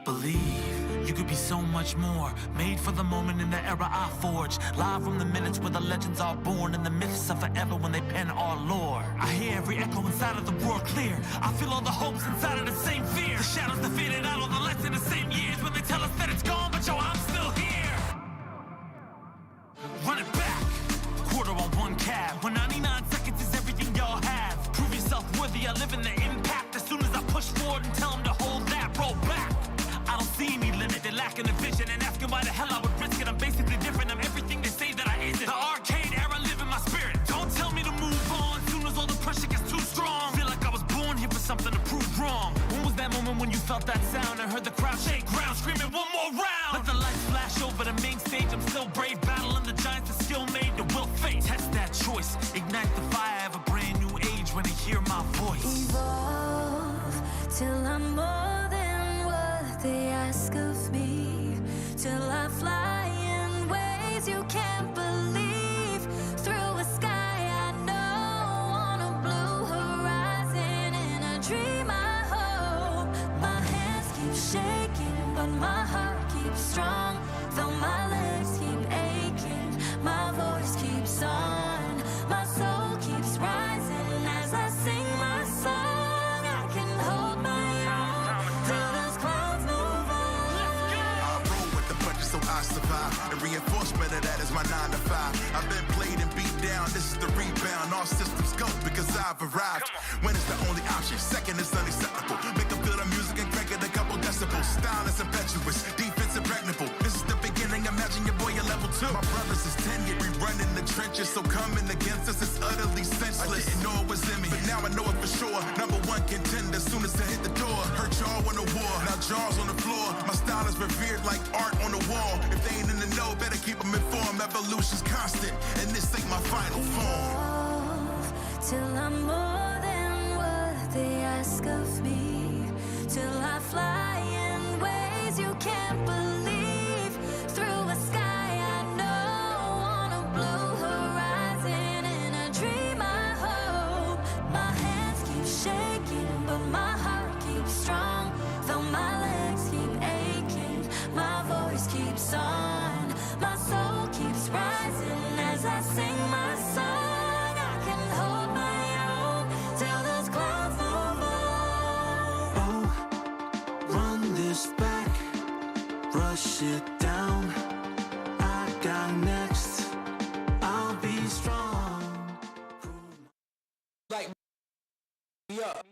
Believe you could be so much more. Made for the moment in the era I forged. Live from the minutes where the legends are born, and the myths are forever when they pen our lore. I hear every echo inside of the roar clear. I feel all the hopes inside of the same fear. The shadows that faded out all the lights in the same years when they tell us that it's gone, but yo, I'm still here. Run it back. Quarter on one cab. When 99 seconds is everything y'all have. Prove yourself worthy. I live in the impact. As soon as I push forward and tell them to hold that, roll back. I don't see any limit, they're lacking the vision and asking why the hell I would risk it. I'm basically different, I'm everything they say that I isn't. The arcade era live in my spirit. Don't tell me to move on, soon as all the pressure gets too strong. Feel like I was born here for something to prove wrong. When was that moment when you felt that sound and heard the crowd shake ground, screaming one more round? Let the lights flash over the main stage, I'm still brave, battling the giants that skill made the will fate. Test that choice, ignite the fire of a brand new age when they hear my voice. Evolve till I'm more than they ask of me, till I fly in ways you can't believe, through a sky I know, on a blue horizon, in a dream I hope. My hands keep shaking, but my heart keeps strong, though my legs keep aching, my voice keeps on, my soul keeps rising as I sing my song. I can hold my own till those clouds move on. So I survive, and reinforcement of that is my 9 to 5. I've been played and beat down, this is the rebound. All systems go because I've arrived. When it's the only option, second is unacceptable. Make them feel the music and crank it a couple decibels. Style is impetuous, defense impregnable. This is the beginning, imagine your boy at level 2. My brothers is tenured, we run in the trenches, so coming against us is utterly senseless. I didn't know it was in me, but now I know it for sure. Number 1 contender, soon as I hit the door. Hurt y'all on the war, now jaws on the floor. My style is revered like art on the wall. If they ain't in the know, better keep them informed. Evolution's constant, and this ain't my final form. Till I'm more than what they ask of me, till I fly in ways you can't believe, through a sky I know, on a blue horizon, in a dream I hope. My hands keep shaking, but my heart keeps strong, though my legs keep aching, my voice keeps on, my soul keeps rising as I sing my song. I can hold my own till those clouds move on. Oh, run this back, rush it down. I got next, I'll be strong. Like up,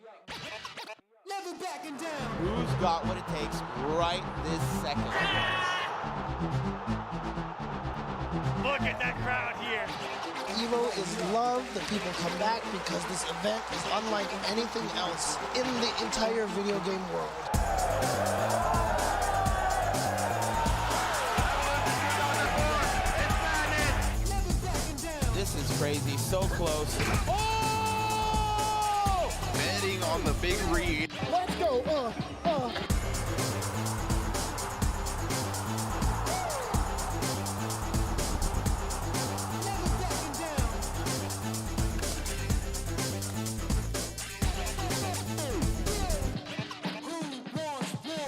never backing down. Who's got what it takes right this second? Look at that crowd here. Evo is love. The people come back because this event is unlike anything else in the entire video game world. This is crazy, so close. Oh! Betting on the big read. Let's go,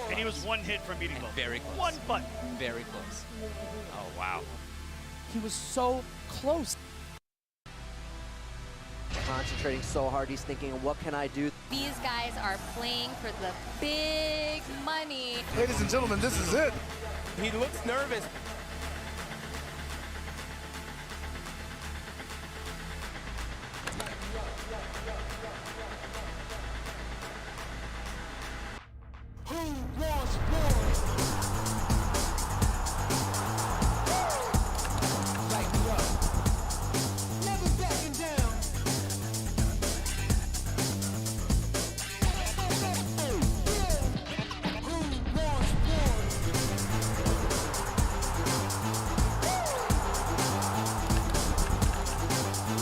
And he was one hit from beating both. Very close. One button. Very close. Oh, wow. He was so close. concentrating so hard. He's thinking, what can I do? These guys are playing for the big money. Ladies and gentlemen, this is it. He looks nervous. Who wants more? Light me up. Never backing down. Who wants more?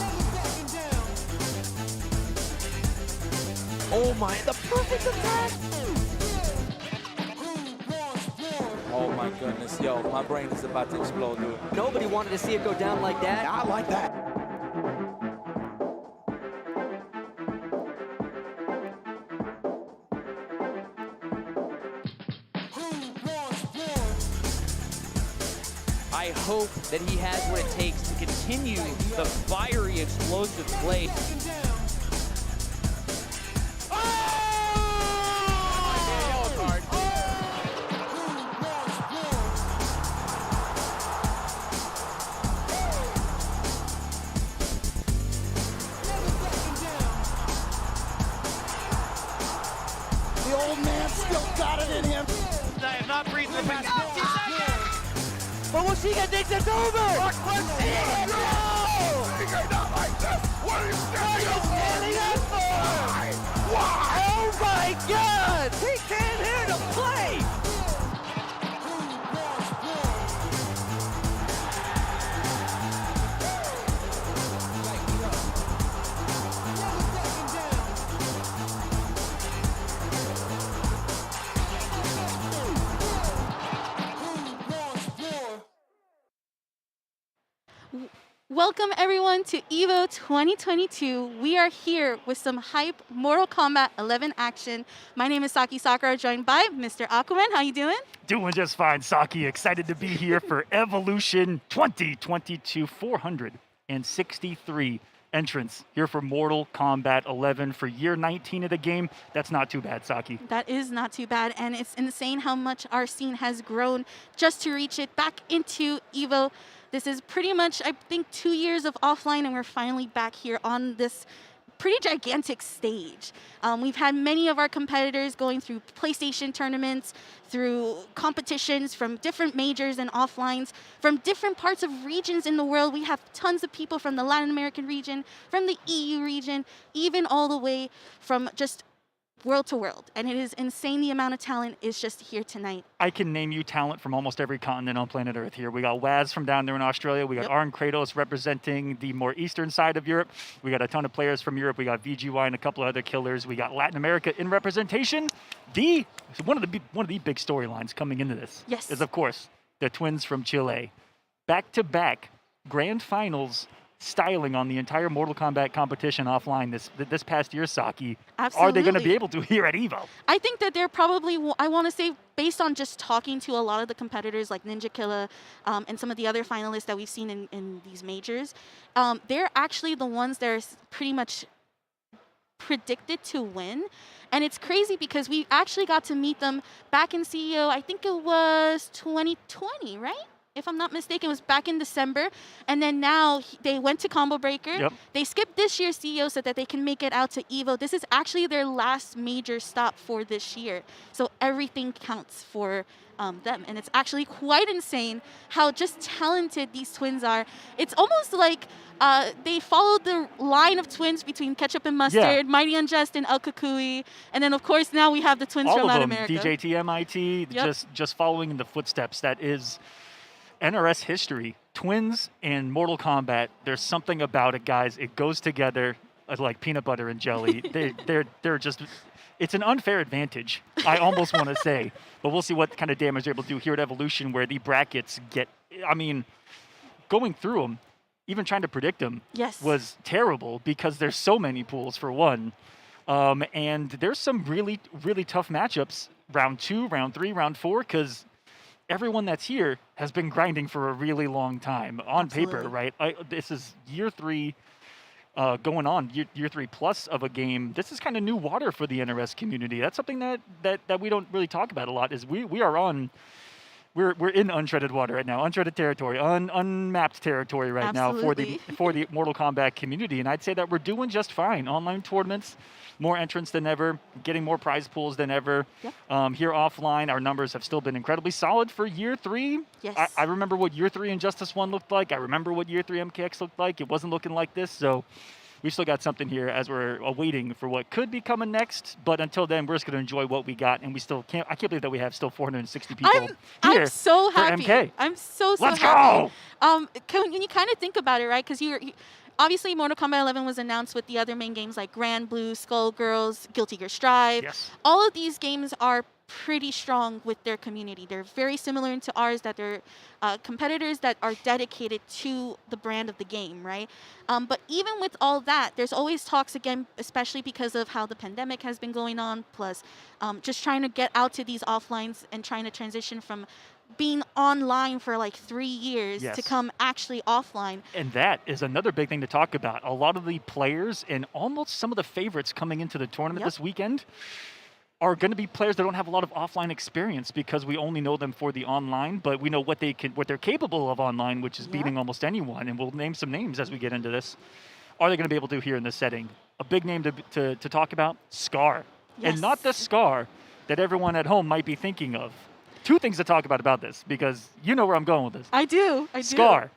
Never backing down. Oh my, the perfect attack! Oh my goodness, yo, my brain is about to explode, dude. Nobody wanted to see it go down like that. I like that. I hope that he has what it takes to continue the fiery, explosive play. The old man still got it in him. I am not breathing the past 50 seconds. But Wuuuzie thinks it's over! No! Not like this! What are you standing up for? Why? Oh my God! He came here to play! Welcome everyone to EVO 2022. We are here with some hype Mortal Kombat 11 action. My name is Saki Sakura, joined by Mr. Aquaman. How you doing? Doing just fine, Saki. Excited to be here for Evolution 2022. 463 entrants here for Mortal Kombat 11 for year 19 of the game. That's not too bad, Saki. That is not too bad, and it's insane how much our scene has grown just to reach it back into EVO. This is pretty much, I think, 2 years of offline, and we're finally back here on this pretty gigantic stage. We've had many of our competitors going through PlayStation tournaments, through competitions from different majors and offlines, from different parts of regions in the world. We have tons of people from the Latin American region, from the EU region, even all the way from just world to world, and it is insane the amount of talent is just here tonight. I can name you talent from almost every continent on planet Earth here. We got Waz from down there in Australia. We got Arn Kratos representing the more eastern side of Europe. We got a ton of players from Europe. We got VGY and a couple of other killers. We got Latin America in representation. One of the big storylines coming into this is, of course, the twins from Chile. Back-to-back grand finals styling on the entire Mortal Kombat competition offline this past year, Saki. Absolutely. Are they going to be able to here at EVO? I think that they're probably, I want to say, based on just talking to a lot of the competitors like Ninja Killa and some of the other finalists that we've seen in these majors, they're actually the ones that are pretty much predicted to win. And it's crazy because we actually got to meet them back in CEO, I think it was 2020, right? If I'm not mistaken, it was back in December. And then now they went to Combo Breaker. Yep. They skipped this year's CEO so that they can make it out to EVO. This is actually their last major stop for this year. So everything counts for them. And it's actually quite insane how just talented these twins are. It's almost like they followed the line of twins between Ketchup and Mustard, MightyUnjust and El Kukui. And then, of course, now we have the twins from Latin America. DJT, MIT, just following in the footsteps. That is NRS history. Twins and Mortal Kombat, there's something about it, guys. It goes together like peanut butter and jelly. They're just, it's an unfair advantage, I almost want to say. But we'll see what kind of damage they're able to do here at Evolution, where the brackets get, I mean, going through them, even trying to predict them was terrible because there's so many pools for one. And there's some really, really tough matchups, round 2, round 3, round 4, because everyone that's here has been grinding for a really long time on paper, right? This is year 3. going on year 3 plus of a game. This is kind of new water for the NRS community. That's something that we don't really talk about a lot. Is we're in unshredded water right now, unshredded territory, unmapped territory right Absolutely. now for the Mortal Kombat community, and I'd say that we're doing just fine. Online tournaments, more entrants than ever, getting more prize pools than ever. Yep. Here offline, our numbers have still been incredibly solid for year 3. Yes. I remember what year 3 Injustice 1 looked like. I remember what year 3 MKX looked like. It wasn't looking like this, so we've still got something here as we're awaiting for what could be coming next. But until then, we're just going to enjoy what we got, and we still can't. I can't believe that we have still 460 people here. I'm so for happy. MK. I'm so Let's happy. go! When you kind of think about it, right? Because obviously, Mortal Kombat 11 was announced with the other main games like Grand Blue, Skullgirls, Guilty Gear Strive. Yes. All of these games are pretty strong with their community. They're very similar to ours, that they're competitors that are dedicated to the brand of the game, right? But even with all that, there's always talks again, especially because of how the pandemic has been going on, plus just trying to get out to these offlines and trying to transition from being online for like 3 years Yes. to come actually offline. And that is another big thing to talk about. A lot of the players and almost some of the favorites coming into the tournament this weekend are going to be players that don't have a lot of offline experience because we only know them for the online, but we know what they're capable of online, which is beating almost anyone. And we'll name some names as we get into this. Are they going to be able to here in this setting? A big name to talk about, Scar. Yes. And not the Scar that everyone at home might be thinking of. 2 things to talk about this, because you know where I'm going with this. I do. Scar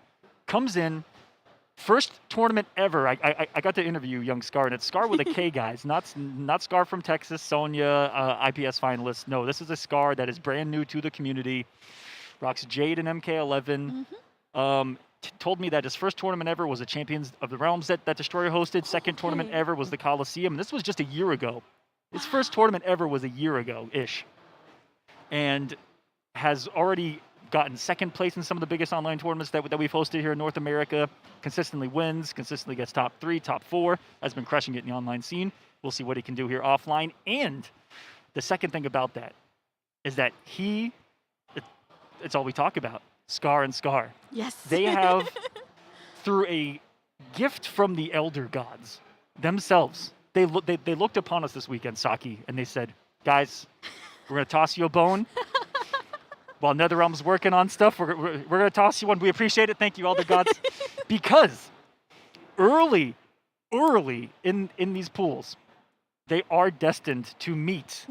comes in, first tournament ever. I got to interview young Scar, and it's Scar with a K, guys. Not Scar from Texas, Sonya, IPS finalist. No, this is a Scar that is brand new to the community. Rocks Jade and MK11. Told me that his first tournament ever was a Champions of the Realms that Destroyer hosted. Second tournament ever was the Coliseum. And this was just a year ago. His first tournament ever was a year ago-ish. And has already gotten second place in some of the biggest online tournaments that we've hosted here in North America. Consistently wins, consistently gets top 3, top 4, has been crushing it in the online scene. We'll see what he can do here offline. And the second thing about that is that it's all we talk about, Scar and Scar. Yes. They have, through a gift from the Elder Gods themselves, they looked upon us this weekend, Saki, and they said, guys, we're going to toss you a bone. While NetherRealm's working on stuff, we're going to toss you one. We appreciate it. Thank you, Elder Gods. Because early in these pools, they are destined to meet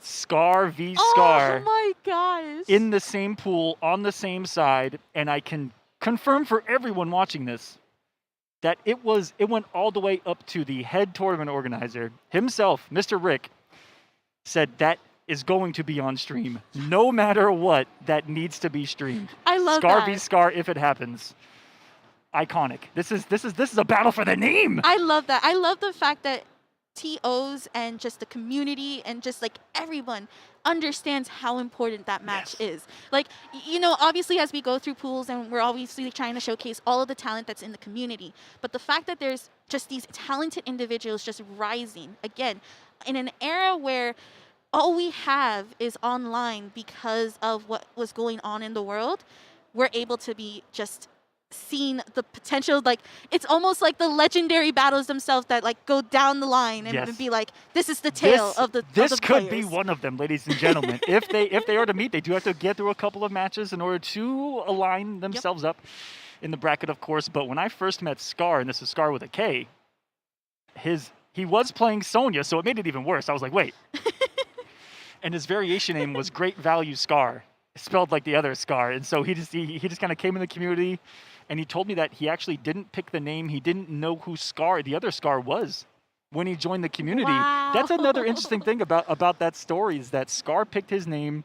Scar v. Scar Oh my gosh. in the same pool, on the same side. And I can confirm for everyone watching this that it went all the way up to the head tournament organizer himself, Mr. Rick, said that is going to be on stream. No matter what, that needs to be streamed. I love Scar that. v. Scar, if it happens. Iconic. This is a battle for the name. I love that. I love the fact that TOs and just the community and just like everyone understands how important that match is. Like, you know, obviously as we go through pools and we're obviously trying to showcase all of the talent that's in the community, but the fact that there's just these talented individuals just rising, again, in an era where all we have is online because of what was going on in the world, we're able to be just seeing the potential. Like, it's almost like the legendary battles themselves that like go down the line and be like, this is the tale of the This could players. be one of them, ladies and gentlemen. if they are to meet, they do have to get through a couple of matches in order to align themselves up in the bracket, of course. But when I first met Scar, and this is Scar with a K, he was playing Sonya, so it made it even worse. I was like, wait. And his variation name was Great Value Scar, spelled like the other Scar. And so he just kind of came in the community, and he told me that he actually didn't pick the name. He didn't know who the other Scar was when he joined the community. Wow. That's another interesting thing about that story, is that Scar picked his name,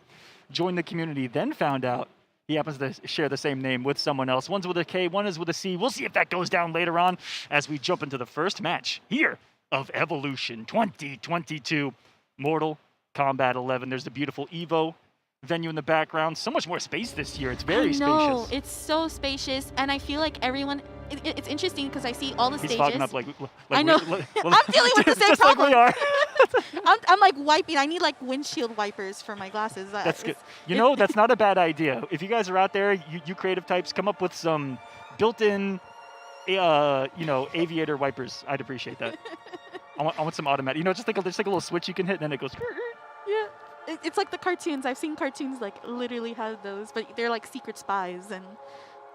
joined the community, then found out he happens to share the same name with someone else. One's with a K, one is with a C. We'll see if that goes down later on as we jump into the first match here of Evolution 2022 Mortal Kombat 11. There's the beautiful Evo venue in the background. So much more space this year. It's very No, spacious. it's so spacious, and I feel like everyone. It's interesting because I see all the He's stages. fogging up like I know. I'm dealing with the same just problem. like we are. I'm like wiping. I need like windshield wipers for my glasses. That's good. You know, that's not a bad idea. If you guys are out there, you creative types, come up with some built-in aviator wipers. I'd appreciate that. I want some automatic. Just like a little switch you can hit, and then it goes. Yeah. It's like the cartoons. I've seen cartoons like literally have those, but they're like secret spies and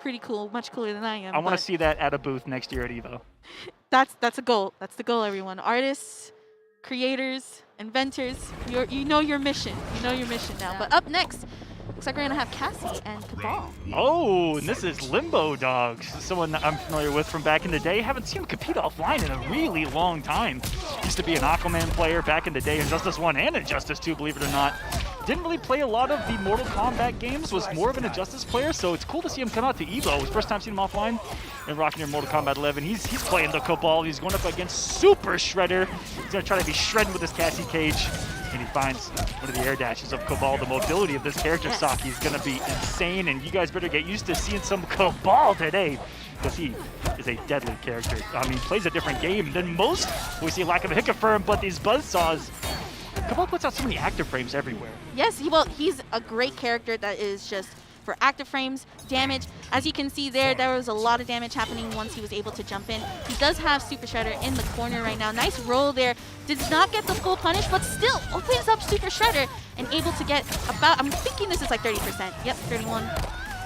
pretty cool, much cooler than I am. I want to see that at a booth next year at EVO. That's a goal. That's the goal, everyone. Artists, creators, inventors, you know your mission. You know your mission now. But up next, looks like we're gonna have Cassie and Cabal. Oh, and this is Limbodawg, someone that I'm familiar with from back in the day. Haven't seen him compete offline in a really long time. Used to be an Aquaman player back in the day, Injustice 1 and Injustice 2, believe it or not. Didn't really play a lot of the Mortal Kombat games, was more of an Injustice player, so it's cool to see him come out to EVO. It was first time seeing him offline and rocking your Mortal Kombat 11. He's playing the Cabal. He's going up against SuperZhredder. He's going to try to be shredding with his Cassie cage. And he finds one of the air dashes of Cabal. The mobility of this character, Saki, is going to be insane, and you guys better get used to seeing some Cabal today, because he is a deadly character. I mean, plays a different game than most. We see a lack of a hit confirm, but these buzzsaws, Cabal puts out so many active frames everywhere. Yes, he's a great character that is just for active frames, damage. As you can see there was a lot of damage happening once he was able to jump in. He does have SuperZhredder in the corner right now. Nice roll there. Did not get the full punish, but still opens up SuperZhredder and able to get about, I'm thinking this is like 30%. Yep, 31.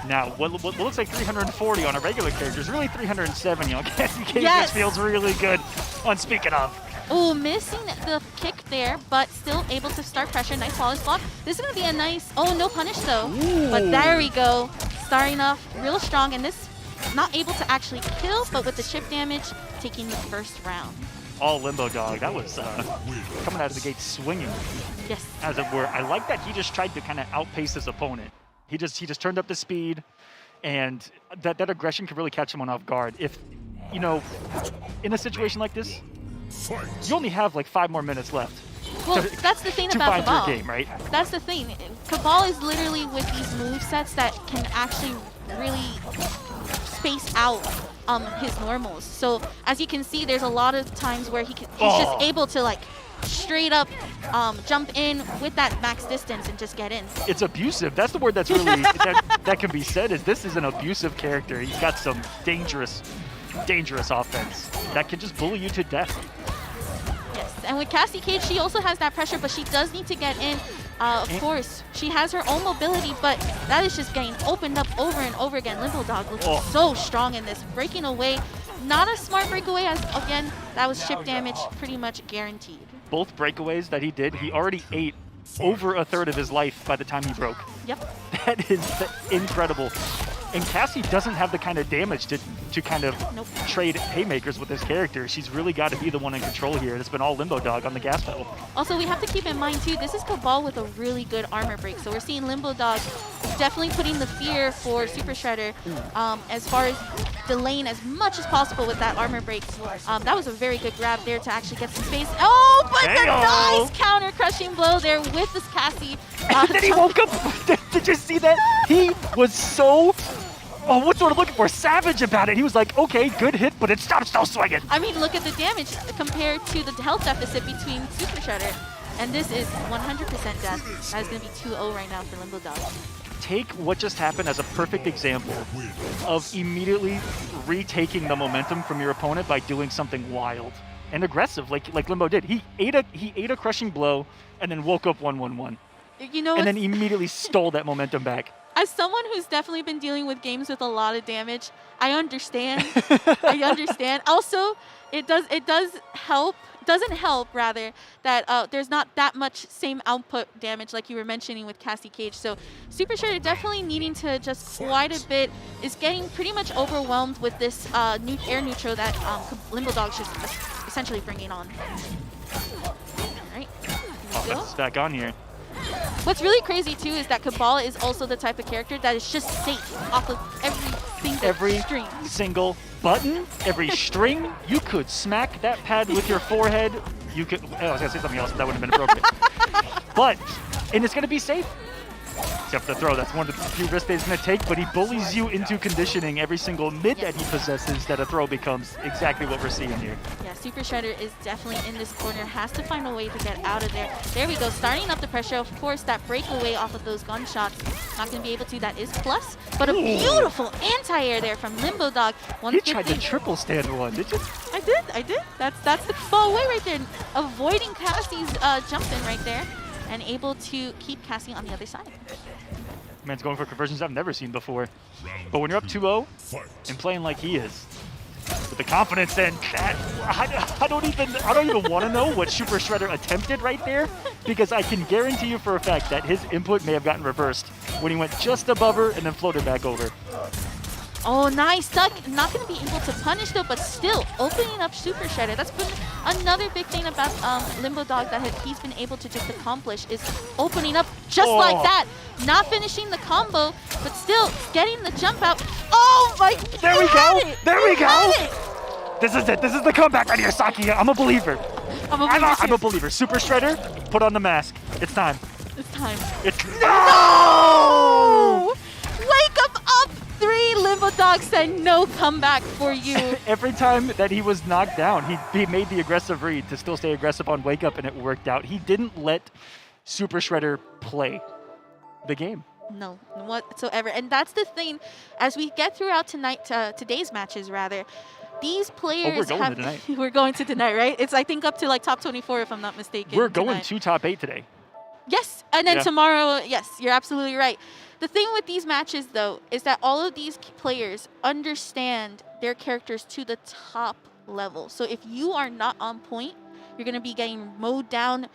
Now, what looks like 340 on a regular character is really 370 on Cassie Cage. Yes. This feels really good on Speaking Of. Oh, missing the kick there, but still able to start pressure. Nice flawless block. This is going to be a nice, oh, no punish though. Ooh. But there we go. Starting off real strong, and this not able to actually kill, but with the chip damage, taking the first round. All Limbodawg. That was coming out of the gate swinging. Yes. As it were. I like that he just tried to kind of outpace his opponent. He just turned up the speed, and that aggression could really catch someone off guard. If, in a situation like this, you only have like 5 more minutes left. Well, that's the thing to about find Cabal. your game, right? That's the thing. Cabal is literally with these movesets that can actually really space out his normals. So as you can see, there's a lot of times where he's just able to like straight up jump in with that max distance and just get in. It's abusive. That's the word that's really that can be said. Is this is an abusive character. He's got some dangerous offense that can just bully you to death. Yes, and with Cassie Cage, she also has that pressure, but she does need to get in. Of course, she has her own mobility, but that is just getting opened up over and over again. Limbodawg looking so strong in this, breaking away. Not a smart breakaway, as again, that was chip damage pretty much guaranteed. Both breakaways that he did, he already ate over a third of his life by the time he broke. Yep. That is incredible. And Cassie doesn't have the kind of damage to kind of trade haymakers with this character. She's really got to be the one in control here. And it's been all Limbodawg on the gas pedal. Also, we have to keep in mind, too, this is Cabal with a really good armor break. So we're seeing Limbodawg definitely putting the fear for SuperZhredder as far as delaying as much as possible with that armor break. That was a very good grab there to actually get some space. Oh, but the nice counter crushing blow there with this Cassie. And then he woke up. Did you see that? He was so... Oh, what's what I'm looking for? Savage about it. He was like, okay, good hit, but it stops still swinging. I mean, look at the damage compared to the health deficit between SuperZhredder. And this is 100% death. That is going to be 2-0 right now for Limbodawg. Take what just happened as a perfect example of immediately retaking the momentum from your opponent by doing something wild and aggressive, like Limbo did. He ate a crushing blow and then woke up 1-1-1. And then immediately stole that momentum back. As someone who's definitely been dealing with games with a lot of damage, I understand. I understand. Also, it doesn't help that there's not that much same output damage like you were mentioning with Cassie Cage. So SuperZhredder definitely needing to adjust quite a bit, is getting pretty much overwhelmed with this air neutral that Limbodawg is essentially bringing on. All right. Offense is back on here. What's really crazy too is that Cabal is also the type of character that is just safe off of every string. Single button, every string. You could smack that pad with your forehead. You could. I was gonna say something else, but that wouldn't have been appropriate. And it's gonna be safe. Except for the throw, that's one of the few risks that he's going to take, but he bullies you into conditioning every single mid that he possesses that a throw becomes exactly what we're seeing here. Yeah, SuperZhredder is definitely in this corner, has to find a way to get out of there. There we go, starting up the pressure. Of course, that breakaway off of those gunshots, not going to be able to. That is plus, but a beautiful anti-air there from Limbodawg. He tried to triple stand one, did you? I did. That's the fall away right there, avoiding Cassie's jump in right there, and able to keep Cassie on the other side. Man's going for conversions I've never seen before. But when you're up 2-0 and playing like he is, with the confidence and that, I don't even want to know what SuperZhredder attempted right there, because I can guarantee you for a fact that his input may have gotten reversed when he went just above her and then floated back over. Oh, nice. Stuck. Not going to be able to punish though, but still opening up SuperZhredder. That's been another big thing about Limbodawg that he's been able to just accomplish, is opening up just like that. Not finishing the combo, but still getting the jump out. Oh my God. There we go. There we go. This is it. This is the comeback right here, Saki. I'm a believer. I'm a believer. SuperZhredder, put on the mask. It's time. It's time. It's no! Wake up! Limbodawg said no comeback for you. Every time that he was knocked down, he made the aggressive read to still stay aggressive on Wake Up, and it worked out. He didn't let SuperZhredder play the game. No, whatsoever. And that's the thing, as we get throughout today's matches, rather, these players we're going to tonight, right? It's, I think, up to like top 24, if I'm not mistaken. We're going to top 8 today. Yes, and then tomorrow, yes, you're absolutely right. The thing with these matches, though, is that all of these players understand their characters to the top level. So if you are not on point, you're going to be getting mowed down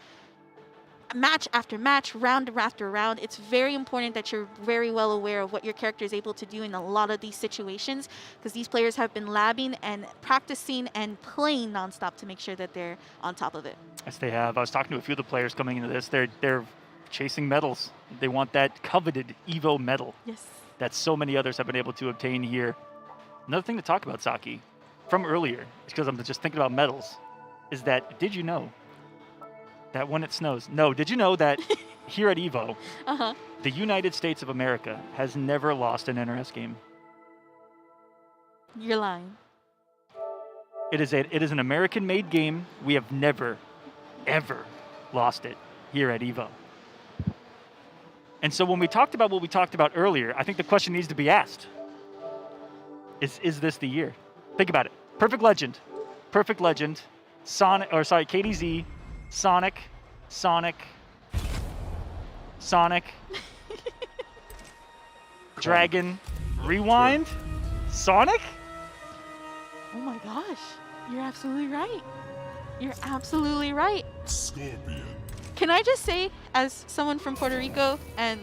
match after match, round after round. It's very important that you're very well aware of what your character is able to do in a lot of these situations, because these players have been labbing and practicing and playing nonstop to make sure that they're on top of it. Yes, they have. I was talking to a few of the players coming into this. They're chasing medals. They want that coveted EVO medal. Yes. That so many others have been able to obtain here. Another thing to talk about, Saki, from earlier, because I'm just thinking about medals, is that, did you know that when it snows, did you know that here at EVO, the United States of America has never lost an NRS game? You're lying. It is an American-made game. We have never, ever lost it here at EVO. And so when we talked about what we talked about earlier, I think the question needs to be asked. Is this the year? Think about it. PerfectLegend, KDZ, Sonic, Dragon, Rewind, Sonic? Oh my gosh, you're absolutely right. You're absolutely right. Scorpion. Can I just say, as someone from Puerto Rico and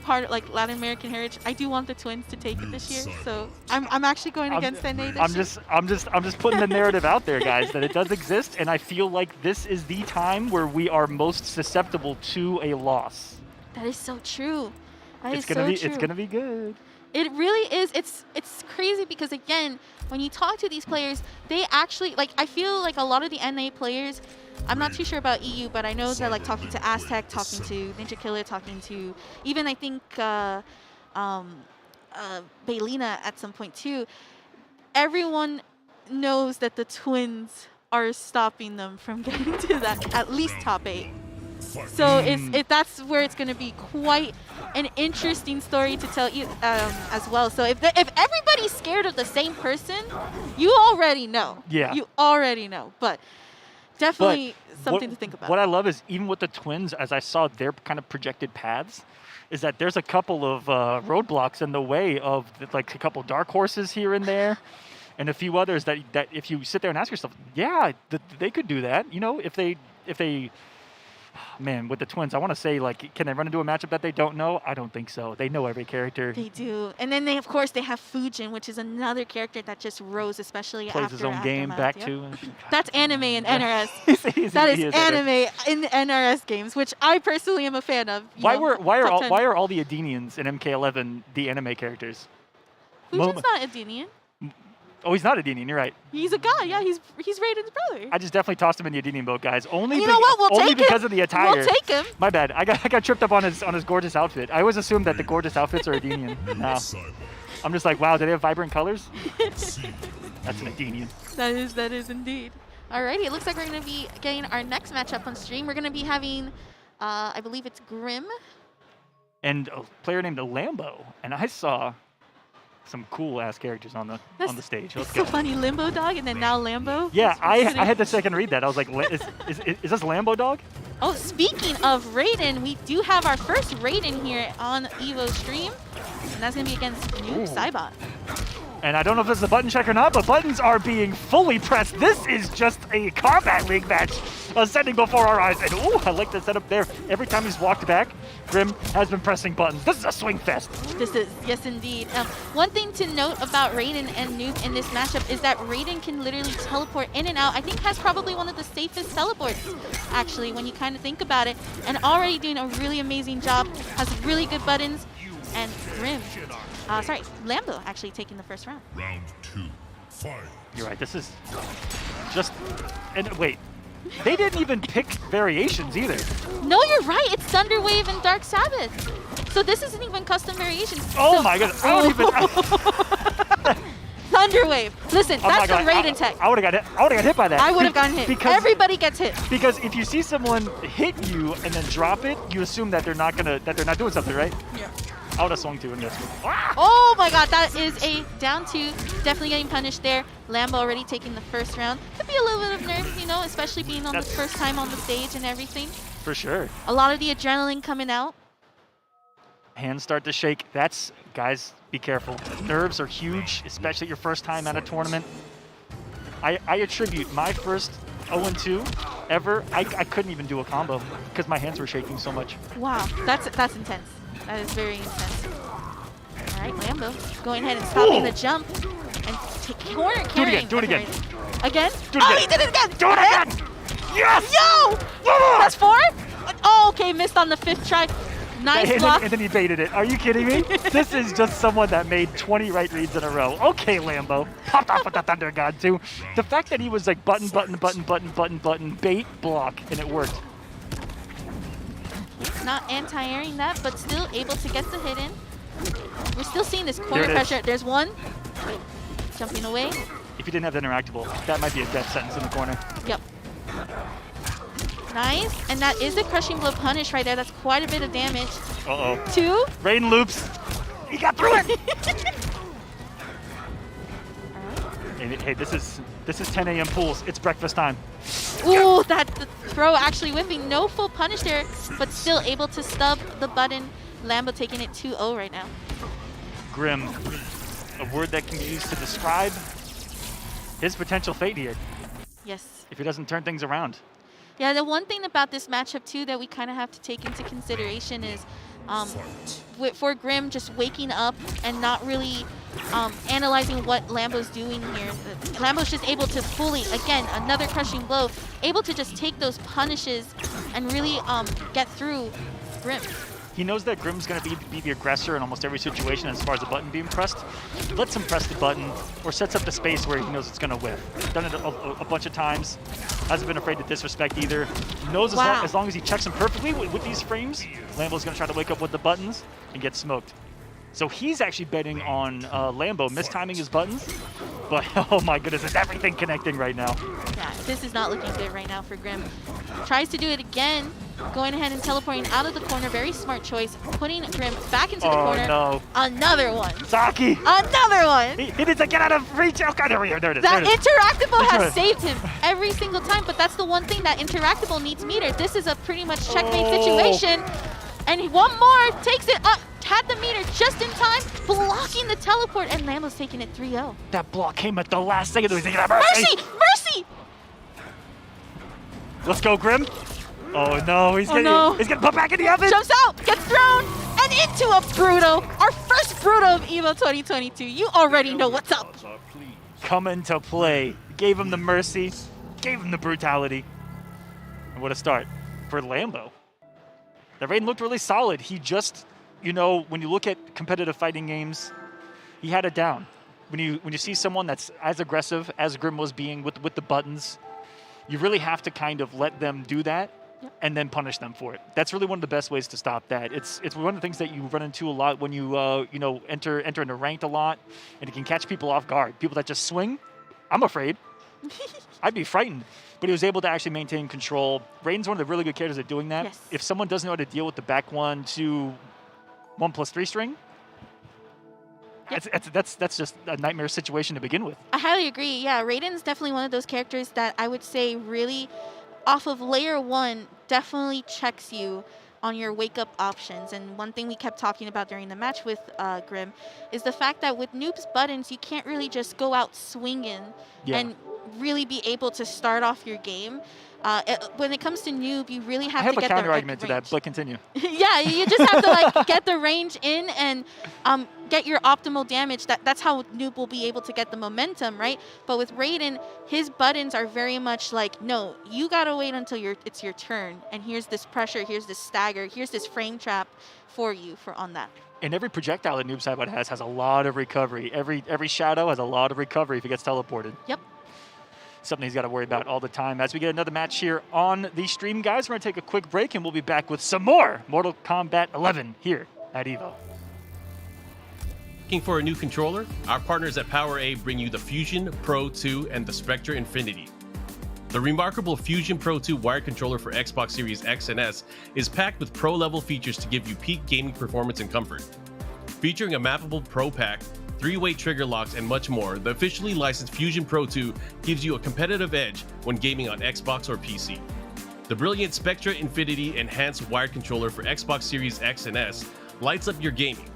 part of like Latin American heritage, I do want the Twins to take it this year. So I'm actually going against NA this year. I'm just putting the narrative out there, guys, that it does exist, and I feel like this is the time where we are most susceptible to a loss. That is so true. It's gonna be good. It really is. It's crazy because, again, when you talk to these players, they actually, like, I feel like a lot of the NA players, I'm not too sure about EU, but I know that, like, talking to Aztec, talking to Ninja Killer, talking to even, I think, Baylina at some point too, everyone knows that the Twins are stopping them from getting to that at least top 8. So that's where it's going to be quite an interesting story to tell you as well. So if everybody's scared of the same person, you already know. Yeah. You already know. But definitely something to think about. What I love is, even with the Twins, as I saw their kind of projected paths, is that there's a couple of roadblocks in the way of, like, a couple dark horses here and there. And a few others that if you sit there and ask yourself, yeah, they could do that. You know, if they man, with the Twins, I want to say, like, can they run into a matchup that they don't know? I don't think so. They know every character. They do. And then they, of course, they have Fujin, which is another character that just rose, especially Plays after his own game back to. That's anime in NRS. That is anime in NRS games, which I personally am a fan of. Why are all the Adenians in MK11 the anime characters? Fujin's not Adenian. Oh, he's not Adenian. You're right. He's a guy. Yeah, he's Raiden's brother. I just definitely tossed him in the Adenian boat, guys. Only you know what? We'll only take because him. of the attire. We'll take him. My bad. I got tripped up on his gorgeous outfit. I always assumed that the gorgeous outfits are Adenian. No. I'm just like, wow, do they have vibrant colors? That's an Adenian. That is indeed. Alrighty, it looks like we're going to be getting our next matchup on stream. We're going to be having, I believe it's GRIMM. And a player named Lambo. And I saw some cool ass characters on the stage. Let's It's go. so funny, Limbodawg and then now Lambo. Yeah, I had to second read that. I was like, is this Limbodawg? Oh, speaking of Raiden, we do have our first Raiden here on Evo stream. And that's going to be against Nuke Cybot. And I don't know if this is a button check or not, but buttons are being fully pressed. This is just a Combat League match ascending before our eyes. And ooh, I like the setup there. Every time he's walked back, GRIMM has been pressing buttons. This is a swing fest. This is, yes indeed. One thing to note about Raiden and Nuke in this matchup is that Raiden can literally teleport in and out. I think has probably one of the safest teleports, actually, when you kind of think about it. And already doing a really amazing job. Has really good buttons. And GRIMM. Lambo actually taking the first round. Round 2, fight. You're right, this is just, and wait, they didn't even pick variations either. No, you're right, it's Thunderwave and Dark Sabbath. So this isn't even custom variations. Oh my goodness, I don't even. Thunderwave. Listen, that's some Raiden tech. I would have got hit by that. I would have gotten hit. Because everybody gets hit. Because if you see someone hit you and then drop it, you assume that they're not doing something, right? Yeah. I would have swung to and guessed. Oh my god, that is a down 2. Definitely getting punished there. Lambo already taking the first round. Could be a little bit of nerves, you know, especially being on the first time on the stage and everything. For sure. A lot of the adrenaline coming out. Hands start to shake. That's, guys, be careful. Nerves are huge, especially your first time at a tournament. I attribute my first 0-2 ever. I couldn't even do a combo because my hands were shaking so much. Wow, that's intense. That is very intense. All right, Lambo going ahead and stopping the jump and corner carrying. Do it again. Again? Do it again. He did it again. Do it again. Yes. Yo! That's 4? Oh, okay, missed on the 5th try. Nice block. And then he baited it. Are you kidding me? This is just someone that made 20 right reads in a row. Okay, Lambo. Popped off with the Thunder God too. The fact that he was like button, bait, block, and it worked. Not anti-airing that, but still able to get the hit in. We're still seeing this corner pressure. There's one. Jumping away. If you didn't have the interactable, that might be a death sentence in the corner. Yep. Nice. And that is a crushing blow punish right there. That's quite a bit of damage. Uh-oh. 2. Raiden loops. He got through it. Hey, this is 10 a.m. pools. It's breakfast time. Ooh, that throw actually whipping. No full punish there, but still able to stub the button. Lambo taking it 2-0 right now. GRIMM, a word that can be used to describe his potential fate here. Yes. If he doesn't turn things around. Yeah, the one thing about this matchup too that we kind of have to take into consideration is for GRIMM just waking up and not really analyzing what Lambo's doing here. Lambo's just able to fully, again, another crushing blow, able to just take those punishes and really get through GRIMM. He knows that GRIMM's going to be the aggressor in almost every situation as far as the button being pressed. Lets him press the button or sets up the space where he knows it's going to whiff. Done it a bunch of times. Hasn't been afraid to disrespect either. Knows as long as he checks him perfectly with these frames, Lambo's going to try to wake up with the buttons and get smoked. So he's actually betting on Lambo mistiming his buttons. But oh my goodness, is everything connecting right now? Yeah, this is not looking good right now for GRIMM. Tries to do it again. Going ahead and teleporting out of the corner. Very smart choice. Putting GRIMM back into the corner. Oh no. Another one. Saki. Another one. He needs to get out of reach. Oh God, there it is. That interactable has saved him every single time, but that's the one thing that interactable needs meter. This is a pretty much checkmate situation. And one more takes it up. Had the meter just in time, blocking the teleport, and Lambo's taking it 3-0. That block came at the last second. Mercy! Mercy! Let's go, GRIMM. Oh no, he's getting put back in the oven. Jumps out, gets thrown, and into a Bruto. Our first Bruto of EVO 2022. You already know what's up. Coming to play. Gave him the mercy, gave him the brutality. And what a start for Lambo. The Raiden looked really solid. He just, you know, when you look at competitive fighting games, he had it down. when you see someone that's as aggressive as Grimm was being with the buttons, you really have to kind of let them do that and then punish them for it. That's really one of the best ways to stop that. It's one of the things that you run into a lot when you enter into ranked a lot, and it can catch people off guard. People that just swing, I'm afraid. I'd be frightened. But he was able to actually maintain control. Raiden's one of the really good characters at doing that. Yes. If someone doesn't know how to deal with the back 1-2, 1+3 string, that's just a nightmare situation to begin with. I highly agree. Yeah, Raiden's definitely one of those characters that I would say really, off of layer 1, definitely checks you on your wake-up options. And one thing we kept talking about during the match with Grimm is the fact that with Noob's buttons, you can't really just go out swinging and really be able to start off your game. When it comes to Noob, you really have to get the range. I have a counter argument to that, but continue. Yeah, you just have to like get the range in and get your optimal damage. That's how Noob will be able to get the momentum, right? But with Raiden, his buttons are very much like, no, you gotta wait until it's your turn, and here's this pressure, here's this stagger, here's this frame trap for you on that. And every projectile that Noob Saibot has a lot of recovery. Every shadow has a lot of recovery if he gets teleported. Yep. Something he's got to worry about all the time. As we get another match here on the stream, guys, we're going to take a quick break, and we'll be back with some more Mortal Kombat 11 here at EVO. Looking for a new controller? Our partners at PowerA bring you the Fusion Pro 2 and the Spectra Infinity. The remarkable Fusion Pro 2 wired controller for Xbox Series X and S is packed with pro-level features to give you peak gaming performance and comfort. Featuring a mappable Pro Pack, 3-way trigger locks, and much more, the officially licensed Fusion Pro 2 gives you a competitive edge when gaming on Xbox or PC. The brilliant Spectra Infinity enhanced wired controller for Xbox Series X and S lights up your gaming.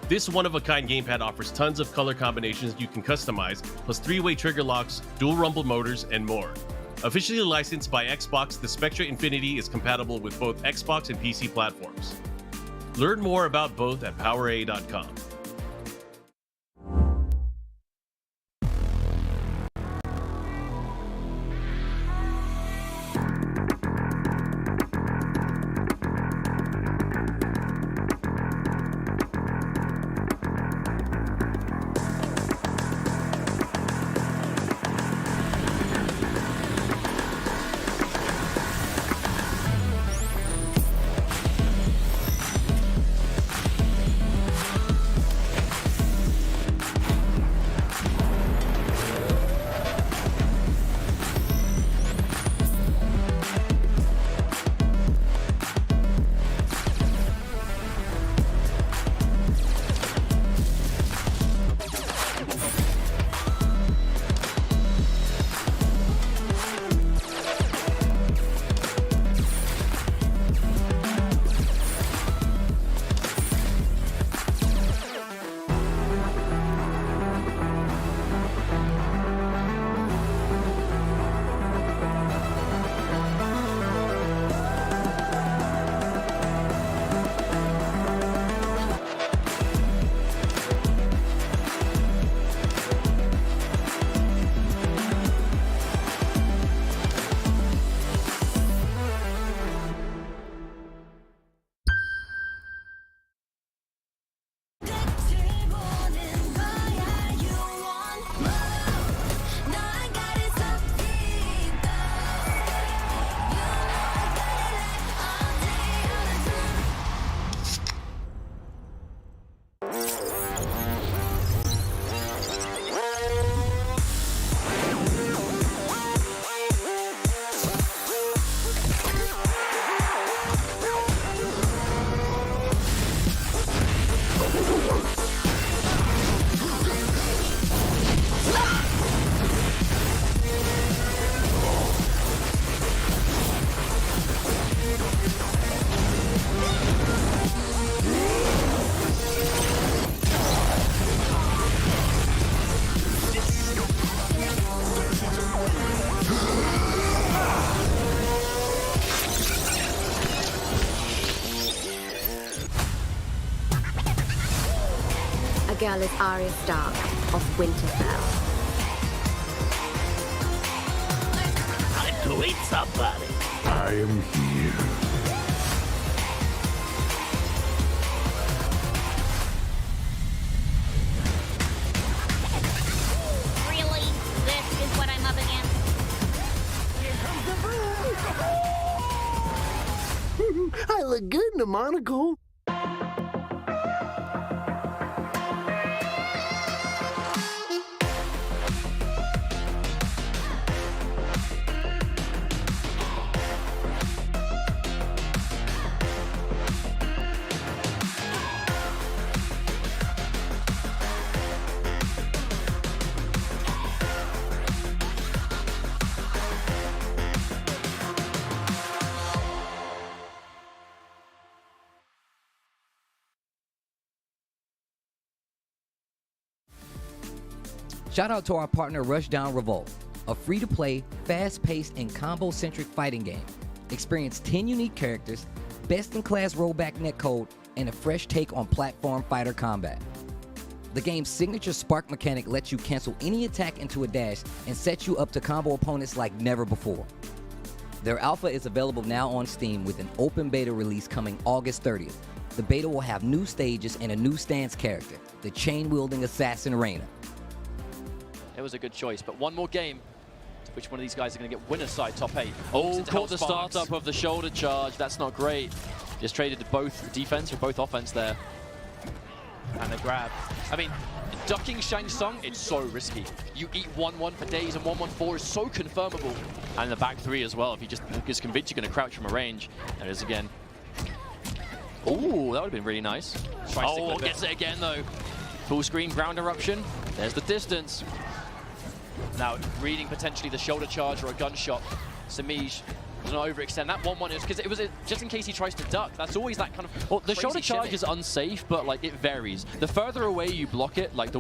This one-of-a-kind gamepad offers tons of color combinations you can customize, plus 3-way trigger locks, dual rumble motors, and more. Officially licensed by Xbox, the Spectra Infinity is compatible with both Xbox and PC platforms. Learn more about both at PowerA.com. Girl is Arya Stark of Winterfell. Time to eat somebody. I am here. look good in the monocle. Shout out to our partner Rushdown Revolt, a free-to-play, fast-paced, and combo-centric fighting game. Experience 10 unique characters, best-in-class rollback netcode, and a fresh take on platform fighter combat. The game's signature spark mechanic lets you cancel any attack into a dash and sets you up to combo opponents like never before. Their alpha is available now on Steam with an open beta release coming August 30th. The beta will have new stages and a new stance character, the chain-wielding assassin Reina. It was a good choice, but one more game. Which one of these guys are going to get winner side top 8? Oh, caught the startup of the shoulder charge. That's not great. Just traded to both defense or both offense there. And the grab. I mean, ducking KillerXionk, it's so risky. You eat 1-1 for days, and 1-1-4 is so confirmable. And the back 3 as well. If you just is convinced you're going to crouch from a range. There it is again. Oh, that would have been really nice. Oh, gets it again though. Full screen ground eruption. There's the distance. Now reading potentially the shoulder charge or a gunshot. SuperZhredder doesn't overextend. That 1-1 is because it was just in case he tries to duck. That's always that kind of. Well, the shoulder charge is unsafe, but like it varies. The further away you block it, like the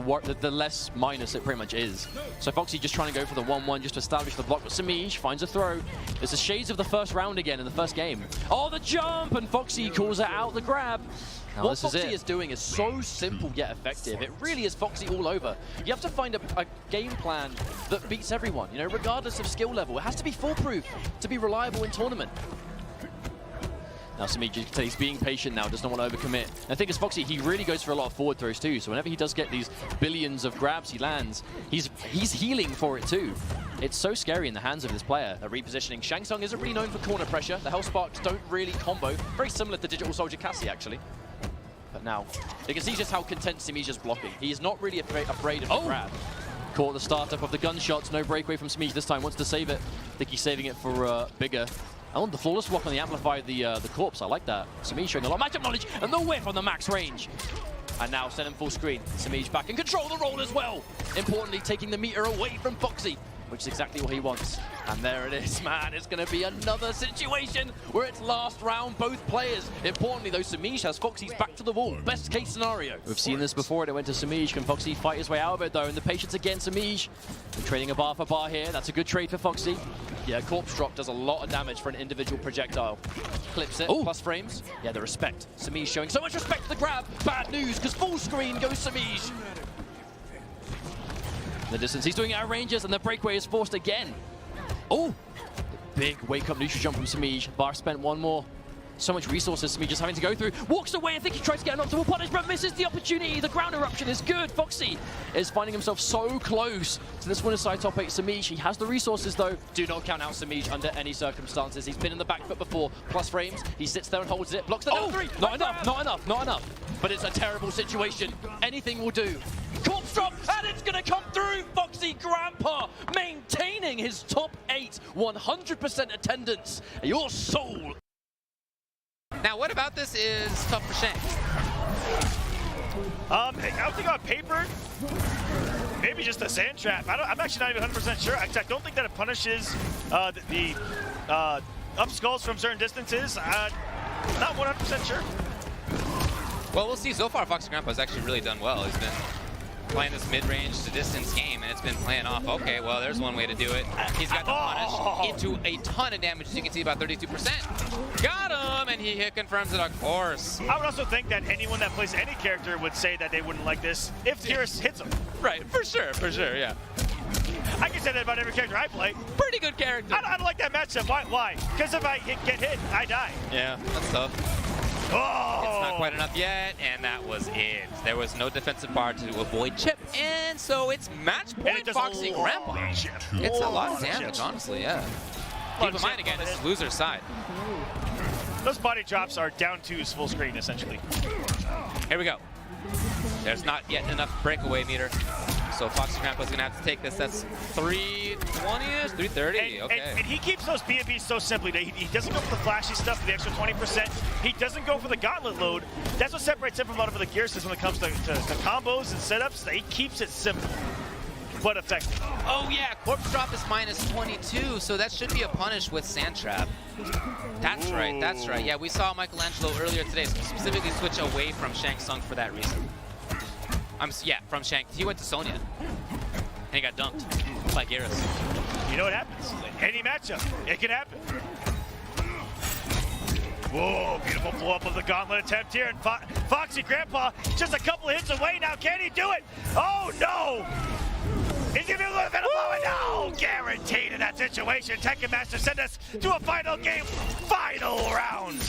less minus it pretty much is. So Foxy just trying to go for the 1-1 just to establish the block, but SuperZhredder finds a throw. It's the shades of the first round again in the first game. Oh, the jump, and Foxy calls it out the grab. Now what Foxy is doing is so simple yet effective. It really is Foxy all over. You have to find a game plan that beats everyone, you know, regardless of skill level. It has to be foolproof to be reliable in tournament. Now SuperZhredder, he's being patient now, does not want to overcommit. And the thing is, Foxy, he really goes for a lot of forward throws too, so whenever he does get these billions of grabs he lands, he's healing for it too. It's so scary in the hands of this player. They're repositioning. KillerXionk isn't really known for corner pressure. The Hell Sparks don't really combo. Very similar to Digital Soldier Cassie, actually. But now, you can see just how content SuperZhredder's blocking. He is not really afraid of the grab. Caught the startup of the gunshots. No breakaway from SuperZhredder this time. Wants to save it. I think he's saving it for bigger. Oh, the flawless block on the amplify the corpse. I like that. SuperZhredder showing a lot of matchup knowledge and the whiff on the max range. And now send him full screen. SuperZhredder back in control of the roll as well. Importantly, taking the meter away from Foxy, which is exactly what he wants. And there it is, man. It's going to be another situation where it's last round, both players. Importantly, though, SuperZhredder has Foxy's back to the wall. Best case scenario. We've seen this before. It went to SuperZhredder. Can Foxy fight his way out of it, though? And the patience again, SuperZhredder. Trading a bar for bar here. That's a good trade for Foxy. Yeah, corpse drop does a lot of damage for an individual projectile. Clips it, plus frames. Yeah, the respect. SuperZhredder showing so much respect to the grab. Bad news, because full screen goes SuperZhredder. The distance, he's doing it at ranges, and the breakaway is forced again. Oh, big wake-up neutral jump from SuperZhredder. Bar spent one more. So much resources SuperZhredder just having to go through. Walks away, I think he tries to get an optimal punish, but misses the opportunity. The ground eruption is good. Foxy is finding himself so close to this winner's side top 8 SuperZhredder. He has the resources, though. Do not count out SuperZhredder under any circumstances. He's been in the back foot before. Plus frames. He sits there and holds it. Blocks the down 3. Not enough, not enough, not enough. But it's a terrible situation. Anything will do. Corpse drop, and it's going to come through. Foxy Grampa maintaining his top 8, 100% attendance. Your soul. Now, what about this is tough for Shank? I don't think on paper, maybe just a sand trap. I'm actually not even 100% sure. I don't think that it punishes the up skulls from certain distances. Not 100% sure. Well, we'll see. So far, Foxy Grampa has actually really done well. He's been playing this mid-range to distance game, and it's been playing off. Okay, well, there's one way to do it. He's got the punish into a ton of damage, as you can see, about 32%. Got him, and he confirms it, of course. I would also think that anyone that plays any character would say that they wouldn't like this if Tyrus hits them. Right, for sure, yeah. I can say that about every character I play. Pretty good character. I don't like that matchup. Why? Because if I get hit, I die. Yeah, that's tough. Oh! It's not quite enough yet, and that was it. There was no defensive bar to avoid chip, and so it's match point Foxy Grampa. It's a lot of damage, honestly, yeah. Keep in mind, again, this is loser's side. Those body drops are down twos full screen, essentially. Here we go. There's not yet enough breakaway meter. So Foxy Grampa's going to have to take this. That's 320-ish, 330. Okay. And he keeps those B&Bs so simply. He doesn't go for the flashy stuff for the extra 20%. He doesn't go for the gauntlet load. That's what separates him from a lot of the gear systems when it comes to combos and setups. He keeps it simple, but effective. Oh yeah, corpse drop is minus 22, so that should be a punish with Sand Trap. That's right, that's right. Yeah, we saw Michelangelo earlier today specifically switch away from Shang Tsung for that reason. Yeah, from Shank. He went to Sonya, and he got dunked by Garrus. You know what happens? Any matchup, it can happen. Whoa, beautiful blow up of the gauntlet attempt here, and Foxy Grandpa just a couple of hits away now. Can he do it? Oh no! He's gonna be a little bit of blow it. No! Guaranteed in that situation. Tekken Master sent us to a final game, final round.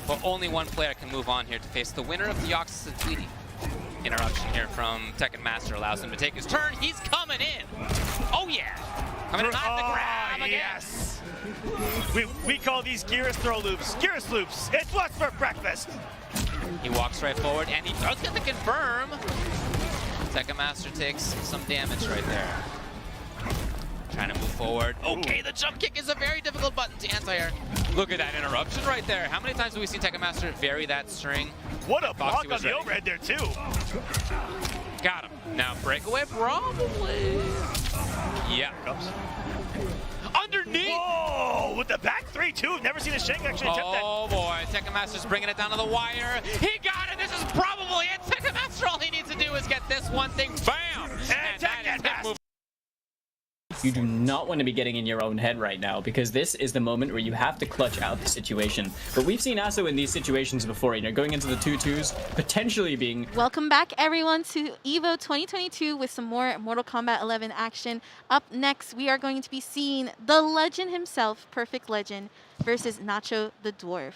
But only one player can move on here to face the winner of the Joystick and Tweety. Interruption here from Tekken Master allows him to take his turn. He's coming in. Oh yeah! Coming in on the grab again. Yes! We call these Gearus throw loops. Gearus loops. It's what's for breakfast. He walks right forward and he does get the confirm. Tekken Master takes some damage right there. Trying to move forward. Okay, the jump kick is a very difficult button to anti-air. Look at that interruption right there. How many times have we seen Tekken Master vary that string? What a block on the overhead there too. Got him. Now breakaway probably. Yeah. Underneath. Whoa, with the back 3-2. Never seen a Shank actually attempt that. Oh boy, Tekken Master's bringing it down to the wire. He got it. This is probably it. Tekken Master, all he needs to do is get this one thing. Bam! And Tekken Master. You do not want to be getting in your own head right now, because this is the moment where you have to clutch out the situation. But we've seen Aso in these situations before, you know, going into the 2-2s, potentially being... Welcome back, everyone, to EVO 2022 with some more Mortal Kombat 11 action. Up next, we are going to be seeing the legend himself, PerfectLegend, versus NachoTheDwarf.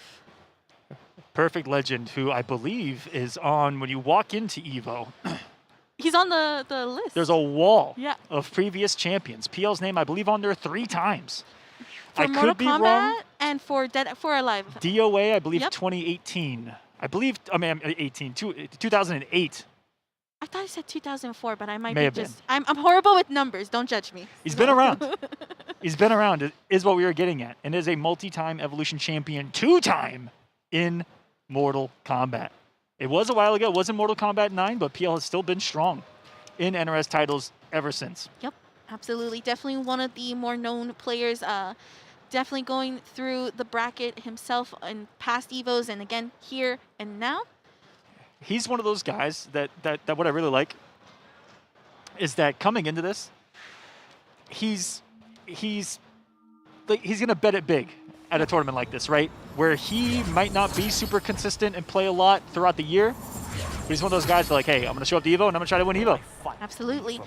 PerfectLegend, who I believe is on when you walk into EVO. He's on the list. There's a wall of previous champions. PL's name, I believe, on there 3 times. For Mortal Kombat and for Alive. DOA, I believe 2018. I believe, 2008. I thought I said 2004, but I might May be have just... I'm horrible with numbers. Don't judge me. He's been around. He's been around, is what we were getting at. And is a multi-time Evolution champion, 2-time in Mortal Kombat. It was a while ago. It was in Mortal Kombat 9, but PL has still been strong in NRS titles ever since. Yep, absolutely. Definitely one of the more known players. Definitely going through the bracket himself in past EVOs and again here and now. He's one of those guys that what I really like is that coming into this, he's gonna bet it big at a tournament like this, right? Where he might not be super consistent and play a lot throughout the year. But he's one of those guys that like, hey, I'm going to show up to EVO and I'm going to try to win EVO. Absolutely.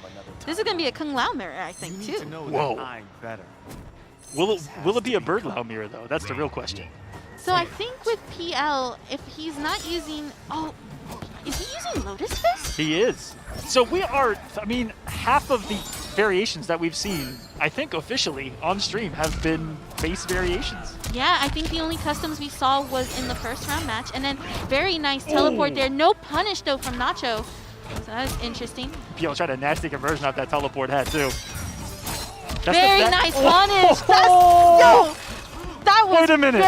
This is going to be a Kung Lao mirror, I think, too. Whoa. Will it be a Bird Lao mirror, though? That's the real question. So I think with PL, if he's not using... Oh, is he using Lotus Fist? He is. So we are, half of the variations that we've seen, I think officially on stream, have been base variations. Yeah, I think the only customs we saw was in the first round match. And then very nice teleport there. No punish, though, from Nacho. So that's interesting. PL tried a nasty conversion off that teleport hat, too. Very nice punish. That was Wait a minute.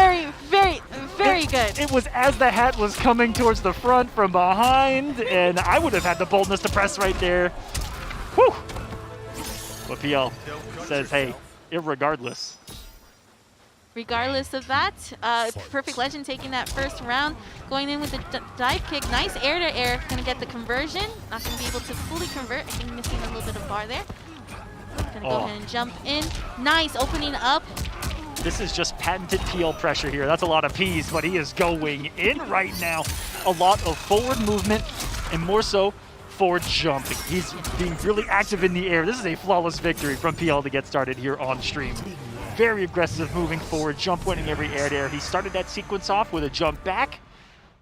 very good. It was as the hat was coming towards the front from behind, and I would have had the boldness to press right there. Whew. But PL says, hey, irregardless. Regardless of that, PerfectLegend taking that first round, going in with the dive kick. Nice air-to-air, gonna get the conversion. Not gonna be able to fully convert. I think missing a little bit of bar there. Gonna go ahead and jump in. Nice, opening up. This is just patented PL pressure here. That's a lot of P's, but he is going in right now. A lot of forward movement, and more so, forward jumping. He's being really active in the air. This is a flawless victory from PL to get started here on stream. Very aggressive moving forward, jump winning every air to air. He started that sequence off with a jump back.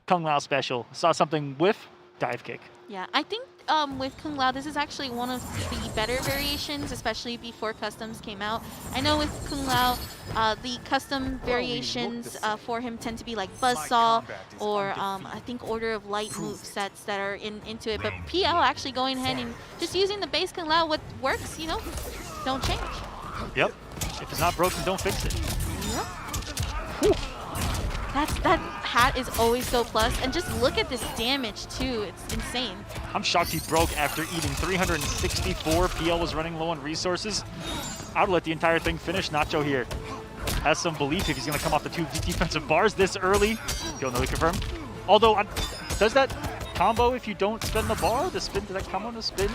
Kung Lao special. Saw something with dive kick. Yeah, I think with Kung Lao, this is actually one of the better variations, especially before customs came out. I know with Kung Lao, the custom variations for him tend to be like Buzzsaw or I think Order of Light movesets that are into it. But PL actually going ahead and just using the base Kung Lao, what works, you know, don't change. Yep. If it's not broken, don't fix it. Yep. That hat is always so plus, and just look at this damage too. It's insane. I'm shocked he broke after eating 364. PL was running low on resources. I'd let the entire thing finish. Nacho here has some belief if he's going to come off the 2 defensive bars this early. Don't know, he confirmed. Although, does that combo if you don't spin the bar? The spin, does that come on the spin?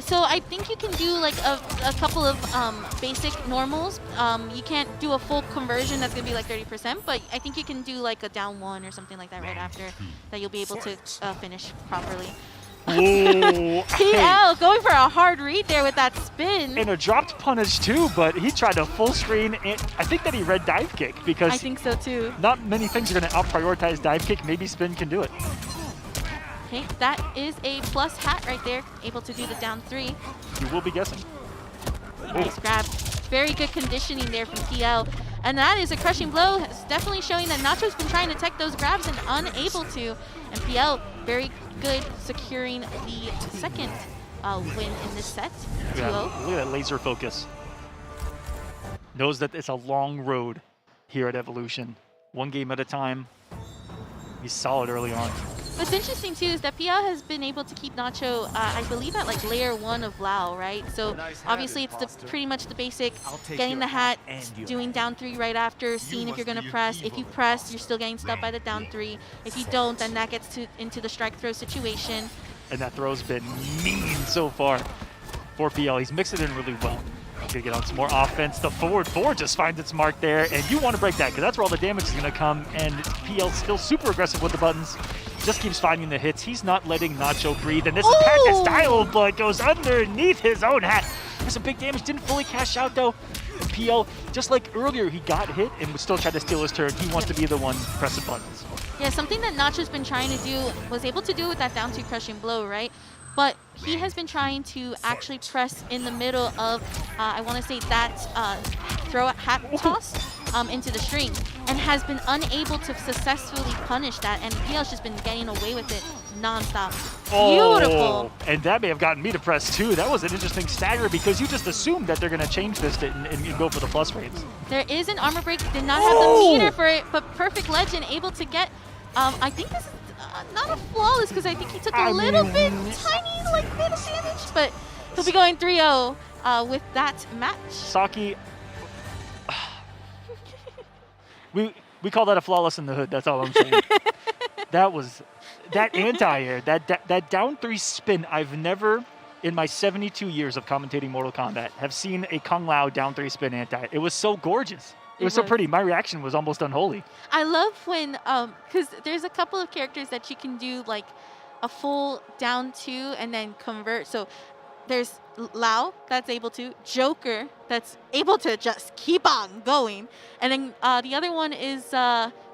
So I think you can do like a couple of basic normals. You can't do a full conversion, that's gonna be like 30%, but I think you can do like a down 1 or something like that right after that you'll be able to finish properly. Whoa. PL going for a hard read there with that spin. And a dropped punish too, but he tried a full screen, and I think that he read dive kick because I think so too. Not many things are gonna out-prioritize dive kick. Maybe spin can do it. Okay, that is a plus hat right there, able to do the down 3. You will be guessing. Nice grab. Very good conditioning there from PL. And that is a crushing blow. It's definitely showing that Nacho's been trying to tech those grabs and unable to. And PL, very good securing the second win in this set. 2-0. Yeah, look at that laser focus. Knows that it's a long road here at Evolution. 1 game at a time. He's solid early on. What's interesting too is that PL has been able to keep Nacho, I believe, at like layer 1 of Lao, right? So obviously it's pretty much the basic, getting the hat, doing down 3 right after, seeing if you're gonna press. If you press, you're still getting stuck by the down 3. If you don't, then that gets into the strike throw situation. And that throw's been mean so far for PL. He's mixed it in really well. Gonna get on some more offense. The forward 4 just finds its mark there, and you want to break that because that's where all the damage is gonna come. And PL's still super aggressive with the buttons. Just keeps finding the hits. He's not letting Nacho breathe. And this is patented style, but goes underneath his own hat. There's some big damage. Didn't fully cash out, though. And PL, just like earlier, he got hit and would still try to steal his turn. He wants to be the one pressing buttons. Yeah, something that Nacho's been trying to do, was able to do with that down 2 crushing blow, right? But he has been trying to actually press in the middle of, I want to say that throw hat toss into the string, and has been unable to successfully punish that, and PL's just been getting away with it non-stop. Beautiful. And that may have gotten me to press too. That was an interesting stagger because you just assumed that they're going to change this and go for the plus rates. There is an armor break, did not have the meter for it, but PerfectLegend able to get, I think this is not a flawless because I think he took a little bit tiny like bit of damage, but he'll be going 3-0 with that match. Saki, we call that a flawless in the hood. That's all I'm saying. That was that anti-air, that down 3 spin. I've never, in my 72 years of commentating Mortal Kombat, have seen a Kung Lao down 3 spin anti. It was so gorgeous. It was so pretty. My reaction was almost unholy. I love when, because there's a couple of characters that you can do like a full down 2 and then convert. So there's Lao that's able to, Joker that's able to just keep on going. And then the other one is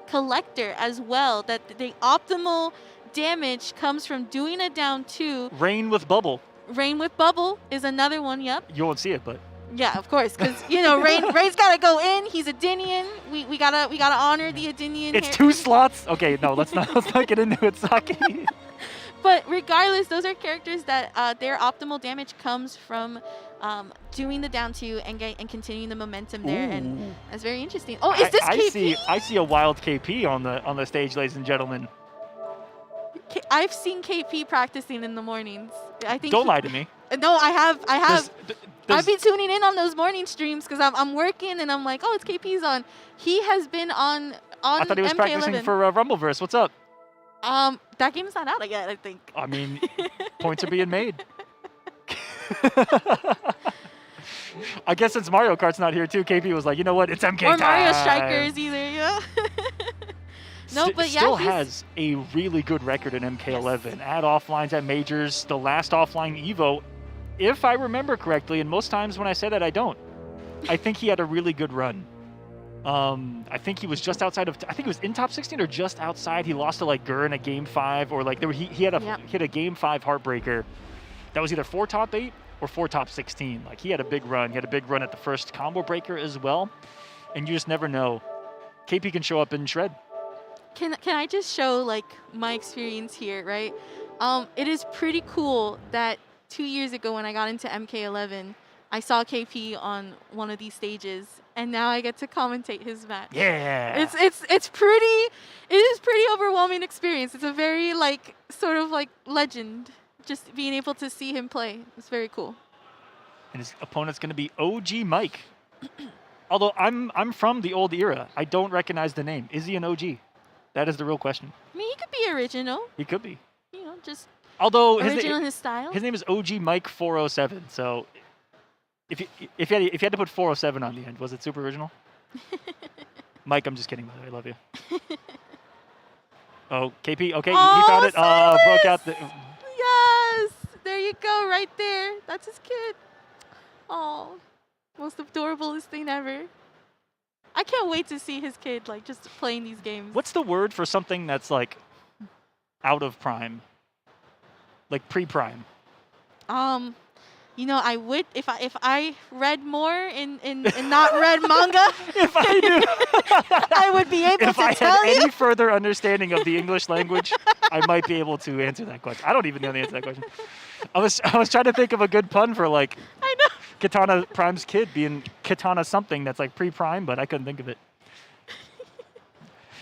Collector as well, that the optimal damage comes from doing a down 2. Rain with Bubble. Rain with Bubble is another one, yep. You won't see it, but. Yeah, of course, because you know Rain's gotta go in. He's Adinian. We gotta honor the Adinian. It's 2 slots. Okay, no, let's not get into it, Saki. But regardless, those are characters that their optimal damage comes from doing the down 2 and continuing the momentum there, and that's very interesting. Oh, is this KP? I see a wild KP on the stage, ladies and gentlemen. I've seen KP practicing in the mornings. I think. Don't lie to me. No, I have. I've been tuning in on those morning streams because I'm working and I'm like, oh, it's KP's on. He has been on I thought he was MK11. practicing for Rumbleverse. What's up? That game's not out yet, I think. I mean, points are being made. I guess since Mario Kart's not here too, KP was like, you know what, it's MK or time. Mario Strikers either, yeah. No, but yeah, still has a really good record in MK11. At offlines, at majors, the last offline Evo, if I remember correctly, and most times when I say that, I don't. I think he had a really good run. I think he was just outside of, I think he was in top 16 or just outside. He lost to like Gur in a game 5, or like he had a game 5 heartbreaker that was either 4 top 8 or 4 top 16. Like he had a big run. He had a big run at the first combo breaker as well. And you just never know. KP can show up and shred. Can I just show like my experience here, right? It is pretty cool that 2 years ago when I got into MK11, I saw KP on one of these stages, and now I get to commentate his match. Yeah. It is pretty overwhelming experience. It's a very like sort of like legend, just being able to see him play. It's very cool. And his opponent's going to be OG Mike. Although I'm from the old era, I don't recognize the name. Is he an OG? That is the real question. I mean, he could be original. He could be. You know, just although original in his style. His name is OG Mike 407. So if you had to put 407 on the end, was it super original? Mike, I'm just kidding. By the way, I love you. Oh, KP. Okay, oh, he found it. Silas! Broke out the. Yes, there you go, right there. That's his kid. Oh, most adorablest thing ever. I can't wait to see his kid like just playing these games. What's the word for something that's like out of prime, like pre-prime? You know, I would if I read more in not read manga. If I knew, I would be able to tell you. If I had any further understanding of the English language, I might be able to answer that question. I don't even know the answer to that question. I was trying to think of a good pun for like. I know. Katana Prime's kid being Katana something that's like pre-prime, but I couldn't think of it.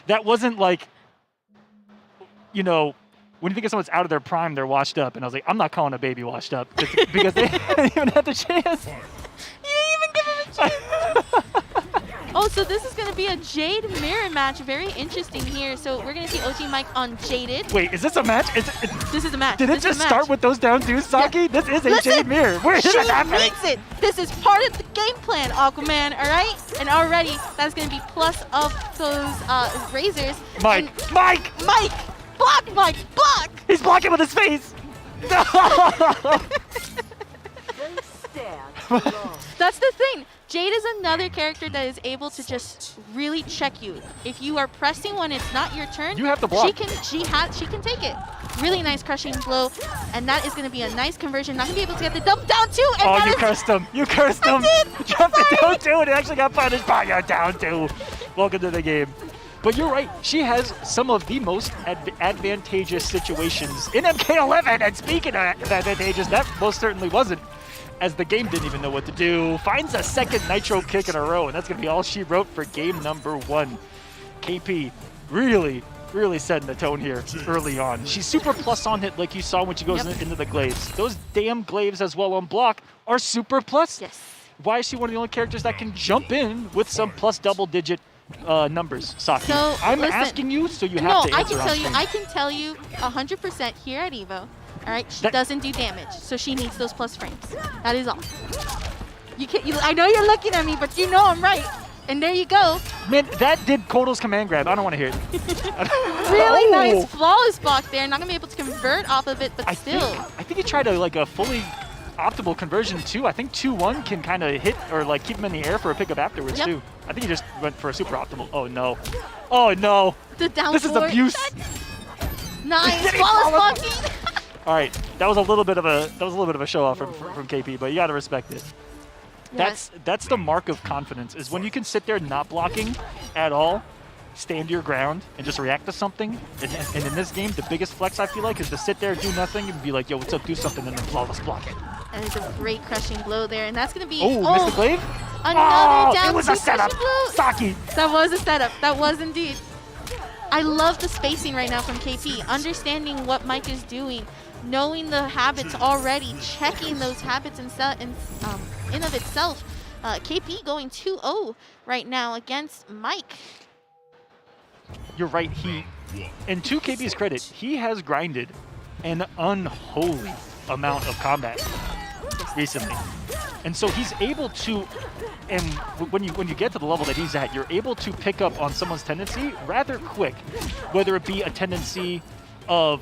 That wasn't like, you know, when you think of someone's out of their prime, they're washed up. And I was like, I'm not calling a baby washed up because they didn't even have the chance. You didn't even give him a chance. Oh, so this is going to be a Jade mirror match. Very interesting here. So we're going to see OG Mike on Jaded. Wait, is this a match? This is a match. Did it just start with those down twos, Saki? Yeah. This is a Jade mirror. Where is it happening? She needs it. This is part of the game plan, Aquaman, all right? And already, that's going to be plus of those razors. Mike! Block, Mike! Block! He's blocking with his face! That's the thing. Jade is another character that is able to just really check you. If you are pressing when it's not your turn, you have to block. She can take it. Really nice crushing blow, and that is going to be a nice conversion. Not going to be able to get the double down two. And oh, you cursed him. You cursed him. Jumped it down two, and it actually got punished by your down two. Welcome to the game. But you're right. She has some of the most advantageous situations in MK11. And speaking of advantageous, that most certainly wasn't. As the game didn't even know what to do. Finds a second Nitro kick in a row, and that's going to be all she wrote for game number 1. KP really setting the tone here early on. She's super plus on hit like you saw when she goes into the glaives. Those damn glaives as well on block are super plus. Yes. Why is she one of the only characters that can jump in with some plus double-digit numbers, Saki? So, I'm asking you, so you have to answer. I can tell you 100% here at EVO. All right, she doesn't do damage, so she needs those plus frames. That is all. I know you're looking at me, but you know I'm right. And there you go. Man, that did Kotal's command grab. I don't want to hear it. Really nice, flawless block there. Not gonna be able to convert off of it, but still. I think he tried a fully optimal conversion too. I think 2-1 can kind of hit or like keep him in the air for a pickup afterwards too. I think he just went for a super optimal. Oh no. Oh no. The down this is abuse. Nice, flawless blocking. All right, that was a little bit of a show off from KP, but you got to respect it. Yes. That's the mark of confidence, is when you can sit there not blocking at all, stand your ground, and just react to something. And in this game, the biggest flex I feel like is to sit there, do nothing, and be like, yo, what's up, do something, and then flawless block it. And it's a great crushing blow there, and that's going to be... Oh, missed the glaive? Another down it was a setup. Saki. That was a setup. That was indeed. I love the spacing right now from KP, understanding what Mike is doing, knowing the habits already, checking those habits in of itself. KP going 2-0 right now against Mike. You're right. And to KP's credit, he has grinded an unholy amount of combat recently. And so he's able to, and when you get to the level that he's at, you're able to pick up on someone's tendency rather quick, whether it be a tendency of,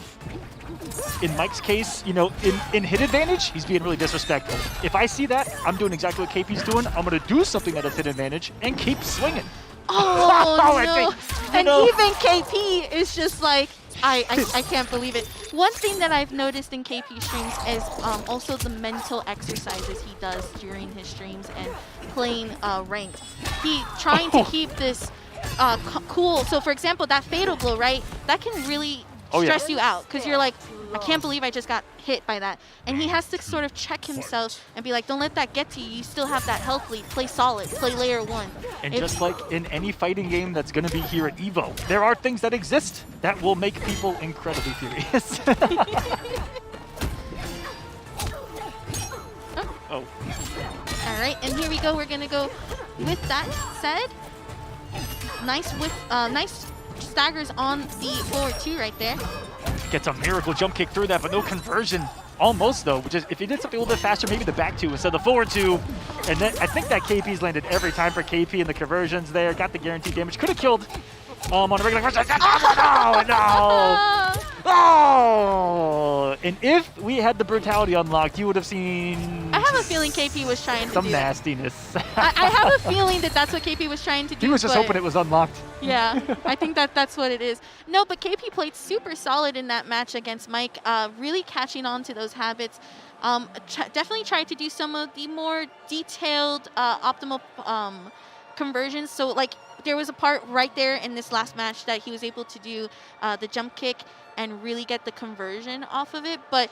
in Mike's case, you know, in hit advantage, he's being really disrespectful. If I see that, I'm doing exactly what KP's doing. I'm going to do something that is hit advantage and keep swinging. Oh, no. And even KP is just like, I can't believe it. One thing that I've noticed in KP streams is also the mental exercises he does during his streams and playing ranked. He trying to keep this cool. So for example, that fatal blow, right? That can really stress you out because you're like, I can't believe I just got hit by that. And he has to sort of check himself and be like, don't let that get to you. You still have that health lead. Play solid. Play layer 1. And just like in any fighting game that's going to be here at EVO, there are things that exist that will make people incredibly furious. Oh. All right, and here we go. We're going to go with that said. Nice with nice staggers on the forward 2 right there. Gets a miracle jump kick through that, but no conversion. Almost though, which is if he did something a little bit faster, maybe the back 2 instead of the forward 2. And then I think that KP's landed every time for KP and the conversions there. Got the guaranteed damage. Could have killed on a regular version. No! Oh! And if we had the brutality unlocked, you would have seen. I have a feeling KP was trying to some do nastiness. I have a feeling that that's what KP was trying to do. He was just hoping it was unlocked. Yeah, I think that's what it is. No, but KP played super solid in that match against Mike, really catching on to those habits. Definitely tried to do some of the more detailed, optimal conversions. So, like, there was a part right there in this last match that he was able to do the jump kick and really get the conversion off of it. But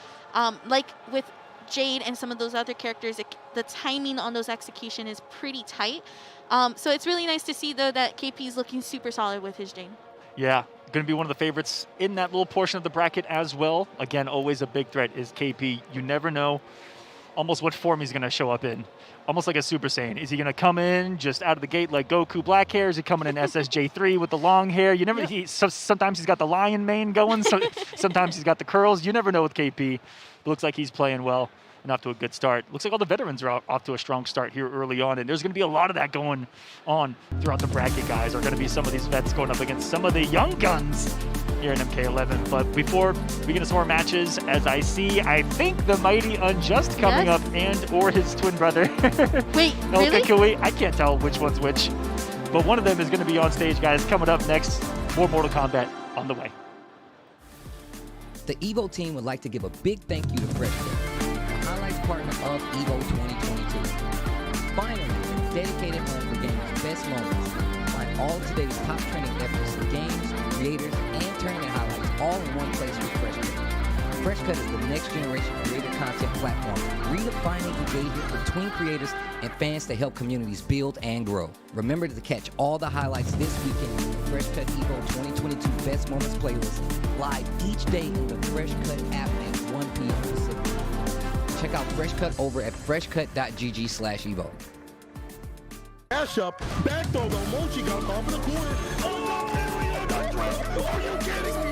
like with Jade and some of those other characters, the timing on those execution is pretty tight. So it's really nice to see, though, that KP is looking super solid with his Jade. Yeah, going to be one of the favorites in that little portion of the bracket as well. Again, always a big threat is KP. You never know almost what form he's going to show up in. Almost like a Super Saiyan. Is he going to come in just out of the gate like Goku black hair? Is he coming in SSJ3 with the long hair? You never. Sometimes he's got the lion mane going. So sometimes he's got the curls. You never know with KP. It looks like he's playing well and off to a good start. Looks like all the veterans are off to a strong start here early on, and there's going to be a lot of that going on throughout the bracket, guys. Are going to be some of these vets going up against some of the young guns here in MK11. But before we get into some more matches, as I think TheMightyUnjust coming up, and or his twin brother. Wait, really? Wait, I can't tell which one's which. But one of them is going to be on stage, guys. Coming up next, more Mortal Kombat on the way. The EVO team would like to give a big thank you to FreshCut, the highlights partner of EVO 2022. Finally, a dedicated home for gamers' best moments. Find all of today's top trending efforts in games, creators, and tournament highlights all in one place with FreshCut. FreshCut is the next generation creator content platform, redefining engagement between creators and fans to help communities build and grow. Remember to catch all the highlights this weekend with the FreshCut EVO 2022 Best Moments playlist, live each day in the FreshCut app at 1 p.m. Pacific. Check out FreshCut over at freshcut.gg/evo. Dash up, back throw, the Mochi got off in the corner. Oh, are you kidding me?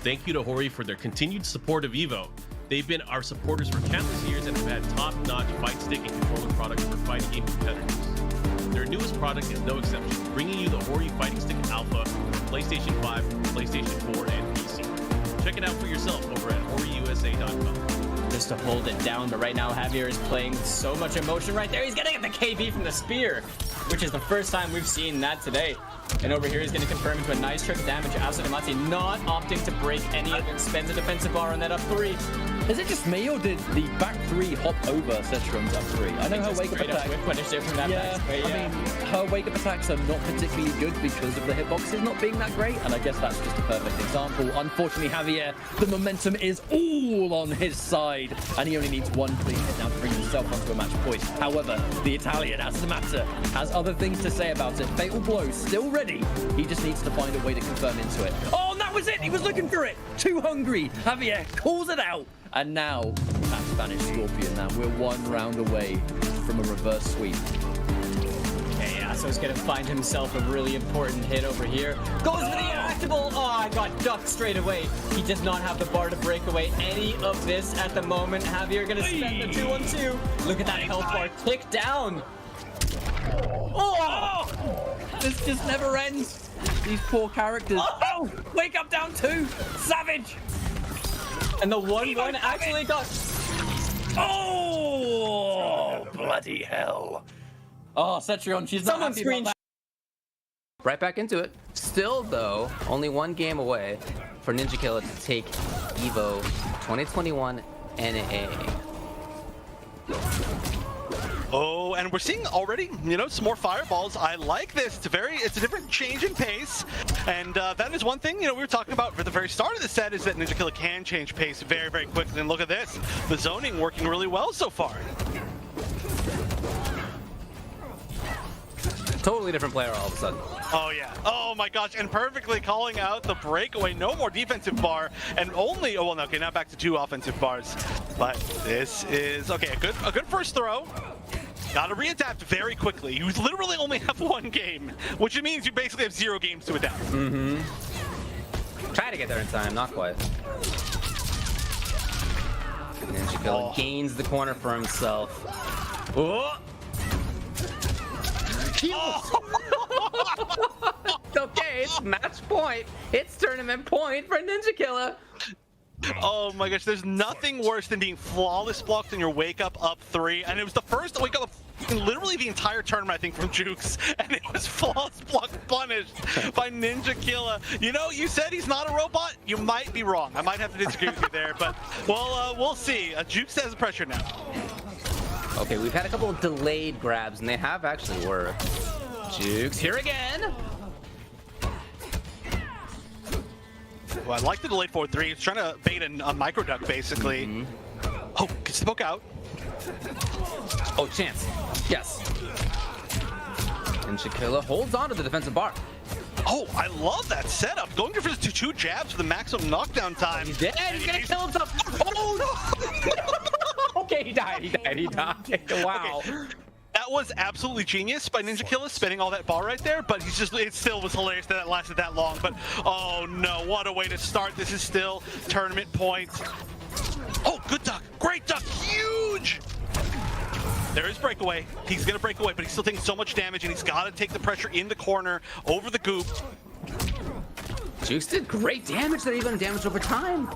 Thank you to Hori for their continued support of EVO. They've been our supporters for countless years and have had top-notch fight stick and controller products for fighting game competitors. Their newest product is no exception, bringing you the Hori Fighting Stick Alpha for PlayStation 5, PlayStation 4, and PC. Check it out for yourself over at HoriUSA.com. Just to hold it down, but right now Javier is playing with so much emotion right there. He's getting at the KB from the spear, which is the first time we've seen that today. And over here, he's going to confirm into a nice trick damage. Aztec not opting to break any of it. Spends a defensive bar on that up 3. Is it just me, or did the back 3 hop over Setron's up 3? I know her wake-up attack. Punished it from that back. I mean, her wake-up attacks are not particularly good because of the hitboxes not being that great, and I guess that's just a perfect example. Unfortunately, Javier, the momentum is all on his side, and he only needs one clean hit now to bring himself onto a match point. However, the Italian Aztec has other things to say about it. Fatal blow still ready. He just needs to find a way to confirm into it. Oh, and that was it! He was looking for it! Too hungry! Javier calls it out! And now, that Spanish Scorpion. Now we're 1 round away from a reverse sweep. Okay, Aso's gonna find himself a really important hit over here. Goes for the actable! Oh, I got ducked straight away. He does not have the bar to break away any of this at the moment. Javier gonna spend the 2-on-2. Look at that health bar tick down. Oh! This just never ends. These poor characters. Oh! Wake up down 2! Savage! And the 1-1 actually got... Oh! Bloody hell. Oh, Setron, she's not happy about that. Right back into it. Still, though, only 1 game away for NinjaKilla to take EVO 2021 NA. Oh, and we're seeing already, some more fireballs. I like this. It's a different change in pace. And that is one thing, we were talking about for the very start of the set is that NinjaKilla can change pace very, very quickly. And look at this. The zoning working really well so far. Totally different player all of a sudden. Oh, yeah. Oh, my gosh. And perfectly calling out the breakaway. No more defensive bar. And only, okay, now back to 2 offensive bars. But this is, okay, a good first throw. Gotta readapt very quickly. You literally only have 1 game, which means you basically have 0 games to adapt. Mm-hmm. Try to get there in time, not quite. NinjaKilla gains the corner for himself. Oh! Okay, it's match point. It's tournament point for NinjaKilla. Oh my gosh, there's nothing worse than being flawless blocked in your wake up 3. And it was the first wake up in literally the entire tournament, I think, from Jueks. And it was flawless block punished by NinjaKilla. You said he's not a robot. You might be wrong. I might have to disagree with you there, but we'll see. Jueks has the pressure now. Okay, we've had a couple of delayed grabs, and they have actually worked. Jueks here again. Well, I like the delayed 4-3. It's trying to bait a micro duck, basically. Oh, gets the poke out. Oh, chance. Yes. NinjaKilla holds on to the defensive bar. Oh, I love that setup. Going for the 2 jabs for the maximum knockdown time. He's dead. He's gonna kill himself. Oh, no. Okay, he died. Wow. Okay. That was absolutely genius by NinjaKilla spending all that bar right there, but it still was hilarious that it lasted that long. But oh no, what a way to start. This is still tournament point. Oh, good duck, great duck, huge! There is breakaway. He's gonna break away, but he's still taking so much damage, and he's gotta take the pressure in the corner over the goop. Jueks did great damage that even damage over time.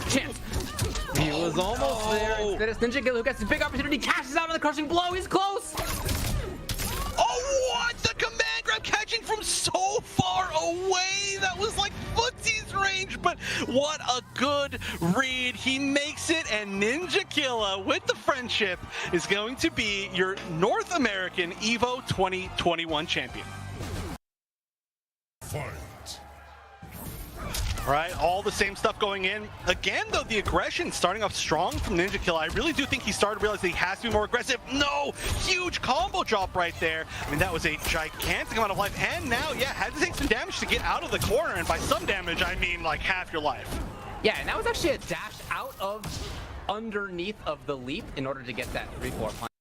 Chance. He was almost there. Instead, it's NinjaKilla who gets the big opportunity, cashes out on the crushing blow. He's close. Oh, what? The command grab catching from so far away. That was like footsie's range, but what a good read. He makes it, and NinjaKilla, with the friendship, is going to be your North American EVO 2021 champion. Fight. Right, all the same stuff going in. Again, though, the aggression starting off strong from NinjaKilla. I really do think he started to realize that he has to be more aggressive. No! Huge combo drop right there. I mean, that was a gigantic amount of life. And now, yeah, had to take some damage to get out of the corner. And by some damage, I mean like half your life. Yeah, and that was actually a dash out of underneath of the leap in order to get that 3-4 punch.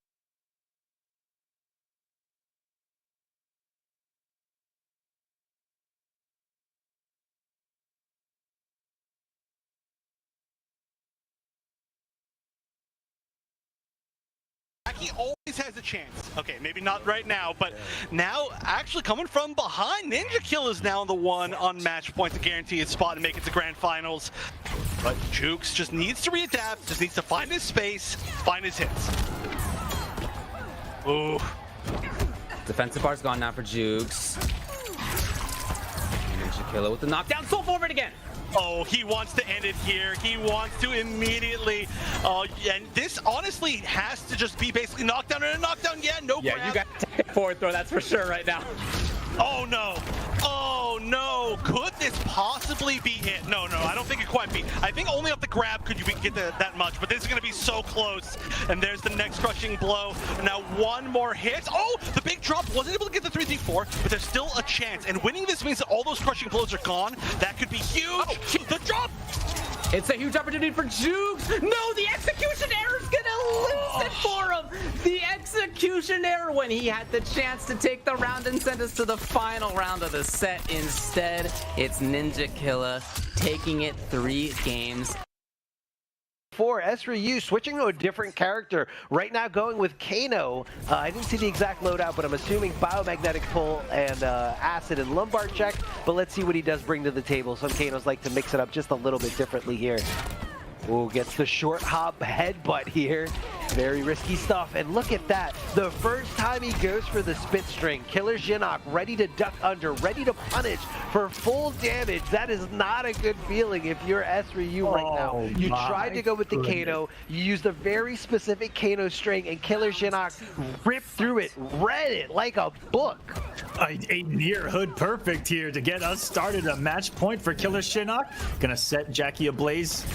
he always has a chance. Okay, maybe not right now, but now actually coming from behind, NinjaKilla is now the one on match point to guarantee his spot and make it to grand finals. But Jueks just needs to readapt, just needs to find his space, find his hits. Ooh. Defensive bar's gone now for Jueks. NinjaKilla with the knockdown, so forward again. Oh, he wants to end it here. He wants to immediately. And this honestly has to just be basically knockdown and a knockdown. Yeah, no grab. Yeah, you got to take a forward throw, that's for sure right now. Oh no. Oh no. Could this possibly be it? No, I don't think it quite be. I think only off the grab could you get that much, but this is going to be so close. And there's the next crushing blow. Now one more hit. Oh, the big drop. Wasn't able to get the 3-4, but there's still a chance. And winning this means that all those crushing blows are gone. That could be huge. Oh, the drop. It's a huge opportunity for Jueks. No, the execution error is gonna lose it for him. The execution error when he had the chance to take the round and send us to the final round of the set. Instead, it's NinjaKilla taking it 3 games. For SRyu switching to a different character right now, going with Kano. I didn't see the exact loadout, but I'm assuming biomagnetic pull and acid and lumbar check, but let's see what he does bring to the table. Some Kanos like to mix it up just a little bit differently here. Ooh, gets the short hop headbutt here. Very risky stuff. And look at that. The first time he goes for the spit string. KillerXionk ready to duck under, ready to punish for full damage. That is not a good feeling if you're SRyu right now. You tried to go with the Kano. You used a very specific Kano string, and KillerXionk ripped through it, read it like a book. A near hood perfect here to get us started. A match point for KillerXionk. Gonna set Jackie ablaze.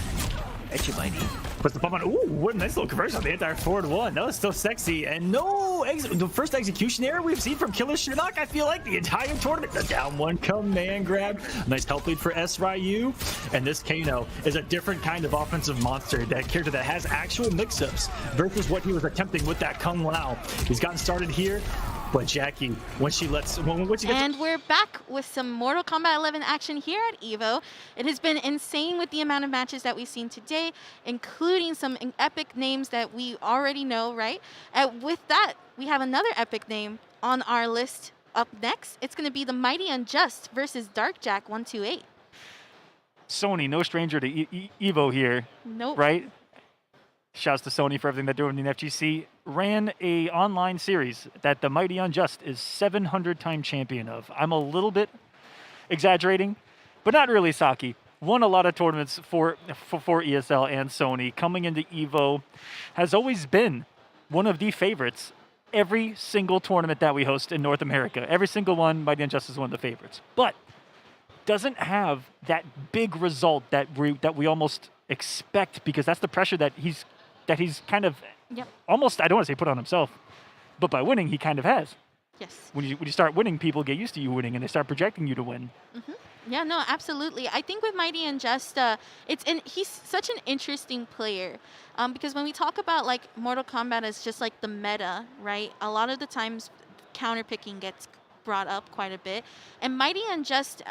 NachoTheDwarf puts the pump on. Ooh, what a nice little conversion on the anti-forward one. That was so sexy. And no, the first execution error we've seen from KillerXionk, I feel like the entire tournament. The down one command grab. Nice help lead for SRyu. And this Kano is a different kind of offensive monster. That character that has actual mix-ups versus what he was attempting with that Kung Lao. He's gotten started here. But Jackie, when she gets and we're back with some Mortal Kombat 11 action here at EVO. It has been insane with the amount of matches that we've seen today, including some epic names that we already know, right? With that, we have another epic name on our list up next. It's going to be TheMightyUnjust versus DarkJack128. Sony, no stranger to EVO here. Nope. Right? Shouts to Sony for everything they're doing in the FGC. Ran a online series that TheMightyUnjust is 700-time champion of. I'm a little bit exaggerating, but not really, Saki. Won a lot of tournaments for ESL and Sony. Coming into EVO, has always been one of the favorites. Every single tournament that we host in North America, every single one, MightyUnjust is one of the favorites. But doesn't have that big result that we almost expect, because that's the pressure that he's kind of almost, I don't want to say put on himself, but by winning, he kind of has. Yes. When you start winning, people get used to you winning, and they start projecting you to win. Mm-hmm. Yeah, no, absolutely. I think with MightyUnjust, he's such an interesting player, because when we talk about like Mortal Kombat as just like the meta, right? A lot of the times, counterpicking gets brought up quite a bit, and MightyUnjust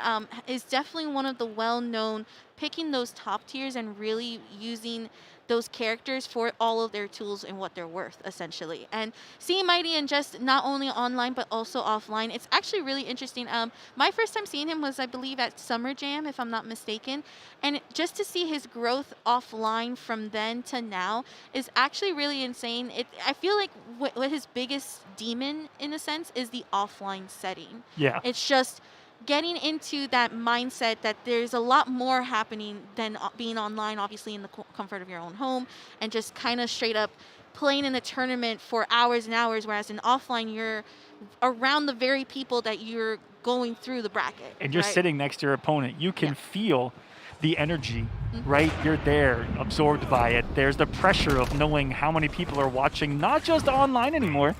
is definitely one of the well-known, picking those top tiers and really using those characters for all of their tools and what they're worth, essentially. And seeing MightyUnjust not only online but also offline, it's actually really interesting. My first time seeing him was, I believe, at Summer Jam, if I'm not mistaken. And just to see his growth offline from then to now is actually really insane. I feel like what his biggest demon, in a sense, is the offline setting. Yeah. It's just getting into that mindset that there's a lot more happening than being online, obviously in the comfort of your own home, and just kind of straight up playing in a tournament for hours and hours, whereas in offline, you're around the very people that you're going through the bracket. And you're sitting next to your opponent. You can feel the energy, right? You're there, absorbed by it. There's the pressure of knowing how many people are watching, not just online anymore.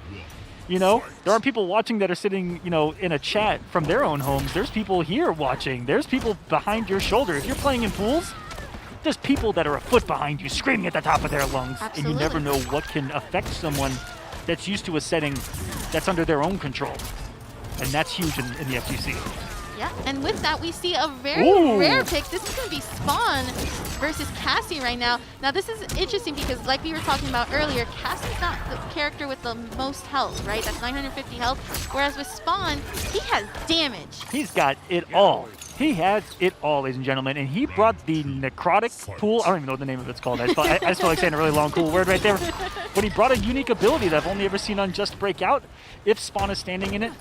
You know, there are people watching that are sitting, in a chat from their own homes. There's people here watching. There's people behind your shoulder. If you're playing in pools, there's people that are a foot behind you screaming at the top of their lungs. Absolutely. And you never know what can affect someone that's used to a setting that's under their own control. And that's huge in the FGC. Yeah, and with that, we see a very rare pick. This is going to be Spawn versus Cassie right now. Now, this is interesting because, like we were talking about earlier, Cassie's not the character with the most health, right? That's 950 health. Whereas with Spawn, he has damage. He's got it all. He has it all, ladies and gentlemen, and he brought the necrotic pool. I don't even know what the name of it's called. I just felt like saying a really long, cool word right there. But he brought a unique ability that I've only ever seen Unjust break out. If Spawn is standing in it,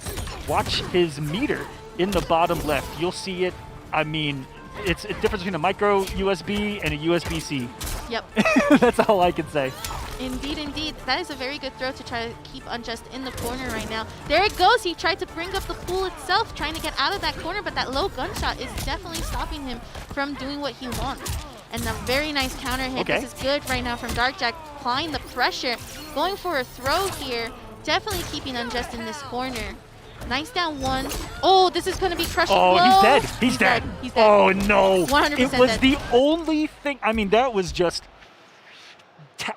watch his meter in the bottom left. You'll see it. I mean, it's a difference between a micro USB and a USB-C. Yep. That's all I can say. Indeed, indeed. That is a very good throw to try to keep Unjust in the corner right now. There it goes. He tried to bring up the pool itself, trying to get out of that corner, but that low gunshot is definitely stopping him from doing what he wants. And a very nice counter hit. Okay. This is good right now from Darkjack, applying the pressure, going for a throw here, definitely keeping Unjust in this corner. Nice down one. Oh, this is going to be crushing blow. He's dead. He's dead. He's dead. Oh, no. 100% It was dead. the only thing. I mean, that was just...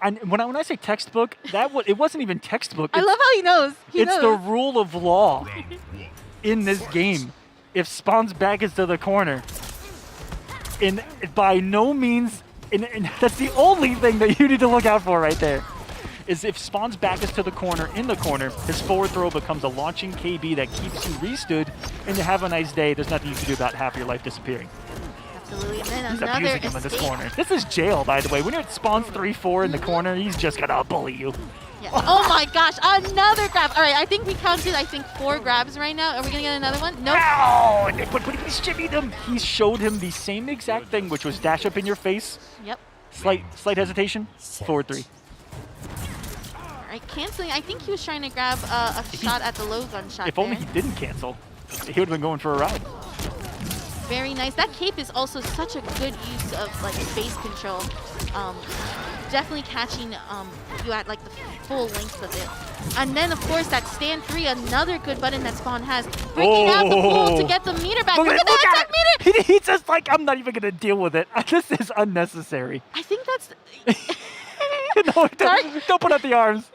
When I say textbook, it wasn't even textbook. I love how he knows. He knows. The rule of law in this game. If Spawn's back is to the corner, and by no means, and that's the only thing that you need to look out for right there, is if Spawn's back is to the corner, in the corner, his forward throw becomes a launching KB that keeps you restood, and to have a nice day, there's nothing you can do about half your life disappearing. Absolutely. And then He's another abusing him in this corner. This is jail, by the way. When it spawns 3-4 in the corner, he's just gonna bully you. Yeah. Oh my gosh, another grab. All right, I think we counted, 4 grabs right now. Are we gonna get another one? Nope. Ow! But he shimmied him. He showed him the same exact thing, which was dash up in your face. Yep. Slight hesitation. Forward 3. All right, canceling. I think he was trying to grab a shot at the low gunshot. If only he didn't cancel, he would have been going for a ride. Very nice. That cape is also such a good use of space control. Definitely catching you at the full length of it. And then of course that stand 3, another good button that Spawn has, breaking out the pool to get the meter back. Look at that meter! He's just like, I'm not even gonna deal with it. This is unnecessary. I think that's No, don't put out the arms.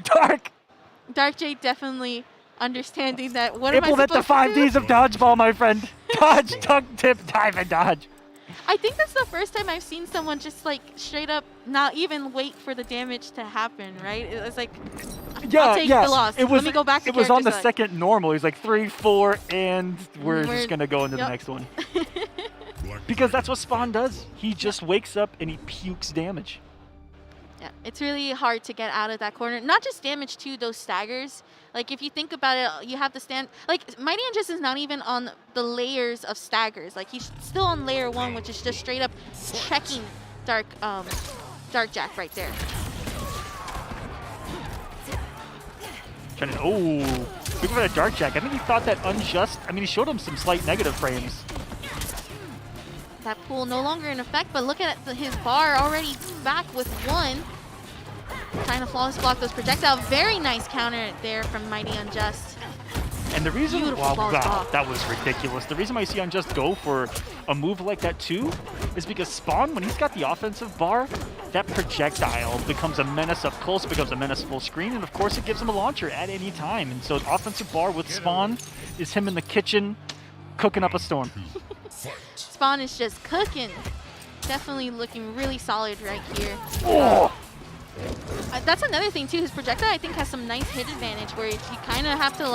Dark Jade definitely understanding that. What am I Implement the 5 Ds of dodgeball, my friend. Dodge, tuck, tip, dive, and dodge. I think that's the first time I've seen someone just straight up not even wait for the damage to happen, right? It's like, I'll take the loss. Let me go back to It was on the character second normal. He's like 3, 4, and we're just going to go into the next one. Because that's what Spawn does. He just wakes up and he pukes damage. Yeah, it's really hard to get out of that corner. Not just damage too, those staggers. If you think about it, you have to stand. MightyUnjust is not even on the layers of staggers. He's still on layer 1, which is just straight up checking Darkjack right there. Look for that Darkjack. I think he thought that Unjust. I mean, he showed him some slight negative frames. That pool no longer in effect, but look at his bar already back with 1. Trying to flawless block those projectiles. Very nice counter there from MightyUnjust. And the reason, that was ridiculous. The reason why you see Unjust go for a move like that too is because Spawn, when he's got the offensive bar, that projectile becomes a menace up close, becomes a menace full screen, and of course it gives him a launcher at any time. And so an offensive bar with Spawn is him in the kitchen cooking up a storm. Spawn is just cooking. Definitely looking really solid right here. Oh. That's another thing too. His projectile, I think, has some nice hit advantage where you kind of have to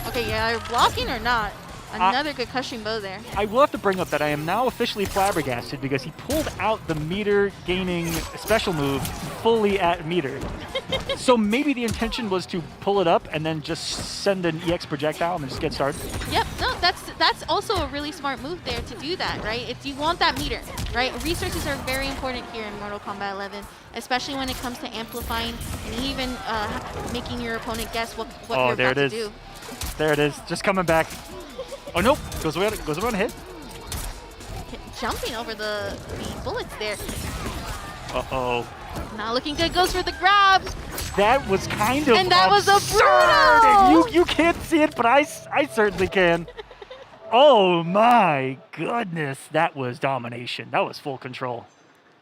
okay, yeah, you're blocking or not. Another good crushing bow there. I will have to bring up that I am now officially flabbergasted because he pulled out the meter gaining special move fully at meter. So maybe the intention was to pull it up and then just send an EX projectile and just get started. Yep, no, that's also a really smart move there to do that, right? If you want that meter, right? Resources are very important here in Mortal Kombat 11, especially when it comes to amplifying and even making your opponent guess what you're about to do. There it is, just coming back. Oh, nope. Goes around a hit. Jumping over the bullets there. Uh-oh. Not looking good. Goes for the grab. That was kind of And that was a brutal! brutal! You can't see it, but I certainly can. Oh, my goodness. That was domination. That was full control.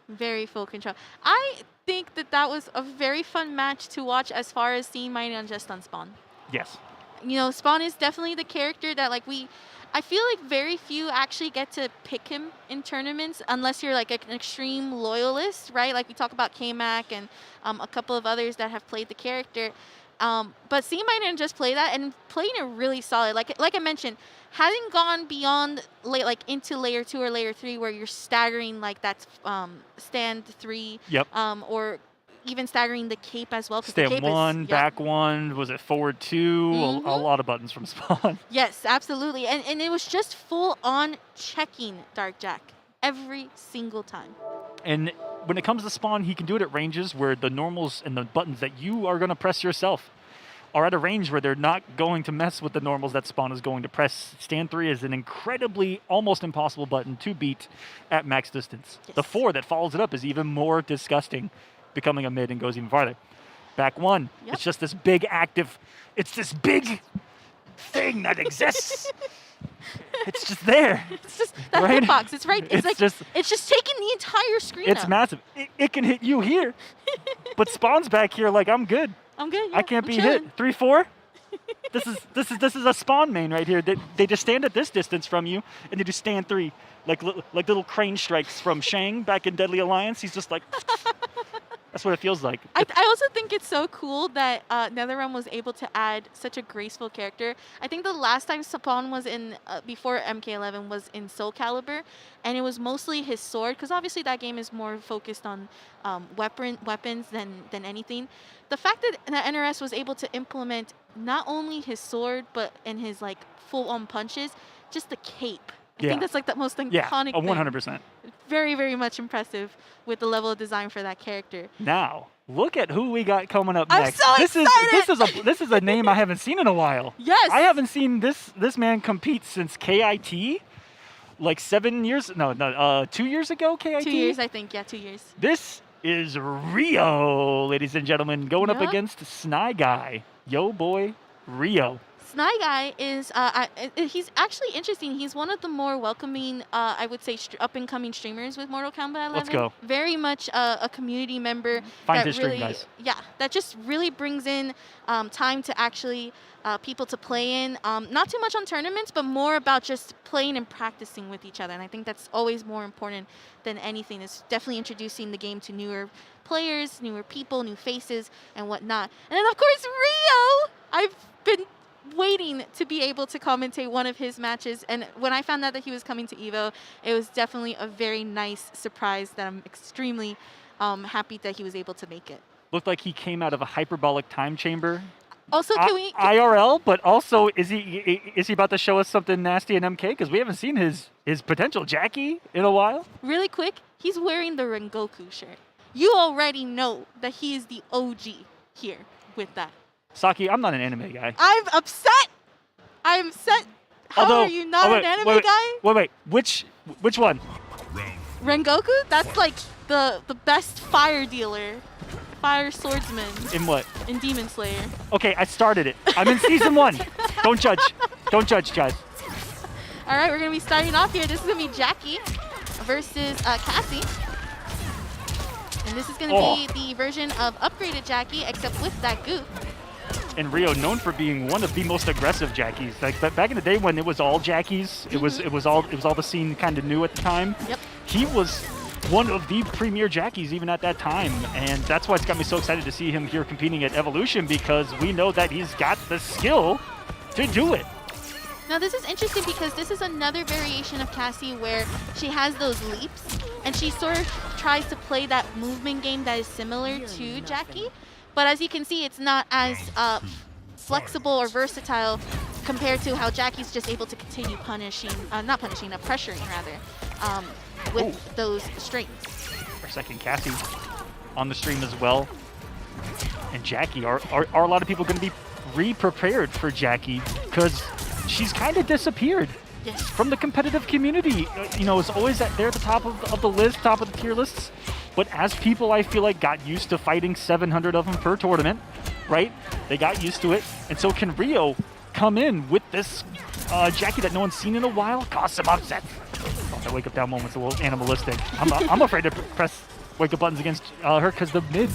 Very full control. I think that was a very fun match to watch as far as seeing MightyUnjust on Spawn. Yes. you know, Spawn is definitely the character that like I feel like very few actually get to pick him in tournaments unless you're like an extreme loyalist, right? Like we talk about K-Mac and a couple of others that have played the character. But seeing MightyUnjust play that and playing it really solid, like I mentioned, having gone beyond like into layer 2 or layer 3 where you're staggering like that's stand 3, yep. Or even staggering the cape as well. Stand 1, back 1, was it forward 2? Mm-hmm. A lot of buttons from Spawn. Yes, absolutely. And it was just full on checking Dark Jack every single time. And when it comes to Spawn, he can do it at ranges where the normals and the buttons that you are going to press yourself are at a range where they're not going to mess with the normals that Spawn is going to press. Stand 3 is an incredibly, almost impossible button to beat at max distance. Yes. The 4 that follows it up is even more disgusting, becoming a mid and goes even farther. Back 1, yep. It's just this big active, it's this big thing that exists. It's just there. It's just that right? hitbox. It's right. It's like it's just taking the entire screen. It's up. massive. It can hit you here, but Spawn's back here like I'm good. I'm good. Yeah, I can't be chilling. hit. 3-4. This is a Spawn main right here. They just stand at this distance from you, and they just stand 3, like little crane strikes from Shang back in Deadly Alliance. He's just like. That's what it feels like. I also think it's so cool that NetherRealm was able to add such a graceful character. I think the last time Spawn was in, before MK11, was in Soul Calibur, and it was mostly his sword, because obviously that game is more focused on weapons than anything. The fact that NRS was able to implement not only his sword, but in his like full-on punches, just the cape. I think that's like the most iconic thing. 100%. Very, very much impressive with the level of design for that character. Now, look at who we got coming up I'm next. so excited! This is a name I haven't seen in a while. Yes. I haven't seen this man compete since KIT, like 7 years. No, 2 years ago. KIT. 2 years, I think. Yeah, 2 years. This is Rio, ladies and gentlemen, going up against Snyguy. YoBoyRio. Snyguy is, he's actually interesting. He's one of the more welcoming, I would say, up-and-coming streamers with Mortal Kombat 11. Let's go. Very much a community member. Find his stream, guys. Yeah, that just really brings in time to actually people to play in. Not too much on tournaments, but more about just playing and practicing with each other. And I think that's always more important than anything. It's definitely introducing the game to newer players, newer people, new faces, and whatnot. And then, of course, Rio! I've been waiting to be able to commentate one of his matches, and when I found out that he was coming to EVO, it was definitely a very nice surprise that I'm extremely happy that he was able to make it. Looked like he came out of a hyperbolic time chamber. Also, IRL, but also is he about to show us something nasty in MK? Because we haven't seen his potential Jackie in a while. Really quick, he's wearing the Rengoku shirt. You already know that he is the OG here with that. Saki, I'm not an anime guy. I'm upset. I'm upset. How are you not an anime guy? Wait. Which one? Rengoku? That's like the best fire dealer. Fire swordsman. In what? In Demon Slayer. Okay, I started it. I'm in season 1. Don't judge. Don't judge, guys. All right, we're going to be starting off here. This is going to be Jackie versus Cassie. And this is going to be the version of upgraded Jackie, except with that goop. And Rio, known for being one of the most aggressive Jackies. Like back in the day when it was all Jackies, it was all the scene kind of new at the time. Yep. He was one of the premier Jackies even at that time, and that's why it's got me so excited to see him here competing at Evolution, because we know that he's got the skill to do it. Now this is interesting because this is another variation of Cassie where she has those leaps, and she sort of tries to play that movement game that is similar to Jackie. But as you can see, it's not as flexible or versatile compared to how Jackie's just able to continue pressuring rather, with those strings. For a second, Cassie on the stream as well. And Jackie, are a lot of people going to be re-prepared for Jackie? Because she's kind of disappeared from the competitive community. You know, it's always there at the top of the list, top of the tier lists. But as people, I feel like, got used to fighting 700 of them per tournament, right? They got used to it. And so can Rio come in with this Jackie that no one's seen in a while? Cause some upsets. Oh, that wake up down moment's a little animalistic. I'm afraid to press wake up buttons against her because the mid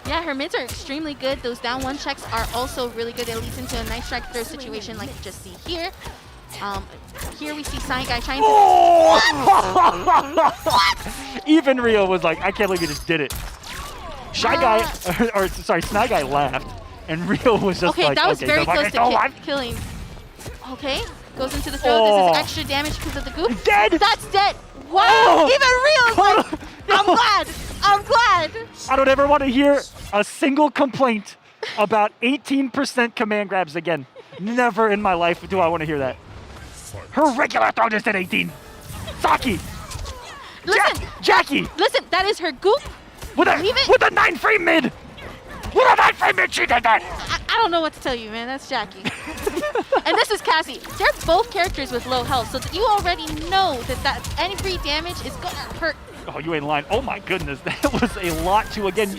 Yeah, her mids are extremely good. Those down one checks are also really good. It leads into a nice strike throw situation like you just see here. Here we see Snyguy trying to... What? Even Rio was like, I can't believe he just did it. Snyguy laughed, and Rio was just okay, like, that was very close to killing. Okay, goes into the throw. This is extra damage because of the goop. Dead! That's dead! Wow! Even Rio's like, I'm glad! I'm glad! I don't ever want to hear a single complaint about 18% command grabs again. Never in my life do I want to hear that. Her regular throw just did 18. Saki! Listen! Jackie! Listen, that is her goop. With a 9-frame mid! With a 9-frame mid, she did that! I don't know what to tell you, man. That's Jackie. And this is Cassie. They're both characters with low health, so you already know that any free damage is gonna hurt. Oh, you ain't lying. Oh my goodness, that was a lot to, again,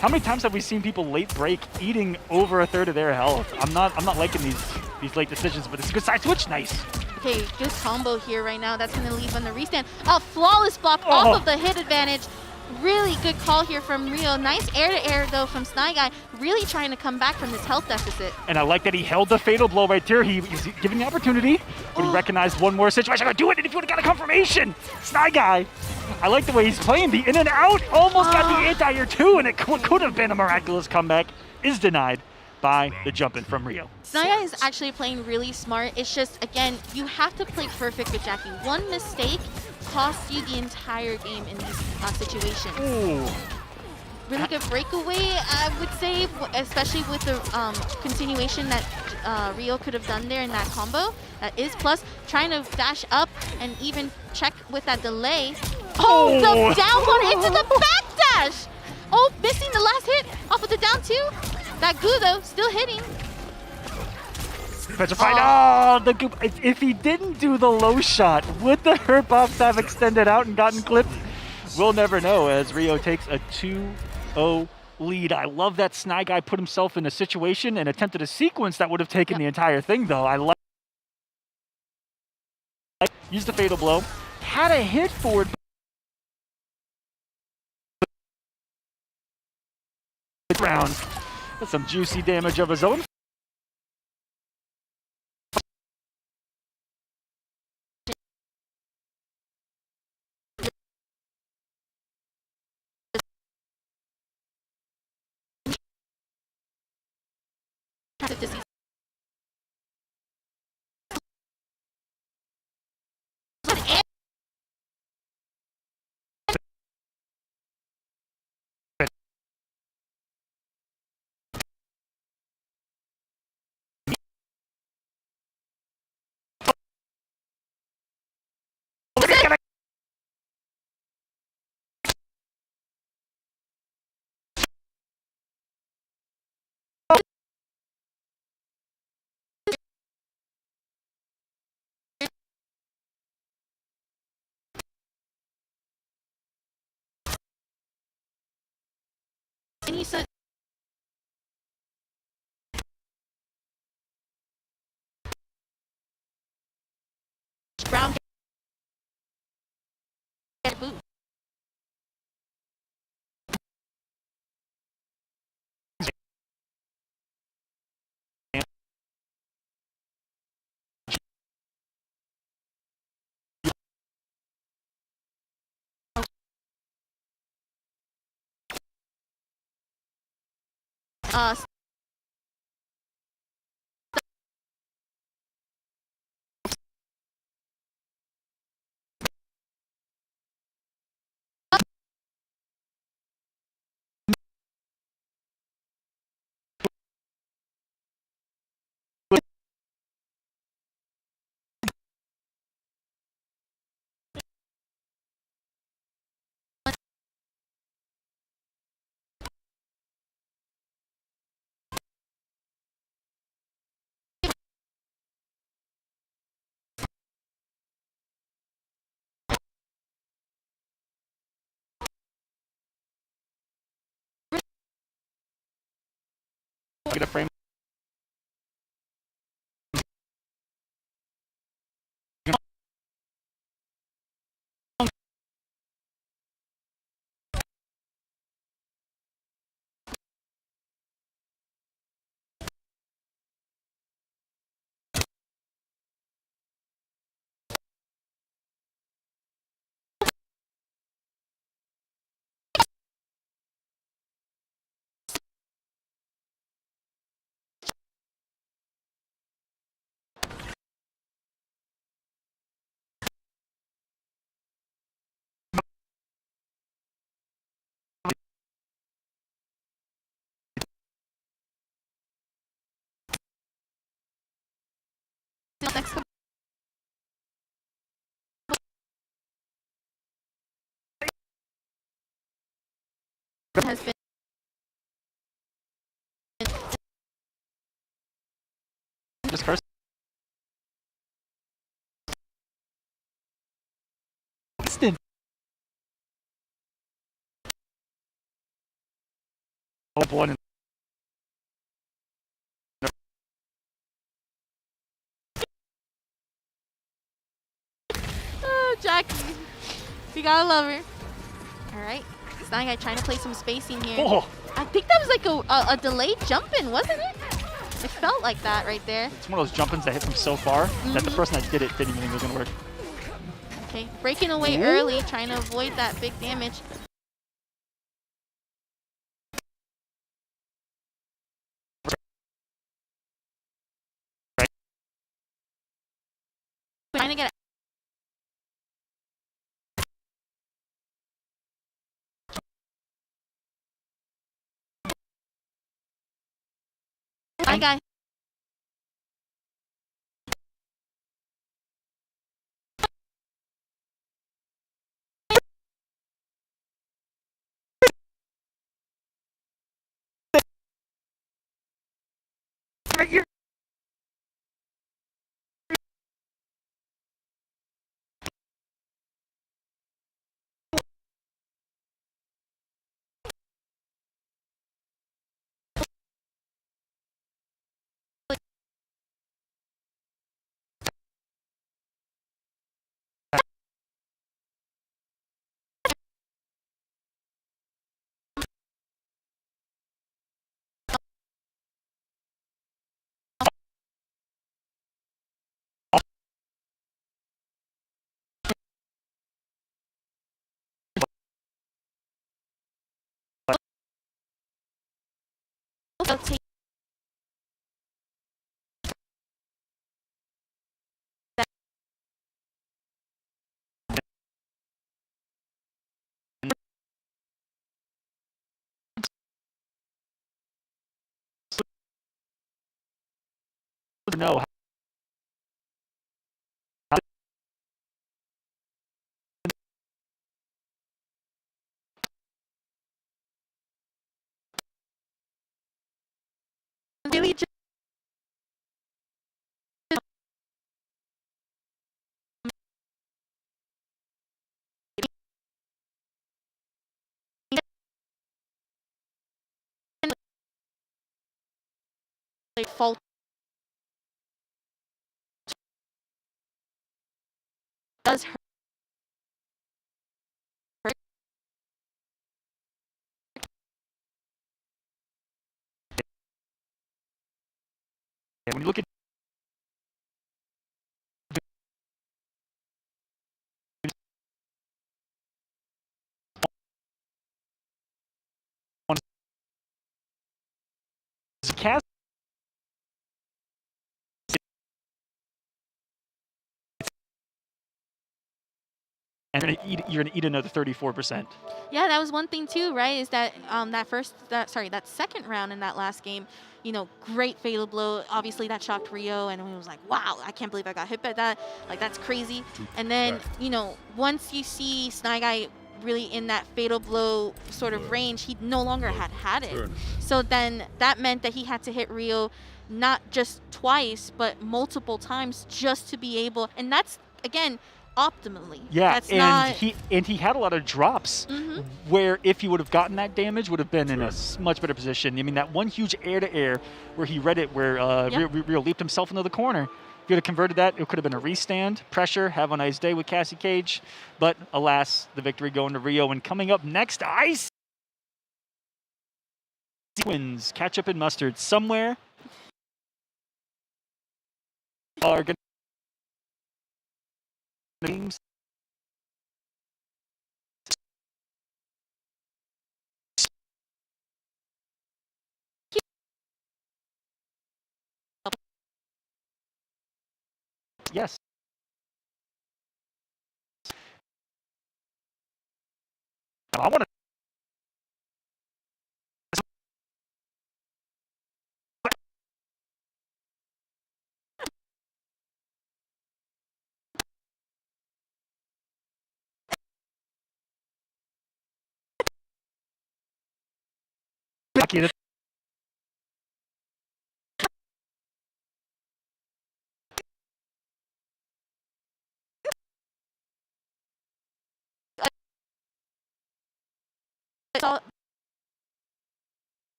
how many times have we seen people late break eating over a third of their health? I'm not liking these late decisions, but it's a good side switch, nice. Okay, good combo here right now. That's gonna leave on the restand. A flawless block off of the hit advantage. Really good call here from Rio. Nice air-to-air, though, from Snyguy. Really trying to come back from this health deficit. And I like that he held the fatal blow right there. He's giving the opportunity. Would recognize one more situation. I do it, and if you would have got a confirmation, Snyguy. I like the way he's playing. The in and out almost got the anti-air too, and it could have been a miraculous comeback. Is denied by the jump in from Rio. Snyguy is actually playing really smart. It's just, again, you have to play perfect with Jackie. One mistake costs you the entire game in these situations. Ooh. Really good breakaway, I would say, especially with the continuation that Rio could have done there in that combo. That is plus, trying to dash up and even check with that delay. Oh, the down one into the back dash! Oh, missing the last hit off of the down two. That goo, though, still hitting. Petrified. Oh, the goop. If he didn't do the low shot, would the hurt buffs have extended out and gotten clipped? We'll never know as Rio takes a 2-0 lead. I love that Snyguy put himself in a situation and attempted a sequence that would have taken the entire thing, though. I like. Used the fatal blow. Had a hit forward. Round. That's some juicy damage of his own. And he said, Brown get boot. Get a frame. next couple has been Just curse. Instant. One. Oh, Jackie. We gotta love her. Alright. Snyguy trying to play some spacing here. Oh. I think that was like a delayed jump in, wasn't it? It felt like that right there. It's one of those jump-ins that hit from so far that the person that did it didn't even think it was going to work. Okay, breaking away early, trying to avoid that big damage. Trying to get my guy. Right here. I'll take No. really just fault. Does hurt. When you look at cast and you're gonna eat another 34%. Yeah, that was one thing too, right? Is that that second round in that last game, you know, great fatal blow. Obviously, that shocked Rio, and he was like, "Wow, I can't believe I got hit by that. Like that's crazy." And then, you know, once you see Snyguy really in that fatal blow sort of range, he no longer had it. So then that meant that he had to hit Rio not just twice, but multiple times just to be able. And that's again. Optimally. Yeah, that's and not... he had a lot of drops where if he would have gotten that damage, would have been in a much better position. I mean, that one huge air-to-air where he read it, where Rio leaped himself into the corner. If he would have converted that, it could have been a restand, pressure, have a nice day with Cassie Cage. But alas, the victory going to Rio. And coming up next, Ice Twins, ketchup and mustard somewhere are going names. Yes. I want to lucky to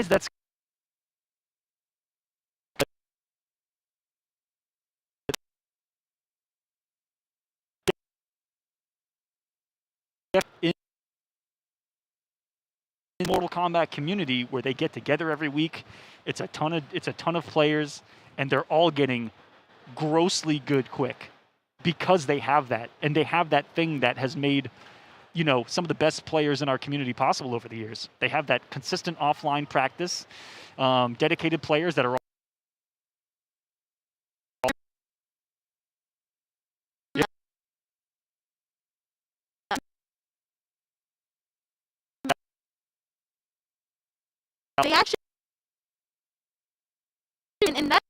that's in Mortal Kombat community where they get together every week. It's a ton of players, and they're all getting grossly good quick because they have that, and they have that thing that has made, you know, some of the best players in our community possible over the years. They have that consistent offline practice, dedicated players that are they actually in that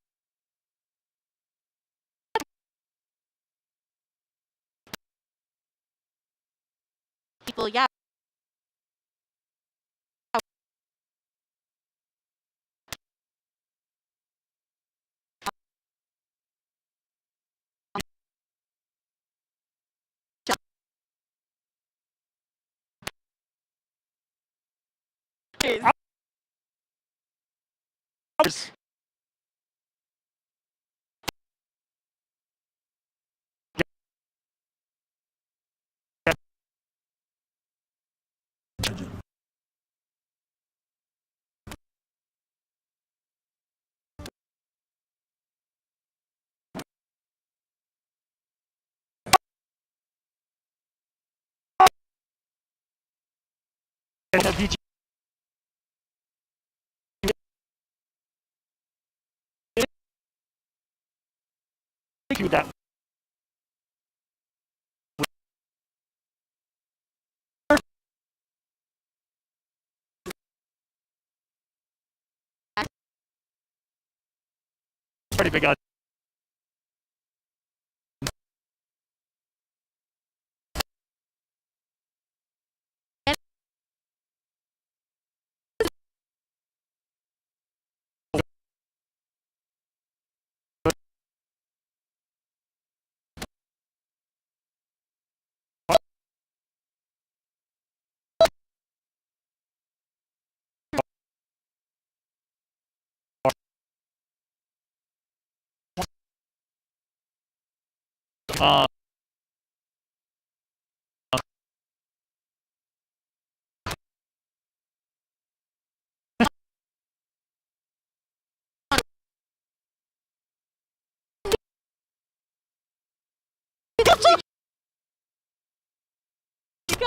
people, yeah. that. Pretty big odds.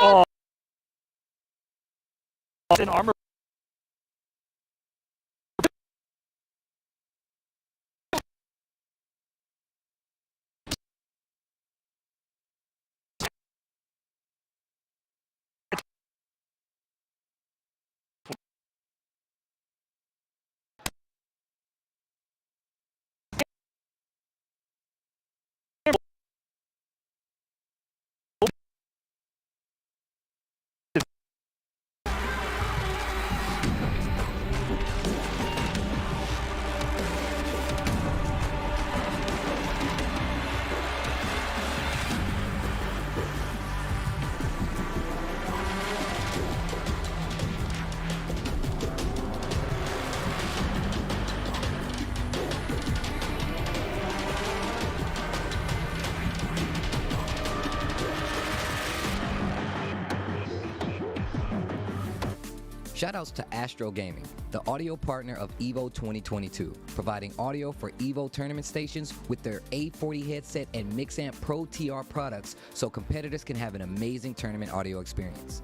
Oh, in armor. Shoutouts to Astro Gaming, the audio partner of EVO 2022, providing audio for EVO tournament stations with their A40 headset and Mixamp Pro TR products so competitors can have an amazing tournament audio experience.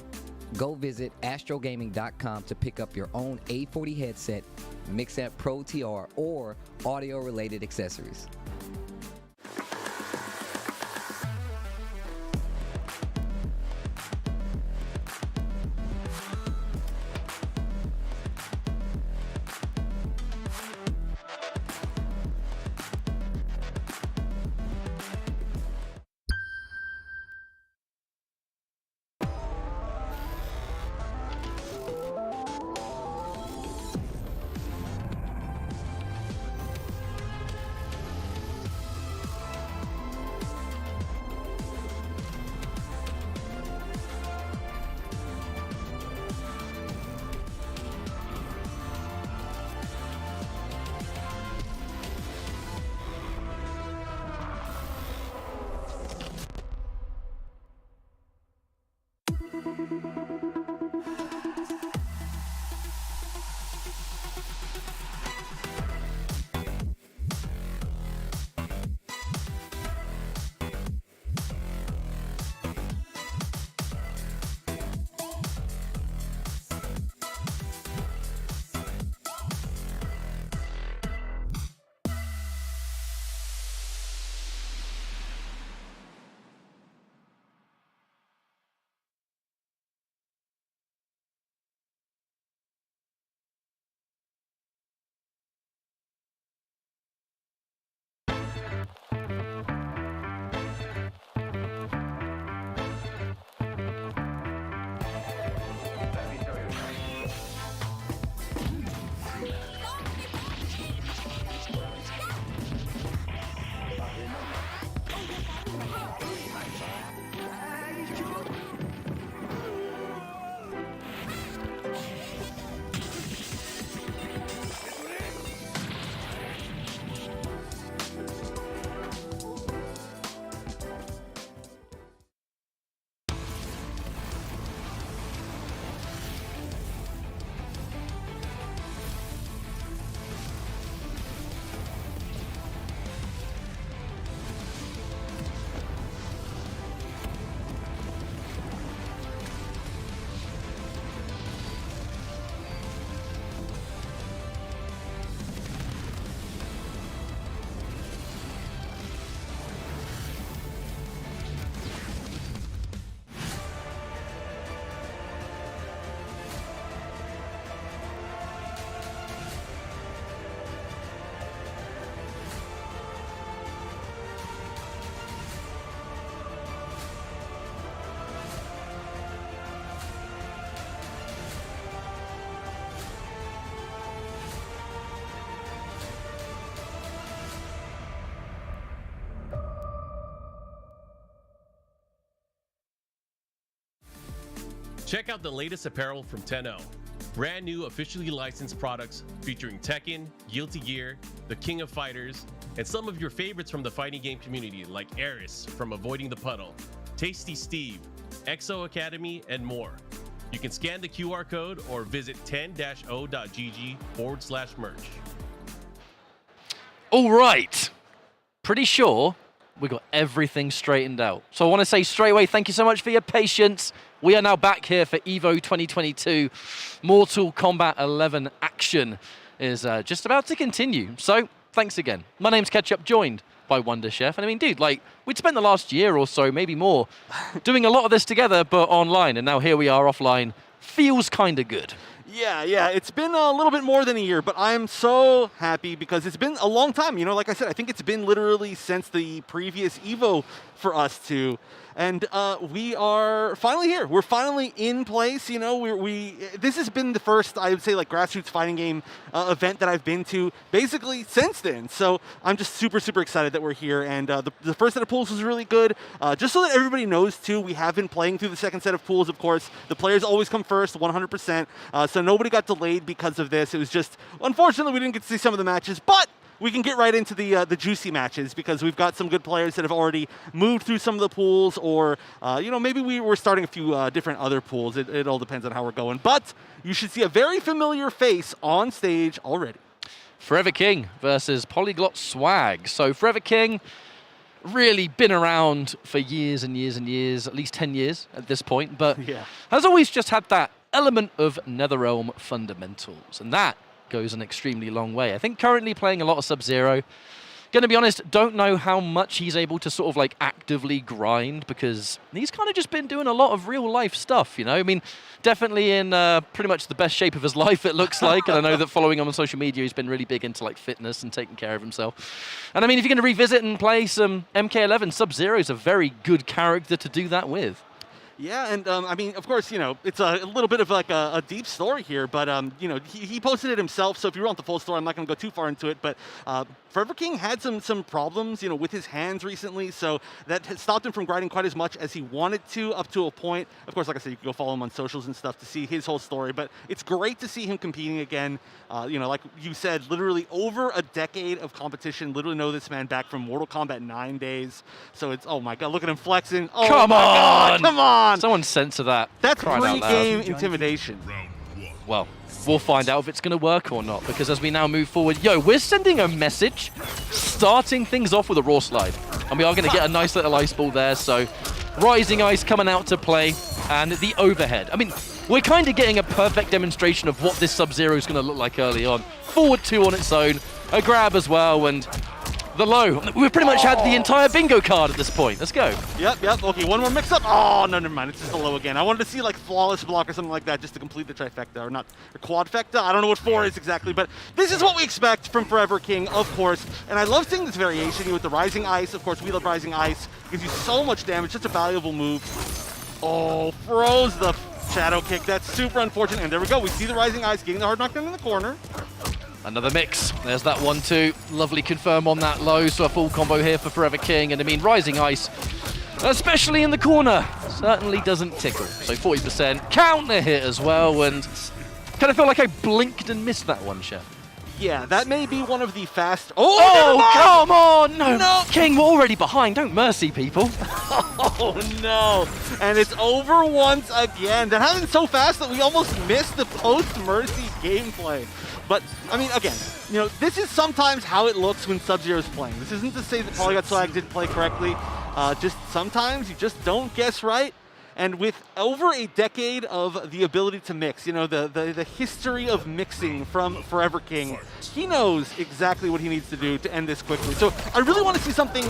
Go visit astrogaming.com to pick up your own A40 headset, Mixamp Pro TR, or audio-related accessories. Check out the latest apparel from 10-0. Brand new officially licensed products featuring Tekken, Guilty Gear, the King of Fighters, and some of your favorites from the fighting game community like Eris from Avoiding the Puddle, Tasty Steve, Exo Academy, and more. You can scan the QR code or visit 10-o.gg/merch. All right. Pretty sure we got everything straightened out. So I want to say straight away, thank you so much for your patience. We are now back here for EVO 2022. Mortal Kombat 11 action is just about to continue. So thanks again. My name's Ketchup, joined by Wonder Chef. And I mean, dude, like, we'd spent the last year or so, maybe more, doing a lot of this together, but online. And now here we are offline. Feels kind of good. Yeah, it's been a little bit more than a year, but I'm so happy because it's been a long time. You know, like I said, I think it's been literally since the previous EVO for us two. And we are finally here. We're finally in place. You know, this has been the first, I would say, like grassroots fighting game event that I've been to basically since then. So I'm just super, super excited that we're here. And the first set of pools was really good. Just so that everybody knows, too, we have been playing through the second set of pools, of course. The players always come first, 100%. So nobody got delayed because of this. It was just, unfortunately, we didn't get to see some of the matches. But we can get right into the juicy matches because we've got some good players that have already moved through some of the pools, or you know, maybe we're starting a few different other pools. It all depends on how we're going. But you should see a very familiar face on stage already. Forever King versus Polyglot Swag. So Forever King really been around for years and years and years, at least 10 years at this point, but has always just had that element of Netherrealm fundamentals, and that goes an extremely long way. I think currently playing a lot of Sub-Zero. Gonna be honest, don't know how much he's able to sort of like actively grind, because he's kind of just been doing a lot of real life stuff, you know? I mean, definitely in pretty much the best shape of his life, it looks like. And I know that following him on social media, he's been really big into like fitness and taking care of himself. And I mean, if you're gonna revisit and play some MK11, Sub-Zero is a very good character to do that with. Yeah, and I mean, of course, you know, it's a little bit of like a deep story here, but you know, he posted it himself. So if you want the full story, I'm not going to go too far into it. But Forever King had some problems, you know, with his hands recently, so that has stopped him from grinding quite as much as he wanted to, up to a point. Of course, like I said, you can go follow him on socials and stuff to see his whole story. But it's great to see him competing again. You know, like you said, literally over a decade of competition. Literally know this man back from Mortal Kombat 9 days. So it's, oh my God, look at him flexing. Oh come my on! God, come on! Someone censor that. That's pre-game intimidation. Well, we'll find out if it's going to work or not, because as we now move forward, we're sending a message, starting things off with a raw slide. And we are going to get a nice little ice ball there, so Rising Ice coming out to play, and the overhead. I mean, we're kind of getting a perfect demonstration of what this Sub-Zero is going to look like early on. Forward 2 on its own, a grab as well, and the low. We've pretty much had the entire bingo card at this point. Let's go. Yep. Okay, one more mix-up. Oh, no, never mind. It's just a low again. I wanted to see, like, flawless block or something like that just to complete the trifecta, or not, or quadfecta. I don't know what 4 is exactly, but this is what we expect from Forever King, of course. And I love seeing this variation with the Rising Ice. Of course, we love Rising Ice. Gives you so much damage. Such a valuable move. Oh, froze the shadow kick. That's super unfortunate. And there we go. We see the Rising Ice getting the hard knockdown in the corner. Another mix. There's that 1-2. Lovely confirm on that low. So a full combo here for Forever King. And I mean, Rising Ice, especially in the corner, certainly doesn't tickle. So 40% counter hit as well. And kind of feel like I blinked and missed that one, Chef. Yeah, that may be one of the fast. Oh, come on! No, King, we're already behind. Don't mercy people. Oh, no. And it's over once again. That happened so fast that we almost missed the post-mercy gameplay. But, I mean, again, you know, this is sometimes how it looks when Sub-Zero is playing. This isn't to say that Polygot Swag didn't play correctly. Just sometimes you just don't guess right. And with over a decade of the ability to mix, you know, the history of mixing from Forever King, he knows exactly what he needs to do to end this quickly. So I really want to see something,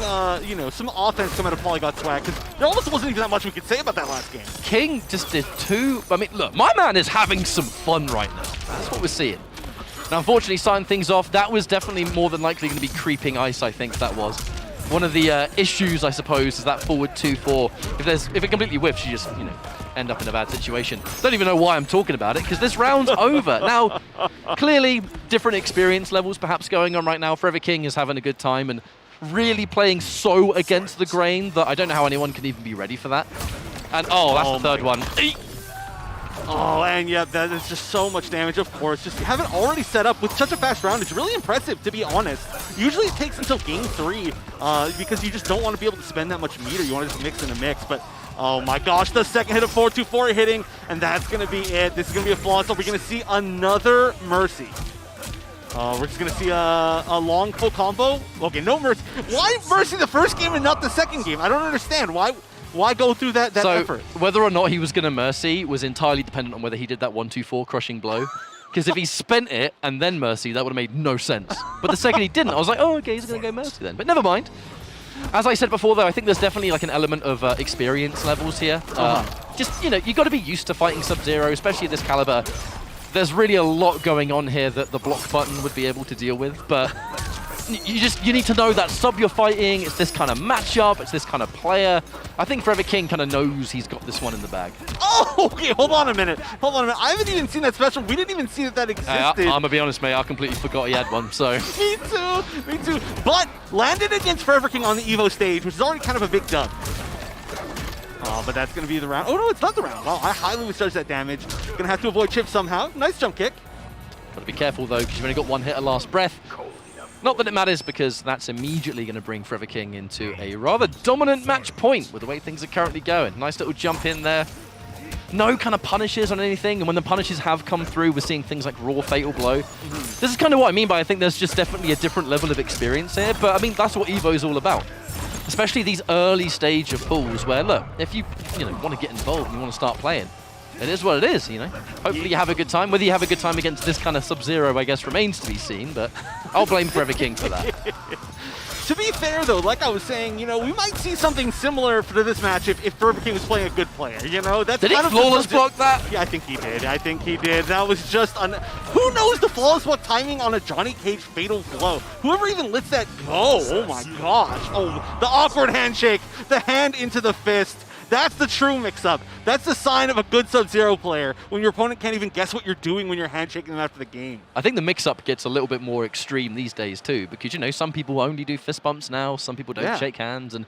you know, some offense come out of Polygot Swag, because there almost wasn't even that much we could say about that last game. King just did 2. I mean, look, my man is having some fun right now. That's what we're seeing. Now, unfortunately, starting things off, that was definitely more than likely going to be creeping ice, I think that was. One of the issues, I suppose, is that forward 2-4. If it completely whiffs, you just, you know, end up in a bad situation. Don't even know why I'm talking about it, because this round's over. Now, clearly, different experience levels perhaps going on right now. Forever King is having a good time and really playing so against the grain that I don't know how anyone can even be ready for that. And, oh, that's the third one. Oh, and yeah, that is just so much damage, of course. Just have it already set up with such a fast round. It's really impressive, to be honest. Usually it takes until game 3 because you just don't want to be able to spend that much meter. You want to just mix in a mix, but oh my gosh, the second hit of 424 hitting, and that's going to be it. This is going to be a flawless. So we're going to see another Mercy. We're just going to see a long full combo. Okay, no Mercy. Why Mercy the first game and not the second game? I don't understand. Why go through that effort? Whether or not he was going to Mercy was entirely dependent on whether he did that 1-2-4 crushing blow. Because if he spent it and then Mercy, that would have made no sense. But the second he didn't, I was like, oh, okay, he's going to go Mercy then. But never mind. As I said before, though, I think there's definitely like an element of experience levels here. Just, you know, you got to be used to fighting Sub-Zero, especially at this caliber. There's really a lot going on here that the block button would be able to deal with, but you need to know that sub you're fighting, it's this kind of matchup, it's this kind of player. I think Forever King kind of knows he's got this one in the bag. Oh, okay, hold on a minute. I haven't even seen that special. We didn't even see that existed. I'm going to be honest, mate, I completely forgot he had one, so. Me too. But landed against Forever King on the Evo stage, which is already kind of a big dub. Oh, but that's going to be the round. Oh, no, it's not the round. Wow, I highly misjudged that damage. Going to have to avoid chip somehow. Nice jump kick. Got to be careful, though, because you've only got one hit at last breath. Not that it matters, because that's immediately going to bring Forever King into a rather dominant match point with the way things are currently going. Nice little jump in there. No kind of punishes on anything, and when the punishes have come through, we're seeing things like raw fatal blow. This is kind of what I mean by I think there's just definitely a different level of experience here, but I mean, that's what Evo is all about. Especially these early stage of pools where, look, if you want to get involved and you want to start playing, it is what it is, you know. Hopefully you have a good time. Whether you have a good time against this kind of Sub-Zero, I guess, remains to be seen, but I'll blame Forever King for that. To be fair, though, like I was saying, you know, we might see something similar for this match if Forever King was playing a good player, you know? That's did he flawless block that? Yeah, I think he did. That was just who knows the flawless block timing on a Johnny Cage fatal blow? Whoever even lets that go, oh my gosh. Oh, the awkward handshake, the hand into the fist. That's the true mix-up. That's the sign of a good Sub-Zero player, when your opponent can't even guess what you're doing when you're handshaking them after the game. I think the mix-up gets a little bit more extreme these days too, because, you know, some people only do fist bumps now, some people don't shake hands, and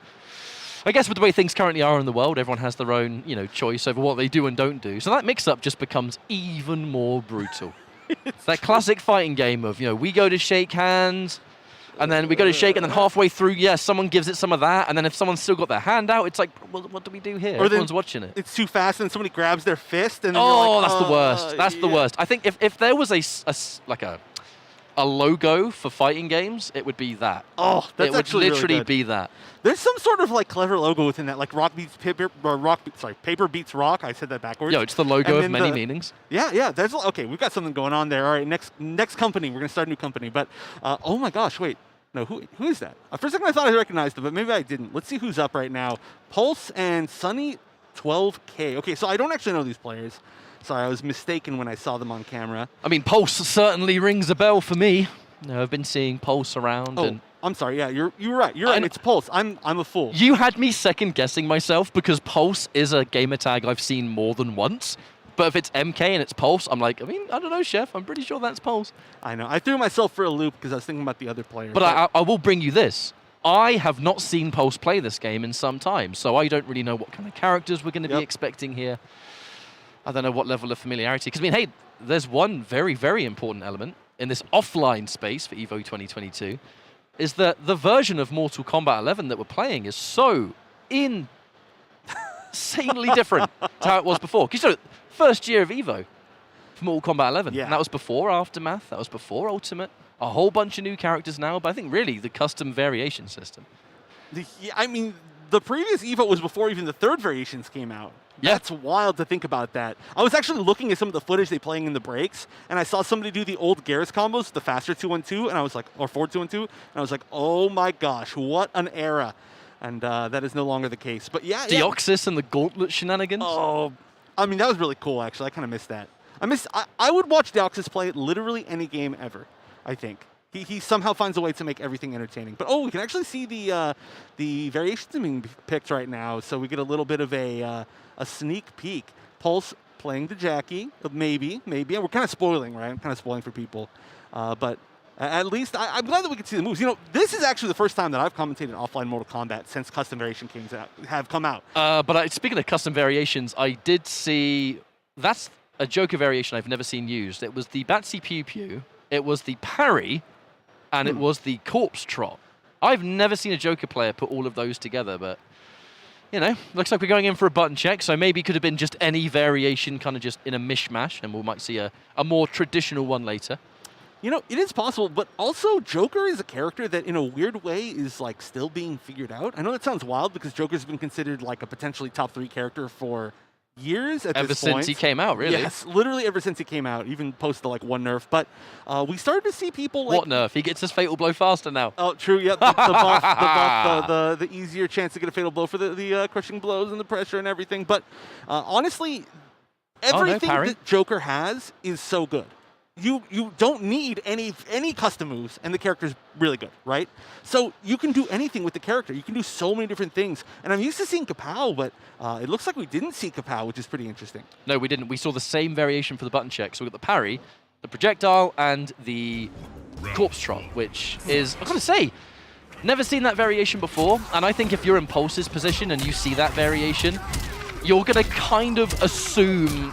I guess with the way things currently are in the world, everyone has their own, you know, choice over what they do and don't do. So that mix-up just becomes even more brutal. It's that classic fighting game of, you know, we go to shake hands, and then we go to shake, and then halfway through, someone gives it some of that, and then if someo's still got their hand out, it's like, well, what do we do here? Everyone's watching it. It's too fast, and somebody grabs their fist, and then oh, that's the worst. That's the worst. I think if there was a logo for fighting games, it would be that. Oh, that's actually it would literally really good. be that. There's some sort of like clever logo within that, like paper beats rock. I said that backwards. Yo, it's the logo of many meanings. Yeah. There's okay. We've got something going on there. All right, next company. We're gonna start a new company. But oh my gosh, wait. No, who is that? For a second I thought I recognized them, but maybe I didn't. Let's see who's up right now. Pulse and Sunny 12K. Okay, so I don't actually know these players. Sorry, I was mistaken when I saw them on camera. I mean, Pulse certainly rings a bell for me. I've been seeing Pulse around. Oh, I'm sorry. Yeah, you're right. You're right. It's Pulse. I'm a fool. You had me second guessing myself because Pulse is a gamer tag I've seen more than once. But if it's MK and it's Pulse, I'm like, I don't know, Chef. I'm pretty sure that's Pulse. I know. I threw myself for a loop because I was thinking about the other players. But I will bring you this. I have not seen Pulse play this game in some time, so I don't really know what kind of characters we're going to be expecting here. I don't know what level of familiarity. Because, I mean, hey, there's one very, very important element in this offline space for EVO 2022, is that the version of Mortal Kombat 11 that we're playing is so insanely different to how it was before. Because, you know, first year of EVO for Mortal Kombat 11. Yeah. And that was before Aftermath, that was before Ultimate. A whole bunch of new characters now, but I think really the custom variation system. I mean, the previous EVO was before even the third variations came out. Yeah. That's wild to think about that. I was actually looking at some of the footage they playing in the breaks, and I saw somebody do the old Garrus combos, the faster 2-1-2, and I was like, or forward 2-1-2, and I was like, oh my gosh, what an era. And that is no longer the case. But yeah. Deoxys and the gauntlet shenanigans. Oh, I mean, that was really cool, actually. I kind of missed that. I would watch Deoxys play literally any game ever, I think. He somehow finds a way to make everything entertaining. But we can actually see the variations being picked right now, so we get a little bit of a sneak peek. Pulse playing the Jackie, maybe. And we're kind of spoiling, right? I'm kind of spoiling for people. But at least I'm glad that we can see the moves. You know, this is actually the first time that I've commentated offline Mortal Kombat since Custom Variation Kings have come out. But speaking of custom variations, I did see... a Joker variation I've never seen used. It was the Batsy Pew Pew, it was the parry, and it was the corpse trot. I've never seen a Joker player put all of those together, but, you know, looks like we're going in for a button check, so maybe it could have been just any variation kind of just in a mishmash, and we might see a more traditional one later. You know, it is possible, but also Joker is a character that in a weird way is like still being figured out. I know that sounds wild because Joker's been considered like a potentially top 3 character for years at this point. Ever since he came out, really. Yes, literally ever since he came out, even post the like one nerf. But we started to see people like... What nerf? He gets his fatal blow faster now. Oh, true, yeah. The buff, the easier chance to get a fatal blow for the crushing blows and the pressure and everything. But honestly, everything that Joker has is so good. You don't need any custom moves, and the character's really good, right? So you can do anything with the character. You can do so many different things. And I'm used to seeing Kapow, but it looks like we didn't see Kapow, which is pretty interesting. No, we didn't. We saw the same variation for the button check. So we got the parry, the projectile, and the corpse trot, which is, I've got to say, never seen that variation before. And I think if you're in Pulse's position and you see that variation, you're going to kind of assume,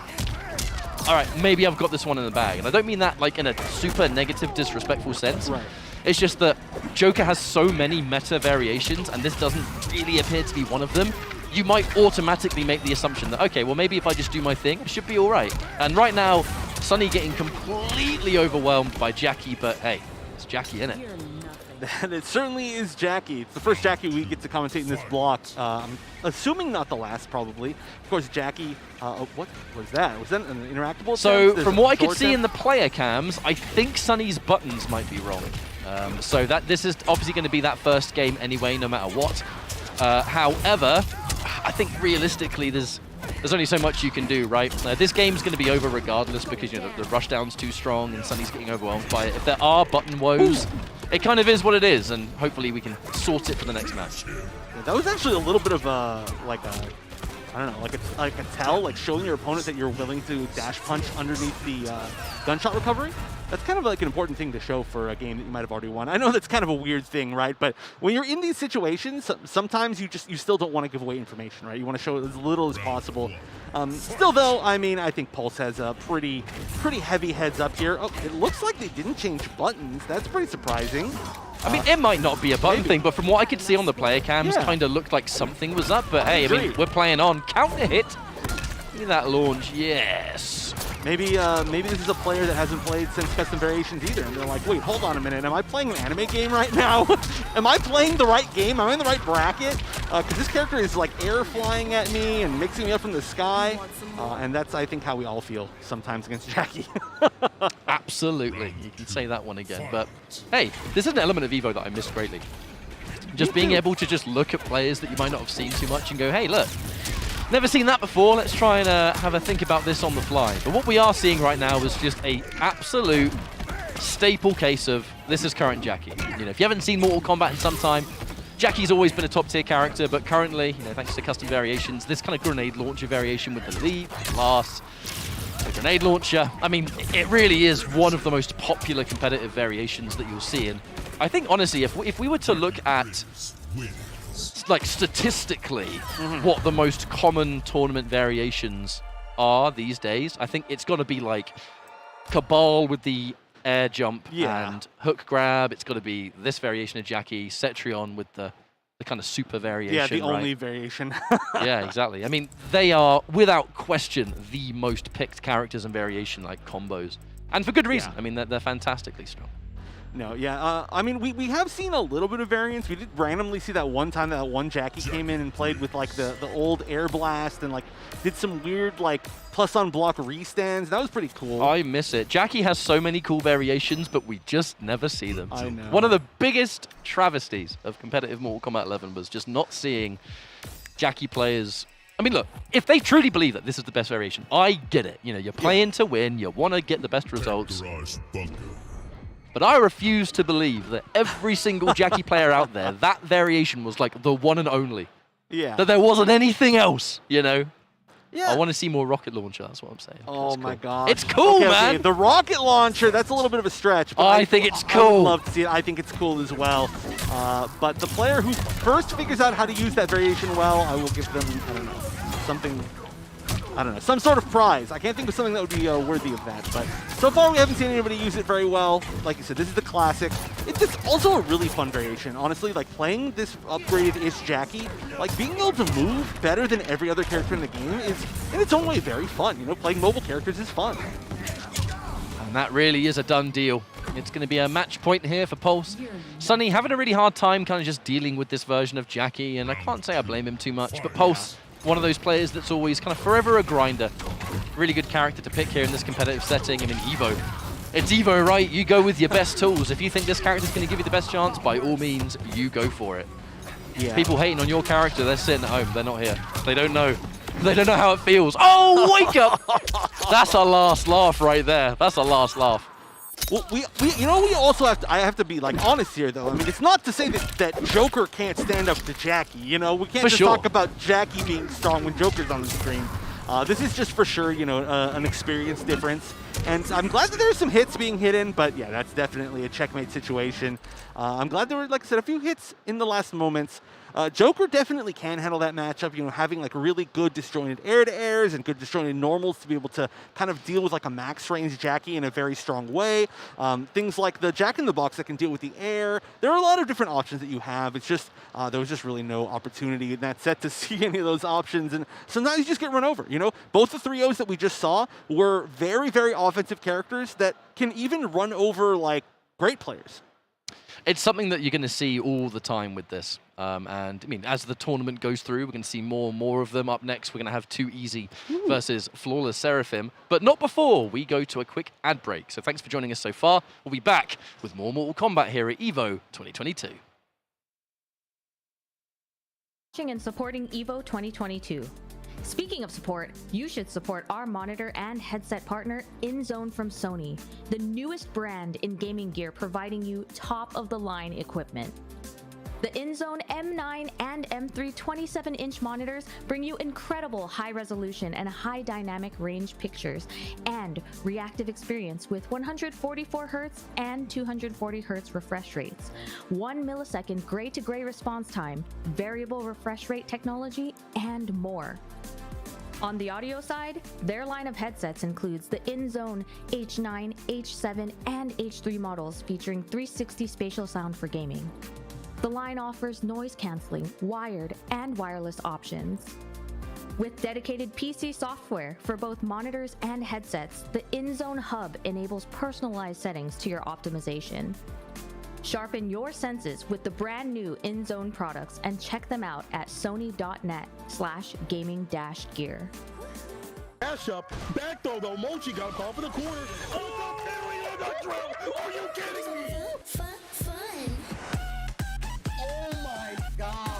all right, maybe I've got this one in the bag. And I don't mean that like in a super negative, disrespectful sense. Right. It's just that Joker has so many meta variations, and this doesn't really appear to be one of them. You might automatically make the assumption that, okay, well, maybe if I just do my thing, it should be all right. And right now, Sunny getting completely overwhelmed by Jackie, but hey, it's Jackie, innit? And it certainly is Jackie. It's the first Jackie we get to commentate in this block. Assuming not the last, probably. Of course, Jackie, what was that? Was that an interactable? So from what I could see in the player cams, I think Sunny's buttons might be wrong. So this is obviously going to be that first game anyway, no matter what. However, I think realistically, there's only so much you can do, right? This game's going to be over regardless because, you know, the rushdown's too strong and Sunny's getting overwhelmed by it. If there are button woes, it kind of is what it is, and hopefully we can sort it for the next match. Yeah, that was actually a little bit of I don't know, like a tell, like showing your opponent that you're willing to dash punch underneath the gunshot recovery. That's kind of like an important thing to show for a game that you might have already won. I know that's kind of a weird thing, right? But when you're in these situations, sometimes you still don't want to give away information, right? You want to show as little as possible. Still, though, I mean, I think Pulse has a pretty heavy heads up here. Oh, it looks like they didn't change buttons. That's pretty surprising. I mean, it might not be a button thing, but from what I could see on the player cams, kind of looked like something was up. But hey, I mean, we're playing on. Counter hit. Look at that launch. Yes. Maybe this is a player that hasn't played since Custom Variations either, and they're like, wait, hold on a minute, am I playing an anime game right now? Am I playing the right game? Am I in the right bracket? Because this character is like air flying at me and mixing me up from the sky, and that's, I think, how we all feel sometimes against Jackie. Absolutely, you can say that one again. But hey, this is an element of EVO that I missed greatly. Just being able to just look at players that you might not have seen too much and go, hey, look. Never seen that before. Let's try and have a think about this on the fly. But what we are seeing right now is just a absolute staple case of this is current Jackie. You know, if you haven't seen Mortal Kombat in some time, Jackie's always been a top tier character, but currently, you know, thanks to custom variations, this kind of grenade launcher variation with the lead, blast, the grenade launcher. I mean, it really is one of the most popular competitive variations that you'll see. And I think honestly, if we were to look at like statistically what the most common tournament variations are these days, I think it's got to be like Cabal with the air jump and hook grab. It's got to be this variation of Jackie, Cetrion with the kind of super variation. Yeah, the only variation. Yeah, exactly. I mean, they are without question the most picked characters and variation like combos, and for good reason. I mean, they're fantastically strong. No, yeah. I mean, we have seen a little bit of variance. We did randomly see that one time that one Jackie came in and played with like the old air blast and like did some weird like plus on block restands. That was pretty cool. I miss it. Jackie has so many cool variations, but we just never see them. I know. One of the biggest travesties of competitive Mortal Kombat 11 was just not seeing Jackie players. I mean, look, if they truly believe that this is the best variation, I get it. You know, you're playing to win. You want to get the best results. But I refuse to believe that every single Jackie player out there, that variation was like the one and only. Yeah. That there wasn't anything else, you know? Yeah. I want to see more rocket launcher, that's what I'm saying. Oh my god. It's cool, man. Okay, the rocket launcher, that's a little bit of a stretch. But I think it's cool. I would love to see it. I think it's cool as well. But the player who first figures out how to use that variation well, I will give them, I don't know, something I don't know, some sort of prize. I can't think of something that would be worthy of that, but so far we haven't seen anybody use it very well. Like you said, this is the classic. It's also a really fun variation, honestly. Like playing this upgraded-ish Jackie, like being able to move better than every other character in the game is, in its own way, very fun. You know, playing mobile characters is fun. And that really is a done deal. It's going to be a match point here for Pulse. Sunny having a really hard time kind of just dealing with this version of Jackie, and I can't say I blame him too much, but Pulse, one of those players that's always kind of forever a grinder. Really good character to pick here in this competitive setting. I mean, Evo. It's Evo, right? You go with your best tools. If you think this character's going to give you the best chance, by all means, you go for it. Yeah. People hating on your character, they're sitting at home. They're not here. They don't know. They don't know how it feels. Oh, wake up! That's a last laugh right there. That's a last laugh. Well, we also have to, I have to be like honest here though. I mean, it's not to say that Joker can't stand up to Jackie, you know? We can't just talk about Jackie being strong when Joker's on the screen. This is just for sure, you know, an experience difference. And I'm glad that there's some hits being hidden, but yeah, that's definitely a checkmate situation. I'm glad there were, like I said, a few hits in the last moments. Joker definitely can handle that matchup, you know, having like really good disjointed air-to-airs and good disjointed normals to be able to kind of deal with like a max range Jackie in a very strong way. Things like the Jack-in-the-Box that can deal with the air. There are a lot of different options that you have. It's just, there was just really no opportunity in that set to see any of those options. And sometimes you just get run over, you know? Both the 3-0s that we just saw were very, very offensive characters that can even run over like great players. It's something that you're going to see all the time with this. And I mean, as the tournament goes through, we're going to see more and more of them. Up next, we're going to have Too Easy versus Flawless Seraphim. But not before we go to a quick ad break. So thanks for joining us so far. We'll be back with more Mortal Kombat here at EVO 2022. And supporting EVO 2022. Speaking of support, you should support our monitor and headset partner, InZone from Sony, the newest brand in gaming gear providing you top-of-the-line equipment. The InZone M9 and M3 27-inch monitors bring you incredible high-resolution and high-dynamic range pictures and reactive experience with 144Hz and 240Hz refresh rates, 1 millisecond gray-to-gray response time, variable refresh rate technology, and more. On the audio side, their line of headsets includes the InZone H9, H7, and H3 models featuring 360 spatial sound for gaming. The line offers noise-canceling, wired, and wireless options. With dedicated PC software for both monitors and headsets, the InZone Hub enables personalized settings to your optimization. Sharpen your senses with the brand new InZone products and check them out at sony.net/gaming-gear. Dash up, back throw though, Mochi got off in the corner. Oh, are you kidding me? Oh my God.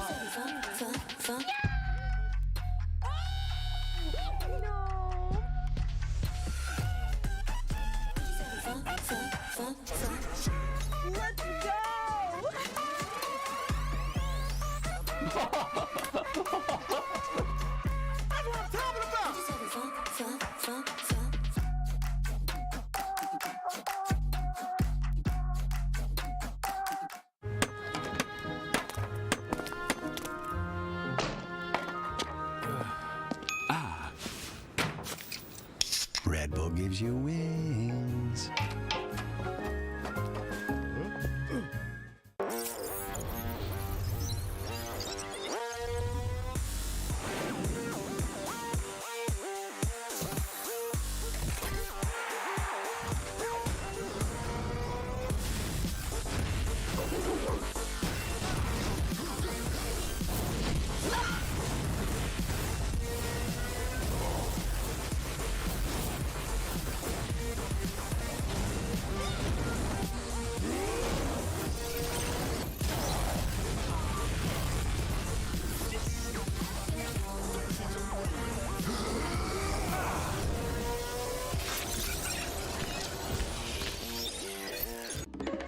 Let's go! That's what I'm talking about! Red Bull gives you wings.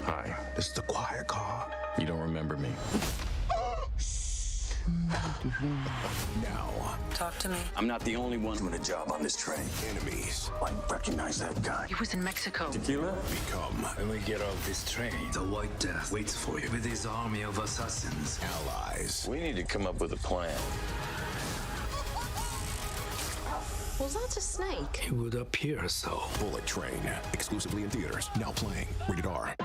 Hi, this is the quiet car. You don't remember me. Now, Talk to me. I'm not the only one doing a job on this train. Enemies, I recognize that guy. He was in Mexico. Tequila? Become. When we get off this train, The White Death waits for you with his army of assassins. allies. We need to come up with a plan. Was that a snake? It would appear so. Bullet Train, exclusively in theaters. Now playing. Rated R.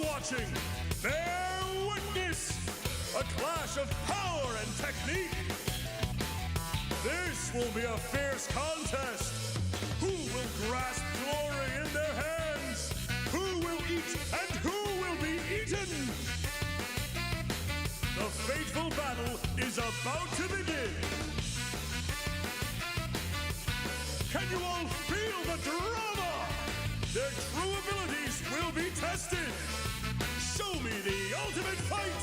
Watching, bear witness, a clash of power and technique. This will be a fierce contest. Who will grasp glory in their hands? Who will eat and who will be eaten? The fateful battle is about to begin. Can you all feel the drama? Their true abilities will be tested. Show me the ultimate fight!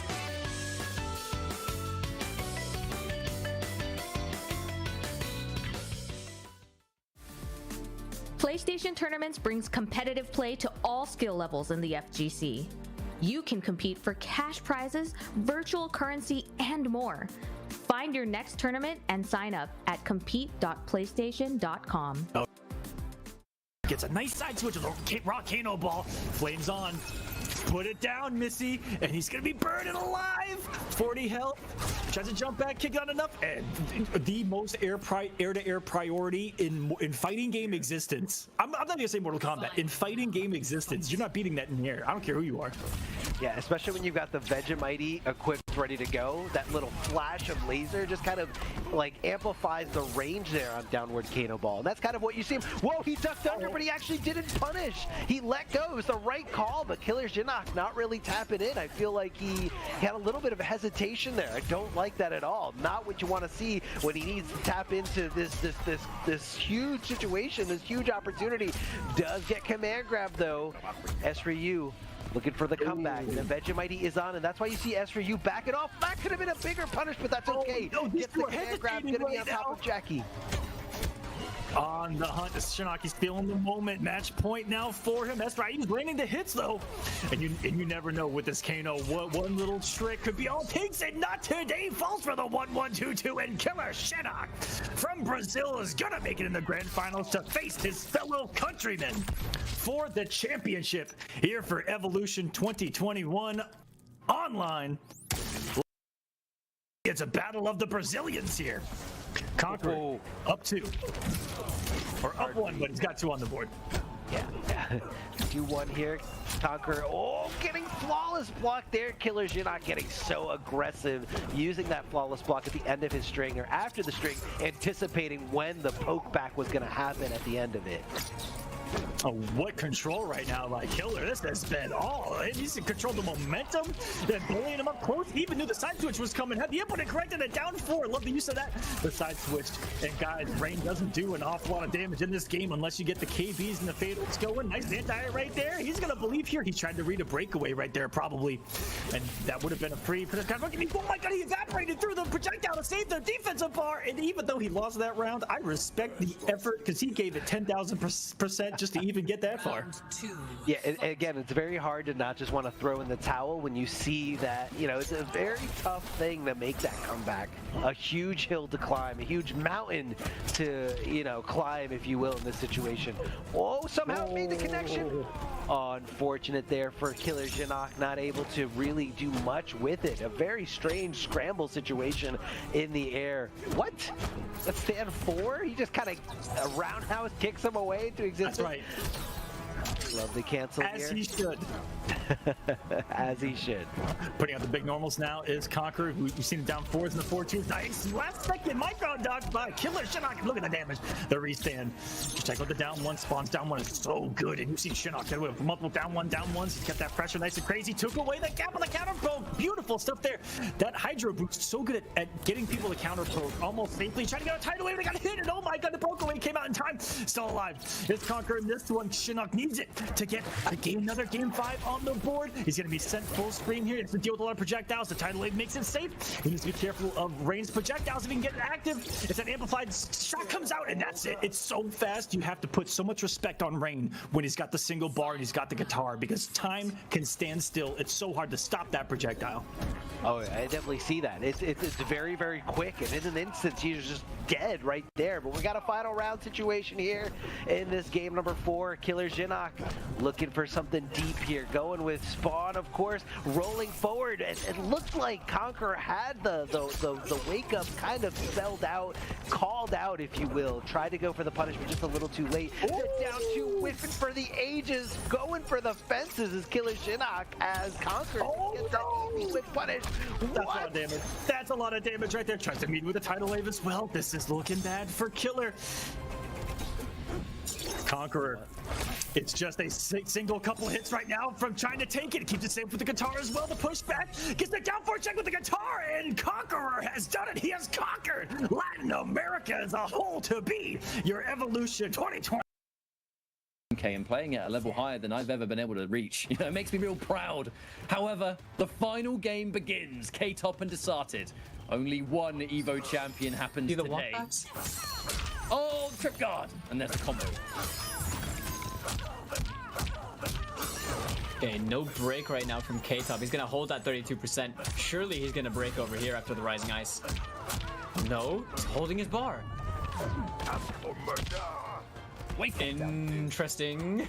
PlayStation Tournaments brings competitive play to all skill levels in the FGC. You can compete for cash prizes, virtual currency, and more. Find your next tournament and sign up at compete.playstation.com. Gets a nice side switch with a raw Kano ball. Flames on. Put it down, Missy, and he's gonna be burning alive. 40 health. Tries to jump back, kick out enough, and the most air-to-air priority in fighting game existence. I'm not gonna say Mortal Kombat. In fighting game existence, you're not beating that in the air. I don't care who you are. Yeah, especially when you've got the VideoGamezYo equipped, ready to go. That little flash of laser just kind of like amplifies the range there on downward Kano ball. And that's kind of what you see him. Whoa, he ducked under, but he actually didn't punish. He let go. It was the right call, but KillerXionk not really tapping in. I feel like he had a little bit of a hesitation there. I don't like that at all. Not what you want to see when he needs to tap into this huge situation, this huge opportunity. Does get command grab though. SRU looking for the comeback. The VegeMighty is on, and that's why you see SRU back it off. That could have been a bigger punish, but that's okay. Gets the command grab, gonna be on top of Jackie. On the hunt, XionK, he's feeling the moment. Match point now for him. That's right. He's landing the hits though, and you never know with this Kano what one little trick could be all it takes. And not today. Falls for the 1-1-2-2, and KillerXionk from Brazil is gonna make it in the grand finals to face his fellow countrymen for the championship here for Evolution 2021 online. It's a battle of the Brazilians here. Conqueror up 2. Or up 1, but he's got 2 on the board. Yeah. 2-1 here. Conqueror, getting flawless block there. KillerXionk getting so aggressive, using that flawless block at the end of his string or after the string, anticipating when the poke back was going to happen at the end of it. Oh, what control right now by Killer. This has been all. He's controlled the momentum, then bullying him up close. He even knew the side switch was coming. Had the input and corrected it down 4. Love the use of that. The side switch. And guys, Rain doesn't do an awful lot of damage in this game unless you get the KBs and the fatals going. Nice anti right there. He's going to believe here. He tried to read a breakaway right there, probably. And that would have been a free. Oh my god, he evaporated through the projectile to save the defensive bar. And even though he lost that round, I respect the effort because he gave it 10,000% just to even get that far. Yeah, again, it's very hard to not just want to throw in the towel when you see that, it's a very tough thing to make that comeback. A huge hill to climb, a huge mountain to, climb, if you will, in this situation. Oh, somehow it made the connection. Unfortunate there for KillerXionk, not able to really do much with it. A very strange scramble situation in the air. What? Let's stand 4? He just kind of roundhouse kicks him away into existence. That's right. Love the cancel As here. he should. As he should. Putting out the big normals now is Conqueror. We've seen him down 4s in the 4-2s. Nice. Last second micro dodge by KillerXionk. Look at the damage. The restand. Just check out the down 1. Spawns down 1 is so good. And you see XionK get away with multiple down 1s. He's kept that pressure nice and crazy. Took away the gap on the counter poke. Beautiful stuff there. That Hydro boost so good at getting people to counter poke almost safely. Trying to get a tidal wave. They got hit. And oh my god, the broke away came out in time. Still alive. It's Conqueror in this one. XionK needs needs it to get another game 5 on the board. He's going to be sent full screen here. He has to deal with a lot of projectiles. The tidal wave makes it safe. He needs to be careful of ranged projectiles if he can get it active. If that amplified shot comes out, and that's it. It's so fast. You have to put so much respect on Rain when he's got the single bar and he's got the guitar, because time can stand still. It's so hard to stop that projectile. Oh, I definitely see that. It's very, very quick, and in an instant, he's just dead right there. But we got a final round situation here in this game number 4. KillerXionk looking for something deep here, going with Spawn, of course, rolling forward. It looked like Conqueror had the wake up kind of spelled out, called out, if you will. Tried to go for the punish, but just a little too late. Down to whiffing for the ages, going for the fences is KillerXionk as Conqueror gets that easy whip punish. That's a lot of damage. That's a lot of damage right there. Tries to meet with a tidal wave as well. This is looking bad for Killer. Conqueror. It's just a single couple hits right now from trying to take it. Keeps it safe with the guitar as well. The pushback gets the down forward check with the guitar, and Conqueror has done it. He has conquered Latin America as a whole to be your Evolution 2020. And playing at a level higher than I've ever been able to reach. You know, it makes me real proud. However, the final game begins. K-Top and Desarted. Only one Evo champion happens today. Oh, trip guard! And there's a combo. Okay, no break right now from K-Top. He's gonna hold that 32%. Surely he's gonna break over here after the Rising Ice. No, he's holding his bar. Wait, interesting.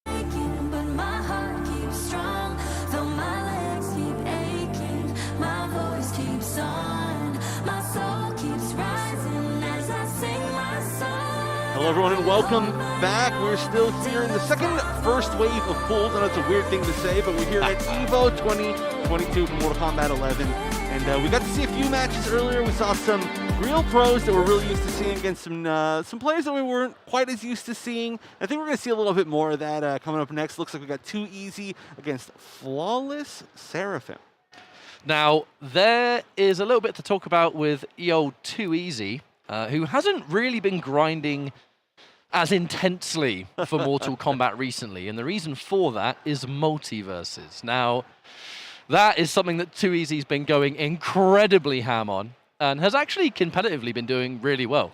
But my heart keeps strong, though my legs keep aching. My voice keeps on, my soul keeps rising as I sing my song. Hello everyone and welcome back. We're still here in the first wave of pools. I know it's a weird thing to say, but we're here at EVO 2022 from Mortal Kombat 11. And we got to see a few matches earlier. We saw some real pros that we're really used to seeing against some players that we weren't quite as used to seeing. I think we're going to see a little bit more of that coming up next. Looks like we got 2Easy against flawlesserafim. Now, there is a little bit to talk about with EO 2Easy, who hasn't really been grinding as intensely for Mortal Kombat recently. And the reason for that is multiverses. Now, that is something that 2Easy's been going incredibly ham on and has actually competitively been doing really well.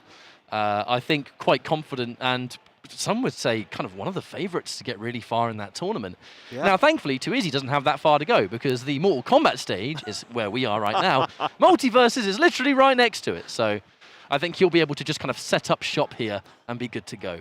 I think quite confident, and some would say kind of one of the favorites to get really far in that tournament. Yeah. Now, thankfully, 2Easy doesn't have that far to go because the Mortal Kombat stage is where we are right now. Multiverses is literally right next to it. So I think he'll be able to just kind of set up shop here and be good to go.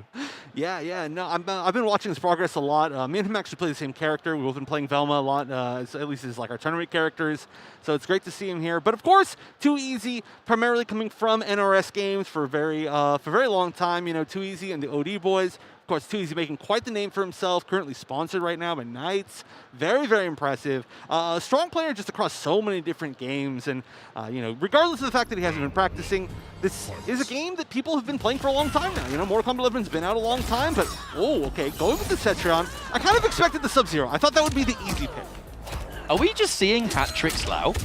Yeah. No, I've been watching his progress a lot. Me and him actually play the same character. We've been playing Velma a lot, at least as like our tournament characters. So it's great to see him here. But of course, 2Easy, primarily coming from NRS games for a very long time. You know, 2Easy and the OD boys. Of course, 2Easy making quite the name for himself, currently sponsored right now by Knights. Very, very impressive. A strong player just across so many different games. And, you know, regardless of the fact that he hasn't been practicing, this is a game that people have been playing for a long time now. You know, Mortal Kombat 11's been out a long time, but, oh, okay, going with the Cetrion. I kind of expected the Sub-Zero. I thought that would be the easy pick. Are we just seeing hat tricks, Lau?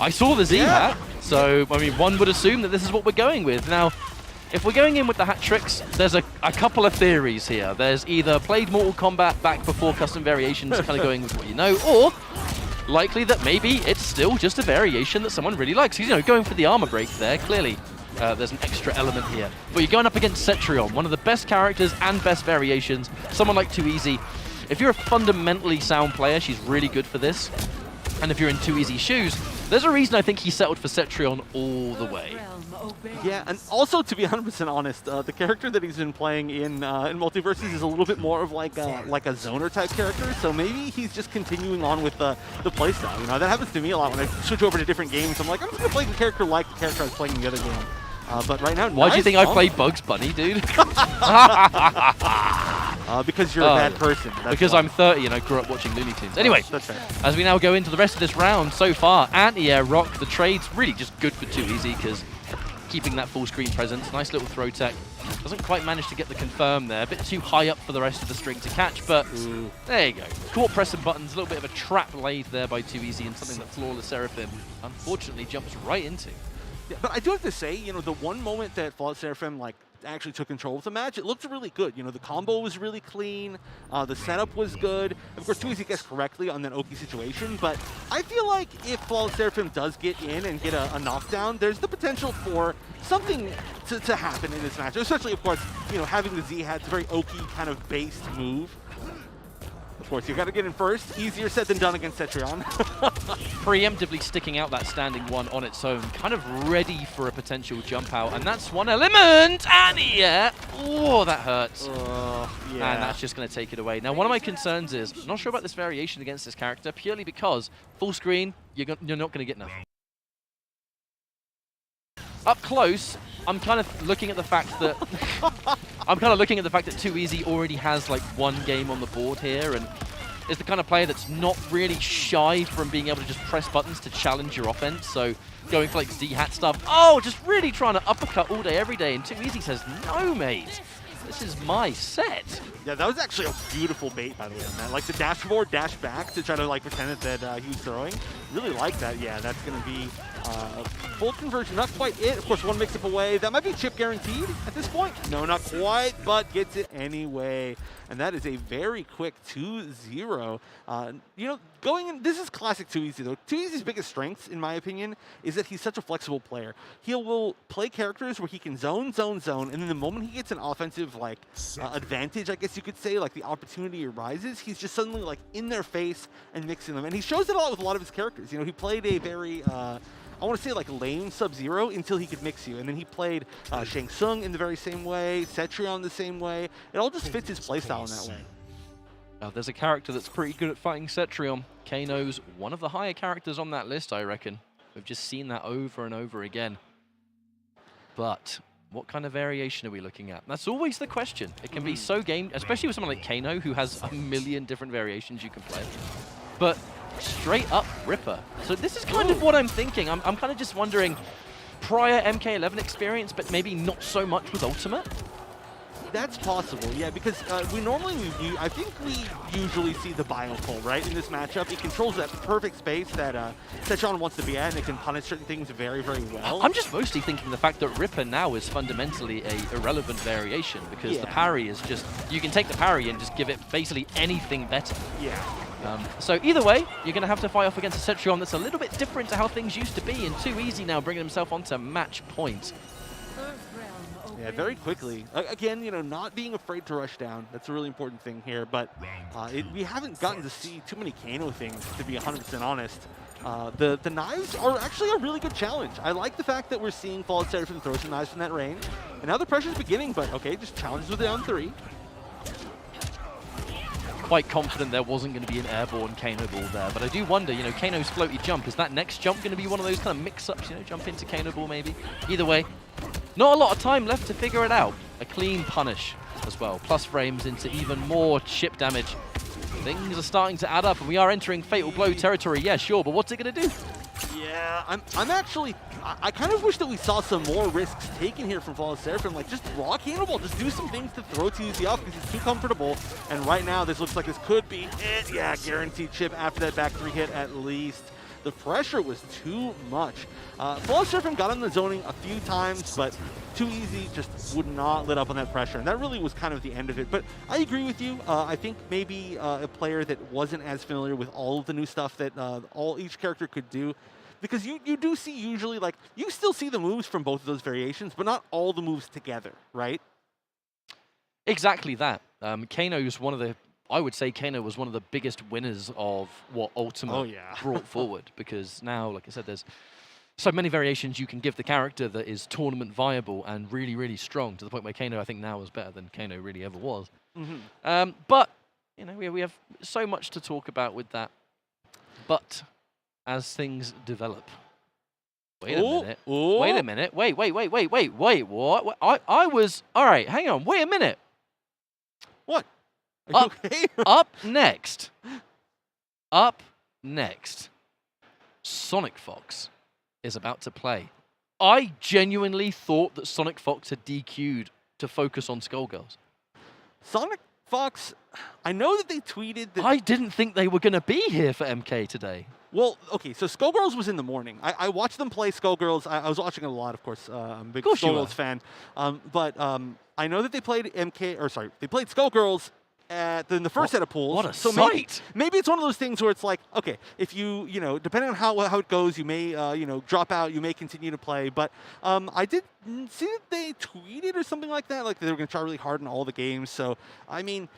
I saw the Z hat, so, I mean, one would assume that this is what we're going with. Now, if we're going in with the hat tricks, there's a couple of theories here. There's either played Mortal Kombat back before custom variations, kind of going with what you know, or likely that maybe it's still just a variation that someone really likes. You know, going for the armor break there, clearly there's an extra element here. But you're going up against Cetrion, one of the best characters and best variations. Someone like 2Easy. If you're a fundamentally sound player, she's really good for this. And if you're in 2Easy's shoes, there's a reason I think he settled for Cetrion all the way. Yeah, and also to be 100% honest, the character that he's been playing in Multiverses is a little bit more of like a zoner type character. So maybe he's just continuing on with the playstyle. You know, that happens to me a lot when I switch over to different games. I'm like, I'm just gonna play the character like the character I was playing in the other game. But right now, why do you think I played Bugs Bunny, dude? Because you're a bad person. Because why. I'm 30 and I grew up watching Looney Tunes. Anyway, that's fair. As we now go into the rest of this round, so far, anti-air rock, the trade's really just good for 2Easy because keeping that full screen presence, nice little throw tech. Doesn't quite manage to get the confirm there, a bit too high up for the rest of the string to catch, but there you go. Caught pressing buttons, a little bit of a trap laid there by 2Easy and something that flawlesserafim unfortunately jumps right into. Yeah, but I do have to say, you know, the one moment that flawlesserafim like actually took control of the match, it looked really good. You know, the combo was really clean, the setup was good. Of course, 2Easy guessed correctly on that Oki situation, but I feel like if Flawless Seraphim does get in and get a knockdown, there's the potential for something to happen in this match, especially, of course, you know, having the Z-Hat, it's a very Oki kind of based move. Of course, you got to get in first. Easier said than done against Cetrion. Preemptively sticking out that standing one on its own, kind of ready for a potential jump out, and that's one element, and yeah, oh, that hurts. Yeah. And that's just going to take it away. Now, one of my concerns is, I'm not sure about this variation against this character, purely because full screen, you're not going to get enough. Up close, I'm kind of looking at the fact that I'm kind of looking at the fact that 2Easy already has like one game on the board here, and is the kind of player that's not really shy from being able to just press buttons to challenge your offense. So going for like Z-Hat stuff, just really trying to uppercut all day, every day. And 2Easy says, no, mate, this is my set. Yeah, that was actually a beautiful bait, by the way, on that. Like the dash forward, dash back to try to like pretend that he was throwing. Really like that. Yeah, that's going to be full conversion. Not quite it. Of course, one mix-up away. That might be chip guaranteed at this point. No, not quite, but gets it anyway. And that is a very quick 2-0. You know, going in, this is classic 2Easy, though. 2Easy's biggest strength, in my opinion, is that he's such a flexible player. He will play characters where he can zone, and then the moment he gets an offensive, like, advantage, I guess you could say, like the opportunity arises, he's just suddenly, like, in their face and mixing them. And he shows it a lot with a lot of his characters. You know, he played a very, I want to say like lame Sub-Zero until he could mix you. And then he played Shang Tsung in the very same way, Cetrion the same way. It all just fits his playstyle in that way. There's a character that's pretty good at fighting Cetrion. Kano's one of the higher characters on that list, I reckon. We've just seen that over and over again. But what kind of variation are we looking at? That's always the question. It can be so game, especially with someone like Kano, who has a million different variations you can play. But straight up Ripper. So this is kind of what I'm thinking. I'm kind of just wondering, prior MK11 experience, but maybe not so much with Ultimate? That's possible, yeah, because I think we usually see the bio pull, right, in this matchup. It controls that perfect space that Cetrion wants to be at, and it can punish certain things very, very well. I'm just mostly thinking the fact that Ripper now is fundamentally a irrelevant variation, because the parry is just, you can take the parry and just give it basically anything better. Yeah. So either way, you're going to have to fight off against a Cetrion that's a little bit different to how things used to be, and 2Easy now bringing himself onto match point. Yeah, very quickly. Again, you know, not being afraid to rush down. That's a really important thing here. But we haven't gotten to see too many Kano things, to be 100% honest. The knives are actually a really good challenge. I like the fact that we're seeing Flawless Seraphim throw some knives from that range. And now the pressure's beginning, but okay, just challenges with it on 3. Quite confident there wasn't going to be an airborne Kano ball there, but I do wonder, you know, Kano's floaty jump, is that next jump going to be one of those kind of mix-ups, you know, jump into Kano ball maybe? Either way, not a lot of time left to figure it out. A clean punish as well, plus frames into even more chip damage. Things are starting to add up, and we are entering Fatal Blow territory, yeah, sure, but what's it going to do? Yeah, I'm actually, I kind of wish that we saw some more risks taken here from Flawless Seraphim. Like, just rock Cannonball, just do some things to throw 2Easy off because he's too comfortable. And right now, this looks like this could be it. Yeah, guaranteed chip after that back 3 hit at least. The pressure was too much. Flawless Seraphim got on the zoning a few times, but 2Easy just would not let up on that pressure. And that really was kind of the end of it. But I agree with you. I think maybe a player that wasn't as familiar with all of the new stuff that each character could do. Because you do see usually, like, you still see the moves from both of those variations, but not all the moves together, right? Exactly that. Kano's one of the, I would say Kano was one of the biggest winners of what Ultimate brought forward, because now, like I said, there's so many variations you can give the character that is tournament viable and really, really strong, to the point where Kano, I think, now is better than Kano really ever was. But, you know, we have so much to talk about with that. But as things develop. Wait a minute. Wait a minute. Wait, what? I was, all right, hang on, wait a minute. What? Are you okay? Up next, SonicFox is about to play. I genuinely thought that SonicFox had DQ'd to focus on Skullgirls. SonicFox, I know that they tweeted that... I didn't think they were going to be here for MK today. Well, okay, so Skullgirls was in the morning. I watched them play Skullgirls. I was watching it a lot, of course. I'm a big Skullgirls fan. But I know that they played they played Skullgirls in the first set of pools. What a so sight! Maybe it's one of those things where it's like, okay, if you depending on how it goes, you may drop out, you may continue to play. But I did see that they tweeted or something like that, like they were going to try really hard in all the games. So I mean,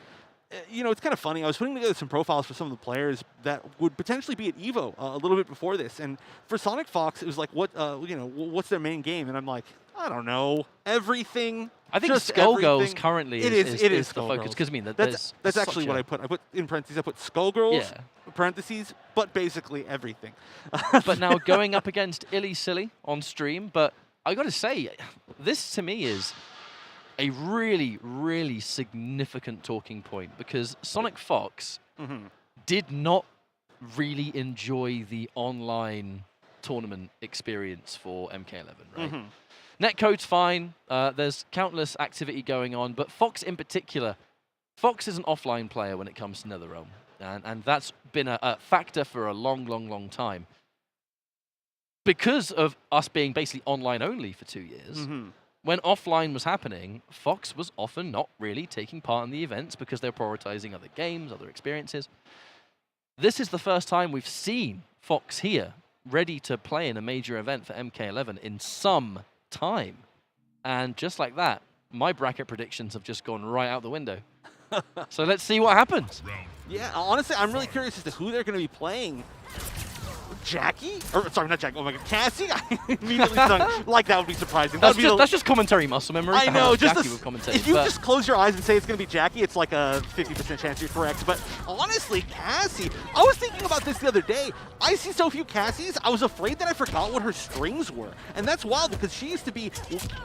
it's kind of funny. I was putting together some profiles for some of the players that would potentially be at EVO a little bit before this, and for SonicFox, it was like, what's their main game? And I'm like, I don't know, everything. I think Skullgirls currently is the focus, because I mean, that's actually what I put. I put in parentheses. I put Skullgirls, parentheses, but basically everything. But now going up against ILLYSILLY on stream, but I got to say, this to me is a really, really significant talking point, because SonicFox did not really enjoy the online tournament experience for MK11, right? Netcode's fine. There's countless activity going on, but Fox in particular, Fox is an offline player when it comes to NetherRealm, and that's been a factor for a long, long, long time. Because of us being basically online only for 2 years, when offline was happening, Fox was often not really taking part in the events because they're prioritizing other games, other experiences. This is the first time we've seen Fox here, ready to play in a major event for MK11 in some time. And just like that, my bracket predictions have just gone right out the window. So let's see what happens. Yeah, honestly, I'm really curious as to who they're going to be playing. Jackie? Or, sorry, not Jackie. Oh my God, Cassie? I immediately sung like that would be surprising. That's just commentary muscle memory. I know. Just Jackie would commentate, if you just close your eyes and say it's going to be Jackie, it's like a 50% chance you're correct. But honestly, Cassie, I was thinking about this the other day. I see so few Cassies, I was afraid that I forgot what her strings were. And that's wild, because she used to be,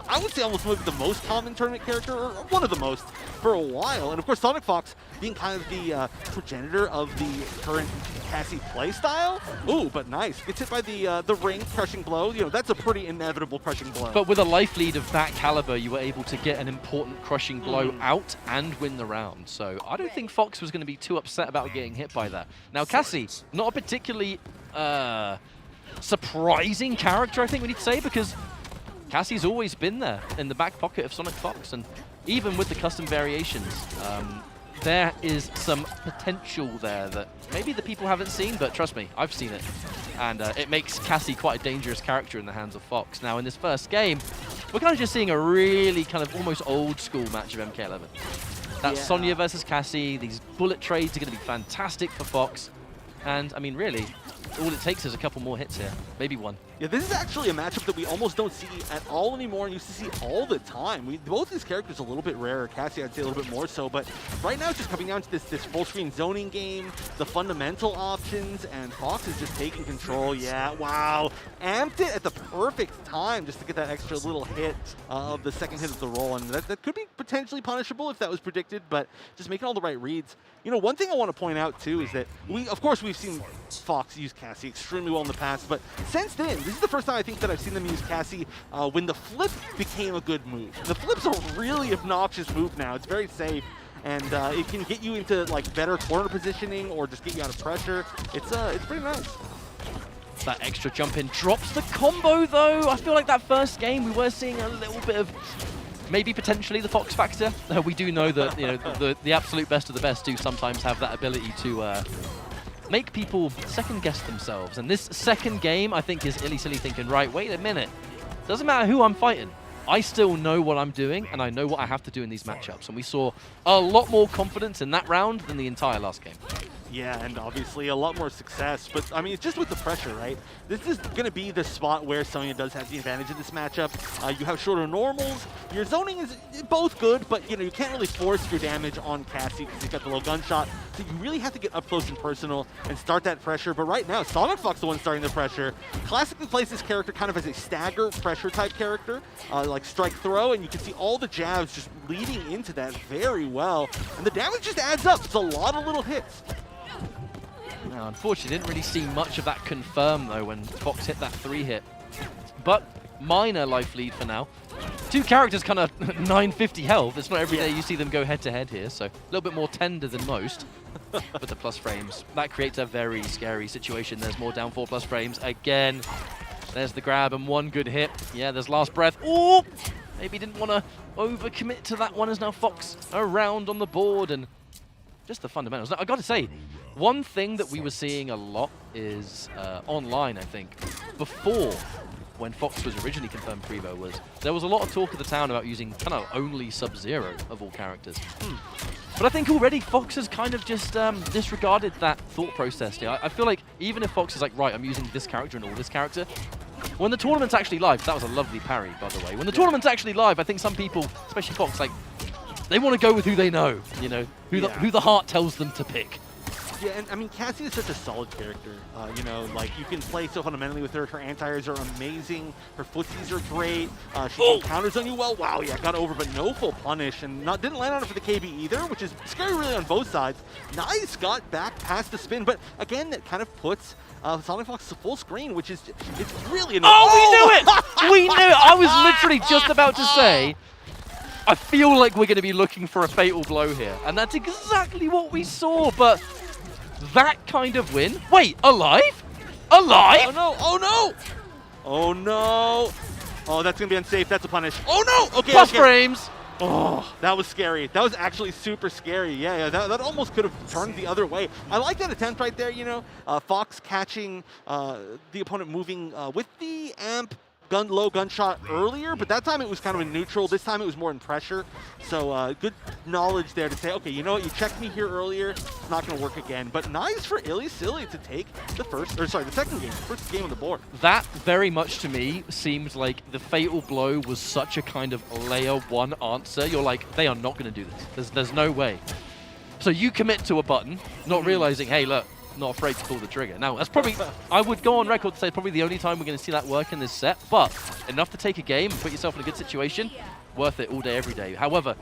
I would say, almost maybe the most common tournament character, or one of the most, for a while. And of course, SonicFox being kind of the progenitor of the current Cassie playstyle. Ooh, but nice. Gets hit by the ring, crushing blow. That's a pretty inevitable crushing blow. But with a life lead of that caliber, you were able to get an important crushing blow out and win the round. So I don't think Fox was going to be too upset about getting hit by that. Now, Cassie, not a particularly surprising character, I think we need to say, because Cassie's always been there in the back pocket of SonicFox, and even with the custom variations, there is some potential there that maybe the people haven't seen, but trust me, I've seen it. And it makes Cassie quite a dangerous character in the hands of Fox. Now, in this first game, we're kind of just seeing a really kind of almost old school match of MK11. That's Sonya versus Cassie. These bullet trades are going to be fantastic for Fox. And, I mean, really, all it takes is a couple more hits here. Maybe one. Yeah, this is actually a matchup that we almost don't see at all anymore, and used to see all the time. Both these characters are a little bit rarer. Cassie, I'd say a little bit more so, but right now it's just coming down to this full-screen zoning game, the fundamental options, and Fox is just taking control. Yeah, wow. Amped it at the perfect time just to get that extra little hit of the second hit of the roll, and that could be potentially punishable if that was predicted, but just making all the right reads. One thing I want to point out, too, is that of course, we've seen Fox use Cassie extremely well in the past, but since then, this is the first time I think that I've seen them use Cassie when the flip became a good move. The flip's a really obnoxious move now. It's very safe, and it can get you into better corner positioning or just get you out of pressure. It's pretty nice. That extra jump in drops the combo, though. I feel like that first game we were seeing a little bit of maybe potentially the Fox factor. We do know that the absolute best of the best do sometimes have that ability to make people second guess themselves. And this second game, I think, is ILLYSILLY thinking, right, wait a minute. Doesn't matter who I'm fighting. I still know what I'm doing, and I know what I have to do in these matchups. And we saw a lot more confidence in that round than the entire last game. Yeah, and obviously a lot more success. But, I mean, it's just with the pressure, right? This is going to be the spot where Sonya does have the advantage in this matchup. You have shorter normals. Your zoning is both good, but, you can't really force your damage on Cassie because he's got the low gunshot. So you really have to get up close and personal and start that pressure. But right now, SonicFox the one starting the pressure. Classically plays this character kind of as a stagger pressure type character, like strike throw, and you can see all the jabs just leading into that very well. And the damage just adds up. It's a lot of little hits. Now, unfortunately, didn't really see much of that confirm, though, when Fox hit that 3-hit. But minor life lead for now. Two characters kind of 950 health. It's not every day you see them go head-to-head here, so a little bit more tender than most with the plus frames. That creates a very scary situation. There's more down 4 plus frames. Again, there's the grab and one good hit. Yeah, there's last breath. Oh, maybe didn't want to overcommit to that one as now Fox around on the board and just the fundamentals. Now, I got to say, one thing that we were seeing a lot is online, I think, before when Fox was originally confirmed Prevo, was there was a lot of talk of the town about using kind of only Sub-Zero of all characters. But I think already Fox has kind of just disregarded that thought process here. I feel like even if Fox is like, right, I'm using this character and all this character, when the tournament's actually live, that was a lovely parry, by the way. When the tournament's actually live, I think some people, especially Fox, like, they want to go with who they know, you know, who the heart tells them to pick. Yeah, and I mean, Cassie is such a solid character. You know, like, you can play so fundamentally with her. Her anti-airs are amazing. Her footsies are great. She counters on you well. Wow, yeah, got over, but no full punish. And didn't land on it for the KB either, which is scary really on both sides. Nice got back past the spin, but again, that kind of puts SonicFox full screen, which is it's really annoying. Oh, we knew it! We knew it! I was literally just about to say, I feel like we're going to be looking for a fatal blow here. And that's exactly what we saw, but that kind of win. Wait, alive? Alive? Oh no, oh no! Oh no! Oh, that's gonna be unsafe, that's a punish. Oh no! Okay, Plus frames! Oh, that was scary. That was actually super scary. Yeah, that almost could have turned the other way. I like that attempt right there, you know. Fox catching the opponent moving with the amp low gunshot earlier, but that time it was kind of in neutral. This time it was more in pressure. So good knowledge there to say, okay, you know what, you checked me here earlier, it's not going to work again. But nice for ILLYSILLY to take the second game, first game on the board. That very much to me seemed like the fatal blow was such a kind of layer one answer. You're like, they are not going to do this. There's no way. So you commit to a button, not realizing, hey, look, not afraid to pull the trigger. Now, that's probably, I would go on record to say, probably the only time we're going to see that work in this set, but enough to take a game and put yourself in a good situation, worth it all day, every day. However,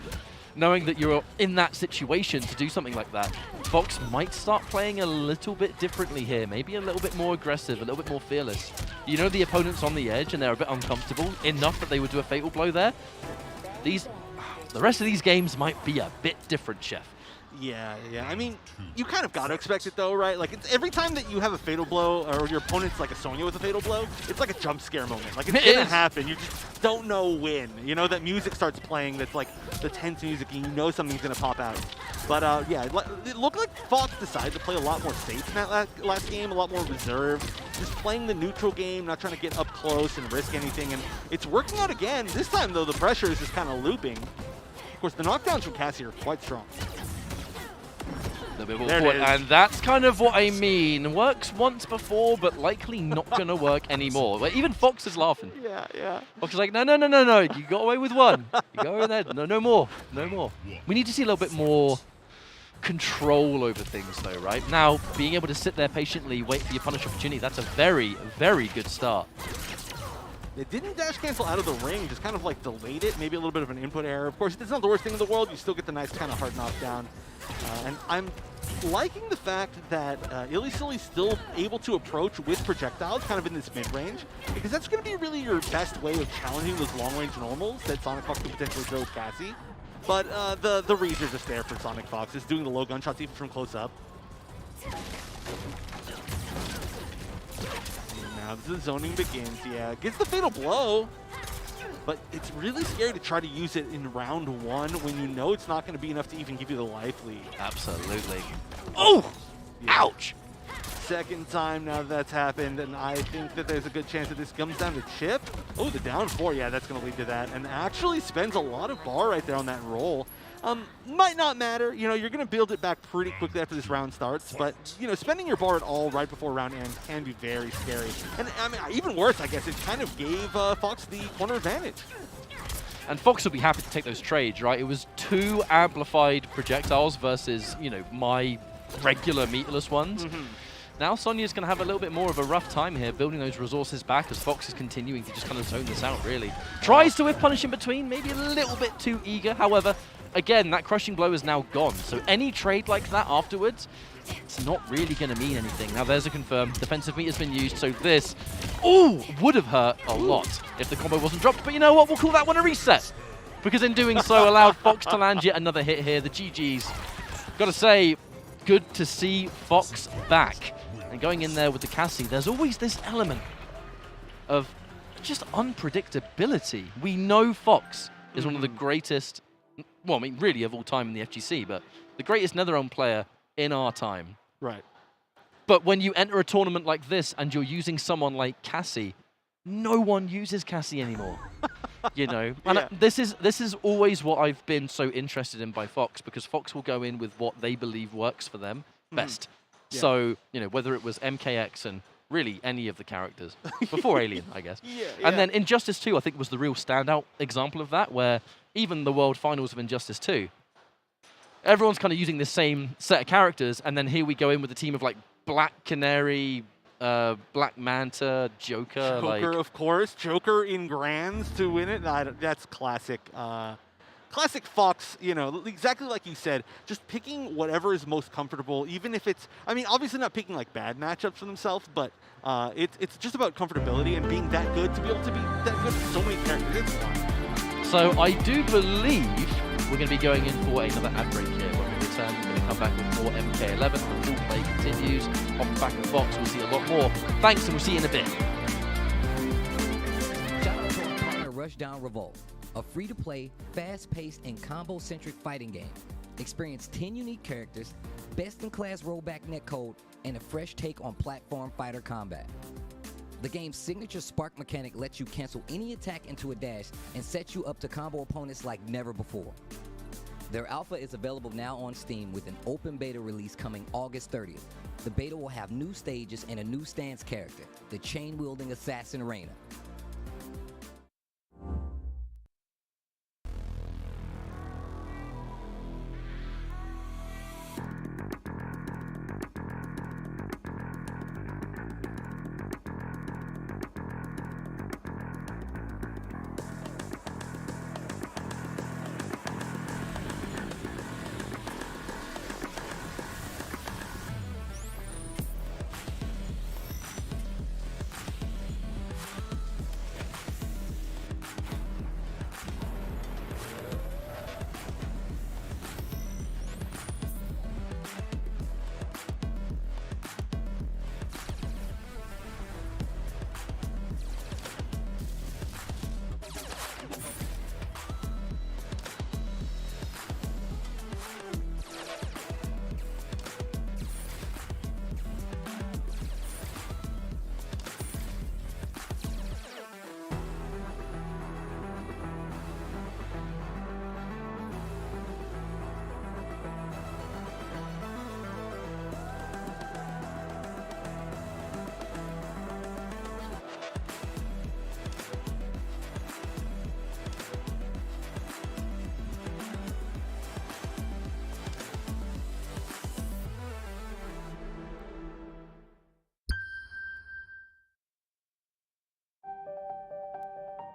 knowing that you're in that situation to do something like that, Fox might start playing a little bit differently here, maybe a little bit more aggressive, a little bit more fearless. You know the opponent's on the edge and they're a bit uncomfortable, enough that they would do a fatal blow there. The rest of these games might be a bit different, Chef. Yeah. I mean, you kind of got to expect it though, right? Like, it's every time that you have a fatal blow or your opponent's like a Sonya with a fatal blow, it's like a jump scare moment. Like, it's gonna happen. You just don't know when. You know, that music starts playing that's like the tense music and you know something's gonna pop out. But yeah, it looked like Fox decided to play a lot more safe in that last game, a lot more reserved. Just playing the neutral game, not trying to get up close and risk anything. And it's working out again. This time though, the pressure is just kind of looping. Of course, the knockdowns from Cassie are quite strong. And that's kind of what I mean. Works once before, but likely not going to work anymore. But even Fox is laughing. Yeah. Fox is like, no. You got away with one. You go in there. No more. We need to see a little bit more control over things, though, right? Now, being able to sit there patiently, wait for your punish opportunity, that's a very, very good start. They didn't dash cancel out of the ring, just kind of like delayed it. Maybe a little bit of an input error. Of course, it's not the worst thing in the world. You still get the nice kind of hard knockdown. And I'm liking the fact that ILLYSILLY's still able to approach with projectiles kind of in this mid-range, because that's going to be really your best way of challenging those long-range normals that SonicFox could potentially throw with Cassie. But the reads are just there for SonicFox, just doing the low gunshots even from close up. Now the zoning begins, yeah. Gets the fatal blow, but it's really scary to try to use it in round one when you know it's not going to be enough to even give you the life lead. Absolutely. Oh! Yeah. Ouch! Second time now that's happened, and I think that there's a good chance that this comes down to Chip. Oh, the down 4, yeah, that's going to lead to that. And actually spends a lot of bar right there on that roll. Might not matter. You know, you're going to build it back pretty quickly after this round starts, but, you know, spending your bar at all right before round ends can be very scary. And, I mean, even worse, I guess, it kind of gave Fox the corner advantage. And Fox will be happy to take those trades, right? It was 2 amplified projectiles versus, you know, my regular meterless ones. Now Sonya's going to have a little bit more of a rough time here building those resources back as Fox is continuing to just kind of zone this out, really. Tries to whiff punish in between, maybe a little bit too eager. However, again, that crushing blow is now gone. So any trade like that afterwards, it's not really going to mean anything. Now there's a confirm. Defensive meat has been used, so this, would have hurt a lot if the combo wasn't dropped. But you know what? We'll call that one a reset. Because in doing so, allowed Fox to land yet another hit here. The GG's. Gotta say, good to see Fox back. And going in there with the Cassie, there's always this element of just unpredictability. We know Fox is one of the greatest, well, I mean, really of all time in the FGC, but the greatest NetherRealm player in our time. Right. But when you enter a tournament like this and you're using someone like Cassie, no one uses Cassie anymore. You know, and this is always what I've been so interested in by Fox, because Fox will go in with what they believe works for them best. Yeah. So, you know, whether it was MKX and really any of the characters before Alien, I guess. And then Injustice 2, I think, was the real standout example of that, where even the World Finals of Injustice 2, everyone's kind of using the same set of characters, and then here we go in with a team of like Black Canary, Black Manta, Joker. Joker, of course. Joker in Grands to win it. That's classic. Classic Fox, you know, exactly like you said, just picking whatever is most comfortable, even if it's, I mean, obviously not picking like bad matchups for themselves, but it's just about comfortability and being that good, to be able to be that good for so many characters. It's fun. So I do believe we're going to be going in for another ad break here. When we return, we're going to come back with more MK11. The full play continues. Off the back of Fox, we'll see a lot more. Thanks, and we'll see you in a bit. Shout out to our partner Rushdown Revolt, a free-to-play, fast-paced, and combo-centric fighting game. Experience 10 unique characters, best-in-class rollback netcode, and a fresh take on platform fighter combat. The game's signature spark mechanic lets you cancel any attack into a dash and sets you up to combo opponents like never before. Their alpha is available now on Steam with an open beta release coming August 30th. The beta will have new stages and a new stance character, the chain-wielding assassin Reyna.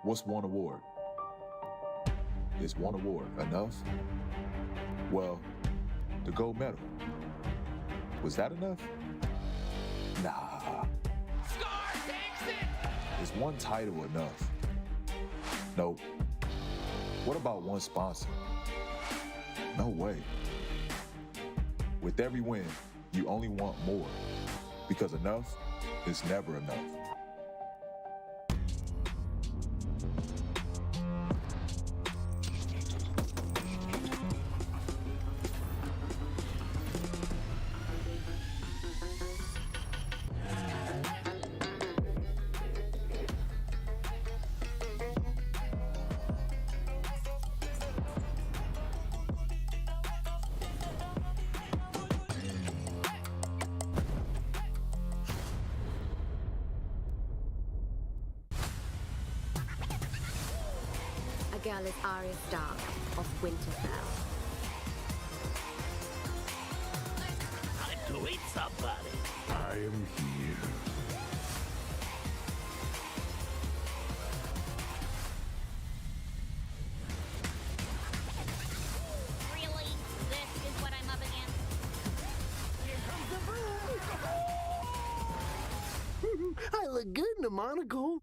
What's one award? Is one award enough? Well, the gold medal. Was that enough? Nah. Is one title enough? Nope. What about one sponsor? No way. With every win, you only want more, because enough is never enough. Girl is Arya Stark of Winterfell. Time to eat somebody. I am here. look good in the monocle.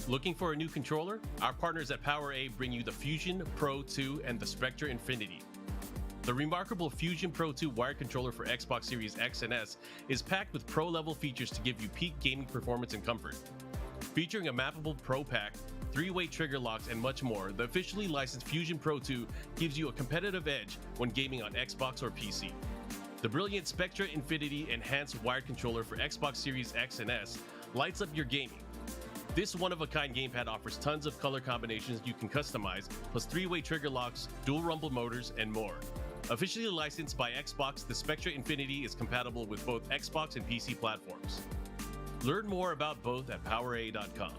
Looking for a new controller? Our partners at PowerA bring you the Fusion Pro 2 and the Spectre Infinity. The remarkable Fusion Pro 2 wired controller for Xbox Series X and S is packed with pro-level features to give you peak gaming performance and comfort. Featuring a mappable Pro Pack, 3-way trigger locks, and much more, the officially licensed Fusion Pro 2 gives you a competitive edge when gaming on Xbox or PC. The brilliant Spectre Infinity enhanced wired controller for Xbox Series X and S lights up your gaming. This one-of-a-kind gamepad offers tons of color combinations you can customize, plus 3-way trigger locks, dual rumble motors, and more. Officially licensed by Xbox, the Spectre Infinity is compatible with both Xbox and PC platforms. Learn more about both at PowerA.com.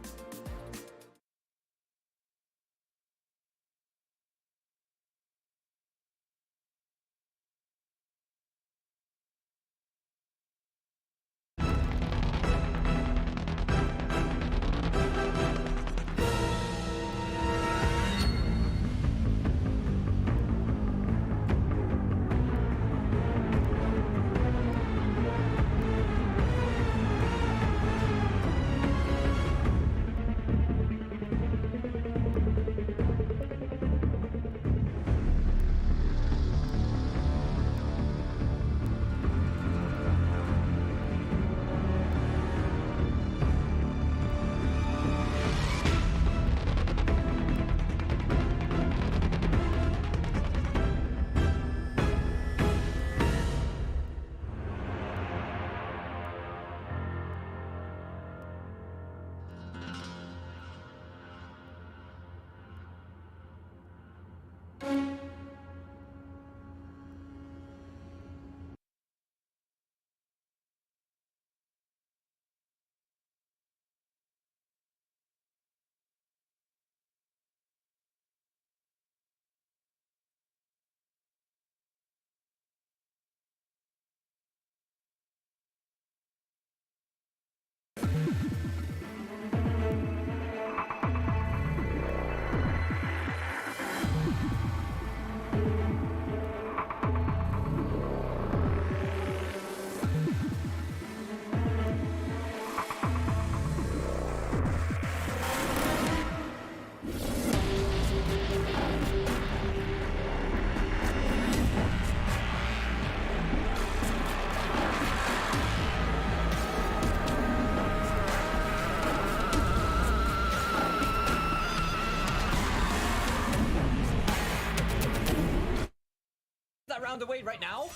That round away right now?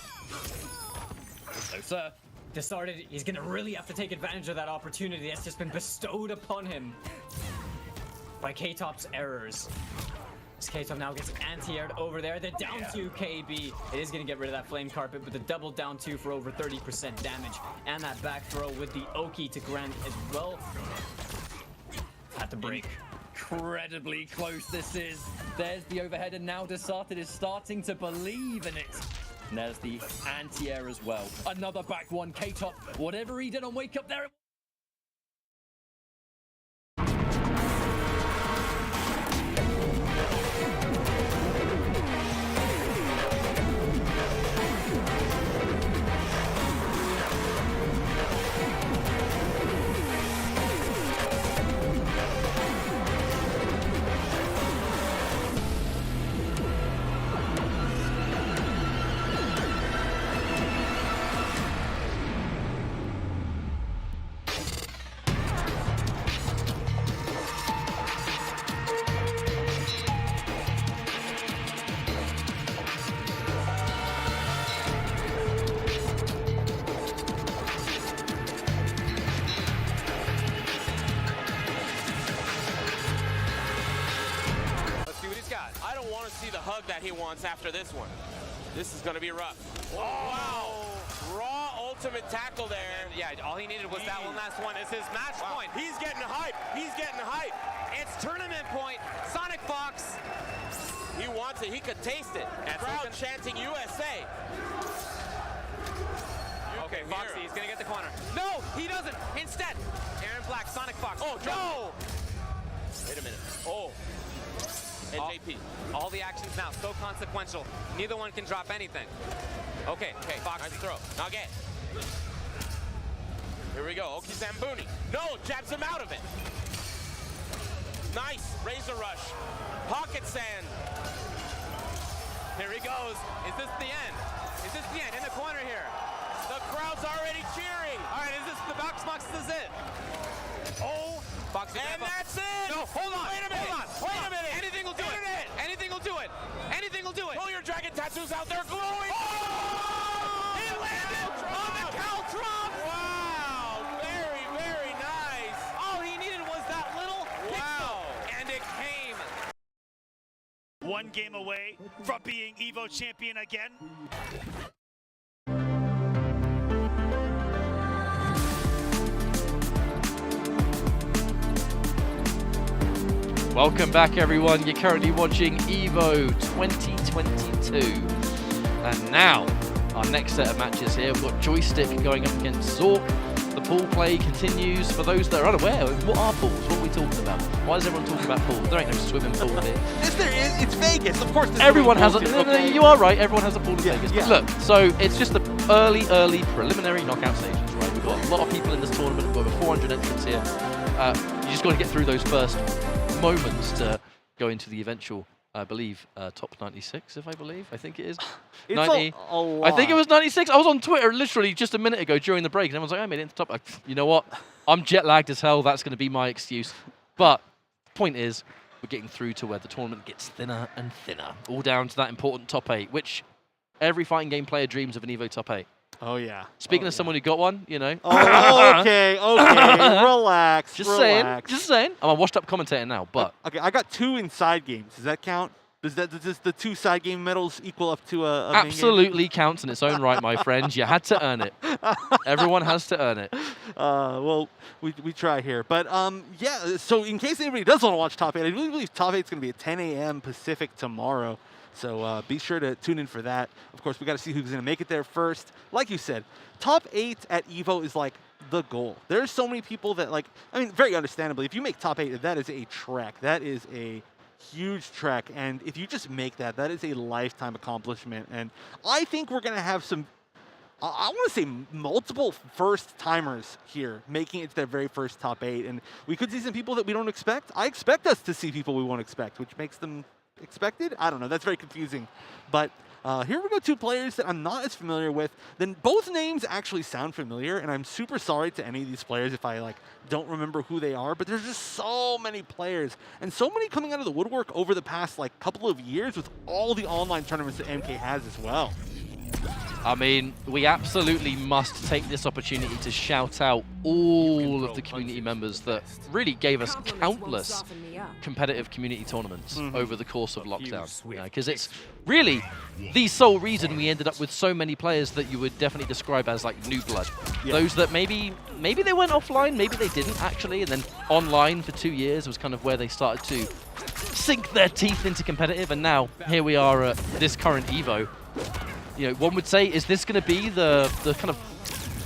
No, sir. Decided he's gonna really have to take advantage of that opportunity that's just been bestowed upon him by K-Top's errors. As K-Top now gets anti-aired over there, the down 2 KB. It is gonna get rid of that flame carpet, but the double down 2 for over 30% damage. And that back throw with the Oki to Grant as well. Had to break. Incredibly close this is. There's the overhead, and now Desarted is starting to believe in it. And there's the anti-air as well. Another back one, K-Top. Whatever he did on Wake Up there. That he wants after this one. This is going to be rough. Oh, wow. Raw ultimate tackle there. And yeah, all he needed was that one last one. It's his match point. He's getting hype. He's getting hype. It's tournament point. SonicFox. He wants it. He could taste it. Crowd chanting USA. Okay, Foxy, he's gonna get the corner. No, he doesn't. Instead, Aaron Black, SonicFox. Oh, no! Wait a minute. Oh. And JP. All the actions now so consequential. Neither one can drop anything. Okay, Foxy. Nice throw. Now get. Here we go. Oki Zambuni. No, jabs him out of it. Nice. Razor rush. Pocket sand. Here he goes. Is this the end? Is this the end? In the corner here. The crowd's already cheering. All right, is this the Fox? This is it? Oh, Foxy and Grampa. that's it. No, hold on. Wait a minute. Wait a minute. Anything will do Internet. it. Anything will do it. Anything will do it. Pull your dragon tattoos out. They're glowing. Oh! It landed on the Caltron. Wow. Very, very nice. All he needed was that little Wow. pixel, and it came. One game away from being EVO champion again. Welcome back, everyone. You're currently watching EVO 2022. And now, our next set of matches here, we've got Joystick going up against Zork. The pool play continues. For those that are unaware, what are pools? What are we talking about? Why is everyone talking about pools? There ain't no swimming pool here. Yes, there is. It's Vegas. Of course, Everyone has a... No, You are right. Everyone has a pool in Vegas. Yeah. But look, so it's just the early preliminary knockout stages, right? We've got a lot of people in this tournament. We've got over 400 entrants here. You just got to get through those first moments to go into the eventual, I believe, top 96, I think it is. It's 90. a lot. I think it was 96. I was on Twitter literally just a minute ago during the break, and everyone's like, I made it into the top. You know what? I'm jet lagged as hell. That's going to be my excuse. But the point is, we're getting through to where the tournament gets thinner and thinner, all down to that important top 8, which every fighting game player dreams of an EVO top 8. Oh, yeah. Speaking of someone who got one, you know. Oh, okay. Relax. Just saying. I'm a washed-up commentator now, but... Okay, I got 2 inside games. Does that count? Does the 2 side game medals equal up to a main game? Absolutely counts in its own right, my friend. You had to earn it. Everyone has to earn it. Well, we try here. But, yeah, so in case anybody does want to watch Top 8, I really believe Top 8 is going to be at 10 a.m. Pacific tomorrow. So be sure to tune in for that. Of course, we got to see who's going to make it there first. Like you said, top 8 at EVO is like the goal. There's so many people that very understandably, if you make top 8, that is a trek. That is a huge trek. And if you just make that, that is a lifetime accomplishment. And I think we're going to have some, I want to say multiple first timers here making it to their very first top 8. And we could see some people that we don't expect. I expect us to see people we won't expect, which makes them expected? I don't know. That's very confusing. But here we go, 2 players that I'm not as familiar with. Then both names actually sound familiar, and I'm super sorry to any of these players if I don't remember who they are. But there's just so many players, and so many coming out of the woodwork over the past couple of years with all the online tournaments that MK has as well. I mean, we absolutely must take this opportunity to shout out all of the community members that really gave us countless competitive community tournaments over the course of lockdown. Because it's really the sole reason we ended up with so many players that you would definitely describe as new blood. Yeah. Those that maybe they went offline, maybe they didn't actually, and then online for 2 years was kind of where they started to sink their teeth into competitive. And now here we are at this current EVO. You know, one would say, is this going to be the kind of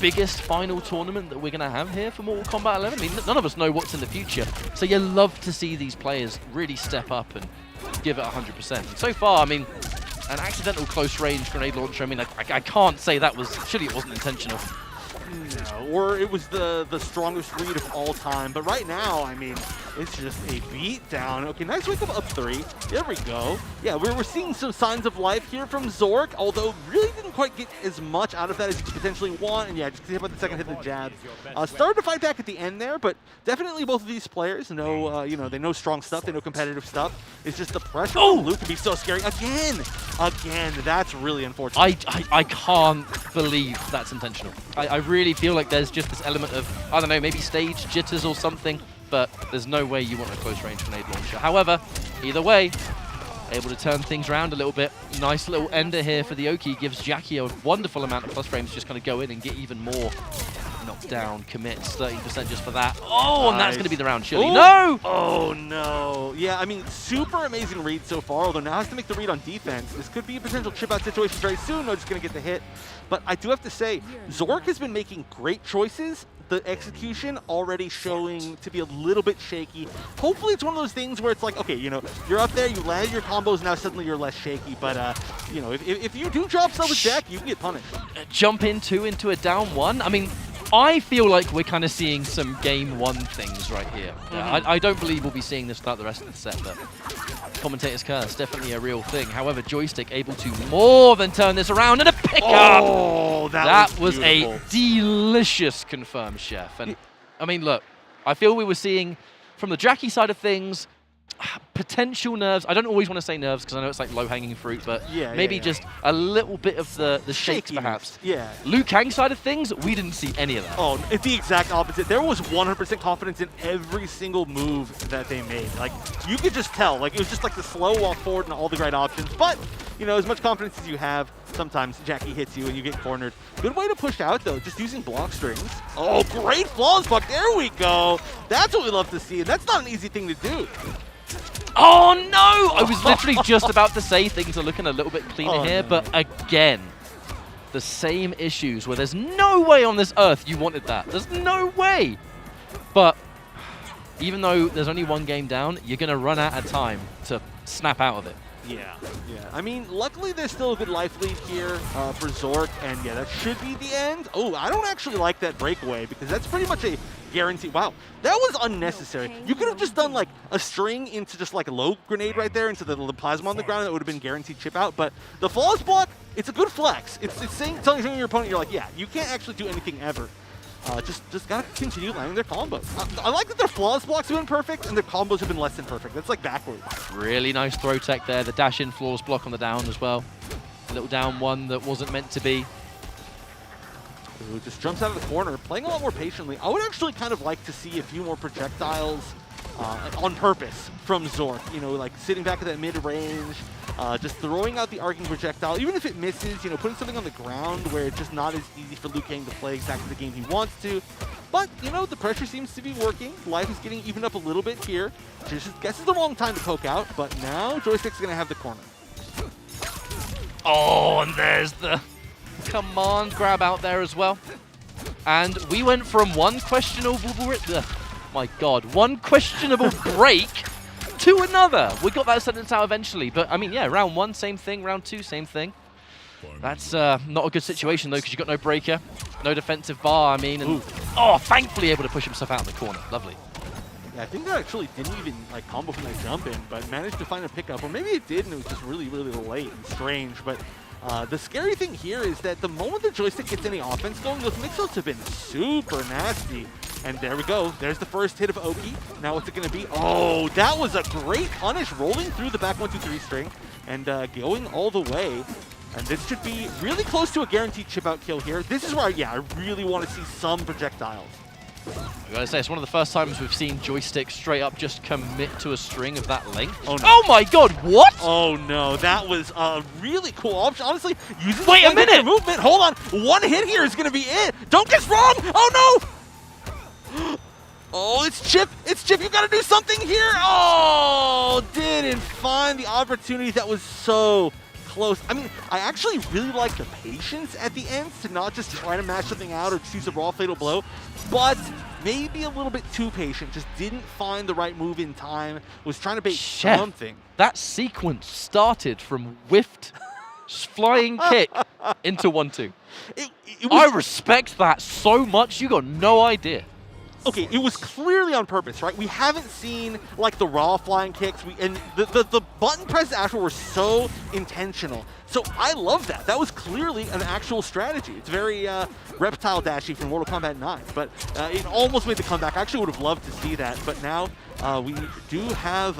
biggest final tournament that we're going to have here for Mortal Kombat 11? I mean, none of us know what's in the future. So you love to see these players really step up and give it 100%. And so far, I mean, an accidental close-range grenade launcher, I mean, I can't say that was, surely it wasn't intentional. No, or it was the strongest read of all time. But right now, I mean, it's just a beat down. Okay, nice wake up 3. There we go. Yeah, we're seeing some signs of life here from Zork, although really didn't quite get as much out of that as you could potentially want. And yeah, just hit about the second hit the jab. Started to fight back at the end there, but definitely both of these players know, they know strong stuff, they know competitive stuff. It's just the pressure on Luke can be so scary. Again, that's really unfortunate. I can't believe that's intentional. I really feel like there's just this element of, I don't know, maybe stage jitters or something, but there's no way you want a close range grenade launcher. However, either way, able to turn things around a little bit. Nice little ender here for the Oki. Gives Jackie a wonderful amount of plus frames to just kind of go in and get even more knocked down. Commits 30% just for that. Oh, and that's going to be the round, Chili. No! Oh, no. Yeah, I mean, super amazing read so far, although now has to make the read on defense. This could be a potential chip-out situation very soon. No, just going to get the hit. But I do have to say, Zork has been making great choices. The execution already showing to be a little bit shaky. Hopefully it's one of those things where it's like, okay, you know, you're up there, you land your combos, now suddenly you're less shaky. But, you know, if you do drop some with deck, you can get punished. Jump into a down one. I mean, I feel like we're kind of seeing some game one things right here. I don't believe we'll be seeing this throughout the rest of the set, but commentator's curse, definitely a real thing. However, Joystick able to more than turn this around and a pickup! Oh, that was a delicious confirmed chef. And I mean, look, I feel we were seeing from the Jackie side of things, potential nerves. I don't always want to say nerves because I know it's like low-hanging fruit, but maybe just a little bit of the shakes perhaps. Yeah. Liu Kang's side of things, we didn't see any of that. Oh, it's the exact opposite. There was 100% confidence in every single move that they made. Like, you could just tell. Like, it was just like the slow walk forward and all the right options. But, you know, as much confidence as you have, sometimes Jackie hits you and you get cornered. Good way to push out, though, just using block strings. Oh, great flawless buck. There we go. That's what we love to see, and that's not an easy thing to do. Oh no! I was literally just about to say things are looking a little bit cleaner here, but again, the same issues where there's no way on this earth you wanted that. There's no way! But even though there's only one game down, you're going to run out of time to snap out of it. Yeah. I mean, luckily there's still a good life lead here for Zork, and yeah, that should be the end. Oh, I don't actually like that breakaway because that's pretty much a guarantee. Wow, that was unnecessary. You could have just done like a string into just like a low grenade right there into the plasma on the ground. That would have been guaranteed chip out. But the flawless block, it's a good flex. It's telling your opponent, you're like, yeah, you can't actually do anything ever. Just gotta continue landing their combos. I like that their flawless blocks have been perfect and their combos have been less than perfect. That's like backwards. Really nice throw tech there. The dash in flawless block on the down as well. A little down one that wasn't meant to be. Ooh, just jumps out of the corner, playing a lot more patiently. I would actually kind of like to see a few more projectiles on purpose from Zork. You know, like sitting back at that mid-range, just throwing out the arcing projectile. Even if it misses, you know, putting something on the ground where it's just not as easy for Liu Kang to play exactly the game he wants to. But, you know, the pressure seems to be working. Life is getting evened up a little bit here. Just guesses the wrong time to poke out, but now Joystick's going to have the corner. Oh, and there's the command grab out there as well. And we went from one questionable break to another. We got that sentence out eventually, but I mean, yeah, round one, same thing. Round two, same thing. That's not a good situation though, because you got no breaker, no defensive bar. I mean, and, thankfully able to push himself out of the corner. Lovely. Yeah, I think that actually didn't even like combo from that jump in, but managed to find a pickup, or maybe it did, and it was just really, really late and strange. But the scary thing here is that the moment the Joystick gets any offense going, those mix-ups have been super nasty. And there we go. There's the first hit of Oki. Now what's it going to be? Oh, that was a great punish, rolling through the back 1-2-3 string and going all the way. And this should be really close to a guaranteed chip-out kill here. This is where, I really want to see some projectiles. I gotta say, it's one of the first times we've seen Joystick straight up just commit to a string of that length. Oh, no. Oh my god, what? Oh no, that was a really cool option. Honestly, using Wait a minute! Movement. Hold on, one hit here is gonna be it. Don't get wrong. Oh no! Oh, it's Chip. It's Chip. You gotta do something here. Oh, didn't find the opportunity. That was so close. I mean, I actually really like the patience at the end to not just try to match something out or just use a raw fatal blow, but maybe a little bit too patient. Just didn't find the right move in time. Was trying to bait something. That sequence started from whiffed flying kick into 1-2. I respect that so much. You got no idea. Okay, it was clearly on purpose, right? We haven't seen like the raw flying kicks, and the button presses after were so intentional. So I love that. That was clearly an actual strategy. It's very reptile dashy from Mortal Kombat 9, but it almost made the comeback. I actually would have loved to see that, but now we do have.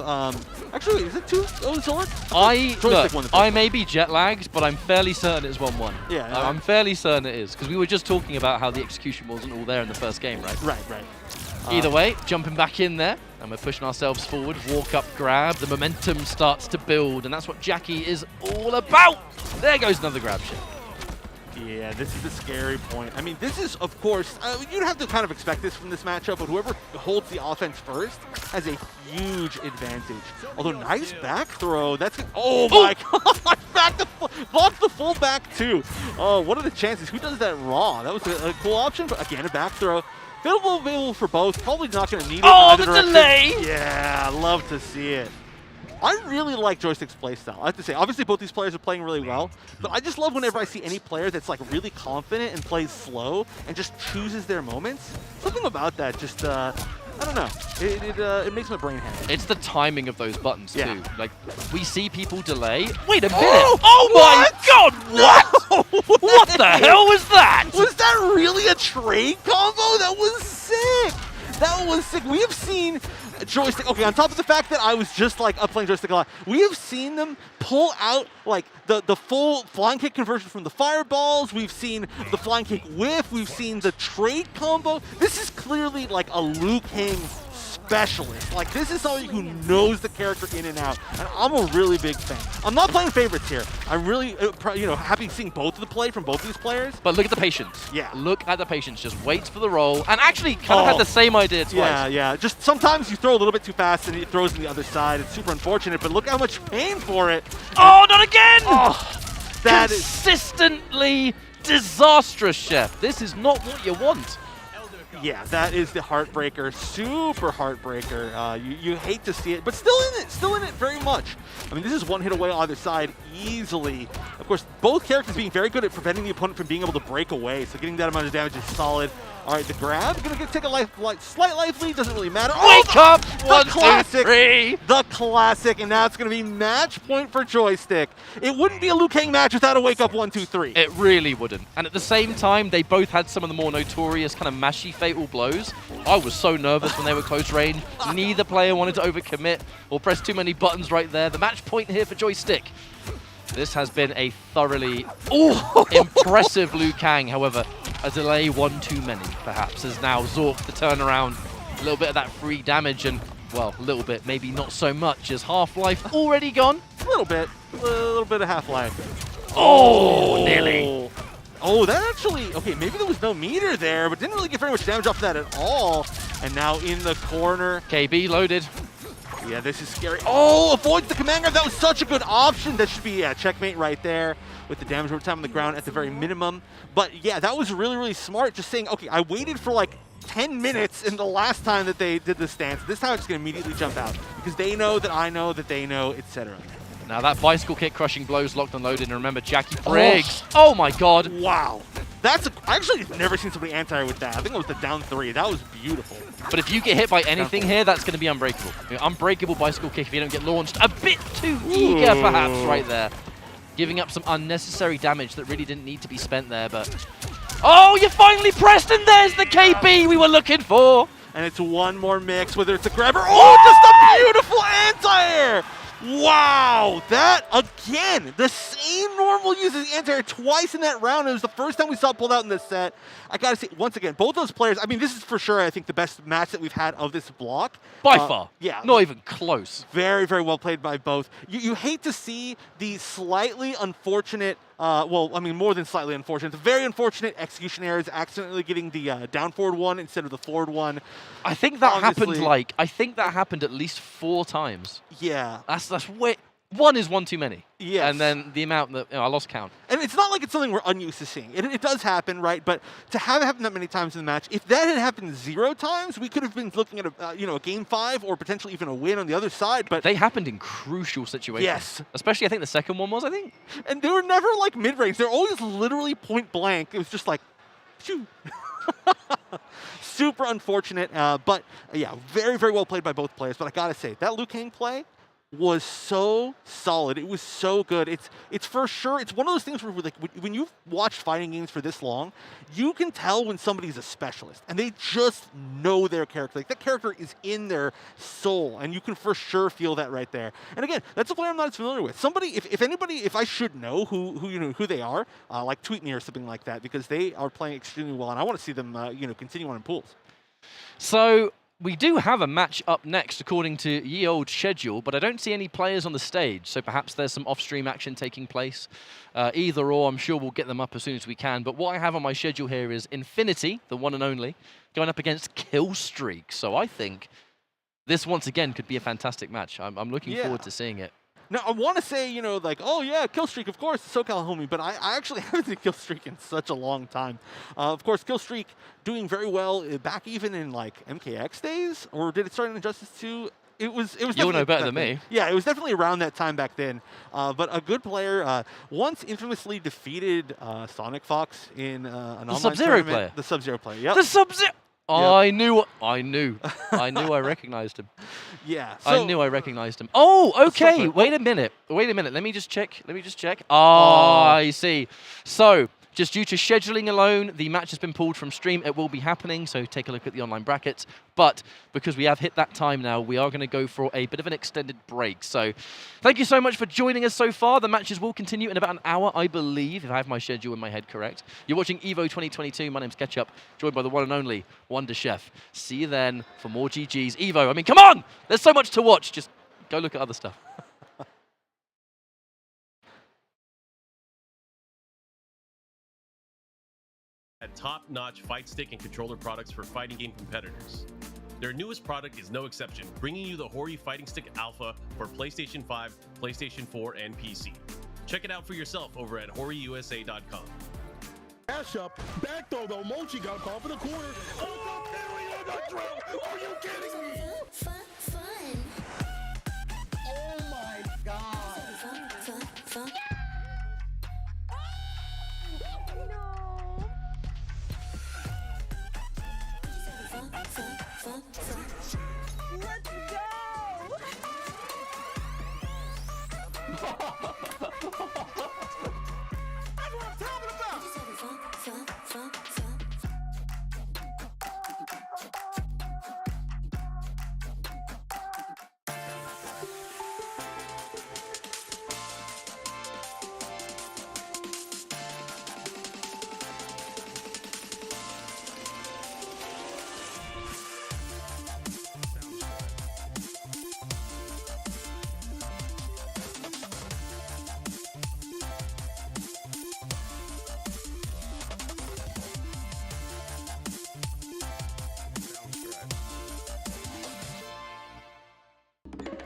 Actually, is it 2-0 Zork? I may be jet lagged, but I'm fairly certain it's 1-1. Yeah, I'm fairly certain it is, because we were just talking about how the execution wasn't all there in the first game, right? Right. Either way, jumping back in there, and we're pushing ourselves forward. Walk up, grab. The momentum starts to build, and that's what Jackie is all about. There goes another grab ship. Yeah, this is the scary point. I mean, this is, of course, you'd have to kind of expect this from this matchup, but whoever holds the offense first has a huge advantage. Although, nice back throw. That's oh my god! Blocked the full back too. Oh, what are the chances? Who does that raw? That was a cool option, but again, a back throw. Available for both. Probably not going to need it. Oh, the delay! Yeah, love to see it. I really like Joystick's playstyle. I have to say, obviously both these players are playing really well, but I just love whenever I see any player that's like really confident and plays slow and just chooses their moments. Something about that just, I don't know. It makes my brain happy. It's the timing of those buttons too. Like, we see people delay. Wait a minute! Oh, Oh my god! What? What the hell was that? Was that really a trade combo? That was sick! That was sick. We have seen Joystick, okay, on top of the fact that I was just like playing Joystick a lot, we have seen them pull out like the full flying kick conversion from the fireballs. We've seen the flying kick whiff. We've seen the trade combo. This is clearly like a Liu Kang specialist. Like, this is somebody who knows the character in and out, and I'm a really big fan. I'm not playing favorites here. I'm really, happy seeing both of the play from both these players. But look at the patience. Yeah. Look at the patience. Just waits for the roll, and actually kind of had the same idea twice. Yeah, yeah. Just sometimes you throw a little bit too fast and it throws on the other side. It's super unfortunate, but look how much pain for it. Oh, not again! Oh, that is consistently disastrous, Chef. This is not what you want. Yeah, that is the heartbreaker, super heartbreaker. You hate to see it, but still in it very much. I mean, this is one hit away on either side easily. Of course, both characters being very good at preventing the opponent from being able to break away, so getting that amount of damage is solid. All right, the grab, gonna take a slight life lead, doesn't really matter. Wake up! The classic, 1, 2, 3. The classic, and now it's gonna be match point for Joystick. It wouldn't be a Liu Kang match without a wake up 1, 2, 3. It really wouldn't. And at the same time, they both had some of the more notorious kind of mashy fatal blows. I was so nervous when they were close range. Neither player wanted to overcommit or press too many buttons right there. The match point here for Joystick. This has been a thoroughly impressive Liu Kang. However, a delay one too many, perhaps, as now Zork the turnaround. A little bit of that free damage and, well, a little bit, maybe not so much, as half-life already gone. A little bit of half-life. Oh, nearly. Oh, that actually, okay, maybe there was no meter there, but didn't really get very much damage off that at all. And now in the corner. KB loaded. Yeah, this is scary. Oh, avoids the command grab. That was such a good option. That should be checkmate right there with the damage over time on the ground at the very minimum. But yeah, that was really, really smart. Just saying, okay, I waited for like 10 minutes in the last time that they did the stance. This time I'm just going to immediately jump out because they know that I know that they know, etc. Now that bicycle kick crushing blows locked and loaded, and remember Jackie Briggs. Oh my god. Wow. That's I actually have never seen somebody anti with that. I think it was the down 3. That was beautiful. But if you get hit by anything here, that's going to be unbreakable. Unbreakable bicycle kick if you don't get launched. A bit too eager, perhaps, right there. Giving up some unnecessary damage that really didn't need to be spent there, but... Oh, you finally pressed, and there's the KB we were looking for! And it's one more mix, whether it's a grabber. Oh, just a beautiful anti-air! Wow, that again, the same normal uses anti-air twice in that round. It was the first time we saw it pulled out in this set. I gotta say, once again, both those players, I mean, this is for sure, I think, the best match that we've had of this block. By far. Yeah. Not even close. Very, very well played by both. You hate to see the slightly unfortunate, well, I mean, more than slightly unfortunate, the very unfortunate execution errors, accidentally getting the down forward one instead of the forward one. I think that happened at least 4 times. Yeah. That's way... One is one too many. Yes. And then the amount that, I lost count. And it's not like it's something we're unused to seeing. It does happen, right? But to have it happen that many times in the match, if that had happened 0 times, we could have been looking at a game 5 or potentially even a win on the other side. But they happened in crucial situations. Yes. Especially, I think the second one was, I think. And they were never like mid-range. They're always literally point blank. It was just like, shoo. Super unfortunate. But yeah, very, very well played by both players. But I gotta say, that Liu Kang play was so solid. It was so good. It's for sure. It's one of those things where, like, when you've watched fighting games for this long, you can tell when somebody's a specialist and they just know their character. Like, that character is in their soul, and you can for sure feel that right there. And again, that's a player I'm not as familiar with. Somebody, if anybody, if I should know who they are, like tweet me or something like that, because they are playing extremely well, and I want to see them continue on in pools. So we do have a match up next according to ye old schedule, but I don't see any players on the stage, so perhaps there's some off-stream action taking place. Either or, I'm sure we'll get them up as soon as we can, but what I have on my schedule here is Infinity, the one and only, going up against Killstreak, so I think this once again could be a fantastic match. I'm looking forward to seeing it. Now, I want to say, you know, like, oh yeah, Killstreak, of course, SoCal homie, but I actually haven't seen Killstreak in such a long time. Of course, Killstreak doing very well back even in, like, MKX days, or did it start in Injustice 2? It was You'll know better than me. Yeah, it was definitely around that time back then. But a good player, once infamously defeated SonicFox in an online Sub-Zero tournament. player. The Sub-Zero player, yep. The Sub-Zero! Yep. I knew I recognized him. Yeah. I knew I recognized him. Oh, okay. Wait a minute. Let me just check. Oh, I see. So, just due to scheduling alone, the match has been pulled from stream. It will be happening, so take a look at the online brackets. But because we have hit that time now, we are going to go for a bit of an extended break. So, thank you so much for joining us so far. The matches will continue in about an hour, I believe, if I have my schedule in my head correct. You're watching EVO 2022. My name's Ketchup, joined by the one and only Wonder Chef. See you then for more GGs. EVO, I mean, come on! There's so much to watch. Just go look at other stuff. At top-notch fight stick and controller products for fighting game competitors. Their newest product is no exception, bringing you the Hori Fighting Stick Alpha for PlayStation 5, PlayStation 4, and PC. Check it out for yourself over at HoriUSA.com. Dash up, back throw though, Mochi got called for the corner. Oh, the period, the drill. Are you kidding me? Oh my God. Let's go! That's what I'm talking about!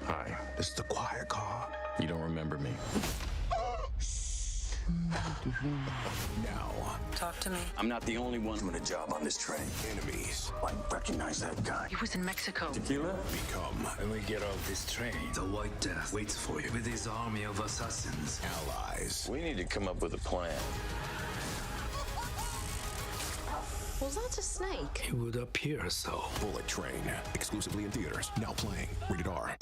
Hi, this is the quiet car. You don't remember me. Now, Talk to me. I'm not the only one doing a job on this train. Enemies, I recognize that guy. He was in Mexico. Tequila? Become. When we get off this train, the White Death waits for you with his army of assassins. Allies. We need to come up with a plan. Was that a snake? It would appear so. Bullet Train, exclusively in theaters. Now playing. Rated R.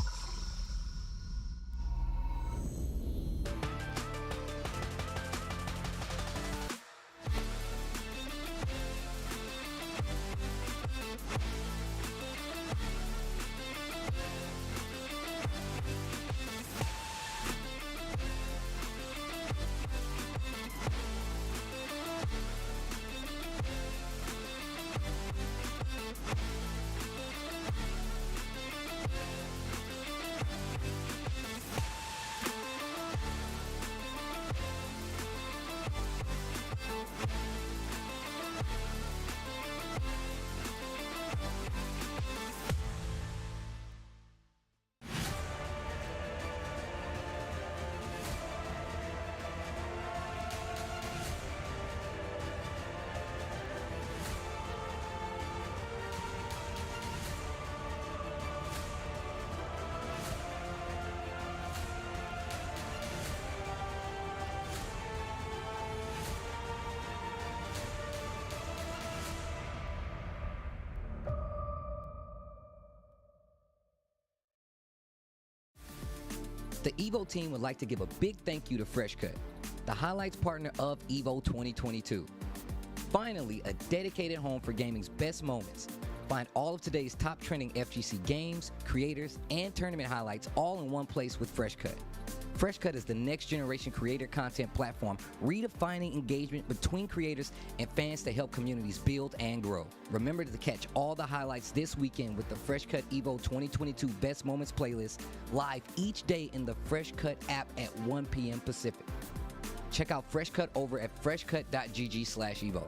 The EVO team would like to give a big thank you to FreshCut, the highlights partner of EVO 2022. Finally, a dedicated home for gaming's best moments. Find all of today's top trending FGC games, creators, and tournament highlights all in one place with FreshCut. FreshCut is the next generation creator content platform, redefining engagement between creators and fans to help communities build and grow. Remember to catch all the highlights this weekend with the FreshCut Evo 2022 Best Moments playlist live each day in the FreshCut app at 1 p.m. Pacific. Check out FreshCut over at freshcut.gg/evo.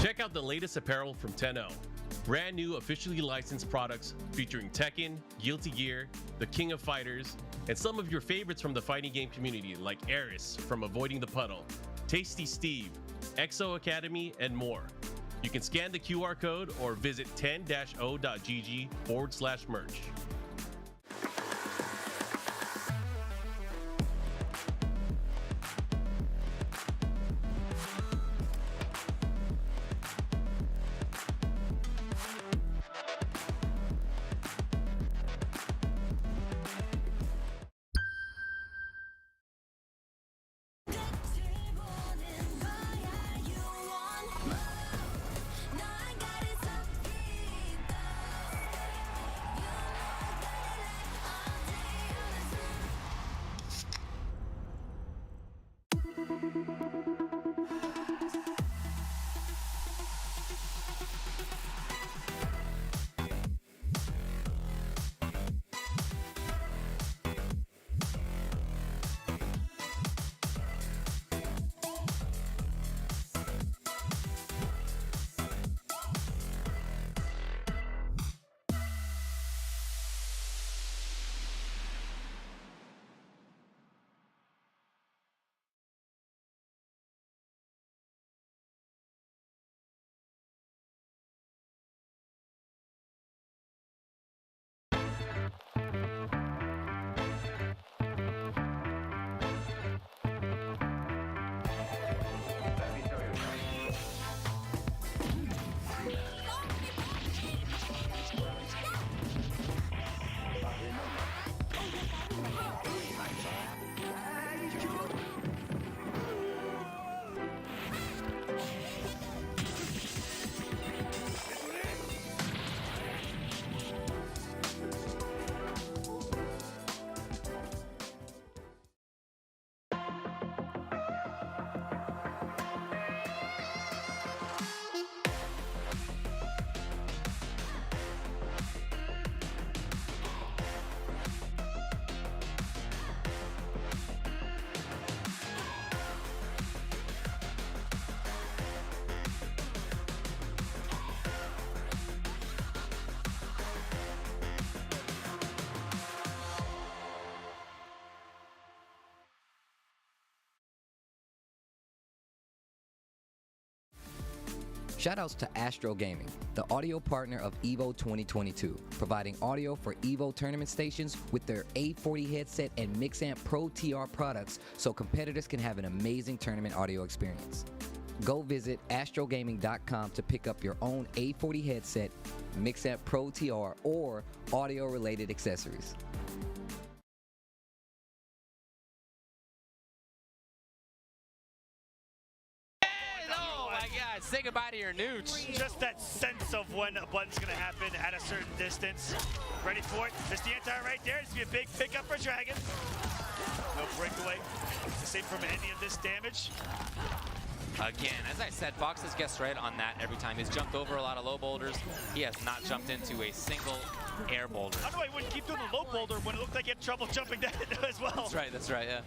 Check out the latest apparel from Tenno. Brand new officially licensed products featuring Tekken, Guilty Gear, the King of Fighters, and some of your favorites from the fighting game community like Eris from Avoiding the Puddle, Tasty Steve, Exo Academy, and more. You can scan the QR code or visit 10-o.gg/merch. Shoutouts to Astro Gaming, the audio partner of EVO 2022, providing audio for EVO tournament stations with their A40 headset and Mixamp Pro TR products so competitors can have an amazing tournament audio experience. Go visit astrogaming.com to pick up your own A40 headset, Mixamp Pro TR, or audio-related accessories. Say goodbye to your nooch. Just that sense of when a button's going to happen at a certain distance. Ready for it. There's the anti right there. It's going to be a big pickup for Dragon. No breakaway. The same from any of this damage. Again, as I said, Fox has guessed right on that every time. He's jumped over a lot of low boulders. He has not jumped into a single air boulder. I don't know why he wouldn't keep doing the low boulder when it looked like he had trouble jumping down as well. That's right, yeah.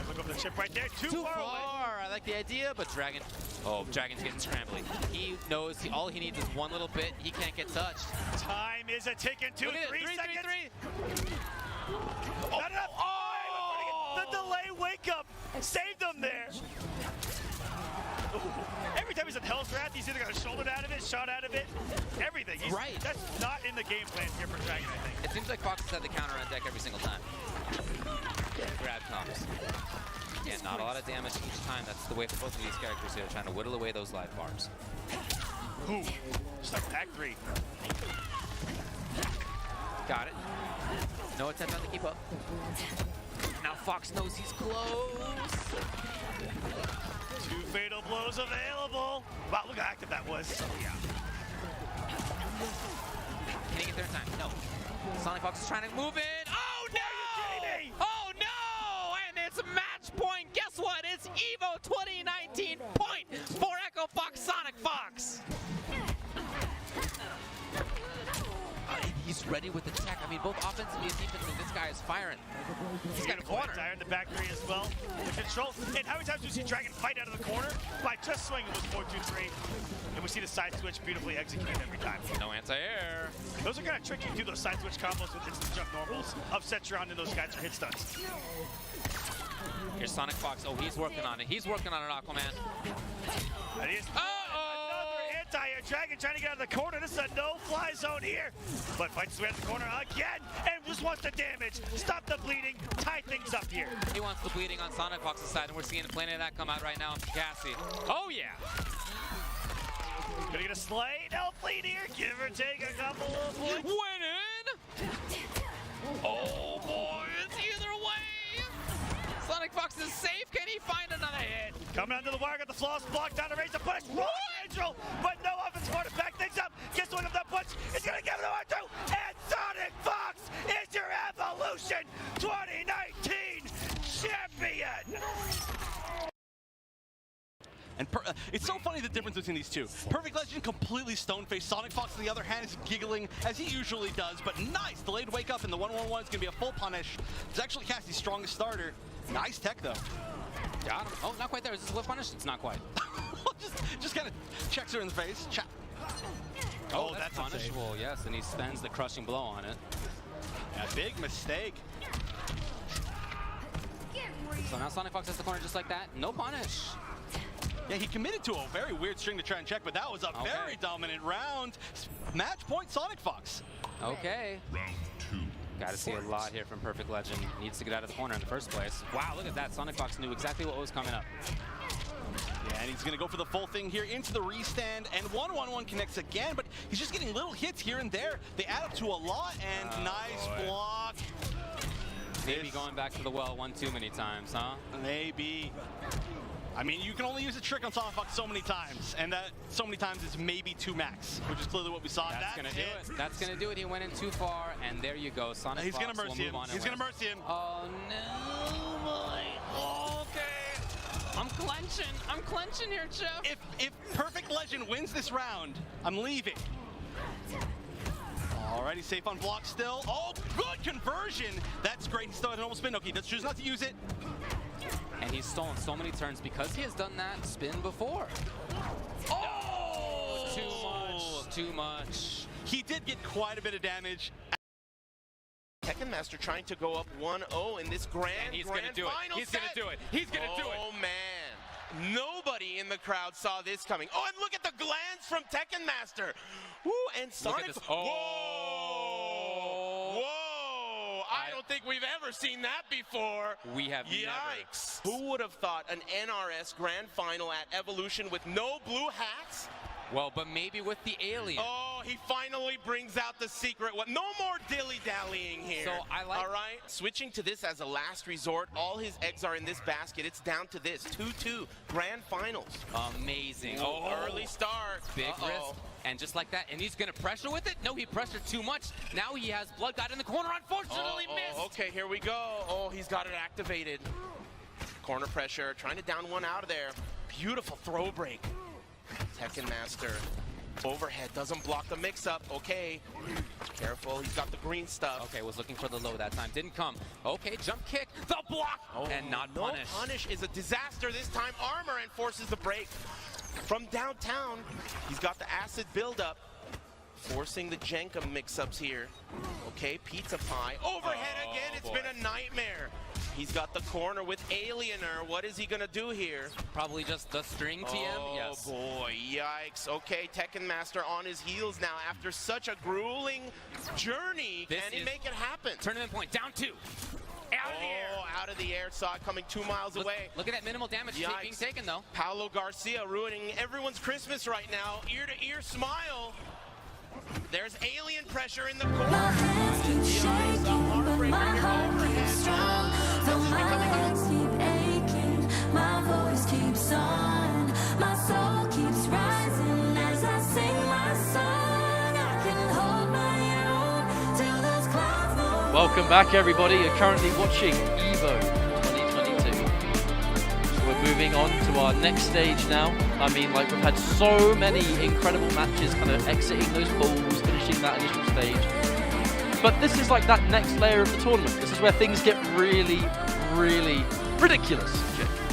Look over the chip right there. Too far away. I like the idea, but Dragon... Oh, Dragon's getting scrambly. He knows all he needs is one little bit. He can't get touched. Time is a ticking. 3 seconds. Oh. Not enough. Oh! The delay wake up saved them there. Every time he's in Hell's Wrath, he's either got a shoulder out of it, shot out of it, everything. That's not in the game plan here for Dragon, I think. It seems like Fox has had the counter on deck every single time. Grab comes. And not a lot of damage each time. That's the way for both of these characters here, trying to whittle away those live bars. Ooh, just like pack 3. Got it. No attempt on the keep up. Now Fox knows he's close. 2 fatal blows available. Wow, look how active that was. Yeah. Can he get there in time? No. SonicFox is trying to move in. Oh no! Are you kidding me? Oh no! And it's match point. Guess what? It's EVO 2019 point for Echo Fox SonicFox. He's ready with the tech. I mean, both offensively and defensively, this guy is firing. He's got a corner. Dire in the back three as well. The control. And how many times do we see Dragon fight out of the corner? By just swinging with 4-2-3. And we see the side switch beautifully executed every time. No anti-air. Those are kind of tricky to do, those side switch combos with instant jump normals. Upset you onto those guys are hit stuns. Here's SonicFox. Oh, he's working on it. He's working on it, Aquaman. And he's another anti-air. Dragon trying to get out of the corner. This is a no-fly zone here. But fights his way out of the corner again. And just wants the damage. Stop the bleeding. Tie things up here. He wants the bleeding on SonicFox's side, and we're seeing plenty of that come out right now from Cassie. Oh, yeah. Gonna get a slay. No bleed here. Give or take a couple of points. Winning. Oh, boy. It's either way. SonicFox is safe. Can he find another hit? Coming onto the wire, got the flawless block down to raise the punch. Angel, but no offense for to back things up. Gets one of that punch. He's gonna give it to R2. And SonicFox is your Evolution 2019 champion. And it's so funny the difference between these two. PerfectLegend completely stone-faced. SonicFox, on the other hand, is giggling as he usually does. But nice delayed wake up, and the 1-1-1 is going to be a full punish. It's actually Cassie's strongest starter. Nice tech, though. Got him. Oh, not quite there. Is this a whip punish? It's not quite. just kind of checks her in the face. Oh, that's punishable. Yes, and he spends the crushing blow on it. A big mistake. So now SonicFox has the corner just like that. No punish. Yeah, he committed to a very weird string to try and check, but that was a very dominant round. Match point, SonicFox. Okay. Round 2. Got to see a lot here from PerfectLegend. Needs to get out of the corner in the first place. Wow, look at that. SonicFox knew exactly what was coming up. Yeah, and he's going to go for the full thing here into the restand, and 1-1-1 connects again, but he's just getting little hits here and there. They add up to a lot, and nice block. Maybe going back to the well one too many times, huh? Maybe. I mean, you can only use a trick on SonicFox so many times, and that so many times is maybe 2 max, which is clearly what we saw. That's gonna do it. That's gonna do it. He went in too far, and there you go. SonicFox He's gonna mercy him. He's gonna mercy him. Oh no, boy. Okay. I'm clenching. I'm clenching here, Jeff. If PerfectLegend wins this round, I'm leaving. Alrighty, safe on block still. Oh, good conversion. That's great. He still had an almost spin. Okay, let's choose not to use it. And he's stolen so many turns because he has done that spin before. Oh! Too much, too much. He did get quite a bit of damage. Tekken Master trying to go up 1-0 in this grand gonna do it. He's gonna do it. He's gonna do it. Oh man, nobody in the crowd saw this coming. Oh, and look at the glance from Tekken Master. Woo, and Sonic. Oh. Whoa! Whoa! I don't think we've ever seen that before. We have Yikes! Never. Who would have thought an NRS Grand Final at Evolution with no blue hats? Well, but maybe with the alien. Oh, he finally brings out the secret one. No more dilly-dallying here. So I like. All right, switching to this as a last resort. All his eggs are in this basket. It's down to this 2-2 Grand Finals. Amazing. Oh, early start. Big risk. And just like that, and he's gonna pressure with it? No, he pressured too much. Now he has Blood God in the corner, unfortunately missed. Okay, here we go. Oh, he's got it activated. Corner pressure, trying to down one out of there. Beautiful throw break. Tekken Master. Overhead, doesn't block the mix-up. Okay, careful, he's got the green stuff. Okay, was looking for the low that time, didn't come. Okay, jump kick, the block, and not punish. No punish is a disaster this time. Armor enforces the break. From downtown, he's got the acid buildup, forcing the Jenka mix-ups here. Okay, pizza pie. Overhead again, it's been a nightmare. He's got the corner with Aliener. What is he gonna do here? Probably just the string TM, yes. Oh boy, yikes. Okay, Tekken Master on his heels now after such a grueling journey. Can he make it happen? Tournament point, down 2. Out of the air. Oh, out of the air. Saw it coming 2 miles away. Look at that minimal damage being taken, though. Paulo Garcia ruining everyone's Christmas right now. Ear-to-ear smile. There's alien pressure in the corner. My hands keep shaking, but my heart keeps strong. Though my legs keep aching, my voice keeps on. My soul keeps rising as I sing my song. I can hold my own till those clouds move. Welcome back, everybody. You're currently watching EVO 2022. So we're moving on to our next stage now. I mean, like, we've had so many incredible matches kind of exiting those pools, finishing that initial stage. But this is like that next layer of the tournament. This is where things get really, really ridiculous.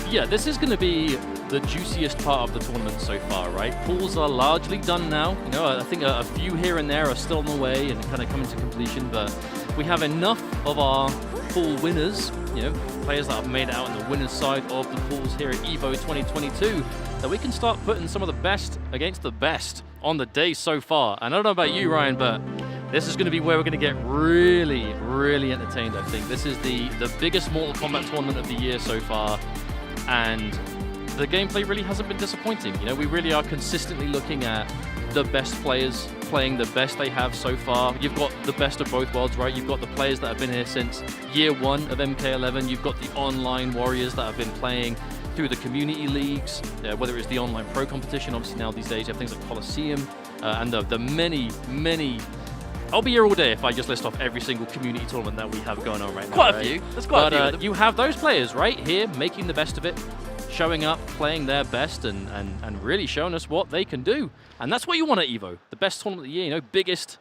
Yeah, this is going to be the juiciest part of the tournament so far, right? Pools are largely done now. You know, I think a few here and there are still on the way and kind of coming to completion, but we have enough of our pool winners, you know, players that have made it out on the winner's side of the pools here at EVO 2022, that we can start putting some of the best against the best on the day so far. And I don't know about you, Ryan, but this is going to be where we're going to get really, really entertained, I think. This is the biggest Mortal Kombat tournament of the year so far, and the gameplay really hasn't been disappointing. You know, we really are consistently looking at the best players playing the best they have so far. You've got the best of both worlds, right? You've got the players that have been here since year one of MK11. You've got the online warriors that have been playing through the community leagues, whether it's the online pro competition. Obviously now these days you have things like Coliseum and the many, many. I'll be here all day if I just list off every single community tournament that we have going on right now. Quite a few. There's quite a few. But you have those players right here making the best of it, showing up, playing their best, and really showing us what they can do. And that's what you want at EVO. The best tournament of the year, you know, biggest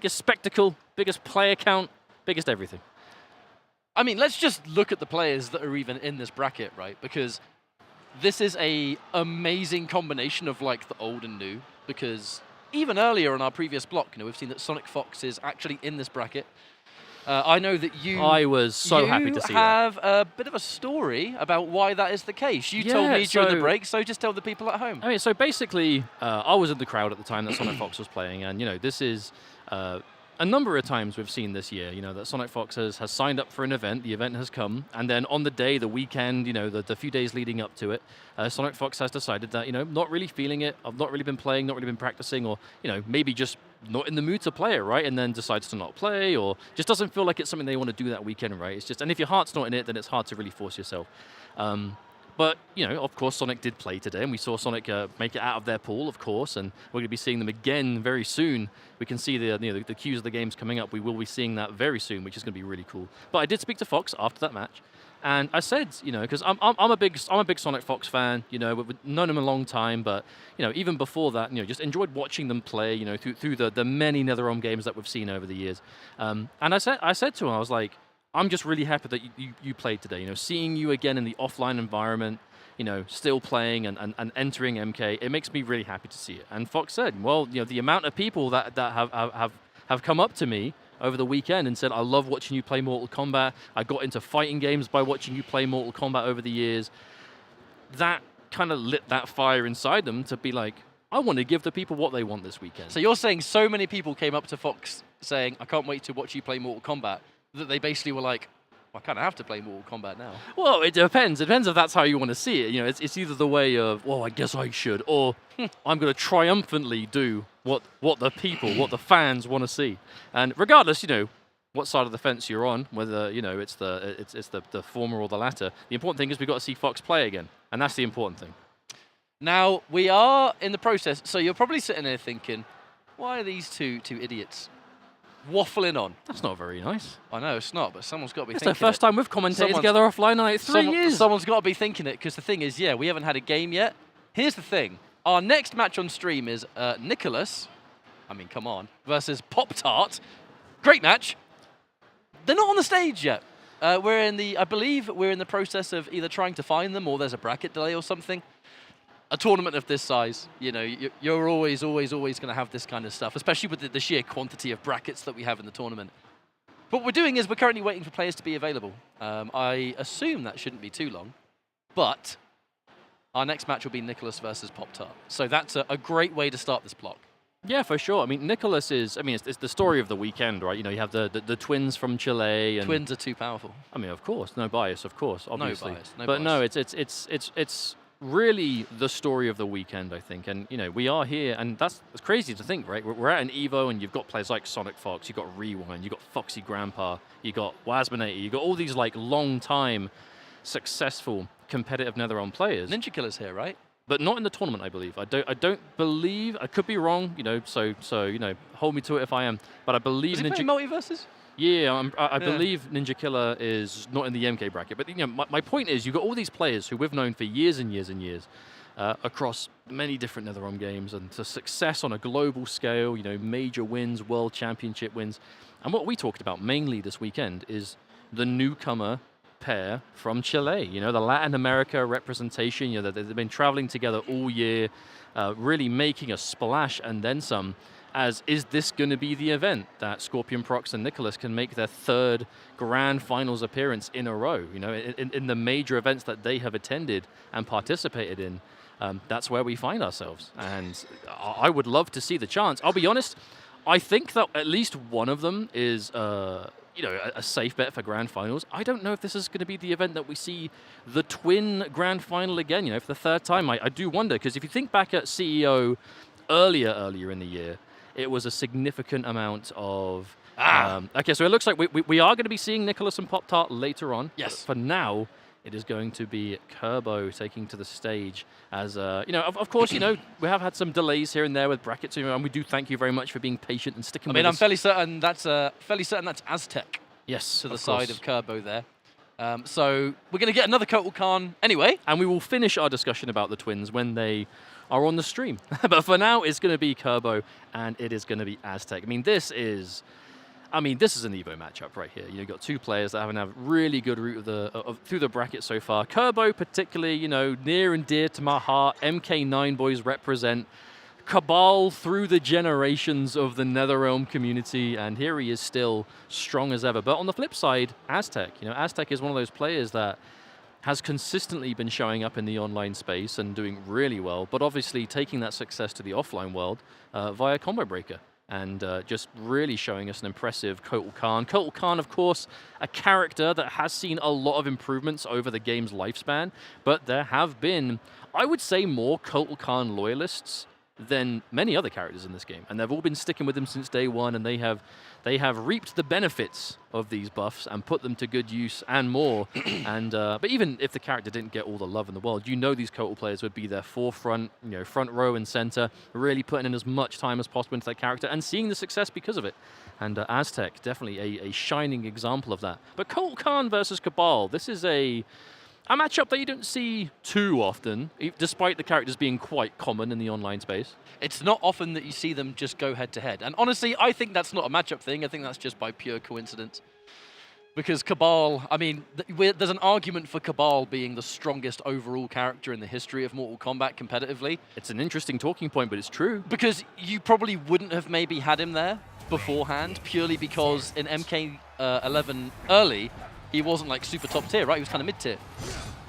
spectacle, biggest player count, biggest everything. I mean, let's just look at the players that are even in this bracket, right? Because this is a amazing combination of like the old and new, because even earlier in our previous block, you know, we've seen that SonicFox is actually in this bracket. I know that I was so happy to see that. You have a bit of a story about why that is the case. You told me during the break, so just tell the people at home. I mean, so basically, I was in the crowd at the time that SonicFox was playing, and, you know, this is a number of times we've seen this year, you know, that SonicFox has signed up for an event, the event has come, and then on the day, the weekend, you know, the few days leading up to it, SonicFox has decided that, you know, not really feeling it, I've not really been playing, not really been practicing, or, you know, maybe just not in the mood to play it, right? And then decides to not play, or just doesn't feel like it's something they want to do that weekend, right? It's just, and if your heart's not in it, then it's hard to really force yourself. But, you know, of course, Sonic did play today, and we saw Sonic make it out of their pool, of course, and we're going to be seeing them again very soon. We can see the cues of the games coming up. We will be seeing that very soon, which is going to be really cool. But I did speak to Fox after that match, and I said, you know, because I'm a big SonicFox fan. You know, we've known him a long time, but, you know, even before that, you know, just enjoyed watching them play. You know, through the many NetherRealm games that we've seen over the years. And I said to him, I was like, I'm just really happy that you played today. You know, seeing you again in the offline environment, you know, still playing and entering MK, it makes me really happy to see it. And Fox said, well, you know, the amount of people that have come up to me over the weekend and said, I love watching you play Mortal Kombat. I got into fighting games by watching you play Mortal Kombat over the years. That kind of lit that fire inside them to be like, I want to give the people what they want this weekend. So you're saying so many people came up to Fox saying, I can't wait to watch you play Mortal Kombat, that they basically were like, well, I kind of have to play Mortal Kombat now. Well, it depends. It depends if that's how you want to see it. You know, it's either the way of, well, I guess I should, or I'm going to triumphantly do what the people, what the fans want to see. And regardless, you know, what side of the fence you're on, whether, you know, it's the former or the latter, the important thing is we've got to see Fox play again, and that's the important thing. Now, we are in the process, so you're probably sitting there thinking, why are these two idiots waffling on? That's not very nice. I know, it's not, but someone's got to be thinking it. It's the first time we've commentated together offline in like 3 years. Someone's got to be thinking it, because the thing is, yeah, we haven't had a game yet. Here's the thing. Our next match on stream is Nicolas, I mean, come on, versus Pop-Tart. Great match. They're not on the stage yet. I believe we're in the process of either trying to find them or there's a bracket delay or something. A tournament of this size, you know, you're always going to have this kind of stuff, especially with the sheer quantity of brackets that we have in the tournament. What we're doing is we're currently waiting for players to be available. I assume that shouldn't be too long, but our next match will be Nicolas versus Pop-Tart. So that's a great way to start this block. Yeah, for sure. I mean, Nicolas is, I mean, it's the story of the weekend, right? You know, you have the twins from Chile. And twins are too powerful. I mean, of course, no bias, of course, obviously. No bias. No, it's really the story of the weekend, I think. And, you know, we are here, and it's crazy to think, right? We're at an EVO, and you've got players like SonicFox, you've got Rewind, you've got Foxy Grampa, you've got WazManator, you've got all these, like, long-time, successful, competitive NetherRealm players. Ninja Killer's here, right? But not in the tournament, I believe. I don't believe, I could be wrong, you know, so you know, hold me to it if I am. But I believe Is he playing Multiverses? Yeah, I believe Ninja Killer is not in the MK bracket. But, you know, my point is, you've got all these players who we've known for years and years and years. across many different NetherRealm games and to success on a global scale, you know, major wins, world championship wins. And what we talked about mainly this weekend is the newcomer pair from Chile, you know, the Latin America representation, you know, they've been traveling together all year, really making a splash and then some. As is this going to be the event that Scorpionprocs and Nicolas can make their third grand finals appearance in a row? You know, in the major events that they have attended and participated in, that's where we find ourselves. And I would love to see the chance. I'll be honest, I think that at least one of them is, you know, a safe bet for grand finals. I don't know if this is going to be the event that we see the twin grand final again, you know, for the third time. I do wonder, because if you think back at CEO earlier in the year, it was a significant amount of... okay, so it looks like we are going to be seeing Nicolas and Pop-Tart later on. Yes. But for now, it is going to be Kerbo taking to the stage as, you know, of course, you know, we have had some delays here and there with brackets, and we do thank you very much for being patient and sticking with us. I'm fairly certain that's Aztec. Yes, to the side of Kerbo there. So we're going to get another Kotal Khan anyway, and we will finish our discussion about the twins when they are on the stream. But for now, it's going to be Kerbo, and it is going to be Aztec. I mean, this is an Evo matchup right here. You've got two players that haven't had a really good route through the bracket so far. Kerbo, particularly, you know, near and dear to my heart. MK9 boys represent Cabal through the generations of the NetherRealm community, and here he is still strong as ever. But on the flip side, Aztec. You know, Aztec is one of those players that has consistently been showing up in the online space and doing really well, but obviously taking that success to the offline world via Combo Breaker. And just really showing us an impressive Kotal Khan. Kotal Khan, of course, a character that has seen a lot of improvements over the game's lifespan, but there have been, I would say, more Kotal Khan loyalists than many other characters in this game. And they've all been sticking with him since day one, and they have reaped the benefits of these buffs and put them to good use and more. And but even if the character didn't get all the love in the world, you know these Kotal players would be their forefront, you know, front row and center, really putting in as much time as possible into their character and seeing the success because of it. And Aztec, definitely a shining example of that. But Kotal Khan versus Cabal, this is a matchup that you don't see too often, despite the characters being quite common in the online space. It's not often that you see them just go head-to-head. And honestly, I think that's not a matchup thing. I think that's just by pure coincidence. Because Cabal, I mean, there's an argument for Cabal being the strongest overall character in the history of Mortal Kombat competitively. It's an interesting talking point, but it's true. Because you probably wouldn't have maybe had him there beforehand, purely because in MK11 early, he wasn't like super top tier, right? He was kind of mid tier.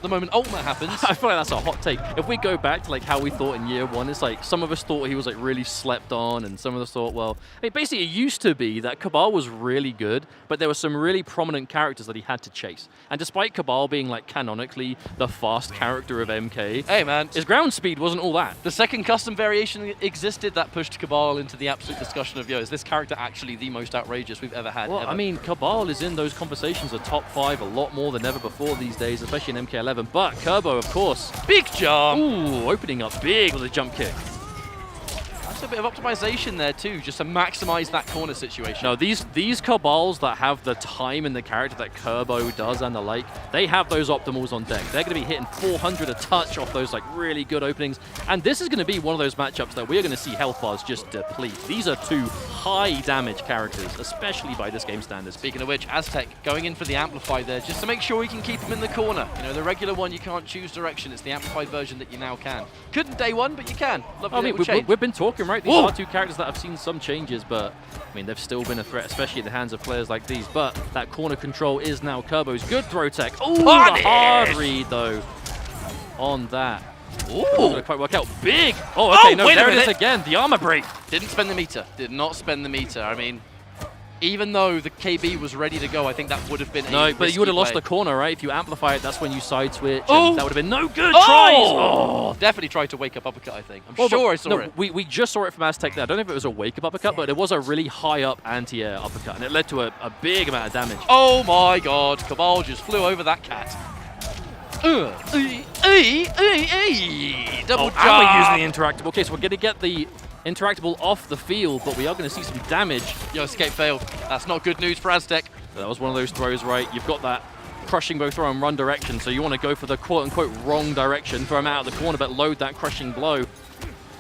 The moment Ultimate happens, I feel like that's a hot take. If we go back to like how we thought in year one, it's like some of us thought he was like really slept on, and some of us thought, well, I mean, basically it used to be that Cabal was really good, but there were some really prominent characters that he had to chase. And despite Cabal being like canonically the fast character of MK, hey man, his ground speed wasn't all that. The second custom variation existed that pushed Cabal into the absolute discussion of, yo, is this character actually the most outrageous we've ever had? Well, ever? I mean, Cabal is in those conversations of top 5 a lot more than ever before these days, especially in MK11. But Kerbo, of course, big jump. Ooh, opening up big with a jump kick. That's a bit of optimization there too, just to maximize that corner situation. No, these Cabals that have the time in the character that Kerbo does and the like, they have those optimals on deck. They're going to be hitting 400 a touch off those like really good openings. And this is going to be one of those matchups that we're going to see health bars just deplete. These are two high damage characters, especially by this game standards. Speaking of which, Aztec going in for the Amplify there, just to make sure we can keep him in the corner. You know, the regular one, you can't choose direction. It's the Amplified version that you now can. Couldn't day one, but you can. Lovely little change. We've been talking, right? These are two characters that have seen some changes, but I mean, they've still been a threat, especially in the hands of players like these. But that corner control is now Kerbo's. Good throw tech. Oh, the hard read, though, on that. Ooh. Didn't quite work out. Big. Oh, okay, no, there it is again. The armor break. Didn't spend the meter. Did not spend the meter. I mean, even though the KB was ready to go, I think that would have been no, but you would have lost the corner, right? If you amplify it, that's when you side switch. Oh, that would have been no good tries. Oh, definitely tried to wake up uppercut, I think. I'm sure I saw it. We just saw it from Aztec there. I don't know if it was a wake up uppercut, but it was a really high up anti-air uppercut, and it led to a big amount of damage. Oh my god, Cabal just flew over that cat. Double jump. And we're using the interactable. Okay, so we're going to get the interactable off the field, but we are going to see some damage. Yo, escape failed. That's not good news for Aztec. That was one of those throws, right? You've got that crushing bow throw and run direction, so you want to go for the quote-unquote wrong direction, throw him out of the corner, but load that crushing blow.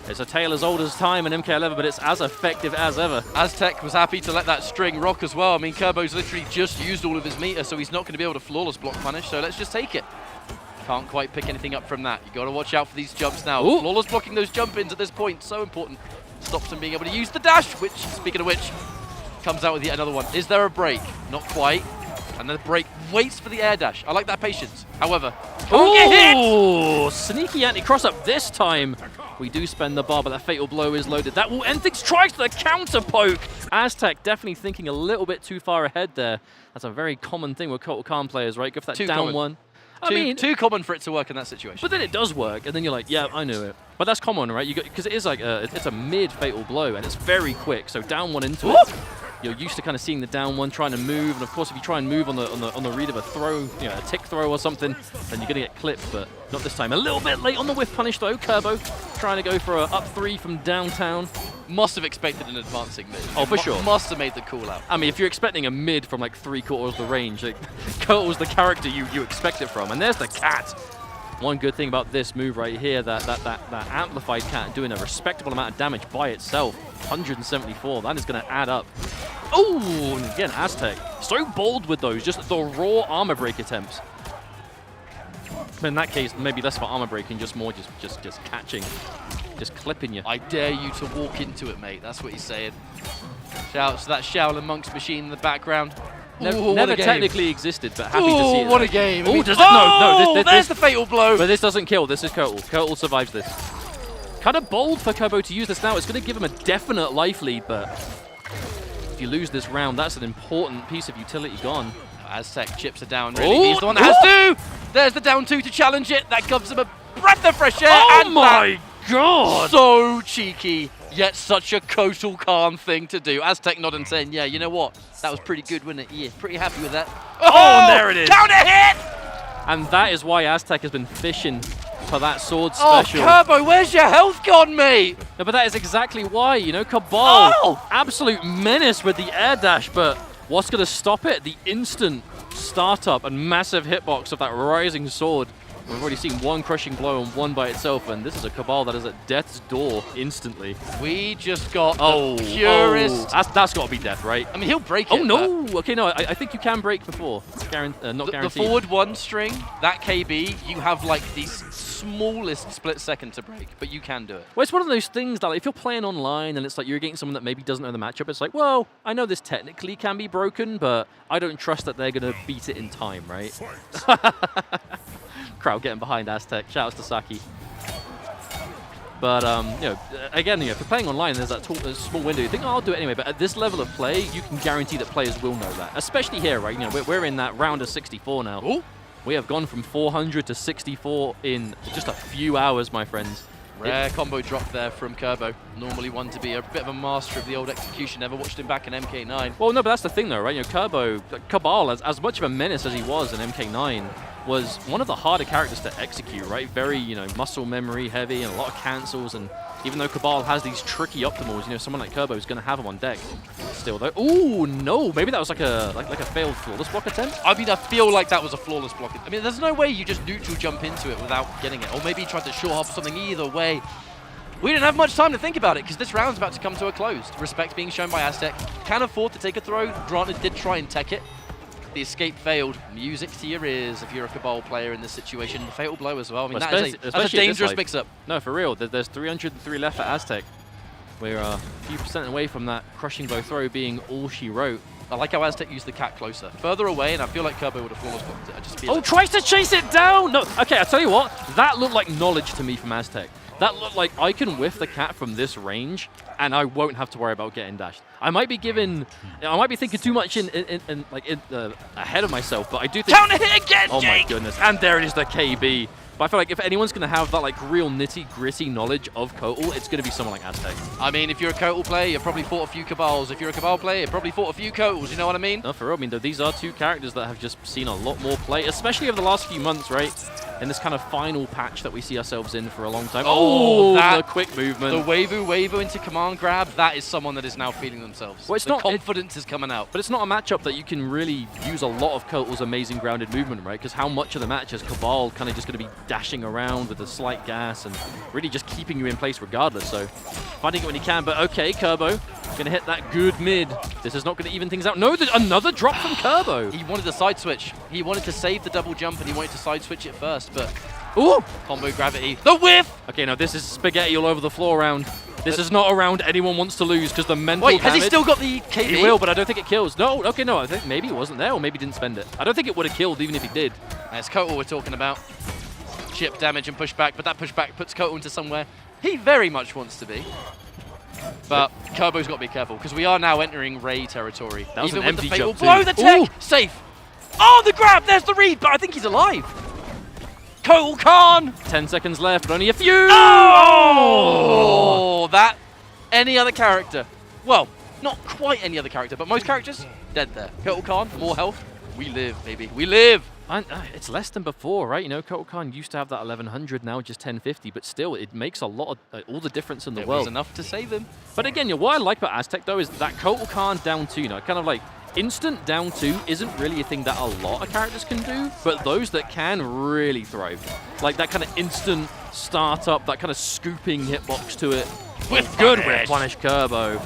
It's a tale as old as time in MK11, but it's as effective as ever. Aztec was happy to let that string rock as well. I mean, Kerbo's literally just used all of his meter, so he's not going to be able to flawless block punish, so let's just take it. Can't quite pick anything up from that. You got to watch out for these jumps now. Ooh. Flawless blocking those jump-ins at this point, so important. Stops him being able to use the dash, which, speaking of which, comes out with yet another one. Is there a break? Not quite. And then the break waits for the air dash. I like that patience. However, can't get hit! Oh, sneaky anti-cross up this time. We do spend the bar, but that fatal blow is loaded. That will end things. Tries the counter poke. Aztec definitely thinking a little bit too far ahead there. That's a very common thing with Kotal Khan players, right? Go for that Too down common. one. Too common for it to work in that situation. But then it does work, and then you're like, yeah, I knew it. But that's common, right? Because it is like it's a mid fatal blow, and it's very quick. So down one into it. You're used to kind of seeing the down one trying to move, and of course, if you try and move on the read of a throw, you know, a tick throw or something, then you're gonna get clipped. But not this time. A little bit late on the whiff punish though. Kerbo trying to go for a up 3 from downtown. Must have expected an advancing mid. Oh, for sure. Must have made the call out. I mean, if you're expecting a mid from like 3/4 of the range, like, Kotal's the character you expect it from. And there's the cat. One good thing about this move right here, that amplified cat doing a respectable amount of damage by itself. 174, that is going to add up. Oh, and again, Aztec. So bold with those, just the raw armor break attempts. In that case, maybe less for armor breaking, just more just catching, just clipping you. I dare you to walk into it, mate. That's what he's saying. Shouts to that Shaolin Monk's machine in the background. Never technically existed, but happy to see it. What a game. Oh, does it? No, there's the fatal blow. But this doesn't kill. This is Kotal. Kotal survives this. Kind of bold for Kerbo to use this now. It's going to give him a definite life lead, but if you lose this round, that's an important piece of utility gone. Aztec chips are down, really. He's the one that has to. There's the down 2 to challenge it. That gives him a breath of fresh air. Oh and my god! So cheeky, yet such a Kotal Khan thing to do. Aztec nodding saying, yeah, you know what? That was pretty good, wasn't it? Yeah, pretty happy with that. Oh, and there it is. Counter hit! And that is why Aztec has been fishing for that sword special. Oh, Kerbo, where's your health gone, mate? No, but that is exactly why, you know, Cabal, absolute menace with the air dash, but what's going to stop it? The instant startup and massive hitbox of that rising sword. We've already seen one crushing blow and one by itself, and this is a Cabal that is at death's door instantly. We just got the purest. That's got to be death, right? I mean, he'll break it. Oh, no. Okay, no, I think you can break before. Not guaranteed. The forward one string, that KB, you have like the smallest split second to break, but you can do it. Well, it's one of those things that like, if you're playing online and it's like you're getting someone that maybe doesn't know the matchup, it's like, well, I know this technically can be broken, but I don't trust that they're going to beat it in time, right? Crowd getting behind Aztec. Shout outs to Saki. But, you know, again, if you're playing online, there's that small window. You think, oh, I'll do it anyway. But at this level of play, you can guarantee that players will know that. Especially here, right? You know, we're in that round of 64 now. Ooh. We have gone from 400 to 64 in just a few hours, my friends. Rare combo drop there from Kerbo. Normally one to be a bit of a master of the old execution. Never watched him back in MK9. Well, no, but that's the thing, though, right? You know, Cabal, as much of a menace as he was in MK9, was one of the harder characters to execute, right? Very, you know, muscle memory heavy and a lot of cancels. And even though Cabal has these tricky optimals, you know, someone like Kerbo is going to have him on deck. Still, though, ooh, no, maybe that was like a failed flawless block attempt. I mean, I feel like that was a flawless block. I mean, there's no way you just neutral jump into it without getting it, or maybe he tried to short hop something. Either way, we didn't have much time to think about it because this round's about to come to a close. Respect being shown by Aztec. Can afford to take a throw. Granted, did try and tech it. The escape failed. Music to your ears if you're a Cabal player in this situation. The fatal blow as well. I mean, that's a dangerous mix-up. No, for real. There's 303 left for Aztec. We're a few percent away from that crushing bow throw being all she wrote. I like how Aztec used the cat closer. Further away, and I feel like Kerbo would have flawless blocked it. I just feel it. Tries to chase it down! No, okay, I'll tell you what. That looked like knowledge to me from Aztec. That looked like I can whiff the cat from this range, and I won't have to worry about getting dashed. I might be thinking too much ahead of myself, but I do think. Counter hit again, Oh my goodness! And there it is, the KB. But I feel like if anyone's going to have that like real nitty-gritty knowledge of Kotal, it's going to be someone like Aztec. I mean, if you're a Kotal player, you've probably fought a few Cabals. If you're a Cabal player, you've probably fought a few Kotals. You know what I mean? No, for real. I mean, these are two characters that have just seen a lot more play, especially over the last few months, right? in this kind of final patch that we see ourselves in for a long time. Oh, the quick movement. The wave into command grab, that is someone that is now feeling themselves. Well, it's the not, confidence is coming out. But it's not a matchup that you can really use a lot of Kotal's amazing grounded movement, right? Because how much of the match is Cabal kind of just going to be dashing around with a slight gas and really just keeping you in place regardless. So finding it when he can, but okay, Kerbo going to hit that good mid. This is not going to even things out. No, another drop from Kerbo. He wanted the side switch. He wanted to save the double jump and he wanted to side switch it first, but ooh, combo gravity. The whiff! Okay, now this is spaghetti all over the floor round. This is not a round anyone wants to lose because the mental Wait, has damage, he still got the KB? He will, but I don't think it kills. No, okay, no, I think maybe he wasn't there or maybe he didn't spend it. I don't think it would have killed even if he did. That's Kotal we're talking about. Chip damage and pushback, but that pushback puts Kotal into somewhere he very much wants to be. But Kerbo's got to be careful because we are now entering Ray territory. That was even an with empty the fatal jump blow, too. the tech, Ooh. safe. Oh, the grab, there's the read, but I think he's alive. Kotal Khan. 10 seconds left, but only a few. Oh, that any other character. Well, not quite any other character, but most characters dead there. Kotal Khan, more health. We live, baby. We live. And, it's less than before, right? You know, Kotal Khan used to have that 1100, now just 1050, but still, it makes a lot of all the difference in the world. It was enough to save him. But again, what I like about Aztec though is that Kotal Khan down 2, you know, kind of like instant down 2 isn't really a thing that a lot of characters can do, but those that can really thrive. Like that kind of instant startup, that kind of scooping hitbox to it. With good with Punish Kerbo.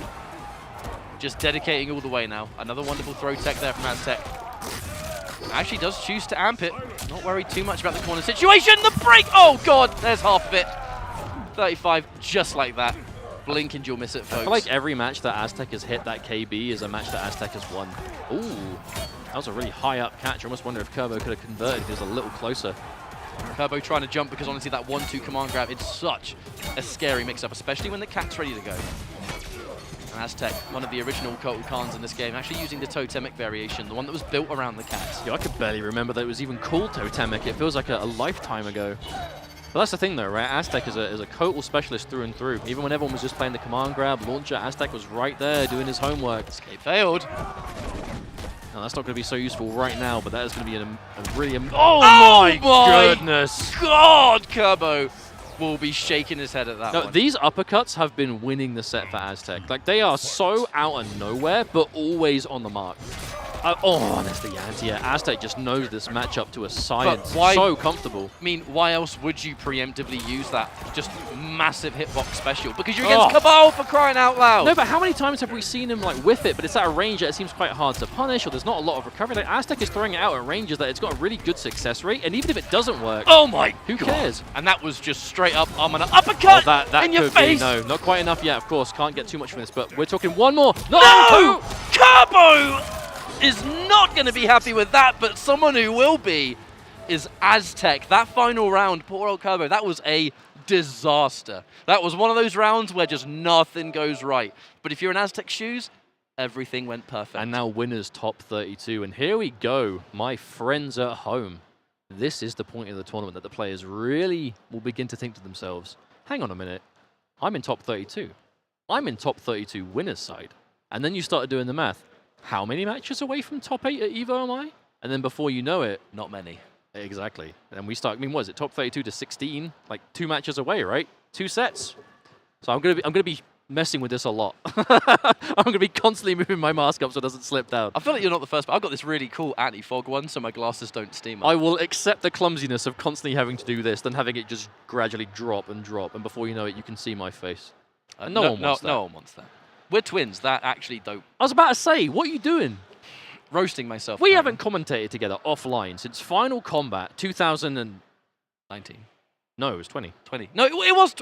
Just dedicating all the way now. Another wonderful throw tech there from Aztec. Actually does choose to amp it. Not worried too much about the corner situation. The break! Oh, God! There's half of it. 35, just like that. Blink and you'll miss it, folks. I feel like every match that Aztec has hit that KB is a match that Aztec has won. Ooh, that was a really high up catch. I almost wonder if Kerbo could have converted if he was a little closer. Kerbo trying to jump because honestly that 1-2 command grab, it's such a scary mix-up, especially when the cat's ready to go. And Aztec, one of the original Kotal Khans in this game, actually using the totemic variation, the one that was built around the cats. Yeah, I could barely remember that it was even called totemic. It feels like a lifetime ago. But that's the thing though, right? Aztec is a Kotal specialist through and through. Even when everyone was just playing the command grab, launcher, Aztec was right there doing his homework. Escape failed. Now that's not going to be so useful right now, but that is going to be a really... Oh my goodness! God, Kerbo will be shaking his head at that one. These uppercuts have been winning the set for Aztec. Like, they are so out of nowhere, but always on the mark. Oh, there's the anti-air. Aztec just knows this matchup to a science. Why, so comfortable. I mean, why else would you preemptively use that just massive hitbox special? Because you're against Cabal, for crying out loud. No, but how many times have we seen him like whiff it, but it's at a range that it seems quite hard to punish, or there's not a lot of recovery. Like, Aztec is throwing it out at ranges that it's got a really good success rate, and even if it doesn't work, oh my who God. cares? And that was just straight up, I'm gonna uppercut that in your could face. Be, no, not quite enough yet, of course. Can't get too much from this, but we're talking one more. No! Kerbo is not going to be happy with that, but someone who will be is Aztec. That final round, poor old Kerbo, that was a disaster. That was one of those rounds where just nothing goes right. But if you're in Aztec shoes, everything went perfect. And now winners top 32. And here we go, my friends at home. This is the point of the tournament that the players really will begin to think to themselves, hang on a minute, I'm in top 32. I'm in top 32 winners side. And then you started doing the math. How many matches away from top 8 at EVO am I? And then before you know it, not many. Exactly. And we start, I mean, what is it, top 32 to 16? Like 2 matches away, right? 2 sets. So I'm gonna be messing with this a lot. I'm gonna be constantly moving my mask up so it doesn't slip down. I feel like you're not the first, but I've got this really cool anti-fog one so my glasses don't steam up. I will accept the clumsiness of constantly having to do this than having it just gradually drop, and before you know it, you can see my face. No one wants that. No one wants that. We're twins, that actually don't. I was about to say, what are you doing? Roasting myself. We haven't commentated together offline since Final Combat 2019. No, it was 20. 20. No, it was.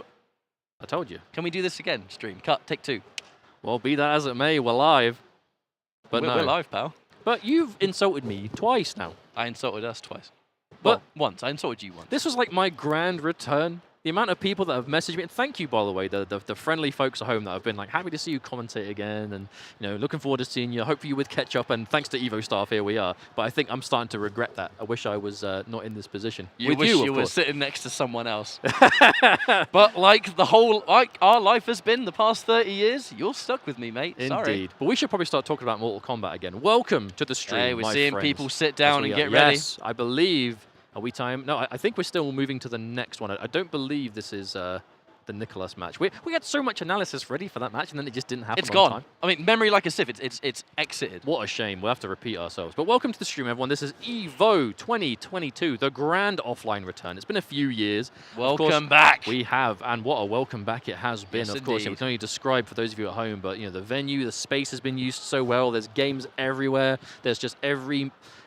I told you. Can we do this again? Stream. Cut. Take 2. Well, be that as it may, we're live. But we're live, pal. But you've insulted me twice now. I insulted us twice. But once. I insulted you once. This was like my grand return. The amount of people that have messaged me, and thank you, by the way, the friendly folks at home that have been like, happy to see you commentate again, and looking forward to seeing you. Hopefully you would catch up, and thanks to Evo Staff, here we are. But I think I'm starting to regret that. I wish I was not in this position. You wish you were sitting next to someone else. But like our life has been the past 30 years, you're stuck with me, mate. Indeed. Sorry. But we should probably start talking about Mortal Kombat again. Welcome to the stream, Hey, we're my seeing friends. people sit down and get ready. Yes, I believe Are we time? No, I think we're still moving to the next one. I don't believe this is the Nicolas match. We had so much analysis ready for that match, and then it just didn't happen. It's on gone. time. I mean, memory like a sieve. It's exited. What a shame. We'll have to repeat ourselves. But welcome to the stream, everyone. This is EVO 2022, the grand offline return. It's been a few years. Welcome back. We have, and what a welcome back it has been. Yes, of course, we can only describe for those of you at home, but the venue, the space has been used so well. There's games everywhere. There's just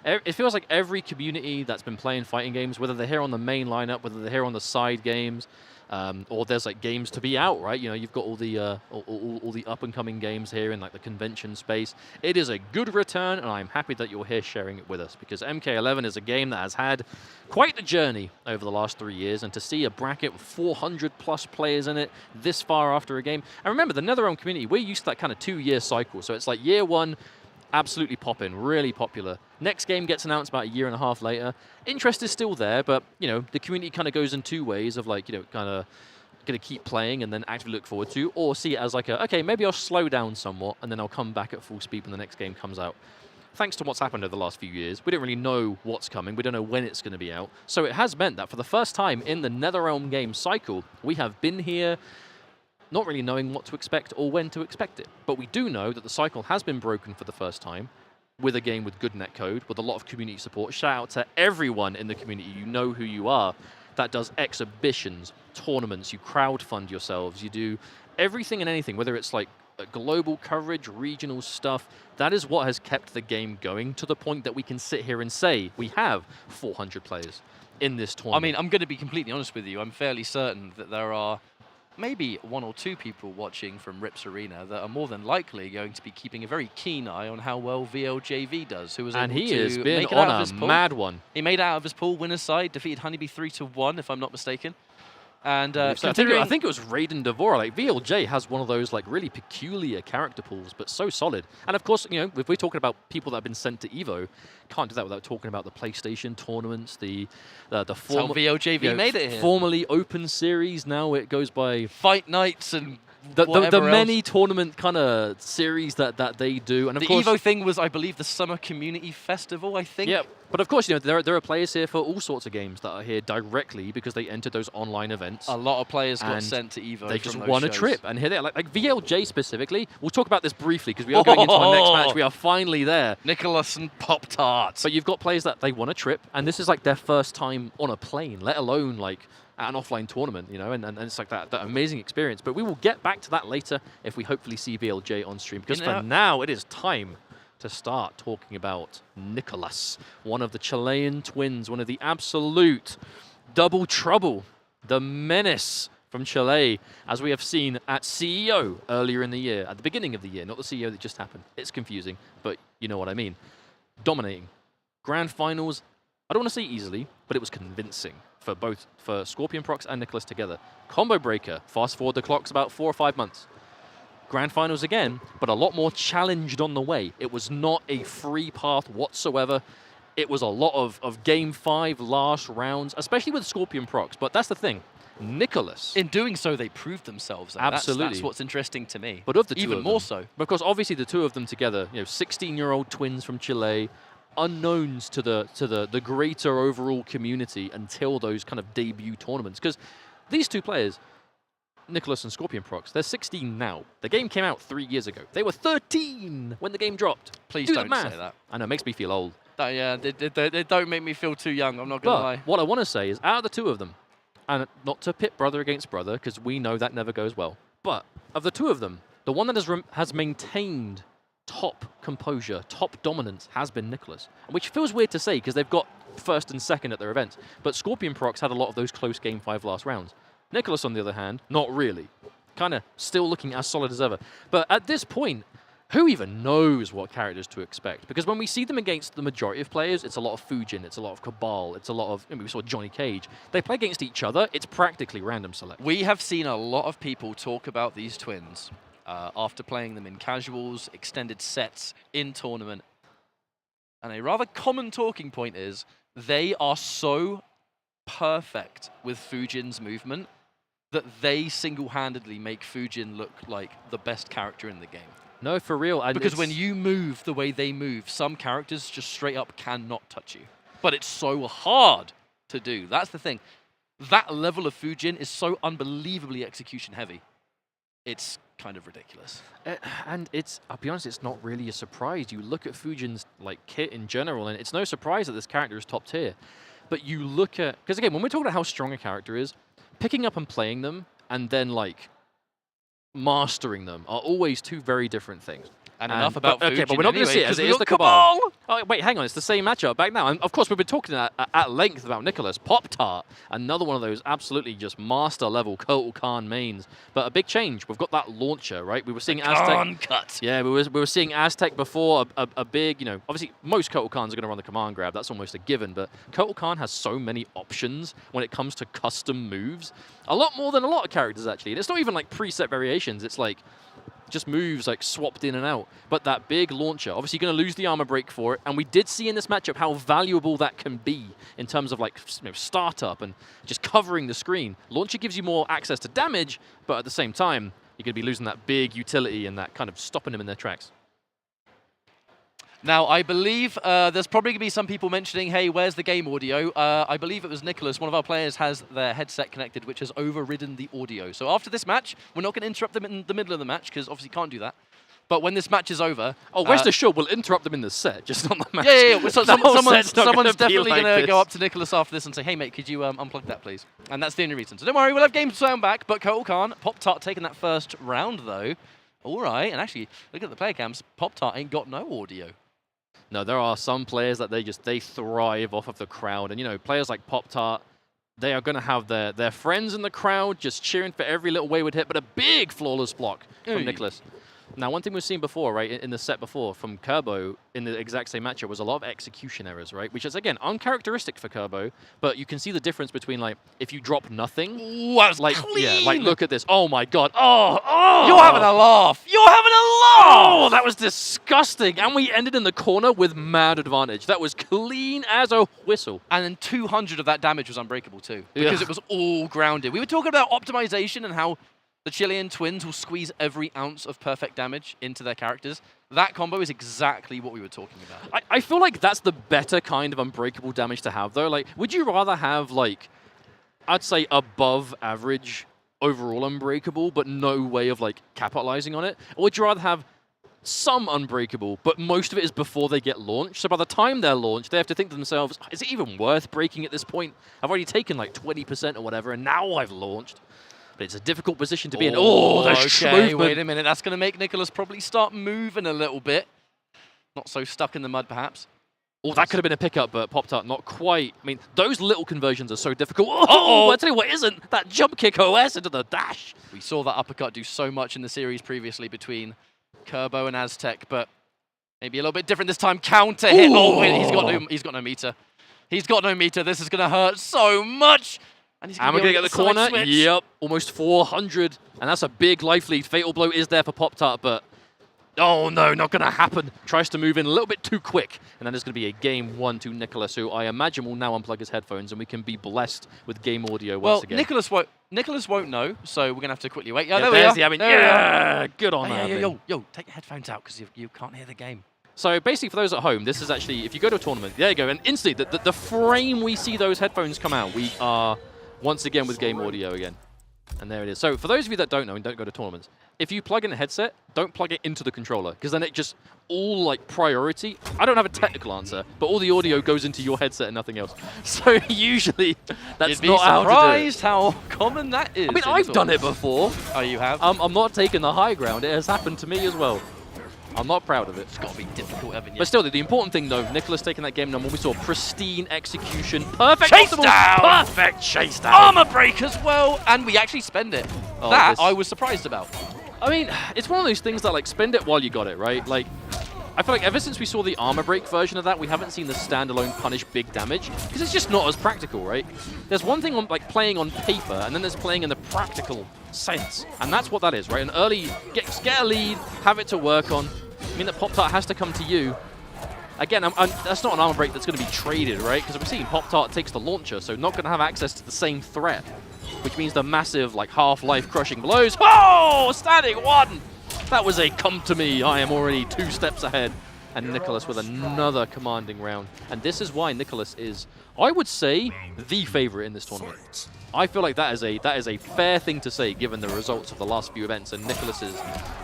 it feels like every community that's been playing fighting games, whether they're here on the main lineup, whether they're here on the side games, or there's like games to be out, right? You've got all the up and coming games here in like the convention space. It is a good return, and I'm happy that you're here sharing it with us, because MK11 is a game that has had quite the journey over the last 3 years, and to see a bracket with 400+ players in it this far after a game. And remember, the NetherRealm community, we're used to that kind of 2-year cycle. So it's like year one, absolutely popping, really popular. Next game gets announced about 1.5 years later. Interest is still there, but the community kind of goes in 2 ways of like, kind of going to keep playing and then actively look forward to, or see it as like okay, maybe I'll slow down somewhat and then I'll come back at full speed when the next game comes out. Thanks to what's happened over the last few years, we don't really know what's coming. We don't know when it's going to be out. So it has meant that for the first time in the NetherRealm game cycle, we have been here not really knowing what to expect or when to expect it. But we do know that the cycle has been broken for the first time with a game with good netcode, with a lot of community support. Shout out to everyone in the community, you know who you are, that does exhibitions, tournaments, you crowdfund yourselves, you do everything and anything, whether it's like global coverage, regional stuff. That is what has kept the game going to the point that we can sit here and say we have 400 players in this tournament. I mean, I'm going to be completely honest with you. I'm fairly certain that there are maybe 1 or 2 people watching from Rips Arena that are more than likely going to be keeping a very keen eye on how well VLJV does, who was able he to has been make it out on of his a pool. mad one. He made out of his pool, winner's side, defeated Honeybee 3-1, if I'm not mistaken. And I considering think it was Raiden Devora. Like VLJ has one of those like really peculiar character pools, but so solid. And of course, if we're talking about people that have been sent to Evo, can't do that without talking about the PlayStation tournaments, the former VLJV made it here. Formerly Open Series. Now it goes by Fight Nights and the many tournament kind of series that they do. And of the course, Evo thing was, I believe, the Summer Community Festival, I think. Yeah, but of course, there are players here for all sorts of games that are here directly because they entered those online events. A lot of players got sent to Evo. They just from those won shows. a trip, and here they are. Like VLJ specifically. We'll talk about this briefly because we are going into our next match. We are finally there. Nicolas and Pop-Tarts. But you've got players that they won a trip, and this is like their first time on a plane, let alone like at an offline tournament, and it's like that amazing experience. But we will get back to that later if we hopefully see VLJ on stream, because for now it is time to start talking about Nicolas, one of the Chilean twins, one of the absolute double trouble, the menace from Chile, as we have seen at CEO earlier in the year, at the beginning of the year, not the CEO that just happened. It's confusing, but you know what I mean. Dominating. Grand finals, I don't want to say easily, but it was convincing for Scorpionprocs and Nicolas together. Combo breaker, fast forward the clocks about 4 or 5 months. Grand finals again, but a lot more challenged on the way. It was not a free path whatsoever. It was a lot of Game 5 last rounds, especially with Scorpionprocs. But that's the thing. Nicolas. In doing so, they proved themselves. Absolutely. That's what's interesting to me. But of the two even of more them, so. Because obviously the two of them together, 16-year-old twins from Chile, unknowns to the greater overall community until those kind of debut tournaments. Because these two players, Nicolas and Scorpionprocs, they're 16 now. The game came out 3 years ago. They were 13 when the game dropped. Please Do don't the math. say that. I know, it makes me feel old. Yeah, they don't make me feel too young, I'm not going to lie. What I want to say is, out of the two of them, and not to pit brother against brother, because we know that never goes well, but of the two of them, the one that has maintained top composure, top dominance has been Nicolas, which feels weird to say because they've got first and second at their events, but Scorpionprocs had a lot of those close Game 5 last rounds. Nicolas, on the other hand, not really. Kind of still looking as solid as ever. But at this point, who even knows what characters to expect? Because when we see them against the majority of players, it's a lot of Fujin, it's a lot of Cabal, it's a lot of, we saw Johnny Cage. They play against each other, it's practically random select. We have seen a lot of people talk about these twins after playing them in casuals, extended sets, in tournament. And a rather common talking point is they are so perfect with Fujin's movement that they single-handedly make Fujin look like the best character in the game. No, for real. And because when you move the way they move, some characters just straight up cannot touch you. But it's so hard to do. That's the thing. That level of Fujin is so unbelievably execution heavy. It's kind of ridiculous. And I'll be honest, it's not really a surprise. You look at Fujin's like kit in general, and it's no surprise that this character is top tier. But you look at, because again, when we're talking about how strong a character is, picking up and playing them, and then like mastering them are always two very different things. And enough about Fujin. Okay, but we're not going to see it as it is the Cabal. Oh, wait, hang on. It's the same matchup back now. And of course, we've been talking at length about Nicolas. Pop-Tart, another one of those absolutely just master-level Kotal Khan mains. But a big change. We've got that launcher, right? We were seeing Aztec. Cut. Yeah, we were seeing Aztec before. A big, you know, obviously most Kotal Khans are going to run the command grab. That's almost a given. But Kotal Khan has so many options when it comes to custom moves. A lot more than a lot of characters, actually. And it's not even like preset variations. It's like just moves like swapped in and out. But that big launcher, obviously you're going to lose the armor break for it. And we did see in this matchup how valuable that can be in terms of like startup and just covering the screen. Launcher gives you more access to damage, but at the same time, you're going to be losing that big utility and that kind of stopping them in their tracks. Now, I believe there's probably going to be some people mentioning, hey, where's the game audio? I believe it was Nicolas. One of our players has their headset connected, which has overridden the audio. So after this match, we're not going to interrupt them in the middle of the match, because obviously can't do that. But when this match is over... Oh, rest assured, we'll interrupt them in the set, just not the match. Yeah. So someone's definitely going to go up to Nicolas after this and say, hey, mate, could you unplug that, please? And that's the only reason. So don't worry, we'll have game sound back. But Kotal Khan, Pop-Tart taking that first round, though. All right. And actually, look at the player cams. Pop-Tart ain't got no audio. No, there are some players that they thrive off of the crowd. And, you know, players like Pop-Tart, they are going to have their friends in the crowd just cheering for every little wayward hit, but a big flawless block from Nicolas. Now, one thing we've seen before, right, in the set before from Kerbo in the exact same matchup was a lot of execution errors, right? Which is, again, uncharacteristic for Kerbo, but you can see the difference between, like, if you drop nothing. Ooh, that was like, clean. Yeah, like, look at this. Oh, my God. Oh! You're having a laugh. You're having a laugh! Oh, that was disgusting. And we ended in the corner with mad advantage. That was clean as a whistle. And then 200 of that damage was unbreakable, too, because it was all grounded. We were talking about optimization and how the Chilean twins will squeeze every ounce of perfect damage into their characters. That combo is exactly what we were talking about. I feel like that's the better kind of unbreakable damage to have, though. Like, would you rather have, like, I'd say above average overall unbreakable, but no way of, like, capitalizing on it? Or would you rather have some unbreakable, but most of it is before they get launched? So by the time they're launched, they have to think to themselves, is it even worth breaking at this point? I've already taken, like, 20% or whatever, and now I've launched. But it's a difficult position to be in. Oh, there's okay, wait a minute. That's going to make Nicolas probably start moving a little bit. Not so stuck in the mud, perhaps. Oh, that could have been a pickup, but Pop-Tart not quite. I mean, those little conversions are so difficult. Oh, I tell you what isn't. That jump kick OS into the dash. We saw that uppercut do so much in the series previously between Kerbo and Aztec, but maybe a little bit different this time. Counter hit. Oh, wait, he's got no meter. He's got no meter. This is going to hurt so much. And we're going to get the corner. Yep, almost 400. And that's a big life lead. Fatal blow is there for Pop-Tart, but oh no, not going to happen. Tries to move in a little bit too quick. And then there's going to be a game 1 to Nicolas, who I imagine will now unplug his headphones, and we can be blessed with game audio once again. Nicolas won't know, so we're going to have to quickly wait. Yeah, there we are. Yeah, good on that. Yo, take your headphones out, because you can't hear the game. So basically, for those at home, this is actually, if you go to a tournament, there you go, and instantly, the frame we see those headphones come out, we are once again with game audio again. And there it is. So for those of you that don't know and don't go to tournaments, if you plug in a headset, don't plug it into the controller, because then it just all like priority. I don't have a technical answer, but all the audio goes into your headset and nothing else. So usually that's not how to do it. Surprised how common that is. I mean, I've done it before. Oh, you have? I'm not taking the high ground. It has happened to me as well. I'm not proud of it. It's got to be difficult, Evan. But still, the important thing, though, Nicolas taking that game number, we saw pristine execution. Perfect chase down! Perfect chase down! Armor break as well! And we actually spend it. Oh, that I was surprised about. I mean, it's one of those things that, like, spend it while you got it, right? Like, I feel like ever since we saw the armor break version of that, we haven't seen the standalone punish big damage, because it's just not as practical, right? There's one thing on like playing on paper, and then there's playing in the practical sense. And that's what that is, right? An early, get a lead, have it to work on. I mean that Pop-Tart has to come to you. Again, that's not an armor break that's going to be traded, right? Because we're seeing Pop-Tart takes the launcher, so not going to have access to the same threat, which means the massive, like, half-life crushing blows. Oh, standing 1! That was a come to me. I am already 2 steps ahead. And Nicolas with another commanding round. And this is why Nicolas is I would say the favorite in this tournament. I feel like that is a fair thing to say given the results of the last few events, and Nicolas's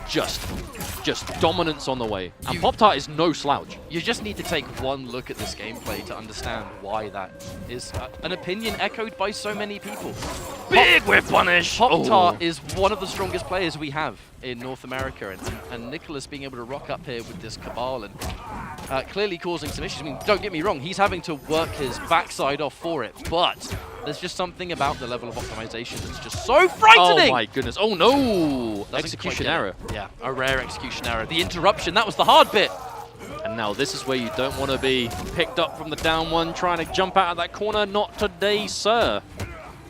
just dominance on the way. And Pop-Tart is no slouch. You just need to take one look at this gameplay to understand why that is an opinion echoed by so many people. Big whip punish! Pop-Tart is one of the strongest players we have in North America, and Nicolas being able to rock up here with this Cabal and clearly causing some issues. I mean, don't get me wrong, he's having to work his backside off for it, but there's just something about the level of optimization that's just so frightening! Oh my goodness, oh no! Execution error. Yeah, a rare execution error. The interruption, that was the hard bit! And now this is where you don't want to be picked up from the down one, trying to jump out of that corner. Not today, sir.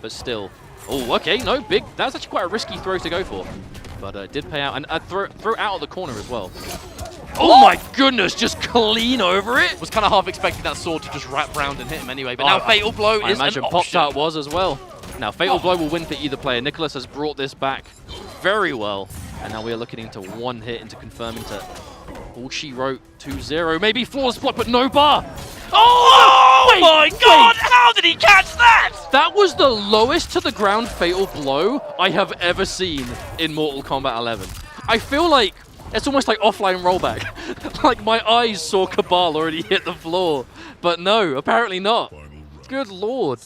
But still. Oh, okay, no, big. That was actually quite a risky throw to go for. But it did pay out. And throw out of the corner as well. Oh my goodness, just clean over it. Was kind of half expecting that sword to just wrap round and hit him anyway. But now Fatal Blow I is imagine an option. Pop-Tart was as well. Now, Fatal Blow will win for either player. Nicolas has brought this back very well. And now we are looking into one hit into confirming to all she wrote 2-0. Maybe flawless block, but no bar. Oh my god, how did he catch that? That was the lowest to the ground Fatal Blow I have ever seen in Mortal Kombat 11. I feel like it's almost like offline rollback. Like my eyes saw Cabal already hit the floor. But no, apparently not. Good lord.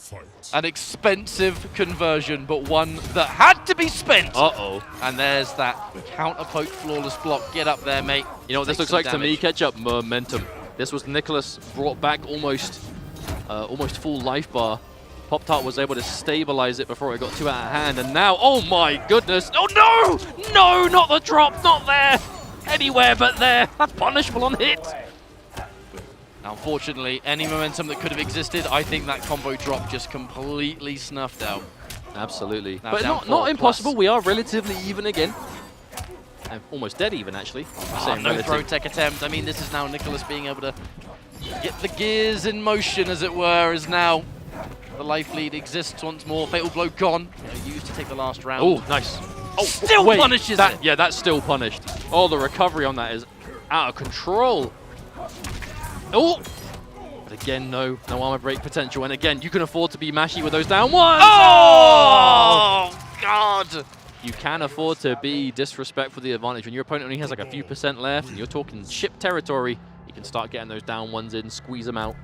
An expensive conversion, but one that had to be spent. Uh-oh. And there's that counter-poke flawless block. Get up there, mate. You know what this looks like to me, Ketchup? Momentum. This was Nicolas brought back almost full life bar. Pop-Tart was able to stabilize it before it got too out of hand, and now, oh my goodness. Oh no! No, not the drop, not there. Anywhere but there. That's punishable on hit. Unfortunately, any momentum that could have existed, I think that combo drop just completely snuffed out. Absolutely. Now But down not 4+. impossible. We are relatively even again. And almost dead even, actually. No throw tech attempt. I mean, this is now Nicolas being able to get the gears in motion, as it were, as now the life lead exists once more. Fatal Blow gone. Used to take the last round. Oh, nice. Oh, still punishes it. Yeah, that's still punished. Oh, the recovery on that is out of control. Oh! But again, no armor break potential. And again, you can afford to be mashy with those down ones. Oh, God! You can afford to be disrespectful to the advantage. When your opponent only has like a few % left and you're talking chip territory, you can start getting those down ones in, squeeze them out.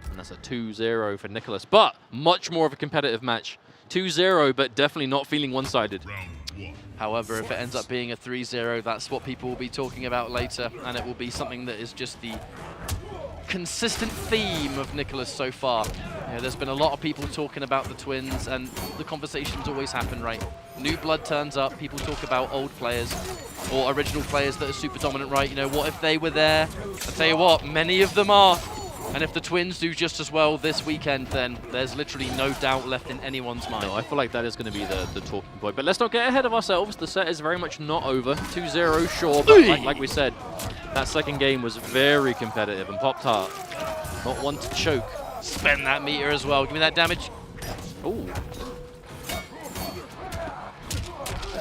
And that's a 2-0 for Nicolas. But much more of a competitive match. 2-0, but definitely not feeling one-sided. However, if it ends up being a 3-0, that's what people will be talking about later. And it will be something that is just the consistent theme of Nicolas so far. There's been a lot of people talking about the twins, and the conversations always happen, right? New blood turns up, people talk about old players or original players that are super dominant, right? You know, what if they were there? I tell you what, many of them are. And if the twins do just as well this weekend, then there's literally no doubt left in anyone's mind. No, I feel like that is going to be the talking point. But let's not get ahead of ourselves. The set is very much not over. 2-0, sure, but like we said, that second game was very competitive, and Pop-Tart not one to choke. Spend that meter as well. Give me that damage. Ooh.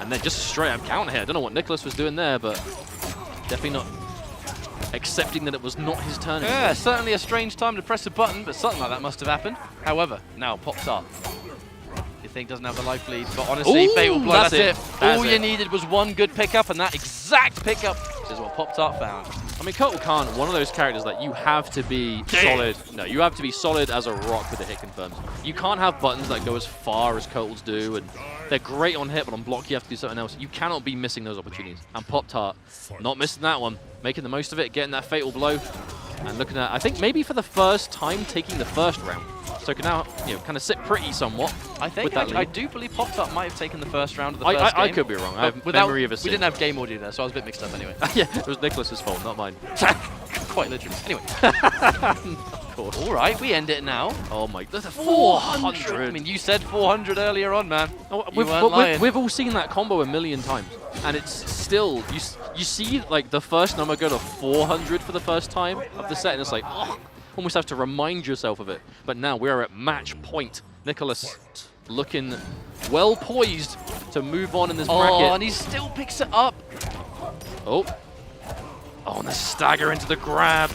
And then just straight up counter here. I don't know what Nicolas was doing there, but definitely not accepting that it was not his turn. Yeah, certainly a strange time to press a button, but something like that must have happened. However, now Pop-Tart, you think doesn't have the life lead, but honestly, Ooh, Fatal Blow, that's it. All you it. needed was one good pickup, and that exact pickup is what Pop-Tart found. I mean, Kotal Khan, one of those characters that you have to be solid. No, you have to be solid as a rock with the hit confirms. You can't have buttons that go as far as Kotal's do, and they're great on hit, but on block you have to do something else. You cannot be missing those opportunities. And Pop-Tart, not missing that one, making the most of it, getting that Fatal Blow, and looking at, I think maybe for the first time, taking the first round. So can now, kind of sit pretty somewhat. I think I do believe Pop-Tart might have taken the first round of the first game. I could be wrong. I have memory of a We didn't have game audio there, so I was a bit mixed up anyway. Yeah, it was Nicolas's fault, not mine. Quite literally. Anyway. Of course. All right, we end it now. Oh my, that's a 400. I mean, you said 400 earlier on, man. Oh, we've all seen that combo a million times, and it's still, you see like the first number go to 400 for the first time of the set, and it's like, oh, almost have to remind yourself of it. But now we're at match point. Nicolas looking well poised to move on in this bracket. Oh, and he still picks it up. Oh, and the stagger into the grab.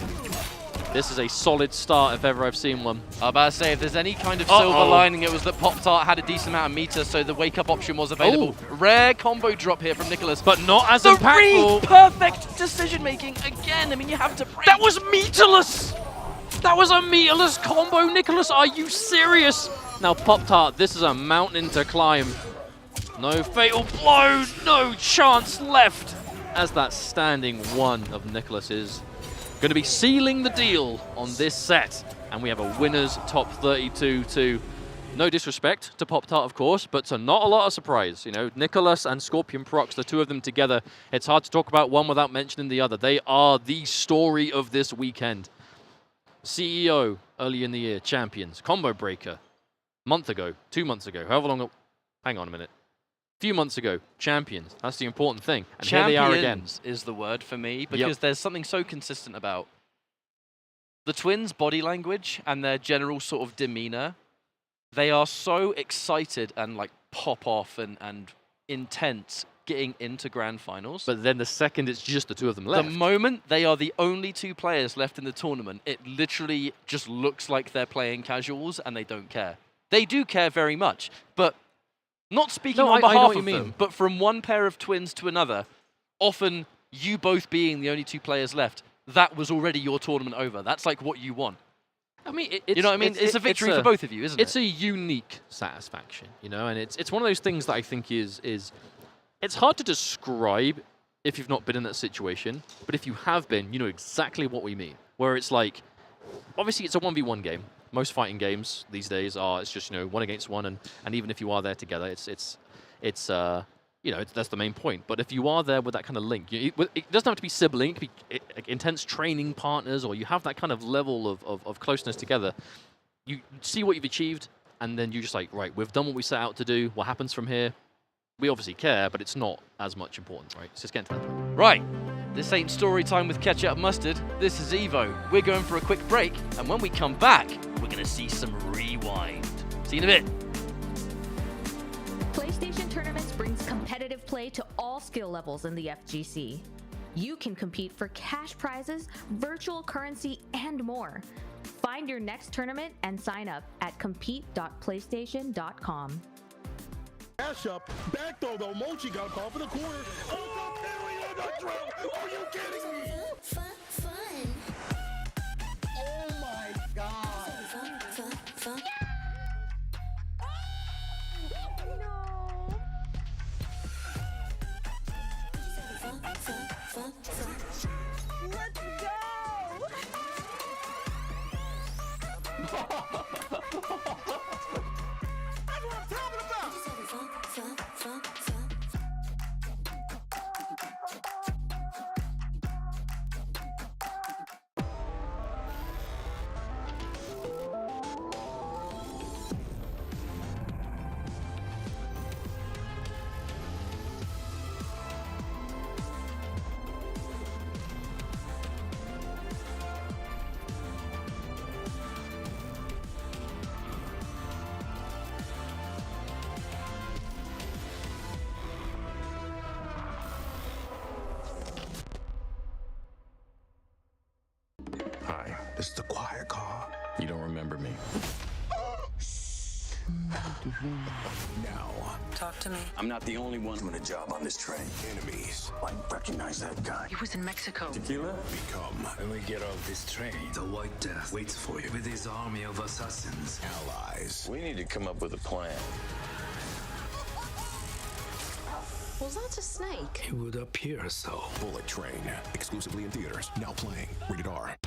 This is a solid start if ever I've seen one. I was about to say, if there's any kind of silver lining, it was that Pop-Tart had a decent amount of meter, so the wake-up option was available. Rare combo drop here from Nicolas. But not as the impactful. Perfect decision-making again. I mean, you have to break. That was meterless! That was a meterless combo, Nicolas. Are you serious? Now, Pop-Tart, this is a mountain to climb. No fatal blow, no chance left. As that standing one of Nicolas is going to be sealing the deal on this set. And we have a winner's top 32 to, no disrespect to Pop-Tart, of course, but to not a lot of surprise. You know, Nicolas and Scorpionprocs, the two of them together, it's hard to talk about one without mentioning the other. They are the story of this weekend. CEO, early in the year, champions. Combo breaker, month ago, 2 months ago, however long, hang on a minute. Few months ago, champions. That's the important thing. And here they are again. Is the word for me, because there's something so consistent about the twins' body language and their general sort of demeanor. They are so excited and like pop off and intense getting into grand finals. But then the second it's just the two of them left. The moment they are the only two players left in the tournament, it literally just looks like they're playing casuals and they don't care. They do care very much, but not speaking on behalf of them, but from one pair of twins to another, often you both being the only two players left, that was already your tournament over. That's like what you want. I mean, you know what I mean? It's a victory for both of you, isn't it? It's a unique satisfaction, you know, and it's one of those things that I think is it's hard to describe if you've not been in that situation, but if you have been, you know exactly what we mean. Where it's like, obviously it's a 1v1 game. Most fighting games these days are, it's just, you know, one against one, and even if you are there together, it's you know, that's the main point. But if you are there with that kind of link, it doesn't have to be sibling, it could be intense training partners, or you have that kind of level of closeness together. You see what you've achieved, and then you're just like, right, we've done what we set out to do. What happens from here? We obviously care, but it's not as much important, right? It's just getting to that point. Right. This ain't story time with ketchup mustard. This is Evo. We're going for a quick break, and when we come back, we're going to see some rewind. See you in a bit. PlayStation Tournaments brings competitive play to all skill levels in the FGC. You can compete for cash prizes, virtual currency, and more. Find your next tournament and sign up at compete.playstation.com. Dash up, back throw, the Mochi got called for the corner. Oh, the parry on the drill. Are you kidding me? Fun. Oh my God. Fun. Let's go! That's what I'm talking about. Fun. Hi, this is the quiet car. You don't remember me. Now, Talk to me. I'm not the only one doing a job on this train. Enemies, I recognize that guy. He was in Mexico. Tequila? Become. When we get off this train, the White Death waits for you with his army of assassins. Allies. We need to come up with a plan. Was that a snake? It would appear so. Bullet Train, exclusively in theaters. Now playing. Rated R.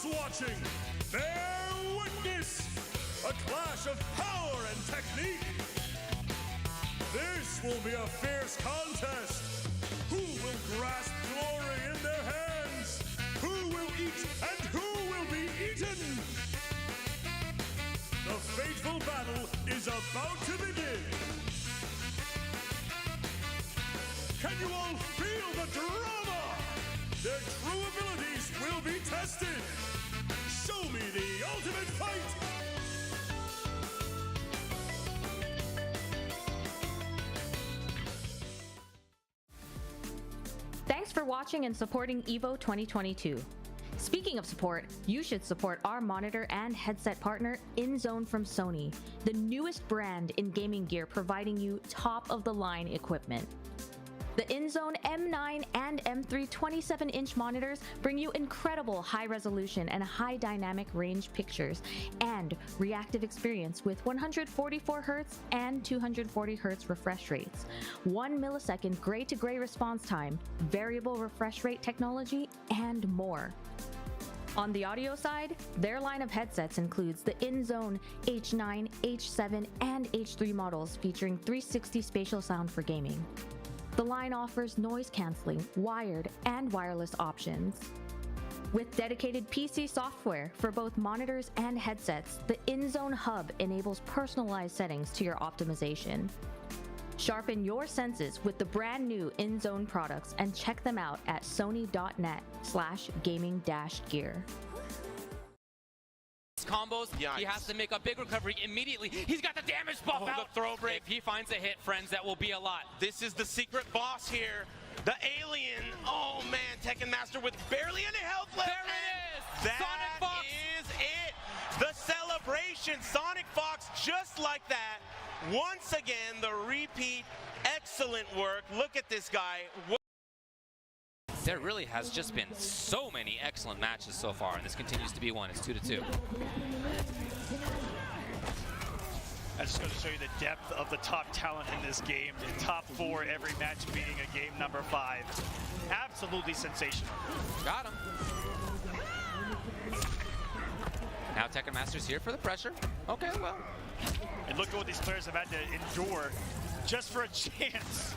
those watching, bear witness! A clash of power and technique! This will be a fierce contest! Who will grasp glory in their hands? Who will eat and who will be eaten? The fateful battle is about to begin! Can you all feel the drama? Their true abilities will be tested! Show me the ultimate fight! Thanks for watching and supporting EVO 2022. Speaking of support, you should support our monitor and headset partner InZone from Sony, the newest brand in gaming gear providing you top-of-the-line equipment. The InZone M9 and M3 27-inch monitors bring you incredible high resolution and high dynamic range pictures and reactive experience with 144Hz and 240Hz refresh rates, 1 millisecond gray-to-gray response time, variable refresh rate technology, and more. On the audio side, their line of headsets includes the InZone H9, H7, and H3 models featuring 360 spatial sound for gaming. The line offers noise-canceling, wired, and wireless options. With dedicated PC software for both monitors and headsets, the InZone Hub enables personalized settings to your optimization. Sharpen your senses with the brand new InZone products and check them out at sony.net/gaming-gear. Combos, he has to make a big recovery immediately. He's got the damage buff out. The throw break. If he finds a hit, friends, that will be a lot. This is the secret boss here. The alien. Oh man, Tekken Master with barely any health left. There it is. That is it. The celebration. SonicFox just like that. Once again, the repeat. Excellent work. Look at this guy. There really has just been so many excellent matches so far, and this continues to be one. It's 2-2. I just got to show you the depth of the top talent in this game. In top 4 every match, beating a game number 5. Absolutely sensational. Got him. Now Tekken Master's here for the pressure. Okay, well. And look at what these players have had to endure just for a chance.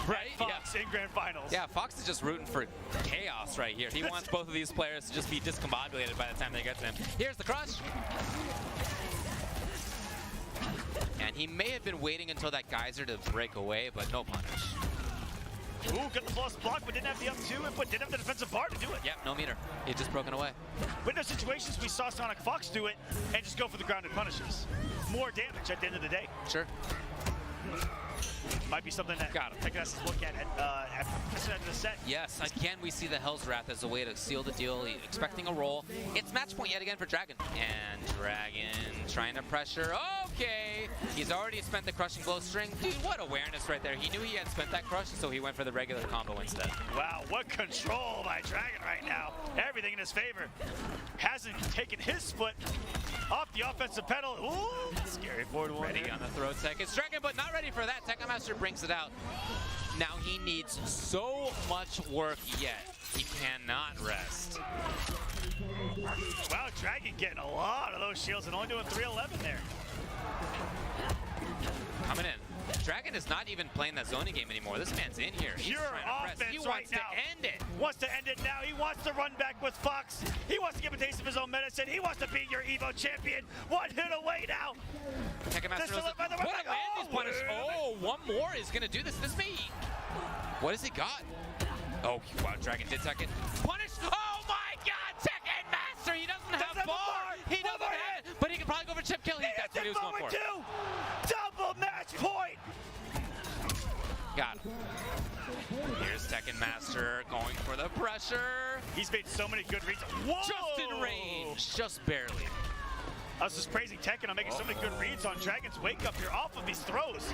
Right? Fox in grand finals. Yeah, Fox is just rooting for chaos right here. He wants both of these players to just be discombobulated by the time they get to him. Here's the crush. And he may have been waiting until that geyser to break away, but no punish. Ooh, got the flawless block, but didn't have the up 2, but didn't have the defensive bar to do it. Yep, no meter. It's just broken away. But in those situations, we saw SonicFox do it and just go for the grounded punishes. More damage at the end of the day. Sure. Might be something that Tekken has to look at the set. Yes, again, we see the Hell's Wrath as a way to seal the deal. He's expecting a roll. It's match point yet again for Dragon. And Dragon trying to pressure. Okay, he's already spent the crushing blow string. Dude, what awareness right there. He knew he had spent that crush, so he went for the regular combo instead. Wow, what control by Dragon right now. Everything in his favor. Hasn't taken his foot off the offensive pedal. Ooh, scary forward one. Ready on the throw tech. It's Dragon, but not ready for that. Tekken Master brings it out. Now he needs so much work yet. He cannot rest. Wow, Dragon getting a lot of those shields and only doing 311 there. Coming in. Dragon is not even playing that zoning game anymore. This man's in here. He's Pure trying to offense press. He right wants now. to end it. Wants to end it now. He wants to run back with Fox. He wants to give a taste of his own medicine. He wants to be your EVO champion. One hit away now. Tekken Master knows what a land is punished. Oh, one more is going to do this. This me. What has he got? Oh, wow, Dragon did second. Punish. Oh my God, Tekken Master. He doesn't have bar. He doesn't have it, but he can probably go for chip kill. That's what he was going for. Double match point. Got him. Here's Tekken Master going for the pressure. He's made so many good reads. Whoa! Just in range, just barely. Us is praising Tekken on making so many good reads on Dragon's wake up here off of these throws.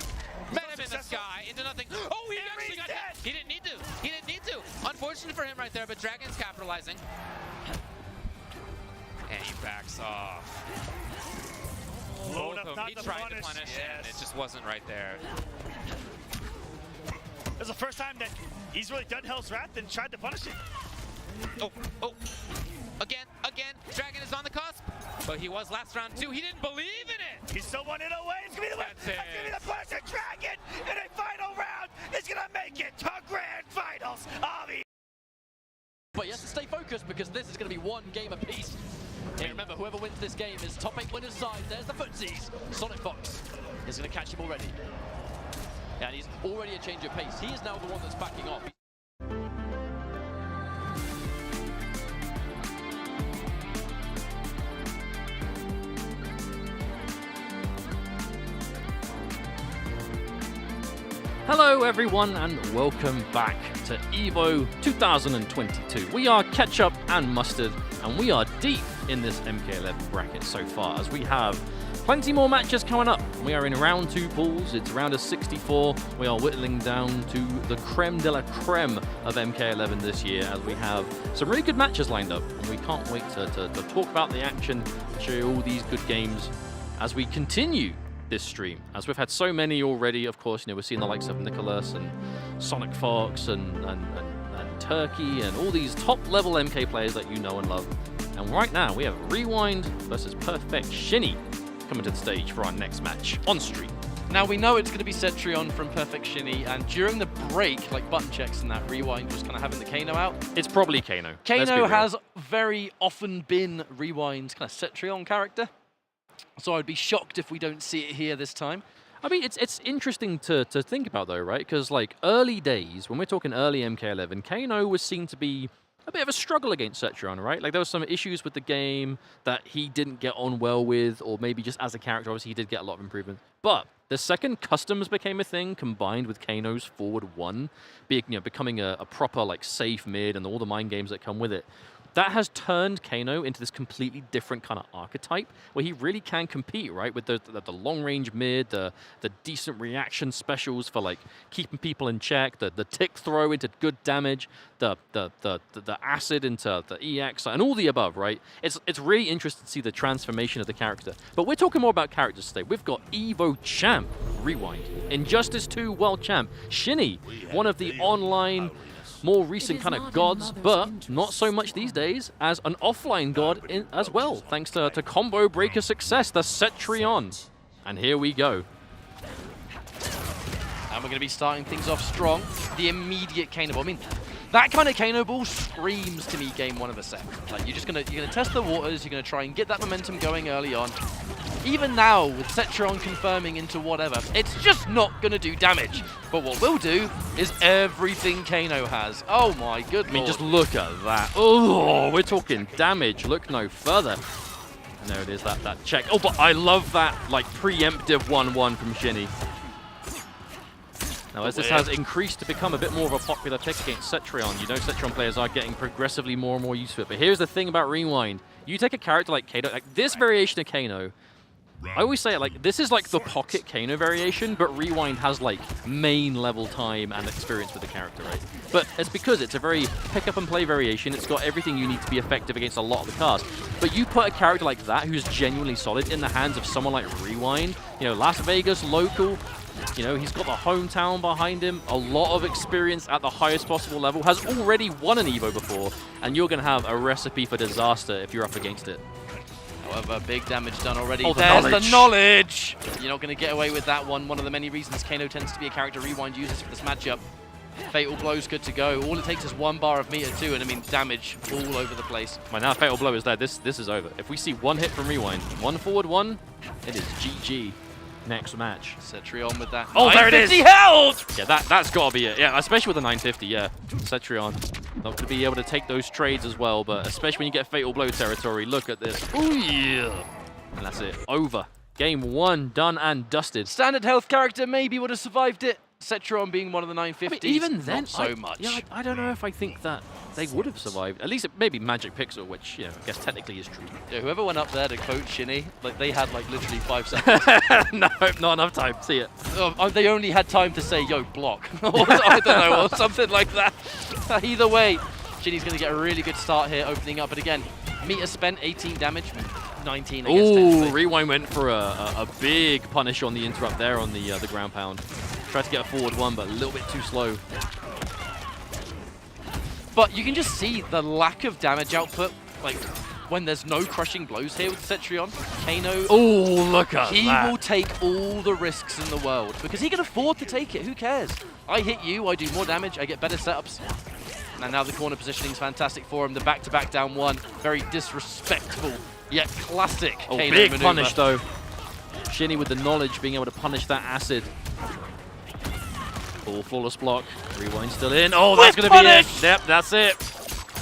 Met him in the sky, into nothing. Oh, he actually got hit. He didn't need to. He didn't need to. Unfortunate for him right there, but Dragon's capitalizing. And he backs off. Low enough not he to tried punish. to punish, and it just wasn't right there. This is the first time that he's really done Hell's Wrath and tried to punish it. Oh. Again. Dragon is on the cusp. But he was last round too. He didn't believe in it. He's still 1 hit away. It's going to be the win. That's going to be the Punisher. Dragon in a final round is going to make it to grand finals of the... But he has to stay focused because this is going to be one game apiece. Hey, remember, whoever wins this game is top 8 winners side. There's the footsies. SonicFox is going to catch him already. And he's already a change of pace. He is now the one that's backing off. Hello everyone and welcome back to EVO 2022. We are ketchup and mustard and we are deep in this MK11 bracket so far as we have plenty more matches coming up. We are in round 2 pools, it's round of 64. We are whittling down to the creme de la creme of MK11 this year as we have some really good matches lined up and we can't wait to talk about the action, show you all these good games as we continue this stream, as we've had so many already. Of course, we're seeing the likes of Nicolas and SonicFox and Turkey and all these top-level MK players that you know and love. And right now, we have Rewind versus PerfectShini coming to the stage for our next match on stream. Now, we know it's going to be Cetrion from PerfectShini, and during the break, like button checks and that, Rewind was kind of having the Kano out. It's probably Kano. Kano has very often been Rewind's kind of Cetrion character. So I'd be shocked if we don't see it here this time. I mean, it's interesting to think about though, right? Because like early days, when we're talking early MK11, Kano was seen to be a bit of a struggle against Cetrion, right? Like there was some issues with the game that he didn't get on well with, or maybe just as a character, obviously he did get a lot of improvement. But the second customs became a thing, combined with Kano's forward 1, becoming a proper like safe mid and all the mind games that come with it, that has turned Kano into this completely different kind of archetype where he really can compete, right? With the long-range mid, the decent reaction specials for like keeping people in check, the tick throw into good damage, the acid into the EX, and all the above, right? It's really interesting to see the transformation of the character. But we're talking more about characters today. We've got EVO champ, Rewind, Injustice 2 world champ, Shini, one of the online more recent kind of gods, but not so much these days as an offline god as well, thanks to combo breaker success, the Cetrion. And here we go. And we're going to be starting things off strong. The immediate Kano ball. I mean, that kind of Kano ball screams to me game 1 of a set. Like you're gonna test the waters, you're gonna try and get that momentum going early on. Even now, with Cetrion confirming into whatever, it's just not going to do damage. But what will do is everything Kano has. Oh my good lord. I mean, just look at that. Oh, we're talking damage. Look no further. And there it is, that check. Oh, but I love that, like, preemptive 1-1 from Shini. Now, as this has increased to become a bit more of a popular pick against Cetrion, you know Cetrion players are getting progressively more and more used to it. But here's the thing about Rewind. You take a character like Kano, like this variation of Kano, I always say it like, this is like the pocket Kano variation, but Rewind has like main level time and experience with the character, right? But it's because it's a very pick up and play variation. It's got everything you need to be effective against a lot of the cars. But you put a character like that who's genuinely solid in the hands of someone like Rewind, Las Vegas local, he's got the hometown behind him, a lot of experience at the highest possible level, has already won an EVO before, and you're going to have a recipe for disaster if you're up against it. However, big damage done already. Oh, there's the knowledge! You're not going to get away with that one. One of the many reasons Kano tends to be a character Rewind uses for this matchup. Fatal Blow's good to go. All it takes is 1 bar of meter too, and I mean damage all over the place. Right now, Fatal Blow is there. This is over. If we see 1 hit from Rewind, 1 forward 1, it is GG. Next match. Cetrion with that. Oh, there it is! Held! Yeah, that's got to be it. Yeah, especially with the 950, yeah. Cetrion not going to be able to take those trades as well, but especially when you get Fatal Blow territory, look at this. Ooh, yeah. And that's it. Over. Game 1 done and dusted. Standard health character maybe would have survived it. Cetrion being one of the 950s, I mean, even then, not so much. Yeah, I don't know if I think that they would have survived. At least maybe Magic Pixel, which I guess technically is true. Yeah, whoever went up there to coach Shini, like they had like literally 5 seconds. No, not enough time. See it. They only had time to say, "Yo, block," or I don't know, or something like that. Either way, Shini's going to get a really good start here, opening up. But again, meter spent, 18 damage. 19 against 10. Ooh, Rewind went for a big punish on the interrupt there on the ground pound. Tried to get a forward 1, but a little bit too slow. But you can just see the lack of damage output, like, when there's no crushing blows here with Cetrion. Kano, oh, look at he that. will take all the risks in the world because he can afford to take it. Who cares? I hit you, I do more damage, I get better setups. And now the corner positioning is fantastic for him. The back-to-back down one, very disrespectful, yet classic Oh, Kano big maneuver. punish, though. Shinny with the knowledge, being able to punish that acid. Oh, flawless block. Rewind still in. Oh, that's going to be it. Yep, that's it.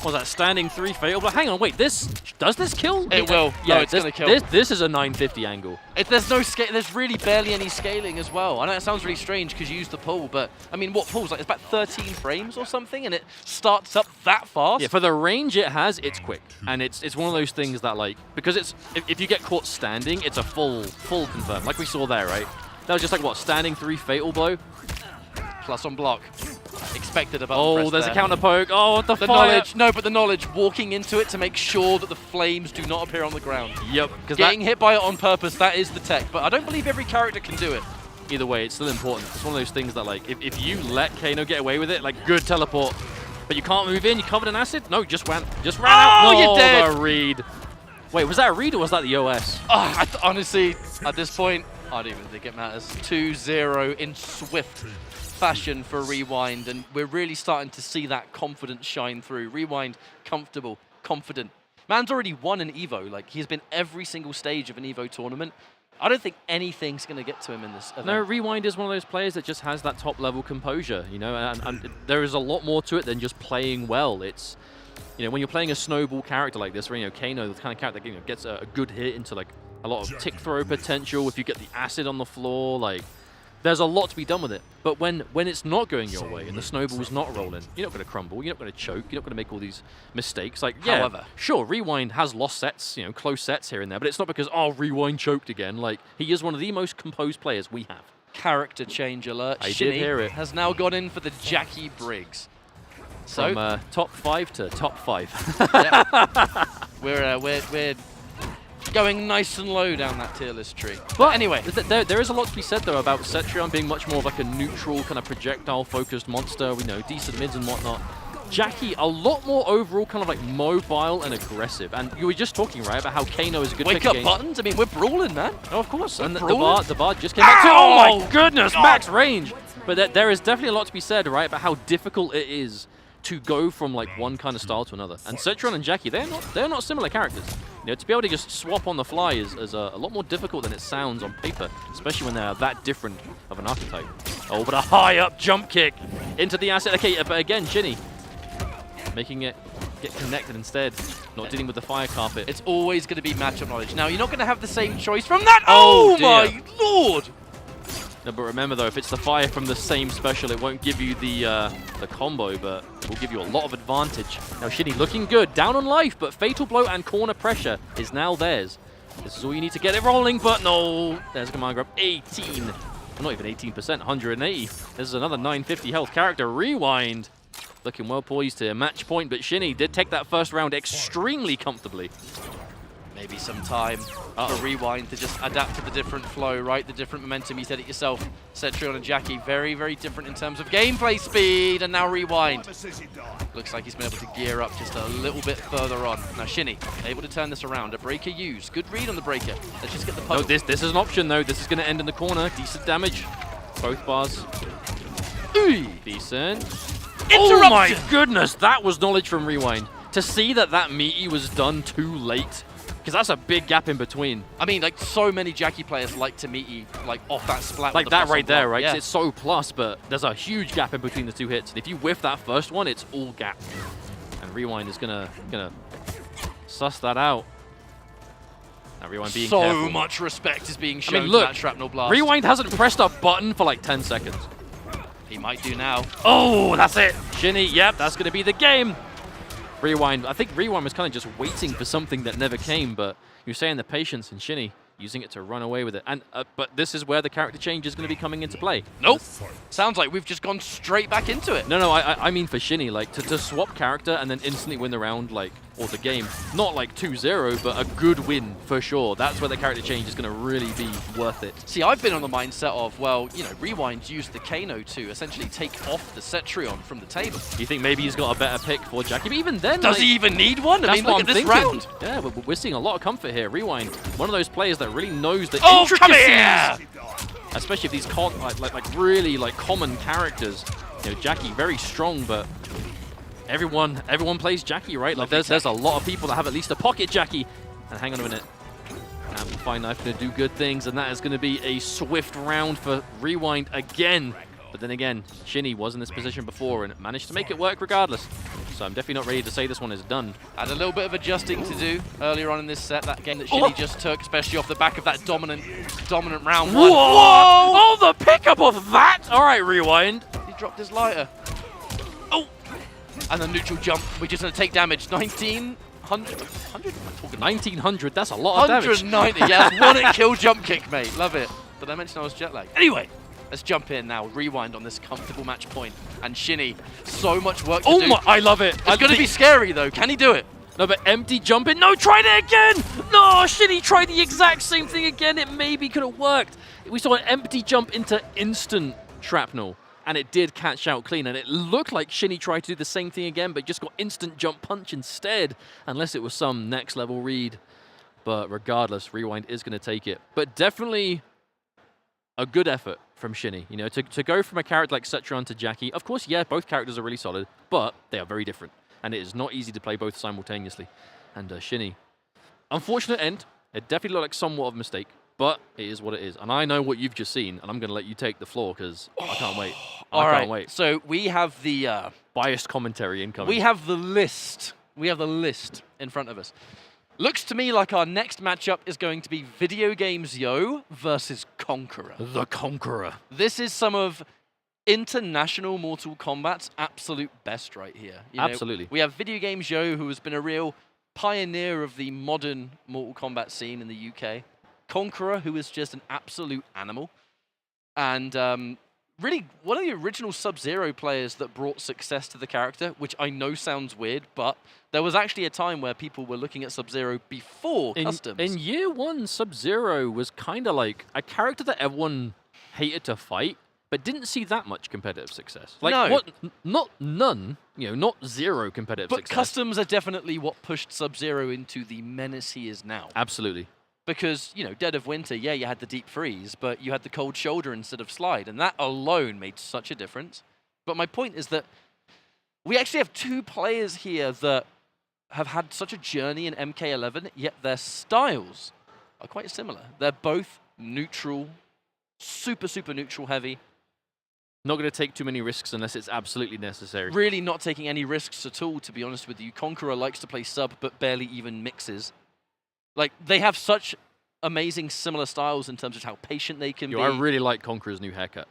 What was that? Standing 3 fatal. But hang on, wait. Does this kill? It will. Yeah, No, it's going to kill. This is a 950 angle. There's no scale. There's really barely any scaling as well. I know it sounds really strange because you use the pull, but I mean, what pulls? Like it's about 13 frames or something, and it starts up that fast. Yeah, for the range it has, it's quick, and it's one of those things that like because it's if you get caught standing, it's a full confirm, like we saw there, right? That was just like what, standing 3 fatal blow. Plus on block. Expected above. Oh, there's there. a counter poke. Oh, the fire. knowledge. No, but the knowledge. Walking into it to make sure that the flames do not appear on the ground. Yep. Getting hit by it on purpose, that is the tech. But I don't believe every character can do it. Either way, it's still important. It's one of those things that, like, if you let Kano get away with it, like, good teleport, but you can't move in, you're covered in acid? No, just ran out. Oh, No, you're dead. The read. Wait, was that a read or was that the OS? Honestly, at this point, I don't even think it matters. 2-0 in swift fashion for Rewind, and we're really starting to see that confidence shine through. Rewind, comfortable, confident. Man's already won an EVO. Like, he's been every single stage of an EVO tournament. I don't think anything's going to get to him in this event. No, Rewind is one of those players that just has that top-level composure, you know, and there is a lot more to it than just playing well. It's, you know, when you're playing a snowball character like this, where, you know, Kano, the kind of character that, you know, gets a good hit into, like, a lot of tick throw potential, if you get the acid on the floor, like, there's a lot to be done with it. But when it's not going your way and the snowball's not rolling, you're not going to crumble, you're not going to choke, you're not going to make all these mistakes. Like, yeah, however, sure, Rewind has lost sets, you know, close sets here and there, but it's not because, oh, Rewind choked again. Like, he is one of the most composed players we have. Character change alert. I Shinny did hear it. has now gone in for the Jackie Briggs. So from top 5 to top 5. Yeah. We're going nice and low down that tier list tree. But anyway, there is a lot to be said, though, about Cetrion being much more of like a neutral, kind of projectile-focused monster. We know decent mids and whatnot. Jackie, a lot more overall kind of like mobile and aggressive. And you were just talking, right, about how Kano is a good wake up buttons. I mean, we're brawling, man. Oh, of course. And the brawling. Bard just came back. Oh my goodness, God. max range. But there is definitely a lot to be said, right, about how difficult it is to go from like one kind of style to another. And Cetrion and Jackie, they're not similar characters. You know, to be able to just swap on the fly is a lot more difficult than it sounds on paper, especially when they're that different of an archetype. Oh, but a high up jump kick into the asset. Okay, but again, Shinny making it get connected instead, not dealing with the fire carpet. It's always going to be matchup knowledge. Now, you're not going to have the same choice from that. Oh my lord! No, but remember though, if it's the fire from the same special, it won't give you the combo, but it will give you a lot of advantage. Now Shinny looking good, down on life, but fatal blow and corner pressure is now theirs. This is all you need to get it rolling, but no. There's a command grab, 18. Well, not even 18%, 180. This is another 950 health character. Rewind. Looking well poised here. Match point, but Shinny did take that first round extremely comfortably. Maybe some time for Rewind to just adapt to the different flow, right? The different momentum. You said it yourself. Cetrion and Jackie, very, very different in terms of gameplay speed. And now Rewind. Looks like he's been able to gear up just a little bit further on. Now Shinny, able to turn this around. A breaker used. Good read on the breaker. Let's just get the puzzle. No, this is an option though. This is going to end in the corner. Decent damage. Both bars. Decent. Oh my goodness, that was knowledge from Rewind. To see that meaty was done too late, because that's a big gap in between. I mean, like, so many Jackie players like to meaty, like, off that splat. Like that right there, right? Yeah. It's so plus, but there's a huge gap in between the two hits. And if you whiff that first one, it's all gap. And Rewind is gonna suss that out. Now Rewind being careful. So much respect is being shown look, to that shrapnel blast. Rewind hasn't pressed a button for like 10 seconds. He might do now. Oh, that's it. Shinny, yep, that's going to be the game. Rewind, I think Rewind was kind of just waiting for something that never came, but you're saying the patience and Shinny using it to run away with it. And but this is where the character change is going to be coming into play. Nope. Sounds like we've just gone straight back into it. No, I mean for Shinny, like to swap character and then instantly win the round, like or the game. Not like 2-0, but a good win for sure. That's where the character change is going to really be worth it. See, I've been on the mindset of, well, you know, Rewind used the Kano to essentially take off the Cetrion from the table. You think maybe he's got a better pick for Jackie? But even then, does like, he even need one? I mean, look at this round. Yeah, but we're seeing a lot of comfort here. Rewind, one of those players that really knows the Oh, intricacies, come here! especially if these really common characters. You know, Jackie very strong, but everyone plays Jackie, right? Like there's a lot of people that have at least a pocket Jackie. And hang on a minute. Amplify Knife going to do good things, and that is going to be a swift round for Rewind again. But then again, Shini was in this position before and managed to make it work regardless. So I'm definitely not ready to say this one is done. Had a little bit of adjusting to do earlier on in this set, that game that Shini just took, especially off the back of that dominant round one. Whoa! Oh, the pickup of that! All right, Rewind. He dropped his lighter. Oh! And the neutral jump, we're just going to take damage. 1900, that's a lot of damage. 190, yeah, that's one hit kill jump kick, mate. Love it. Did I mention I was jet lagged? Anyway, let's jump in now. Rewind on this comfortable match point. And Shini, so much work to do. Oh my, I love it. It's going to be scary, though. Can he do it? No, but empty jump in. No, tried it again. No, Shini tried the exact same thing again. It maybe could have worked. We saw an empty jump into instant shrapnel. And it did catch out clean, and it looked like Shini tried to do the same thing again, but just got instant jump punch instead, unless it was some next level read. But regardless, Rewind is going to take it. But definitely a good effort from Shini. You know, to go from a character like Cetrion to Jackie, of course, yeah, both characters are really solid, but they are very different. And it is not easy to play both simultaneously. And Shini, unfortunate end. It definitely looked like somewhat of a mistake. But it is what it is. And I know what you've just seen, and I'm going to let you take the floor because I can't wait. I can't wait. So we have the biased commentary incoming. We have the list. We have the list in front of us. Looks to me like our next matchup is going to be VideoGamezYo versus Conqueror. The Conqueror. This is some of international Mortal Kombat's absolute best right here. You know, absolutely. we have VideoGamezYo, who has been a real pioneer of the modern Mortal Kombat scene in the UK. Conqueror, who is just an absolute animal. And really one of the original Sub-Zero players that brought success to the character, which I know sounds weird, but there was actually a time where people were looking at Sub-Zero before customs. In year one, Sub-Zero was kind of like a character that everyone hated to fight, but didn't see that much competitive success. Like, no. Not none, you know, not zero competitive success. But customs are definitely what pushed Sub-Zero into the menace he is now. Absolutely. Because, you know, Dead of Winter, yeah, you had the deep freeze, but you had the cold shoulder instead of slide, and that alone made such a difference. But my point is that we actually have two players here that have had such a journey in MK11, yet their styles are quite similar. They're both neutral, super, super neutral heavy. Not going to take too many risks unless it's absolutely necessary. Really not taking any risks at all, to be honest with you. Conqueror likes to play sub, but barely even mixes. Like, they have such amazing similar styles in terms of how patient they can be. I really like Conqueror's new haircut.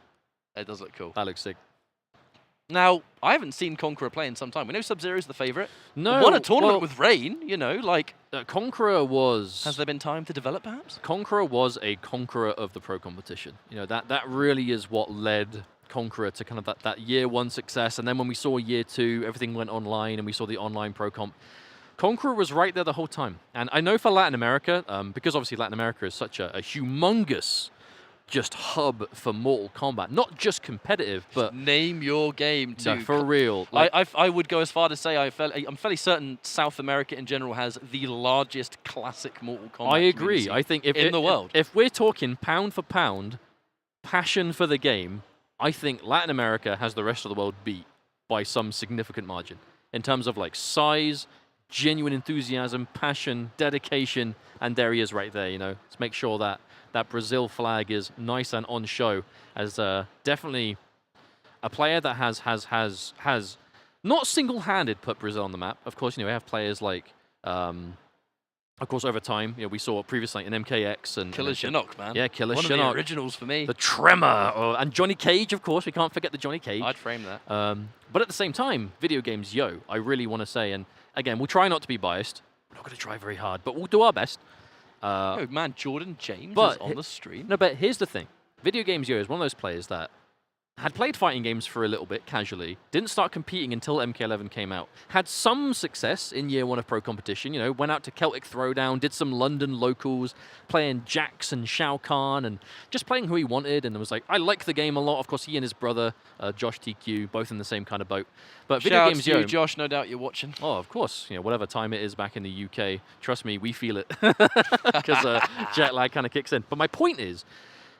It does look cool. That looks sick. Now, I haven't seen Conqueror play in some time. We know Sub-Zero's the favorite. No. Won a tournament with Rain, you know, like... Conqueror was... Has there been time to develop, perhaps? Conqueror was a conqueror of the pro competition. You know, that really is what led Conqueror to kind of that year one success. And then when we saw year two, everything went online and we saw the online pro comp. Conqueror was right there the whole time. And I know for Latin America, because obviously Latin America is such a humongous just hub for Mortal Kombat. Not just competitive, but... Name your game, too. No, for real. Like, I would go as far to say I'm fairly certain South America in general has the largest classic Mortal Kombat I agree. I think in the world. If we're talking pound for pound, passion for the game, I think Latin America has the rest of the world beat by some significant margin. In terms of like size, genuine enthusiasm, passion, dedication, and there he is right there, you know. Let's make sure that that Brazil flag is nice and on show as definitely a player that has not single-handed put Brazil on the map. Of course, you know, we have players like, of course, over time, you know, we saw previously in MKX and... KillerXionk, man. Yeah, KillerXionk. One of the originals for me. The Tremor, and Johnny Cage, of course. We can't forget the Johnny Cage. I'd frame that. But at the same time, VideoGamezYo, I really want to say, and again, we'll try not to be biased. We're not going to try very hard, but we'll do our best. Oh, man, Jordan James is on the stream. No, but here's the thing. VideoGamezYo is one of those players that had played fighting games for a little bit casually, didn't start competing until MK11 came out. Had some success in year 1 of pro competition, you know, went out to Celtic Throwdown, did some London locals, playing Jax and Shao Kahn, and just playing who he wanted, and was like, I like the game a lot. Of course, he and his brother, Josh TQ, both in the same kind of boat. But VideoGamezYo, Josh, no doubt you're watching. Oh, of course. You know, whatever time it is back in the UK, trust me, we feel it. Because jet lag kind of kicks in. But my point is,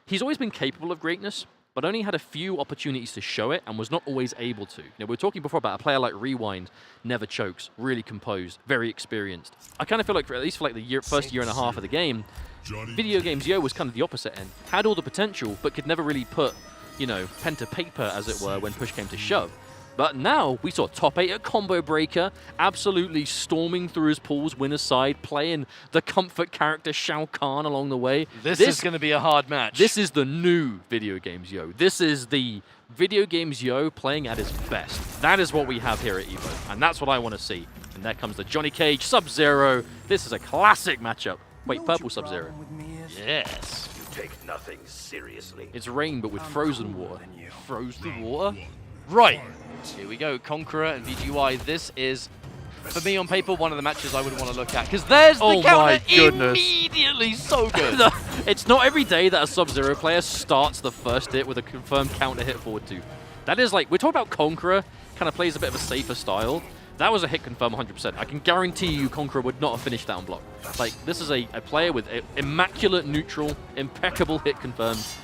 he's always been capable of greatness, but only had a few opportunities to show it and was not always able to. You know, we were talking before about a player like Rewind, never chokes, really composed, very experienced. I kind of feel like, at least for like the first year and a half of the game, VideoGamezYo was kind of the opposite end. Had all the potential, but could never really put, you know, pen to paper, as it were, when push came to shove. But now we saw top 8 at Combo Breaker, absolutely storming through his pools, winner's side, playing the comfort character Shao Kahn along the way. This is going to be a hard match. This is the new VideoGamezYo. This is the VideoGamezYo playing at his best. That is what we have here at EVO, and that's what I want to see. And there comes the Johnny Cage, Sub-Zero. This is a classic matchup. Wait, purple Sub-Zero. Yes. You take nothing seriously. It's rain, but with frozen water. Froze the water? Right. Here we go, Conqueror and VGY. This is, for me on paper, one of the matches I would want to look at. Because there's the counter immediately, so good. It's not every day that a Sub-Zero player starts the first hit with a confirmed counter hit forward 2. That is like, we're talking about Conqueror, kind of plays a bit of a safer style. That was a hit confirm 100%. I can guarantee you Conqueror would not have finished that on block. Like, this is a player with immaculate neutral, impeccable hit confirms.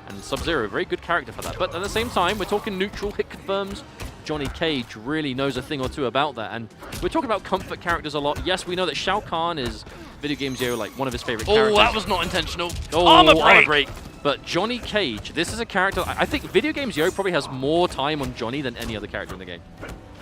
And Sub-Zero, very good character for that. But at the same time, we're talking neutral hit confirms. Johnny Cage really knows a thing or two about that. And we're talking about comfort characters a lot. Yes, we know that Shao Kahn is VideoGamezYo, like one of his favorite characters. Oh, that was not intentional. Oh, armor break. But Johnny Cage, this is a character, I think VideoGamezYo probably has more time on Johnny than any other character in the game.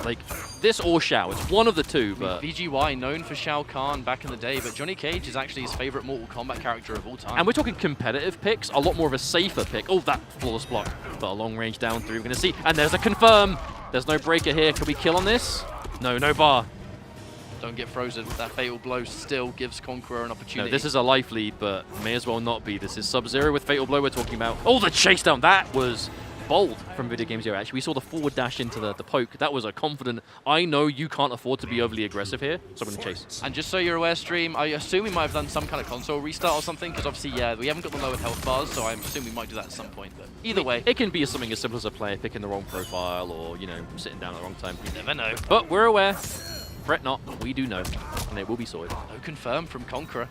Like, this or Shao, it's one of the two, but... VGY, known for Shao Kahn back in the day, but Johnny Cage is actually his favorite Mortal Kombat character of all time. And we're talking competitive picks, a lot more of a safer pick. Oh, that flawless block. But a long range down through, we're going to see. And there's a confirm. There's no breaker here. Can we kill on this? No, no bar. Don't get frozen. That fatal blow still gives Conqueror an opportunity. No, this is a life lead, but may as well not be. This is Sub-Zero with fatal blow we're talking about. Oh, the chase down. That was bold from VideoGamezYo, actually. We saw the forward dash into the poke. That was a confident, I know you can't afford to be overly aggressive here, so I'm going to chase. And just so you're aware, stream, I assume we might have done some kind of console restart or something, because obviously, yeah, we haven't got the lowered health bars, so I assume we might do that at some point. But either way, it can be something as simple as a player picking the wrong profile or, you know, sitting down at the wrong time. You never know. But we're aware. Fret not, we do know, and it will be sorted. No confirm from Conqueror.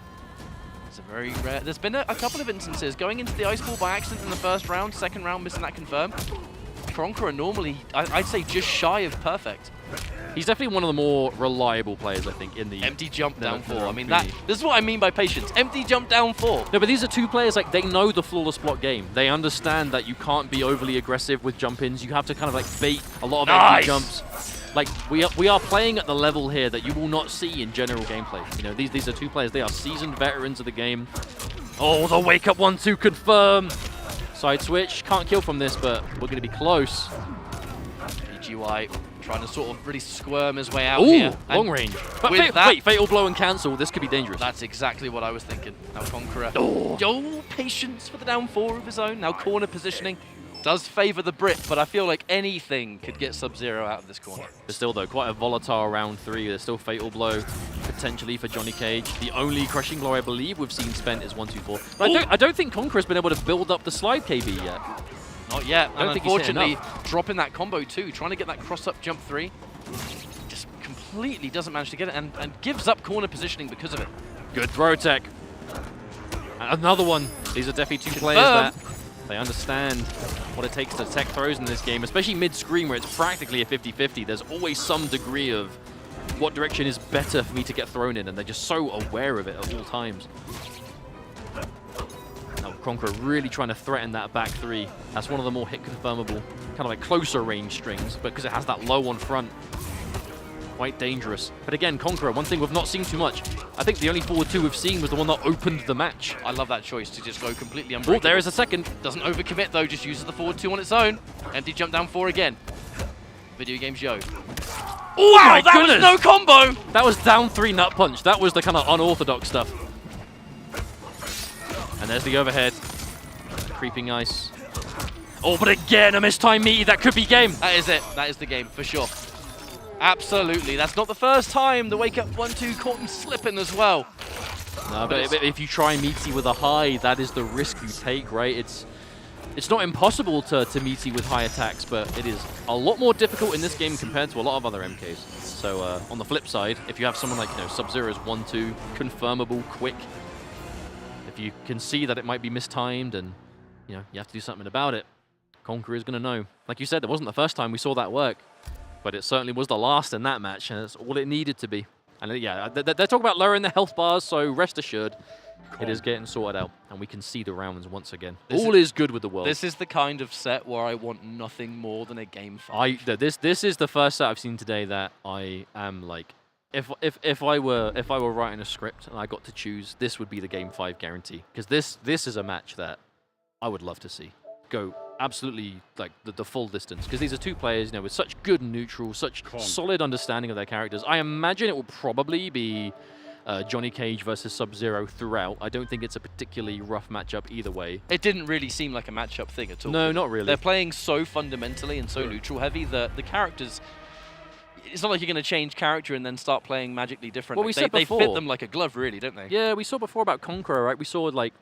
It's a very rare... There's been a couple of instances going into the ice ball by accident in the first round, second round missing that confirm. Conqueror normally, I'd say, just shy of perfect. He's definitely one of the more reliable players, I think, in the... Empty jump down 4. I mean, this is what I mean by patience. Empty jump down 4. No, but these are two players, like, they know the flawless block game. They understand that you can't be overly aggressive with jump-ins. You have to kind of, like, bait a lot of empty jumps. Like, we are playing at the level here that you will not see in general gameplay. You know, these are two players. They are seasoned veterans of the game. Oh, the wake-up 1-2 confirm. Side switch. Can't kill from this, but we're going to be close. VGY trying to sort of really squirm his way out Ooh, here. Long range. But wait, fatal blow and cancel. This could be dangerous. That's exactly what I was thinking. Now Conqueror. Oh, patience for the down 4 of his own. Now corner positioning. Does favor the Brit, but I feel like anything could get Sub-Zero out of this corner. But still, though, quite a volatile round 3. There's still fatal blow potentially for Johnny Cage. The only crushing blow I believe we've seen spent is 1-2-4. But I don't think Conqueror's been able to build up the slide KB yet. Not yet. I don't think unfortunately, dropping that combo too, trying to get that cross-up jump 3, just completely doesn't manage to get it and gives up corner positioning because of it. Good throw tech. Another one. These are definitely two players that they understand what it takes to tech throws in this game, especially mid-screen where it's practically a 50-50. There's always some degree of what direction is better for me to get thrown in, and they're just so aware of it at all times. Now Conqueror really trying to threaten that back 3. That's one of the more hit confirmable, kind of like closer range strings, but because it has that low on front, quite dangerous. But again, Conqueror, one thing we've not seen too much. I think the only forward 2 we've seen was the one that opened the match. I love that choice to just go completely unbreakable. Oh, there is a second. Doesn't overcommit though, just uses the forward 2 on its own. Empty jump down 4 again. VideoGamezYo. Oh wow, my that goodness. was no combo! That was down 3 nut punch. That was the kind of unorthodox stuff. And there's the overhead. Creeping ice. Oh, but again, a mistime meaty. That could be game. That is it. That is the game, for sure. Absolutely. That's not the first time the wake up 1-2 caught him slipping as well. No, but if you try meaty with a high, that is the risk you take, right? It's not impossible to meaty with high attacks, but it is a lot more difficult in this game compared to a lot of other MKs. So on the flip side, if you have someone like Sub-Zero's 1-2, confirmable, quick, if you can see that it might be mistimed and you have to do something about it, Conqueror is going to know. Like you said, it wasn't the first time we saw that work, but it certainly was the last in that match, and it's all it needed to be. And yeah, they're talking about lowering the health bars, so rest assured, it is getting sorted out, and we can see the rounds once again. All is good with the world. This is the kind of set where I want nothing more than a game 5. This is the first set I've seen today that I am like, if I were writing a script and I got to choose, this would be the game 5 guarantee, because this is a match that I would love to see go absolutely like the full distance, because these are two players with such good neutral, such solid understanding of their characters. I imagine it will probably be Johnny Cage versus Sub-Zero throughout. I don't think it's a particularly rough matchup either way. It didn't really seem like a matchup thing at all. No, not really. They're playing so fundamentally and so neutral heavy that the characters, it's not like you're going to change character and then start playing magically different. Well, they fit them like a glove, really, don't they? Yeah, we saw before about Conqueror, right? We saw like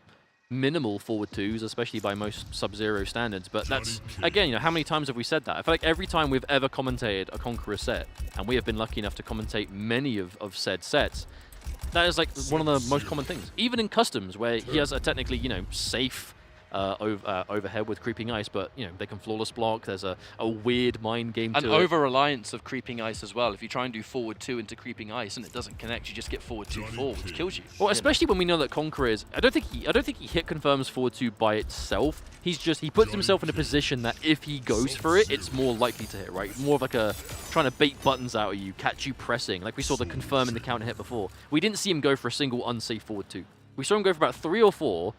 minimal forward twos, especially by most Sub-Zero standards, but that's, again, how many times have we said that? I feel like every time we've ever commentated a Conqueror set, and we have been lucky enough to commentate many of said sets, that is like one of the most common things. Even in customs, where he has a technically, safe overhead with creeping ice, but they can flawless block. There's a weird mind game to it. An over-reliance of creeping ice as well. If you try and do forward 2 into creeping ice and it doesn't connect, you just get forward 2-4, which kills you. Well, especially when we know that Conqueror is, I don't think he hit confirms forward 2 by itself. He puts himself in a position that if he goes for it, it's more likely to hit, right? More of like a trying to bait buttons out of you, catch you pressing, like we saw the confirm in the counter hit before. We didn't see him go for a single unsafe forward 2. We saw him go for about 3 or 4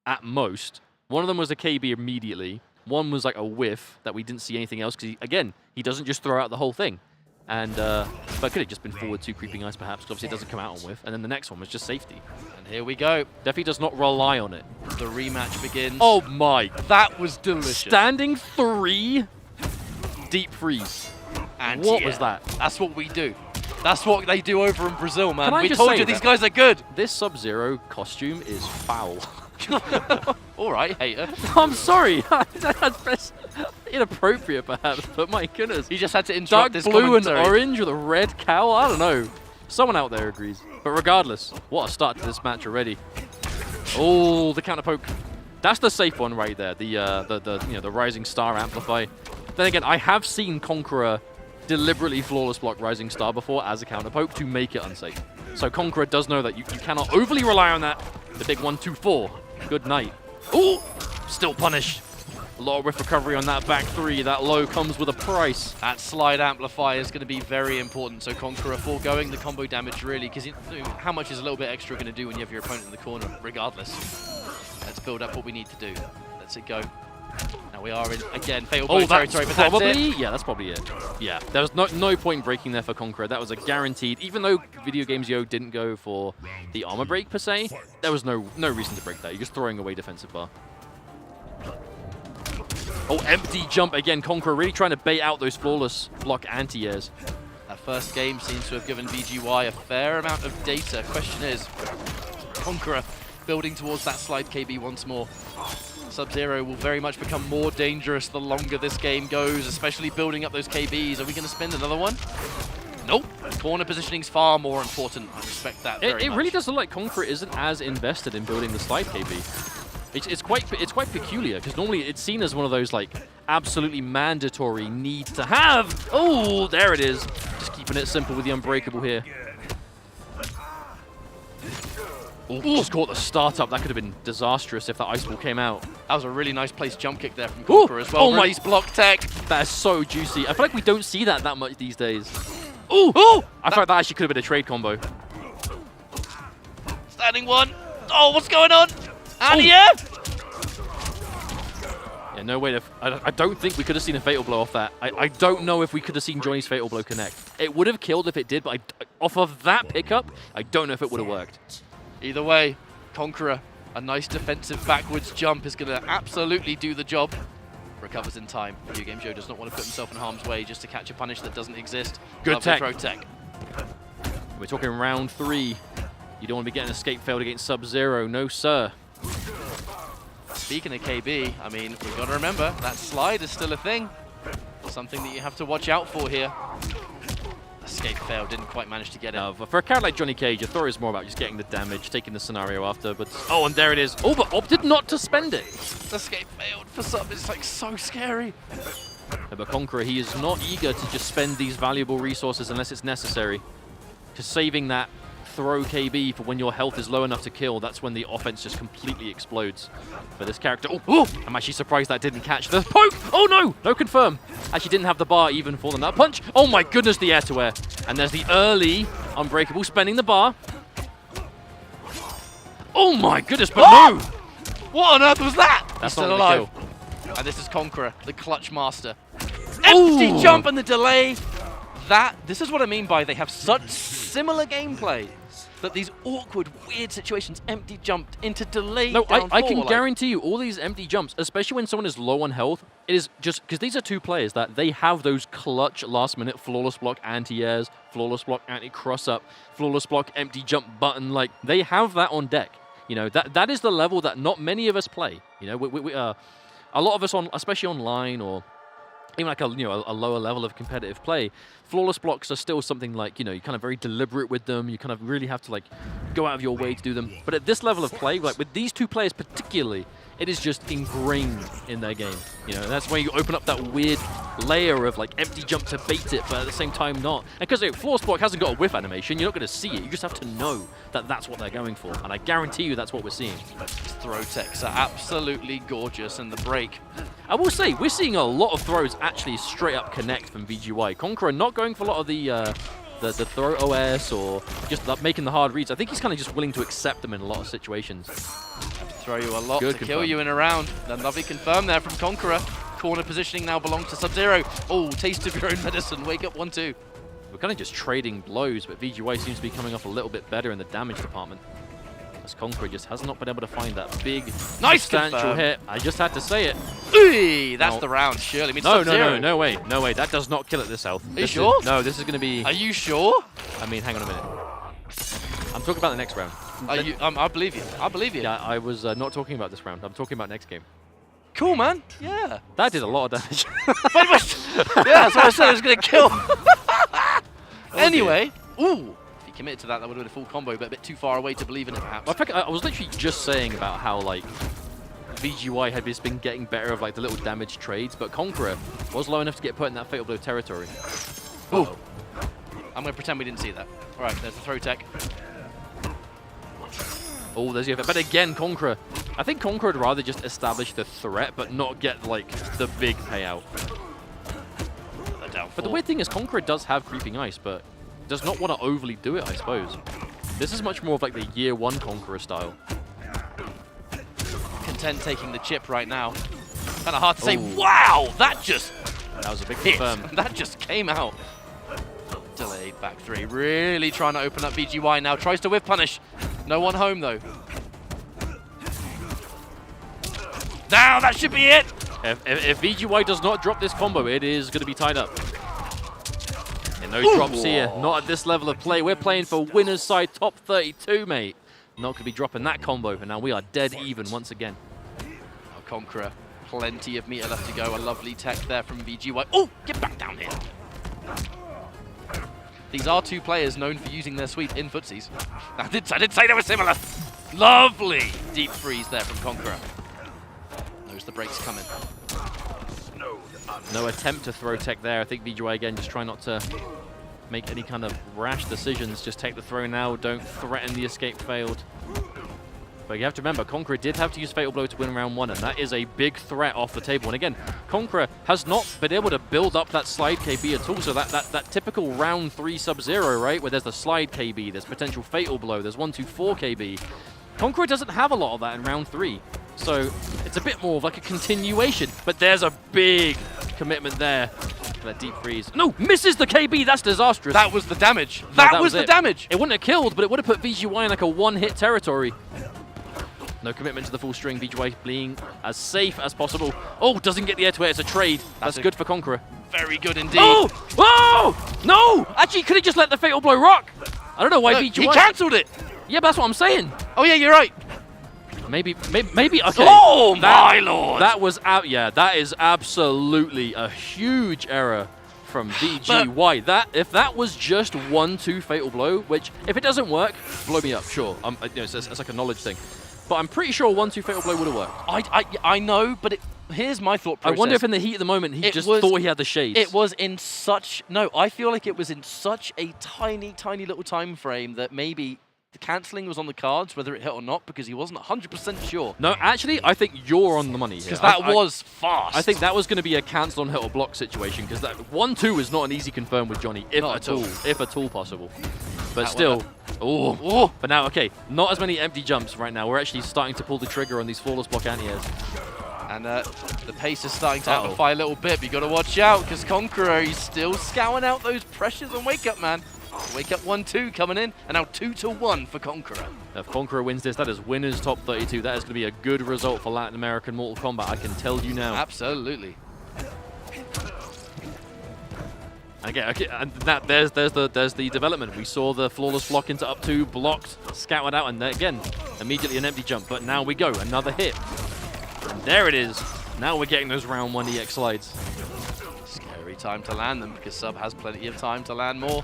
at most. One of them was a KB immediately. One was like a whiff that we didn't see anything else, because again, he doesn't just throw out the whole thing. And but could have just been forward 2 creeping ice perhaps, because obviously it doesn't come out on whiff. And then the next one was just safety. And here we go. Definitely does not rely on it. The rematch begins. Oh my. That was delicious. Standing 3, deep freeze. And what was that? That's what we do. That's what they do over in Brazil, man. We told you these guys are good. This Sub-Zero costume is foul. All right, hater. I'm sorry. That's inappropriate, perhaps, but my goodness. He just had to interrupt this dark blue commentary. and orange with a red cowl. I don't know. Someone out there agrees. But regardless, what a start to this match already. Oh, the counter poke. That's the safe one right there. The Rising Star amplify. Then again, I have seen Conqueror deliberately flawless block Rising Star before as a counter poke to make it unsafe. So Conqueror does know that you cannot overly rely on that. The big 1-2-4. Good night. Ooh! Still punished. A lot of whiff recovery on that back 3. That low comes with a price. That slide amplifier is going to be very important. So Conqueror foregoing the combo damage, really, because how much is a little bit extra going to do when you have your opponent in the corner, regardless? Let's build up what we need to do. Let's it go. Now we are in, again, fatal blow territory, but probably, that's it. Yeah, that's probably it. Yeah, there was no point breaking there for Conqueror. That was a guaranteed, even though VideoGamezYo didn't go for the armor break per se, there was no reason to break that. You're just throwing away defensive bar. Oh, empty jump again. Conqueror really trying to bait out those flawless block anti-airs. That first game seems to have given VGY a fair amount of data. Question is, Conqueror building towards that slide KB once more. Sub-Zero will very much become more dangerous the longer this game goes, especially building up those KBs. Are we going to spend another one? Nope. Corner positioning's far more important. I respect that very much. It really does look like Conqueror isn't as invested in building the slide KB. It's quite peculiar, because normally it's seen as one of those like absolutely mandatory need to have. Oh, there it is. Just keeping it simple with the unbreakable here. Ooh, just caught the startup. That could have been disastrous if that ice ball came out. That was a really nice place jump kick there from Conqueror as well. Oh my, nice block tech. That is so juicy. I feel like we don't see that much these days. Ooh! I feel like that actually could have been a trade combo. Standing 1. Oh, what's going on? And yeah! Yeah, no way to... I don't think we could have seen a fatal blow off that. I don't know if we could have seen Johnny's fatal blow connect. It would have killed if it did, but off of that pickup, I don't know if it would have worked. Either way, Conqueror, a nice defensive backwards jump is going to absolutely do the job. Recovers in time. VideoGamezYo does not want to put himself in harm's way just to catch a punish that doesn't exist. Good Lovely tech. throw tech. We're talking round 3. You don't want to be getting escape failed against Sub-Zero. No, sir. Speaking of KB, I mean, we've got to remember that slide is still a thing. Something that you have to watch out for here. Escape fail, didn't quite manage to get it. For a character like Johnny Cage, a throw is more about just getting the damage, taking the scenario after, but... Oh, and there it is. Oh, but opted not to spend it. Escape failed for Sub. It's like so scary. Yeah, but Conqueror, he is not eager to just spend these valuable resources unless it's necessary. Because saving that throw KB for when your health is low enough to kill, that's when the offense just completely explodes. For this character, oh, I'm actually surprised that didn't catch the poke. Oh no, no confirm. Actually didn't have the bar even for them. That punch, oh my goodness, the air-to-air. And there's the early Unbreakable spending the bar. Oh my goodness, but no. What on earth was that? That's He's not still gonna alive. And this is Conqueror, the clutch master. Empty jump and the delay. This is what I mean by they have such similar gameplay that these awkward, weird situations, empty jumped into delay. No, down I can four, guarantee you all these empty jumps, especially when someone is low on health, it is just because these are two players that they have those clutch last-minute flawless block anti-airs, flawless block anti-cross-up, flawless block empty jump button. Like, they have that on deck. You know, that is the level that not many of us play. You know, a lot of us, especially online or even like a lower level of competitive play, flawless blocks are still something like, you're kind of very deliberate with them. You kind of really have to like go out of your way to do them. But at this level of play, like with these two players particularly, it is just ingrained in their game. That's where you open up that weird layer of like empty jump to bait it, but at the same time not. And because flawless block hasn't got a whiff animation, you're not going to see it. You just have to know that that's what they're going for. And I guarantee you that's what we're seeing. Throw techs are absolutely gorgeous in the break. I will say, we're seeing a lot of throws actually straight up connect from VGY. Conqueror not going for a lot of the throw OS or just making the hard reads. I think he's kind of just willing to accept them in a lot of situations. Throw you a lot to kill you in a round. Then lovely confirm there from Conqueror. Corner positioning now belongs to Sub-Zero. Oh, taste of your own medicine. Wake up 1-2. We're kind of just trading blows, but VGY seems to be coming off a little bit better in the damage department. As Conqueror just has not been able to find that big, substantial hit. I just had to say it. Ooh, that's the round, surely. I mean, No way. That does not kill at this health. Are you sure? No, this is going to be... Are you sure? I mean, hang on a minute. I'm talking about the next round. I believe you. I believe you. Yeah, I was not talking about this round. I'm talking about next game. Cool, man. Yeah. That did a lot of damage. Yeah, that's what I said. It was going to kill. Anyway. Ooh. If he committed to that, that would have been a full combo, but a bit too far away to believe in it, perhaps. I was literally just saying about how, like, VGY had just been getting better of, like, the little damage trades, but Conqueror was low enough to get put in that Fatal Blow territory. Ooh. I'm going to pretend we didn't see that. All right, there's the throw tech. Oh, there's the effect. But again, Conqueror. I think Conqueror would rather just establish the threat, but not get, like, the big payout. But the weird thing is, Conqueror does have Creeping Ice, but does not want to overly do it, I suppose. This is much more of, like, the Year 1 Conqueror style. Content taking the chip right now. Kind of hard to say, wow, that was a big hit. confirm. That just came out. Delayed back three. Really trying to open up VGY now. Tries to whiff punish. No one home, though. Now that should be it. If VGY does not drop this combo, it is going to be tied up. And no drops here. Not at this level of play. We're playing for winner's side top 32, mate. Not going to be dropping that combo. And now we are dead even once again. Conqueror. Plenty of meter left to go. A lovely tech there from VGY. Oh, get back down here. These are two players known for using their sweep in footsies. I did say they were similar. Lovely deep freeze there from Conqueror. Knows the break's coming. No attempt to throw tech there. I think VGY again just try not to make any kind of rash decisions. Just take the throw now. Don't threaten the escape failed. But you have to remember, Conqueror did have to use Fatal Blow to win round 1, and that is a big threat off the table. And again, Conqueror has not been able to build up that slide KB at all. So that typical round 3 Sub-Zero, right, where there's the slide KB, there's potential Fatal Blow, there's 1-2-4 KB. Conqueror doesn't have a lot of that in round 3. So it's a bit more of like a continuation. But there's a big commitment there. That deep freeze. No, misses the KB. That's disastrous. That was the damage. That was the damage. It wouldn't have killed, but it would have put VGY in like a one-hit territory. No commitment to the full string. VideoGamezYo being as safe as possible. Oh, doesn't get the air-to-air. It's a trade. That's good for Conqueror. Very good indeed. Oh! Oh! No! Actually, could he just let the Fatal Blow rock? I don't know why VideoGamezYo... He cancelled it! Yeah, but that's what I'm saying. Oh, yeah, you're right. Maybe, okay. Oh, my lord! That was out. Yeah, that is absolutely a huge error from VideoGamezYo. If that was just 1-2 Fatal Blow, which if it doesn't work, blow me up. Sure, it's like a knowledge thing. But I'm pretty sure 1-2 Fatal Blow would have worked. I know, but here's my thought process. I wonder if in the heat of the moment he just thought he had the shades. It was in such I feel like it was in such a tiny little time frame that maybe the cancelling was on the cards, whether it hit or not, because he wasn't 100% sure. No, actually, I think you're on the money here. Because that was fast. I think that was going to be a cancel on hit or block situation, because that 1-2 is not an easy confirm with Johnny, if at all possible. But still, but now, okay, not as many empty jumps right now. We're actually starting to pull the trigger on these flawless block anti-airs. And the pace is starting to amplify a little bit, but you got to watch out, because Conqueror, he's still scouring out those pressures on Wake Up, man. Wake Up 1-2 coming in, and now 2-1 for Conqueror. If Conqueror wins this, that is winners top 32. That is going to be a good result for Latin American Mortal Kombat, I can tell you now. Absolutely. Okay, and there's the development. We saw the flawless block into up 2, blocked, scouted out, and then again, immediately an empty jump. But now we go, another hit. And there it is. Now we're getting those round 1 EX slides. Scary time to land them, because Sub has plenty of time to land more.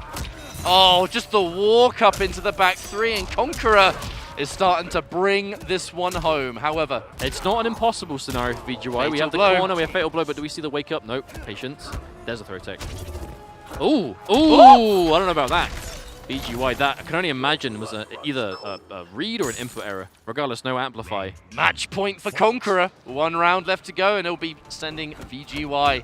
Oh, just the walk up into the back 3, and Conqueror is starting to bring this one home. However, it's not an impossible scenario for VideoGamezYo. We have the corner, we have Fatal Blow, but do we see the Wake Up? Nope. Patience. There's a throw tech. Ooh, I don't know about that. VideoGamezYo, that I can only imagine was either a read or an input error. Regardless, no amplify. Match point for Conqueror. 1 round left to go, and it'll be sending VideoGamezYo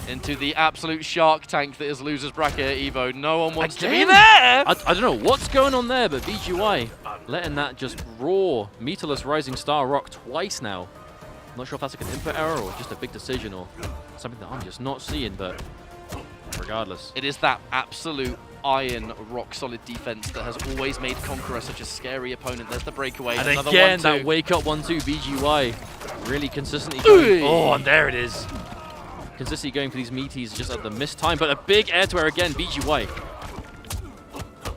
into the absolute shark tank that is losers bracket at Evo. No one wants to be there. I don't know what's going on there, but VideoGamezYo letting that just raw meterless rising star rock twice now. I'm not sure if that's like an input error or just a big decision or something that I'm just not seeing, but regardless. It is that absolute iron, rock-solid defense that has always made Conqueror such a scary opponent. There's the breakaway. And another again, 1-2. that Wake Up 1-2, VideoGamezYo really consistently going. Oh, and there it is. Consistently going for these meaties just at the missed time, but a big air-to-air again, VideoGamezYo.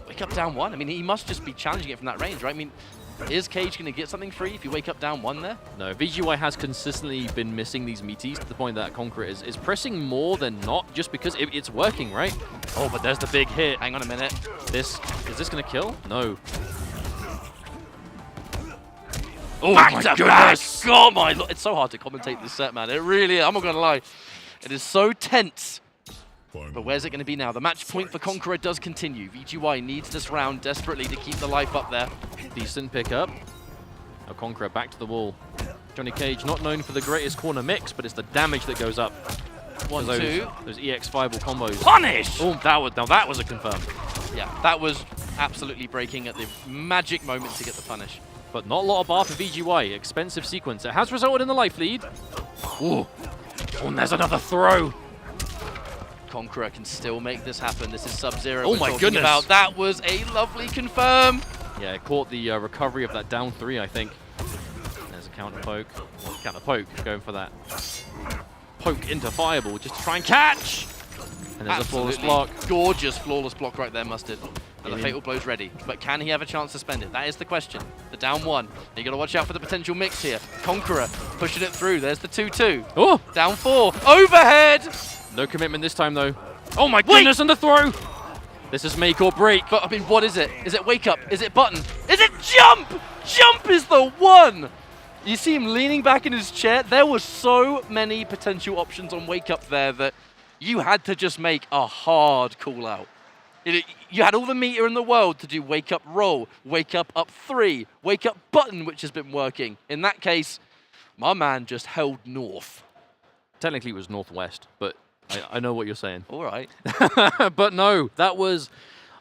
Wake Up down 1. I mean, he must just be challenging it from that range, right? I mean, is Cage going to get something free if you Wake Up down 1 there? No, VideoGamezYo has consistently been missing these meaties to the point that Conqueror is pressing more than not, just because it's working, right? Oh, but there's the big hit. Hang on a minute. Is this going to kill? No. Oh Back my to goodness! Back. Oh my lord. It's so hard to commentate this set, man. It really is. I'm not going to lie. It is so tense. But where's it going to be now? The match point for Conqueror does continue. VideoGamezYo needs this round desperately to keep the life up there. Decent pickup. Now Conqueror back to the wall. Johnny Cage not known for the greatest corner mix, but it's the damage that goes up. 1-2. Those EX fireball combos. Punish! Oh, that was a confirm. Yeah, that was absolutely breaking at the magic moment to get the punish. But not a lot of bar for VideoGamezYo. Expensive sequence. It has resulted in the life lead. Ooh. Oh, and there's another throw. Conqueror can still make this happen. This is Sub-Zero. Oh my goodness. About. That was a lovely confirm. Yeah, it caught the recovery of that down 3, I think. There's a counter poke. Counter poke, going for that poke into fireball just to try and catch. And there's Absolutely a flawless block. Gorgeous flawless block right there, Mustard. And the Fatal Blow's ready. But can he have a chance to spend it? That is the question. The down 1. You got to watch out for the potential mix here. Conqueror pushing it through. There's the 2-2. Oh! Down 4. Overhead! No commitment this time, though. Oh my goodness, and the throw! This is make or break. But, I mean, what is it? Is it Wake Up? Is it button? Is it jump? Jump is the one! You see him leaning back in his chair. There were so many potential options on Wake Up there that you had to just make a hard call out. You had all the meter in the world to do Wake Up roll, Wake Up up 3, Wake Up button, which has been working. In that case, my man just held north. Technically it was northwest, but I know what you're saying. All right. But no, that was...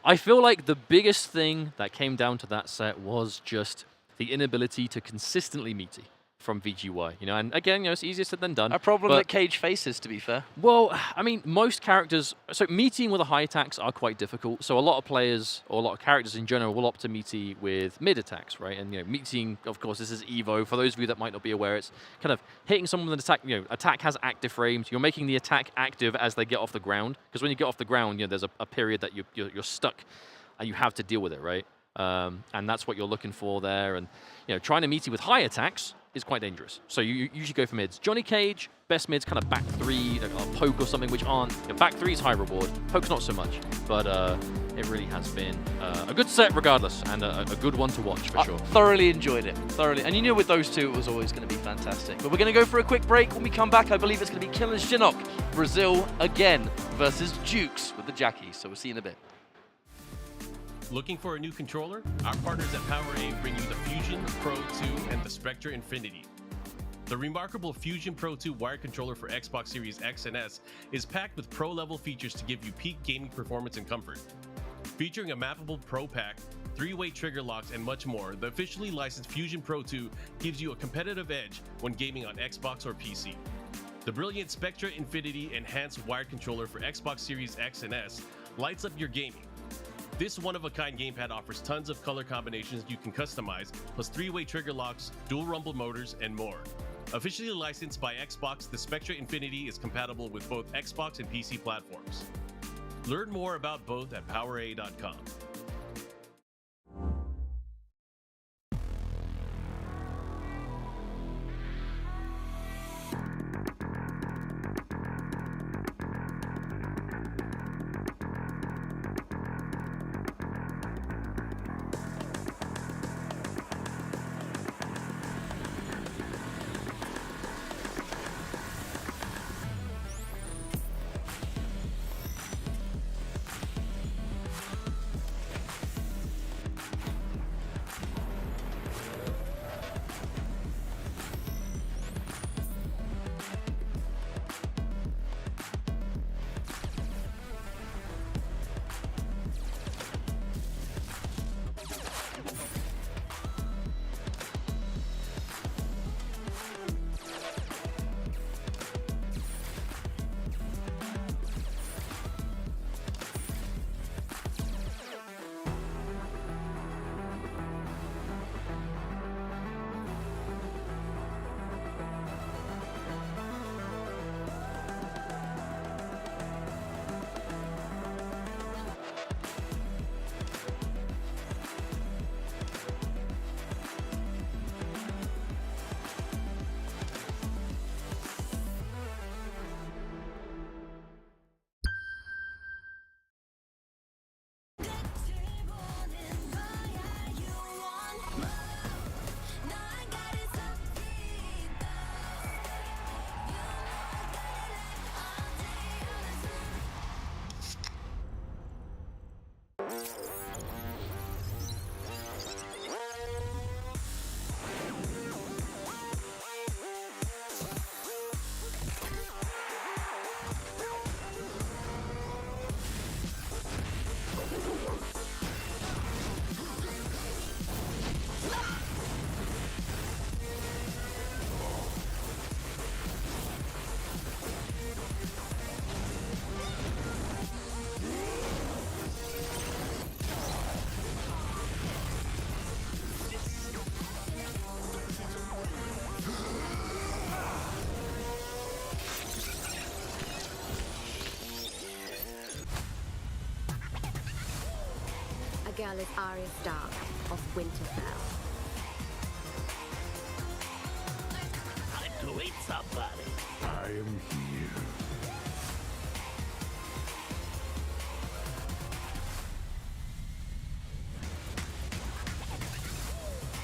I feel like the biggest thing that came down to that set was just the inability to consistently meaty. from VGY, you know, and again, you know, it's easier said than done. A problem but, that Cage faces, to be fair. Well, I mean, most characters, so meeting with a high attacks are quite difficult. So a lot of players, or a lot of characters in general, will opt to meaty with mid attacks, right? And, you know, meeting, of course, this is Evo. For those of you that might not be aware, it's kind of hitting someone with an attack, you know, attack has active frames. You're making the attack active as they get off the ground. Because when you get off the ground, you know, there's a period that you're stuck and you have to deal with it, right? And that's what you're looking for there. And, you know, trying to meaty with high attacks is quite dangerous. So you usually go for mids. Johnny Cage, best mids, kind of back three, like a poke or something, which aren't. You know, back three is high reward. Poke's not so much. But it really has been a good set regardless, and a good one to watch for sure. Thoroughly enjoyed it. Thoroughly. And you knew with those two, it was always going to be fantastic. But we're going to go for a quick break. When we come back, I believe it's going to be KillerXionk, Brazil again, versus Jueks with the Jackies. So we'll see you in a bit. Looking for a new controller? Our partners at PowerA bring you the Fusion Pro 2 and the Spectre Infinity. The remarkable Fusion Pro 2 wired controller for Xbox Series X and S is packed with pro-level features to give you peak gaming performance and comfort. Featuring a mappable Pro Pack, 3-way trigger locks, and much more, the officially licensed Fusion Pro 2 gives you a competitive edge when gaming on Xbox or PC. The brilliant Spectre Infinity enhanced wired controller for Xbox Series X and S lights up your gaming. This one-of-a-kind gamepad offers tons of color combinations you can customize, plus 3-way trigger locks, dual rumble motors, and more. Officially licensed by Xbox, the Spectre Infinity is compatible with both Xbox and PC platforms. Learn more about both at PowerA.com. girl is Arya Stark of Winterfell. Time to eat somebody. I am here.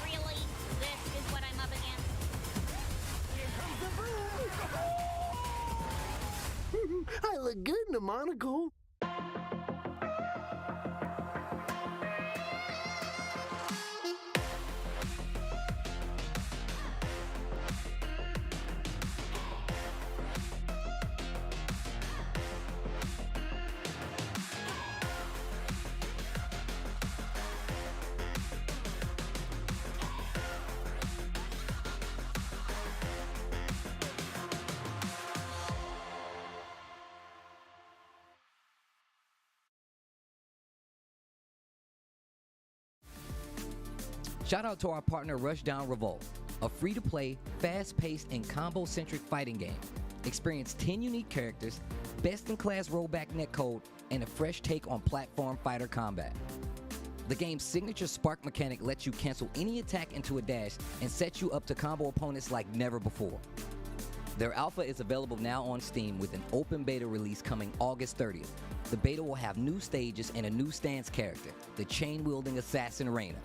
Really? This is what I'm up against? Here comes the I look good in a monocle. Shout out to our partner Rushdown Revolt, a free-to-play, fast-paced, and combo-centric fighting game. Experience 10 unique characters, best-in-class rollback netcode, and a fresh take on platform fighter combat. The game's signature spark mechanic lets you cancel any attack into a dash and sets you up to combo opponents like never before. Their alpha is available now on Steam with an open beta release coming August 30th. The beta will have new stages and a new stance character, the chain-wielding assassin Reina.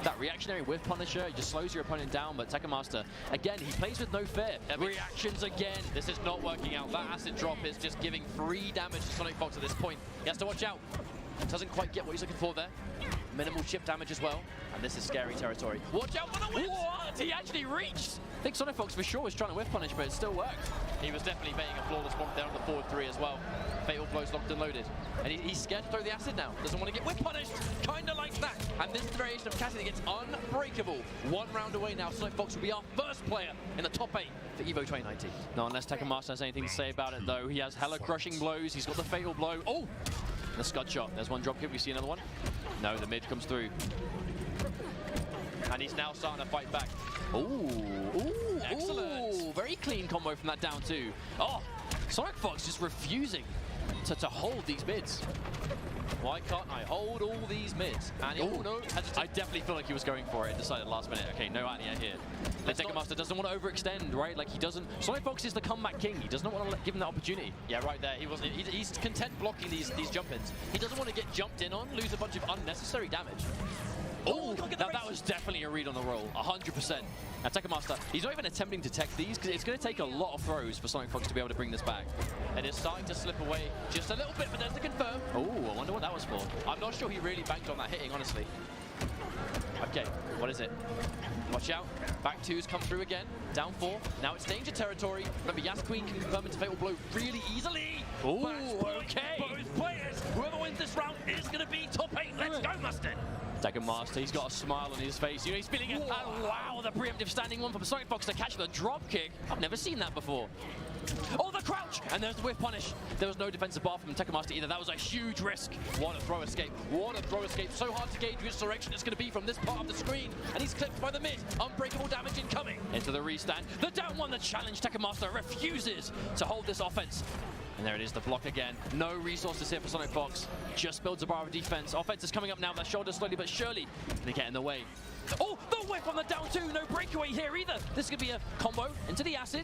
That reactionary whiff punisher, he just slows your opponent down, but Tekamaster, again, he plays with no fear. Reactions again. This is not working out. That acid drop is just giving free damage to SonicFox at this point. He has to watch out. Doesn't quite get what he's looking for there. Minimal chip damage as well. And this is scary territory. Watch out for the whip! What? He actually reached! I think SonicFox for sure was trying to whiff punish, but it still worked. He was definitely betting a flawless bomb down the forward 3 as well. Fatal blows locked and loaded. And he's scared to throw the acid now. Doesn't want to get whip punished. Kinda likes that. And this is the variation of Cassie that gets unbreakable. 1 round away now. SonicFox will be our first player in the top 8 for EVO 2019. Not unless Tekamaster has anything to say about it though. He has hella crushing blows. He's got the fatal blow. Oh! The scud shot. There's one drop kick. We see another one. No, the mid comes through. And he's now starting to fight back. Ooh, excellent. Ooh, very clean combo from that down 2. Oh, SonicFox just refusing to hold these mids. Why can't I hold all these mids? And oh no, I definitely feel like he was going for it and decided last minute. Okay, no Ania here. The Tekamaster doesn't want to overextend, right? Like he doesn't. SonicFox is the comeback king. He does not want to give him that opportunity. Yeah, right there. He wasn't. He's content blocking these jump ins. He doesn't want to get jumped in on, lose a bunch of unnecessary damage. Oh, that was definitely a read on the roll, 100%. Now Tekamaster, he's not even attempting to tech these because it's going to take a lot of throws for SonicFox to be able to bring this back. And it's starting to slip away just a little bit, but there's the confirm. Oh, I wonder what that was for. I'm not sure he really banked on that hitting, honestly. Okay, what is it? Watch out. Back 2's come through again. Down 4. Now it's danger territory. Remember, Yas Queen can confirm into fatal blow really easily. Oh, okay. Both players. Whoever wins this round is going to be top 8. Let's go, Mustard. Tekamaster, he's got a smile on his face. You know, he's feeling it. Oh, wow, the preemptive standing one from SonicFox to catch the drop kick. I've never seen that before. Oh, the crouch! And there's the whiff punish. There was no defensive bar from Tekamaster either. That was a huge risk. What a throw escape. What a throw escape. So hard to gauge which direction it's going to be from this part of the screen. And he's clipped by the mid. Unbreakable damage incoming. Into the restand. The down one, the challenge. Tekamaster refuses to hold this offense. And there it is, the block again. No resources here for SonicFox. Just builds a bar of defense. Offense is coming up now. Their shoulders slowly but surely they get in the way. Oh, the whip on the down 2. No breakaway here either. This could be a combo into the acid.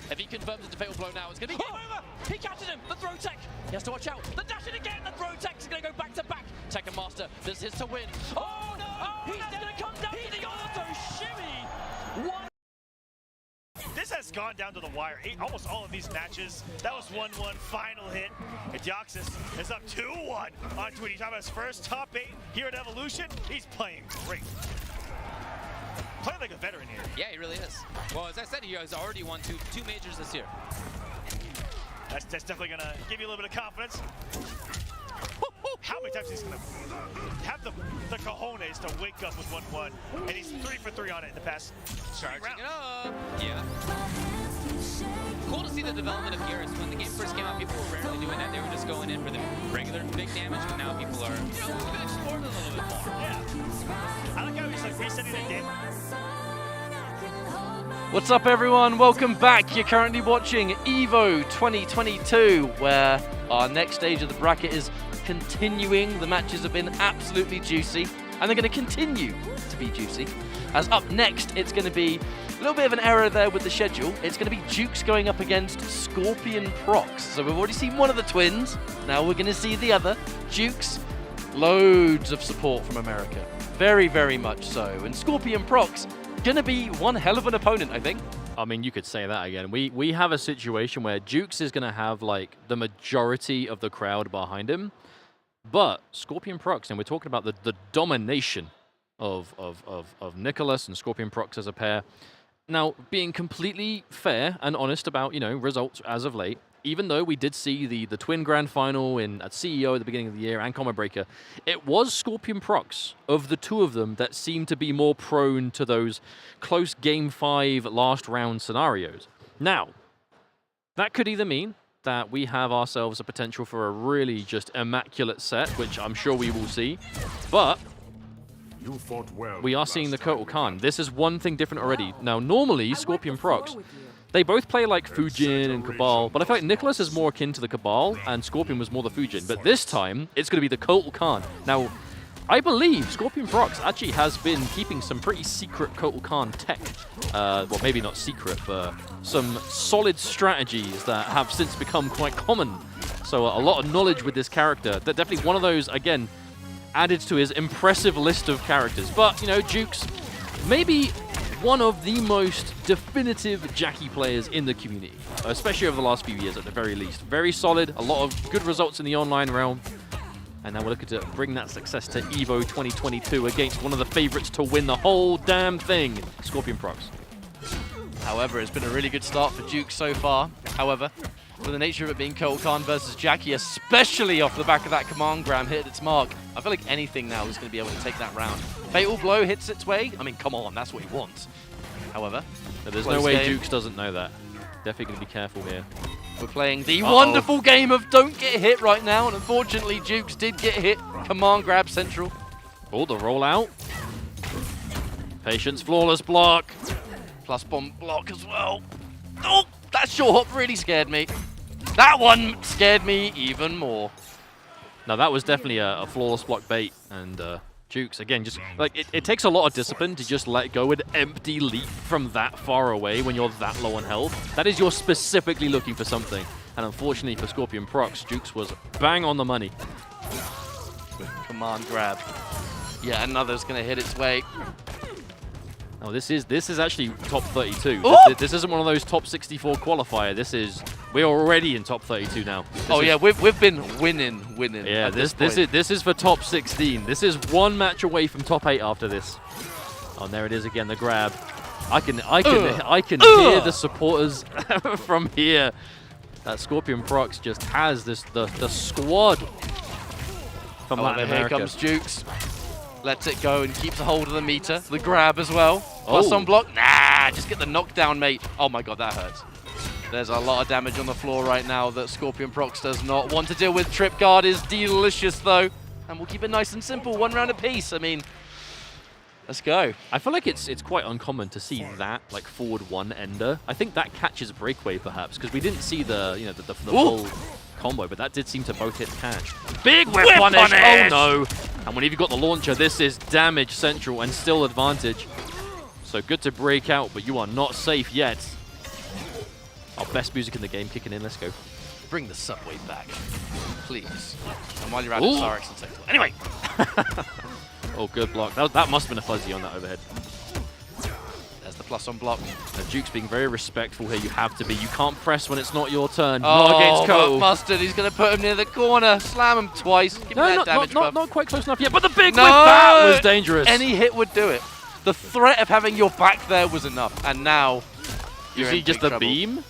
If he confirms it's a fatal blow now, it's going to be game over. He catches him. The throw tech. He has to watch out. The dash it again. The throw tech is going to go back to back. Tekamaster does his to win. Oh, no. Oh, he's going to come down to the auto shimmy. One. This has gone down to the wire. Almost all of these matches. That was 1-1 final hit. And Deoxys is up 2-1 on Tweety. Talking about his first top 8 here at Evolution. He's playing great. Playing like a veteran here. Yeah, he really is. Well, as I said, he has already won two majors this year. That's definitely going to give you a little bit of confidence. How many times he's going to have the cojones to wake up with 1-1, and he's 3 for 3 on it in the past 3 rounds. Charging it up. Yeah. Cool to see the development of Gears. When the game first came out, people were rarely doing that. They were just going in for the regular big damage, but now people are, you know, we've been exploring it a little bit more. Yeah. I like how he's like resetting the game. What's up, everyone? Welcome back. You're currently watching EVO 2022, where our next stage of the bracket is continuing. The matches have been absolutely juicy, and they're going to continue to be juicy. As up next, it's going to be a little bit of an error there with the schedule. It's going to be Jueks going up against Scorpionprocs. So we've already seen one of the twins. Now we're going to see the other. Jueks, loads of support from America. Very, very much so. And Scorpionprocs, gonna be one hell of an opponent, I think. I mean, you could say that again. We have a situation where Jueks is gonna have like the majority of the crowd behind him, but Scorpionprocs, and we're talking about the domination of Nicolas and Scorpionprocs as a pair. Now, being completely fair and honest about, you know, results as of late, even though we did see the twin grand final at CEO at the beginning of the year and Combat Breaker, it was Scorpionprocs of the two of them that seemed to be more prone to those close Game 5 last round scenarios. Now, that could either mean that we have ourselves a potential for a really just immaculate set, which I'm sure we will see, but You fought well. we are seeing the Kotal Khan. This is one thing different already. Now, normally, Scorpionprocs, they both play like Fujin and Cabal, but I feel like Nicolas is more akin to the Cabal, and Scorpion was more the Fujin. But this time, it's going to be the Kotal Khan. Now, I believe Scorpionprocs actually has been keeping some pretty secret Kotal Khan tech. Well, maybe not secret, but some solid strategies that have since become quite common. So a lot of knowledge with this character. That definitely one of those, again, added to his impressive list of characters. But, you know, Jueks, maybe one of the most definitive Jackie players in the community, especially over the last few years at the very least. Very solid, a lot of good results in the online realm. And now we're looking to bring that success to EVO 2022 against one of the favorites to win the whole damn thing, Scorpionprocs. However, it's been a really good start for Jueks so far. However, with the nature of it being Kotal Khan versus Jackie, especially off the back of that command gram hit its mark, I feel like anything now is going to be able to take that round. Fatal Blow hits its way. I mean, come on, that's what he wants. However, there's no way Jueks doesn't know that. Definitely going to be careful here. We're playing the wonderful game of don't get hit right now, and unfortunately, Jueks did get hit. Command grab central. Oh, the rollout. Patience, flawless block. Plus bomb block as well. Oh, that short hop really scared me. That one scared me even more. Now, that was definitely a flawless block bait, and Jueks, again, just like it takes a lot of discipline to just let go an empty leap from that far away when you're that low on health. That is, you're specifically looking for something. And unfortunately for Scorpionprocs, Jueks was bang on the money. Command grab. Yeah, another's going to hit its way. Oh, this is actually top 32. This isn't one of those top 64 qualifier. We're already in top 32 now. We've been winning. Yeah, this is for top 16. This is one match away from top 8 after this. Oh, and there it is again, the grab. I can hear the supporters from here. That Scorpionprocs just has the squad from Latin America. Here comes Jueks. Lets it go and keeps a hold of the meter. The grab as well. Plus on block. Nah, just get the knockdown, mate. Oh my god, that hurts. There's a lot of damage on the floor right now that Scorpionprocs does not want to deal with. Trip guard is delicious though. And we'll keep it nice and simple. One round apiece. I mean, let's go. I feel like it's quite uncommon to see that like forward one ender. I think that catches breakaway perhaps because we didn't see the full combo, but that did seem to both hit catch. Big whip punish! Oh no! And whenever you've got the launcher, this is damage central and still advantage. So good to break out, but you are not safe yet. Our best music in the game kicking in. Let's go. Bring the subway back, please. And while you're at it, Zarek and Sector. Anyway. Oh, good block. That must have been a fuzzy on that overhead. There's the plus on block. Jueks being very respectful here. You have to be. You can't press when it's not your turn. Not against Kotal. Mustard. He's going to put him near the corner. Slam him twice. Give him that damage buff. Not quite close enough yet, but the big whip, that was dangerous. Any hit would do it. The threat of having your back there was enough, and now you see just the beam?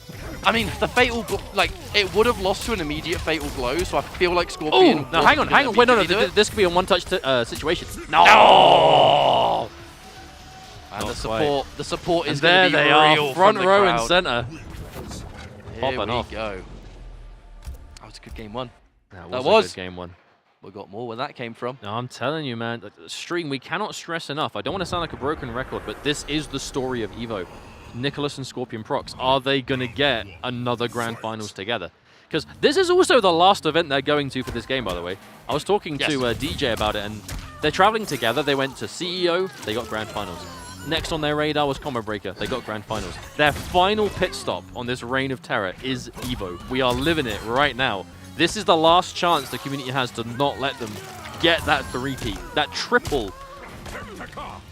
I mean, the fatal, like, it would have lost to an immediate fatal blow, so I feel like Scorpion... Oh, no, hang on. Wait, no, this could be a one-touch situation. No! And the support is going to be real. Real Front from the row crowd. and center. Here we go. That was a good game one. That was a good game one. We got more where that came from. No, I'm telling you, man. Stream, we cannot stress enough. I don't want to sound like a broken record, but this is the story of EVO. Nicolas and Scorpionprocs, are they going to get another Grand Finals together? Because this is also the last event they're going to for this game, by the way. I was talking to DJ about it, and they're traveling together. They went to CEO, they got Grand Finals. Next on their radar was Combo Breaker, they got Grand Finals. Their final pit stop on this reign of terror is EVO. We are living it right now. This is the last chance the community has to not let them get that three-peat, that triple.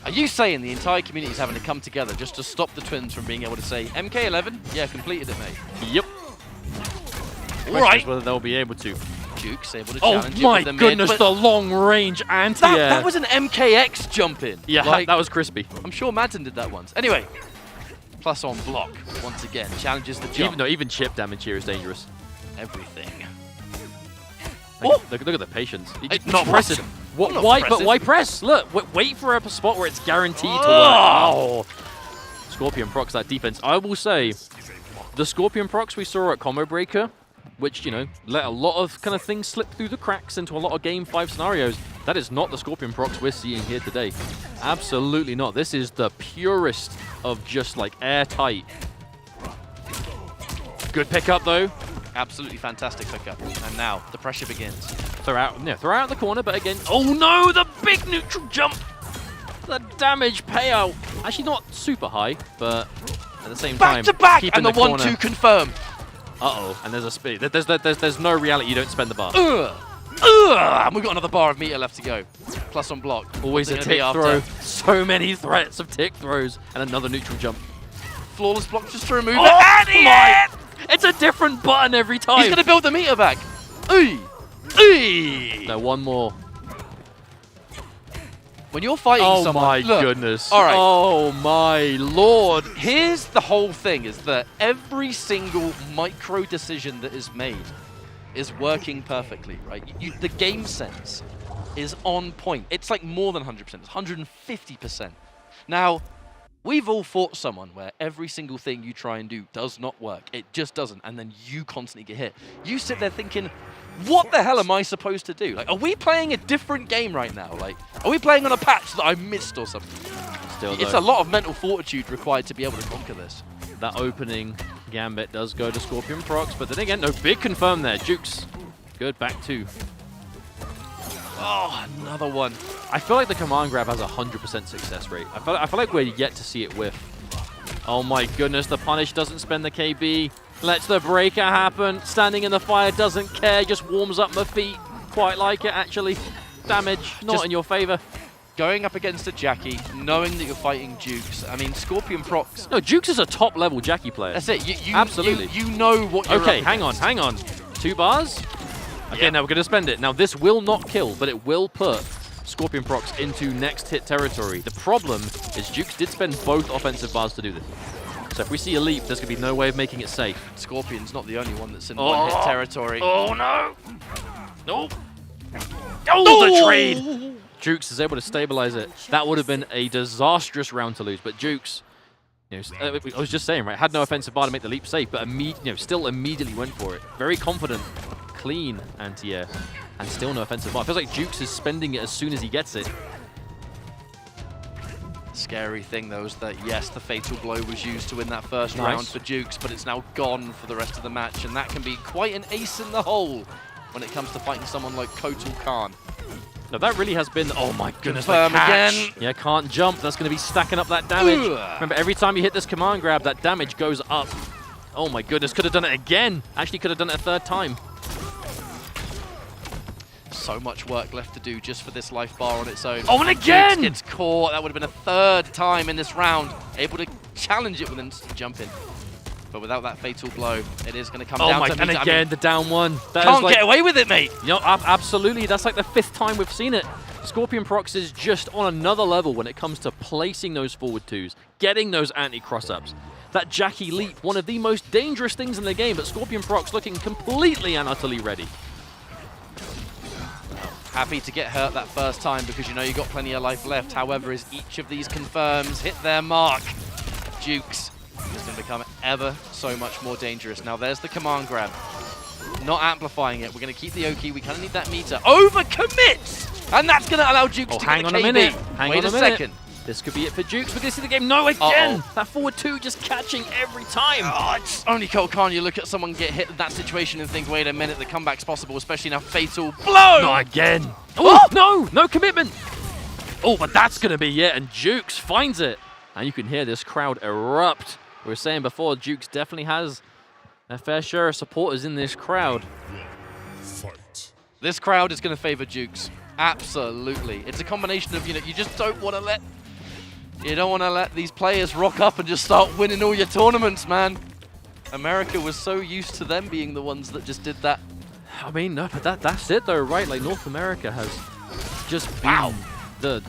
Are you saying the entire community is having to come together just to stop the twins from being able to say, MK11? Yeah, completed it, mate. Yep. All right. Whether they'll be able to. Jueks able to challenge my goodness, the long-range anti-air. That was an MKX jump in. Yeah, like, that was crispy. I'm sure Madden did that once. Anyway, plus on block, once again, challenges the jump. Even chip damage here is dangerous. Everything. Look at the patience. Not press it. Why press? Look, wait for a spot where it's guaranteed to work. Oh. Scorpionprocs, that defense. I will say, the Scorpionprocs we saw at Combo Breaker, which, you know, let a lot of kind of things slip through the cracks into a lot of Game 5 scenarios. That is not the Scorpionprocs we're seeing here today. Absolutely not. This is the purest of just, like, airtight. Good pickup, though. Absolutely fantastic pickup. And now the pressure begins. Throw out the corner, but again, oh no, the big neutral jump. The damage payout. Actually not super high, but at the same time, back to back, keeping and the corner. 1-2 confirm. Uh-oh, and there's a speed. There's no reality you don't spend the bar. And we've got another bar of meter left to go. Plus on block. Always a tick throw. So many threats of tick throws, and another neutral jump. Flawless block just to remove it. And my! It's a different button every time. He's going to build the meter back. Eee! Eee! No, one more. When you're fighting someone... Oh my look, goodness. All right. Oh my lord. Here's the whole thing, is that every single micro decision that is made is working perfectly, right? The game sense is on point. It's like more than 100%. It's 150%. Now, we've all fought someone where every single thing you try and do does not work. It just doesn't, and then you constantly get hit. You sit there thinking, what the hell am I supposed to do? Like, are we playing a different game right now? Like, are we playing on a patch that I missed or something? Still, it's a lot of mental fortitude required to be able to conquer this. That opening gambit does go to Scorpionprocs, but then again, no big confirm there. Jueks, good back two. Oh, another one. I feel like the command grab has a 100% success rate. I feel like we're yet to see it whiff. Oh my goodness, the punish doesn't spend the KB. Lets the breaker happen. Standing in the fire, doesn't care, just warms up my feet. Quite like it, actually. Damage, not Just in your favor. Going up against a Jackie, knowing that you're fighting Jueks. I mean, Scorpionprocs. No, Jueks is a top-level Jackie player. That's it. Absolutely. You know what you're Okay, up hang on. 2 bars? Okay, now we're going to spend it. Now, this will not kill, but it will put Scorpionprocs into next hit territory. The problem is Jueks did spend both offensive bars to do this. So if we see a leap, there's going to be no way of making it safe. Scorpion's not the only one that's in one-hit territory. Oh, no. No. Oh, the trade. Jueks is able to stabilize it. That would have been a disastrous round to lose, but Jueks, you know, I was just saying, right, had no offensive bar to make the leap safe, but still immediately went for it. Very confident, clean anti-air, and still no offensive bar. Feels like Jueks is spending it as soon as he gets it. Scary thing, though, is that, yes, the fatal blow was used to win that first round for Jueks, but it's now gone for the rest of the match, and that can be quite an ace in the hole when it comes to fighting someone like Kotal Khan. Now that really has been, oh my goodness, Confirm the catch. again. Yeah, can't jump. That's going to be stacking up that damage. Remember, every time you hit this command grab, that damage goes up. Oh my goodness, could have done it again. Actually, could have done it a third time. So much work left to do just for this life bar on its own. Oh, and again! Jueks gets caught. That would have been a third time in this round. Able to challenge it with instant jumping. But without that fatal blow, it is going to come down to and again, the down one. That can't like, get away with it, mate. You know, absolutely. That's like the 5th time we've seen it. Scorpionprocs is just on another level when it comes to placing those forward twos, getting those anti-cross-ups. That Jackie leap, one of the most dangerous things in the game, but Scorpionprocs looking completely and utterly ready. Happy to get hurt that first time because you know you've got plenty of life left. However, as each of these confirms hit their mark, Jueks is going to become ever so much more dangerous. Now there's the command grab. Not amplifying it. We're going to keep the Oki. We kind of need that meter. Overcommits! And that's going to allow Jueks to hang get on the a KB. minute. Hang Wait on a second. This could be it for Jueks. We're going to see the game. No, again! That forward two just catching every time. Oh, it's only Kotal Khan. You look at someone get hit in that situation and think, wait a minute, the comeback's possible, especially now fatal blow! Not again. Oh, no! No commitment! Oh, but that's going to be it, and Jueks finds it. And you can hear this crowd erupt. We were saying before, Jueks definitely has a fair share of supporters in this crowd. Fight. This crowd is going to favor Jueks. Absolutely. It's a combination of, you know, you just don't want to let these players rock up and just start winning all your tournaments, man. America was so used to them being the ones that just did that. I mean, no, but that's it though, right? Like North America has just been the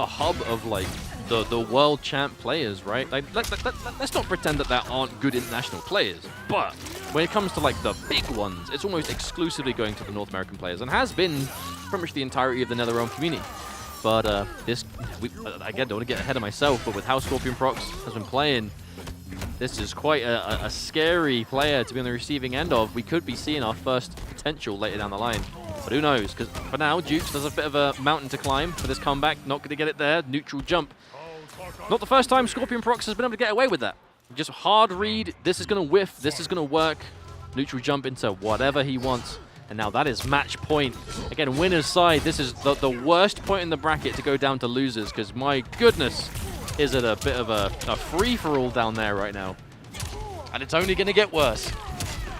hub of like the world champ players, right? Like let's not pretend that there aren't good international players, but when it comes to like the big ones, it's almost exclusively going to the North American players and has been pretty much the entirety of the NetherRealm community. But this, again, don't want to get ahead of myself, but with how Scorpionprocs has been playing, this is quite a scary player to be on the receiving end of. We could be seeing our first potential later down the line. But who knows? Because for now, Jueks does a bit of a mountain to climb for this comeback. Not going to get it there. Neutral jump. Not the first time Scorpionprocs has been able to get away with that. Just hard read. This is going to whiff. This is going to work. Neutral jump into whatever he wants. And now that is match point. Again, winner's side. This is the worst point in the bracket to go down to losers, because my goodness, is it a bit of a free-for-all down there right now. And it's only going to get worse.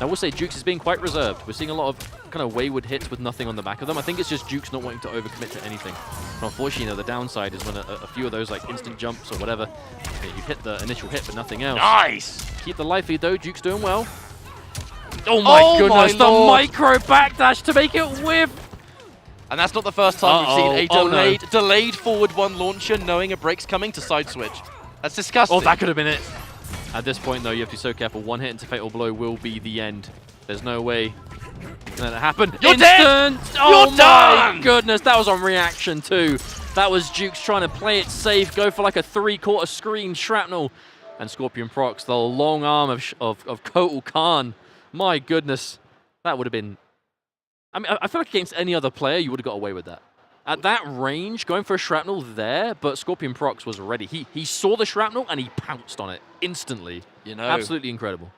I will say Jueks is being quite reserved. We're seeing a lot of kind of wayward hits with nothing on the back of them. I think it's just Jueks not wanting to overcommit to anything. But unfortunately, the downside is when a few of those like instant jumps or whatever, you hit the initial hit but nothing else. Nice! Keep the life lead though. Jueks doing well. Oh my goodness, the micro backdash to make it whiff! And that's not the first time we've seen a delayed forward one launcher knowing a break's coming to side switch. That's disgusting. Oh, that could have been it. At this point, though, you have to be so careful. One hit into Fatal Blow will be the end. There's no way you can let it happen. You're dead! Oh You're my done! goodness, that was on reaction too. That was Jueks trying to play it safe, go for like a 3/4 screen shrapnel. And Scorpionprocs, the long arm of Kotal Khan. My goodness, that would have been... I mean, I feel like against any other player, you would have got away with that. At that range, going for a shrapnel there, but Scorpionprocs was ready. He saw the shrapnel and he pounced on it instantly. You know, absolutely incredible.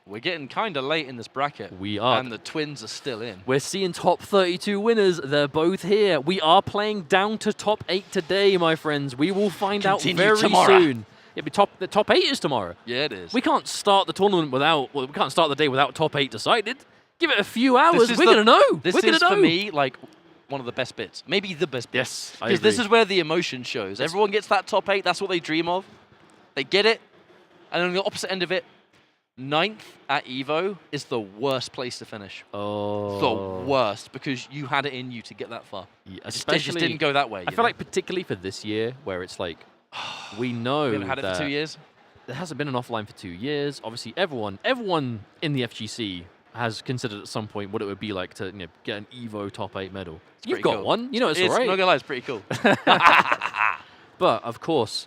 We're getting kind of late in this bracket. We are. And the twins are still in. We're seeing top 32 winners. They're both here. We are playing down to top 8 today, my friends. We will find out very soon. The top 8 is tomorrow. Yeah, it is. We can't start the tournament without, we can't start the day without top 8 decided. Give it a few hours, we're going to know. This is, for me, like, one of the best bits. Maybe the best bit. Yes, because this is where the emotion shows. Everyone gets that top 8. That's what they dream of. They get it. And on the opposite end of it, 9th at EVO is the worst place to finish. Oh. The worst, because you had it in you to get that far. Yeah, it just didn't go that way. I feel like particularly for this year, where it's like, we know we haven't had it for 2 years. There hasn't been an offline for 2 years. Obviously, everyone in the FGC has considered at some point what it would be like to get an EVO top 8 medal. You've got one. You know it's all right. Not gonna lie, it's pretty cool. But, of course,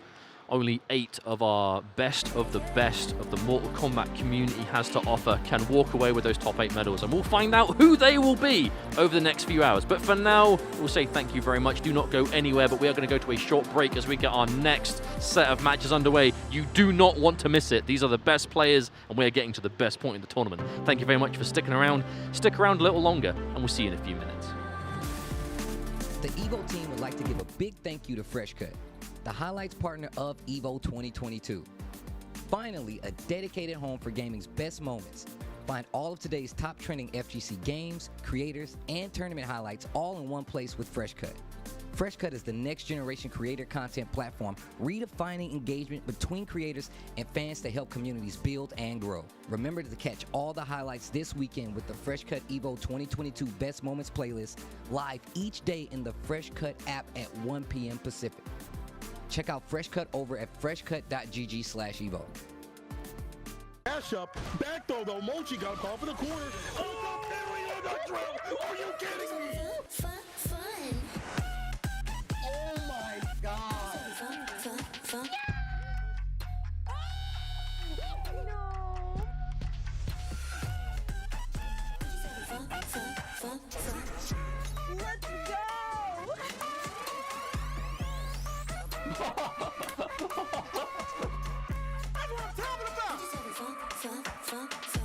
only 8 of our best of the Mortal Kombat community has to offer can walk away with those top 8 medals. And we'll find out who they will be over the next few hours. But for now, we'll say thank you very much. Do not go anywhere, but we are going to go to a short break as we get our next set of matches underway. You do not want to miss it. These are the best players, and we are getting to the best point in the tournament. Thank you very much for sticking around. Stick around a little longer, and we'll see you in a few minutes. The EVO team would like to give a big thank you to FreshCut, the highlights partner of EVO 2022. Finally, a dedicated home for gaming's best moments. Find all of today's top trending FGC games, creators, and tournament highlights all in one place with FreshCut. FreshCut is the next generation creator content platform, redefining engagement between creators and fans to help communities build and grow. Remember to catch all the highlights this weekend with the FreshCut EVO 2022 Best Moments playlist, live each day in the FreshCut app at 1 p.m. Pacific. Check out FreshCut over at freshcut.gg/evo. Dash up, back throw though, Mochi got caught for the corner. Are you kidding me? Fun. Oh my God. Fun. Let's go! That's what I'm talking about! Fun.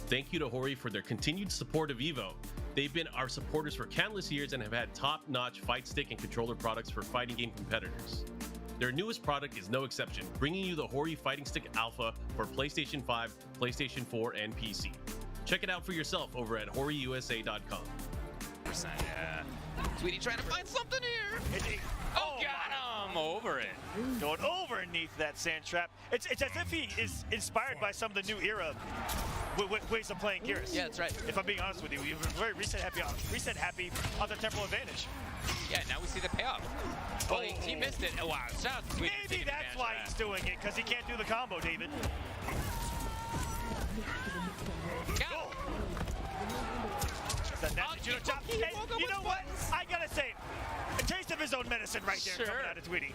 Thank you to Hori for their continued support of EVO. They've been our supporters for countless years and have had top-notch fight stick and controller products for fighting game competitors. Their newest product is no exception, bringing you the Hori Fighting Stick Alpha for PlayStation 5, PlayStation 4, and PC. Check it out for yourself over at HoriUSA.com. Yeah. Tweety trying to find something here. Oh, got him! Over it. Going overneath that sand trap. It's as if he is inspired by some of the new era ways of playing Gears. Yeah, that's right. If I'm being honest with you, he was very reset happy on the temporal advantage. Yeah, now we see the payoff. Well, he missed it. Oh, wow. Shout out to Tweety. Maybe that's why he's doing it, because he can't do the combo, David. You know what? I gotta say, a taste of his own medicine right there coming out of Tweety.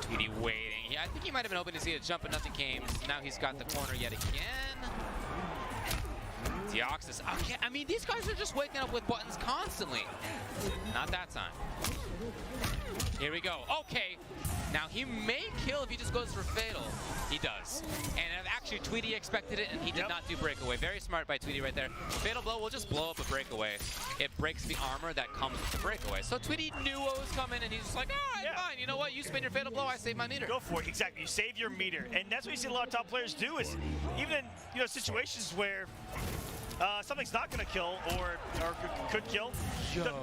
Tweety waiting. Yeah, I think he might have been hoping to see a jump, but nothing came. Now he's got the corner yet again. Deoxys. Okay, I mean, these guys are just waking up with buttons constantly. Not that time. Here we go. Okay. Now, he may kill if he just goes for Fatal. He does. And actually, Tweety expected it, and he did not do Breakaway. Very smart by Tweety right there. Fatal Blow will just blow up a Breakaway. It breaks the armor that comes with the Breakaway. So Tweety knew what was coming, and he's just like, all right, fine. You know what? You spin your Fatal Blow, I save my meter. Go for it. Exactly. You save your meter. And that's what you see a lot of top players do is even in situations where something's not going to kill or could kill,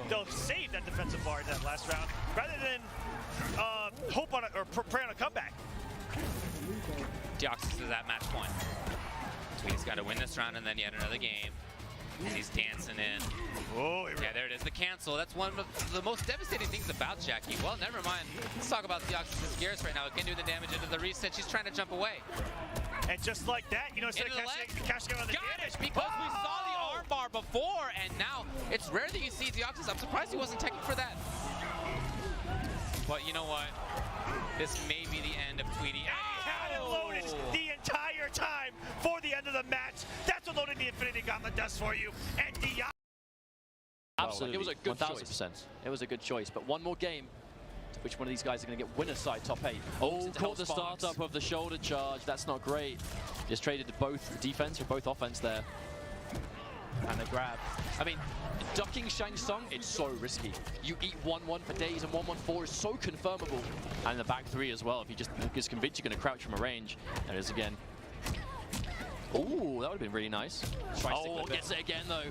they'll save that defensive bar in that last round rather than hope on or pray on a comeback. Joystick is at match point. Tweety's got to win this round and then yet another game. And he's dancing in. Oh, yeah, there it is, the cancel. That's one of the most devastating things about Jackie. Well, never mind. Let's talk about Deoxys' Gears right now. It can do the damage into the reset. She's trying to jump away. And just like that, you know, instead of cashing out on the damage. Because we saw the armbar before, and now it's rare that you see Deoxys. I'm surprised he wasn't teching for that. But you know what? This may be the end of Tweety. He had it loaded the entire time for the end of the match. That's what loading the Infinity Gauntlet does for you. And Absolutely. It was a good 1000%. It was a good choice. But one more game. Which one of these guys are going to get winner's side top 8? Oh, caught the startup of the shoulder charge. That's not great. Just traded both defense or both offense there. And a grab. I mean, ducking Shang Tsung, it's so risky. You eat 1-1 for days, and 1-1-4 is so confirmable. And the back 3 as well. If you just is convinced you're going to crouch from a range. There it is again. Oh, that would have been really nice. Oh, gets it again though.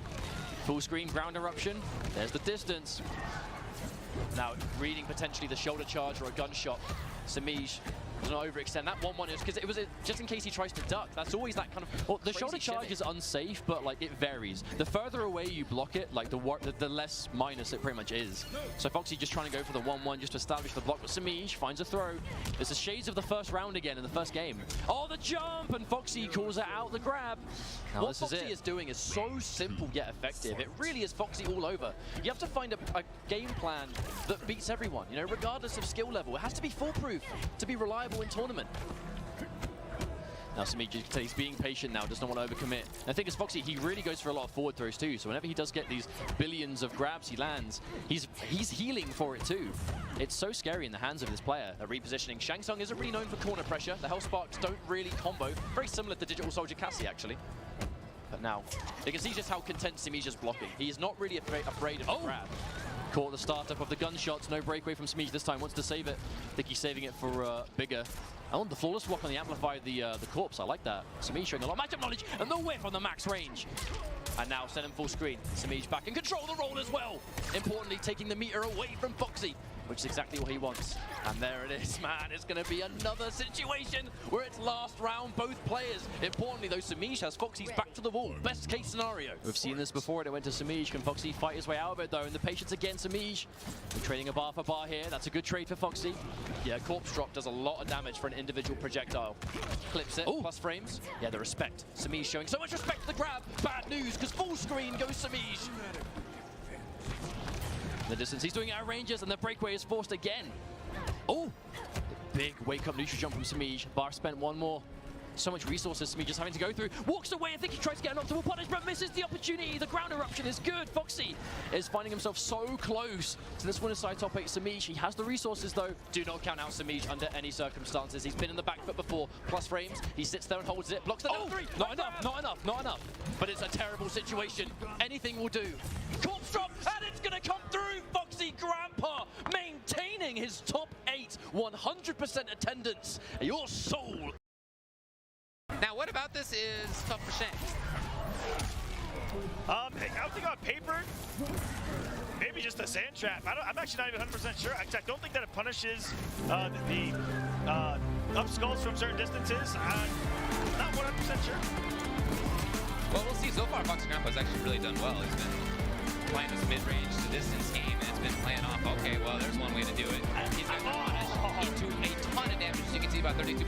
Full screen ground eruption. There's the distance. Now, reading potentially the shoulder charge or a gunshot. Samij doesn't overextend. That 1-1 is because it was just in case he tries to duck. That's always that kind of. Well, the shoulder charge is unsafe, but like it varies. The further away you block it, like the less minus it pretty much is. So Foxy just trying to go for the 1-1 just to establish the block. But Samij finds a throw. It's the shades of the first round again in the first game. Oh, the jump! And Foxy calls it out the grab. Now, what Foxy is doing is so simple yet effective. It really is Foxy all over. You have to find a game plan that beats everyone, you know, regardless of skill level. It has to be foolproof to be reliable in tournament. Now Samij, he's being patient now, does not want to overcommit. And I think as Foxy, he really goes for a lot of forward throws too. So whenever he does get these billions of grabs he lands, he's healing for it too. It's so scary in the hands of this player. Repositioning. Shang Tsung isn't really known for corner pressure. The Hell Sparks don't really combo. Very similar to Digital Soldier Cassie actually. But now, you can see just how content Samij is blocking. He is not really afraid of the grab. Caught the startup of the gunshots. No breakaway from Samij this time. Wants to save it. I think he's saving it for bigger. Oh, the flawless block on the amplify the corpse. I like that. Samij showing a lot of matchup knowledge and the whiff on the max range. And now send him full screen. Samij back and control the roll as well. Importantly, taking the meter away from Foxy, which is exactly what he wants. And there it is, man. It's going to be another situation where it's last round, both players. Importantly, though, Samij has Foxy's back to the wall. Best case scenario. We've seen this before. It went to Samij. Can Foxy fight his way out of it, though? And the patience again, Samij. We're trading a bar for bar here. That's a good trade for Foxy. Yeah, corpse drop does a lot of damage for an individual projectile. Clips it, plus frames. Yeah, the respect. Samij showing so much respect to the grab. Bad news, because full screen goes Samij. The distance he's doing it at ranges, and the breakaway is forced again. Oh, big wake up neutral jump from Samij. Bar spent one more. So much resources Smi just having to go through. Walks away, I think he tries to get an optimal punish, but misses the opportunity. The ground eruption is good. Foxy is finding himself so close to this winner's side top 8 Samij. He has the resources though. Do not count out Samij under any circumstances. He's been in the back foot before. Plus frames. He sits there and holds it. Blocks the level 3. Not enough, not enough, not enough. But it's a terrible situation. Anything will do. Corpse drop, and it's going to come through. Foxy Grampa maintaining his top 8. 100% attendance. Your soul. Now, what about this is tough for Shank? I don't think on paper, maybe just a sand trap. I'm actually not even 100% sure. I don't think that it punishes the up skulls from certain distances. I'm not 100% sure. Well, we'll see. So far, Foxy Grampa has actually really done well. He's been playing this mid-range to distance game, and it's been playing off. Okay, well, there's one way to do it. He's going to punish into a ton of damage. As you can see, about 32%.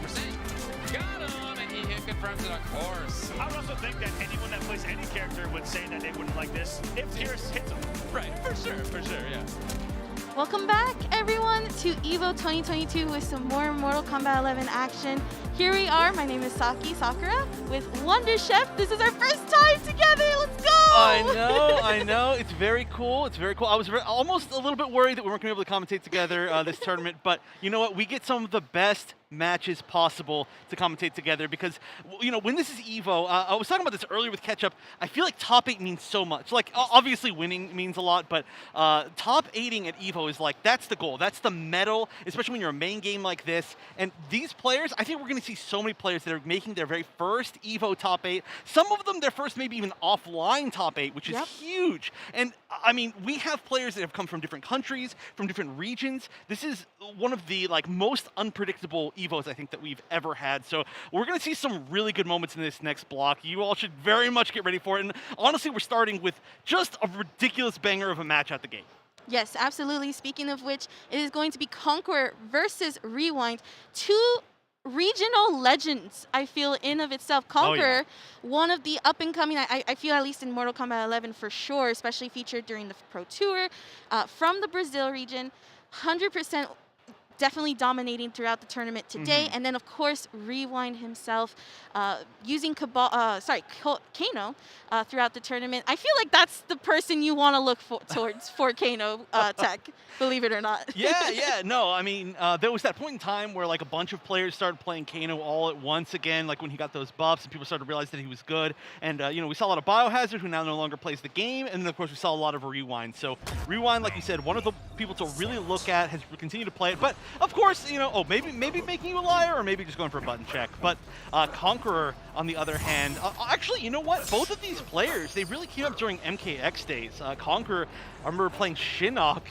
Got him, and he confirms it, of course. I would also think that anyone that plays any character would say that they wouldn't like this if Tears hits them. Right, for sure, yeah. Welcome back, everyone, to EVO 2022 with some more Mortal Kombat 11 action. Here we are. My name is Sakura with Wonder Chef. This is our first time together. Let's go! I know. It's very cool. It's very cool. I was almost a little bit worried that we weren't going to be able to commentate together this tournament, but you know what? We get some of the best matches possible to commentate together because, you know, when this is EVO, I was talking about this earlier with Ketchup, I feel like top 8 means so much. Like, obviously winning means a lot, but top 8ing at EVO is like, that's the goal. That's the medal, especially when you're a main game like this. And these players, I think we're going to see so many players that are making their very first EVO top 8. Some of them, their first maybe even offline top 8, which is huge. And I mean, we have players that have come from different countries, from different regions. This is one of the like most unpredictable EVOs I think that we've ever had. So we're going to see some really good moments in this next block. You all should very much get ready for it. And honestly, we're starting with just a ridiculous banger of a match at the gate. Yes, absolutely. Speaking of which, it is going to be Conqueror versus Rewind. Two regional legends, I feel, in of itself. Conqueror, one of the up-and-coming, I feel at least in Mortal Kombat 11 for sure, especially featured during the Pro Tour, from the Brazil region, 100% definitely dominating throughout the tournament today. And then, of course, Rewind himself using Kano throughout the tournament. I feel like that's the person you want to look towards for Kano tech, believe it or not. No, I mean, there was that point in time where like a bunch of players started playing Kano all at once again, like when he got those buffs and people started to realize that he was good. And, you know, we saw a lot of Biohazard who now no longer plays the game. And then, of course, we saw a lot of Rewind. So Rewind, like you said, one of the people to really look at, has continued to play it. But of course, you know, maybe making you a liar or maybe just going for a button check. But Conqueror, on the other hand, actually, you know what? Both of these players, they really came up during MKX days. Conqueror, I remember playing Shinnok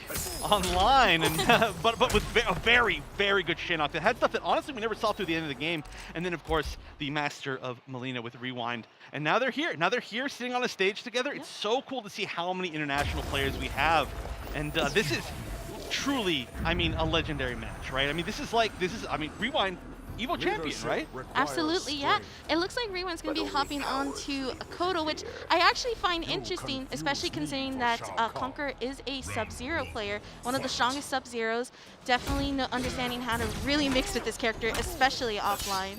online, and but with a very, very good Shinnok that had stuff that honestly we never saw through the end of the game. And then, of course, the master of Melina with Rewind. And now they're here. Now they're here sitting on a stage together. It's so cool to see how many international players we have. And this is truly, I mean, a legendary match, right? I mean, I mean, Rewind, EVO champion, right? Absolutely, yeah. It looks like Rewind's going to be hopping on to Kodo, which I actually find interesting, especially considering that Conqueror is a Sub-Zero player, one of the strongest Sub-Zeros. Definitely understanding how to really mix with this character, especially offline.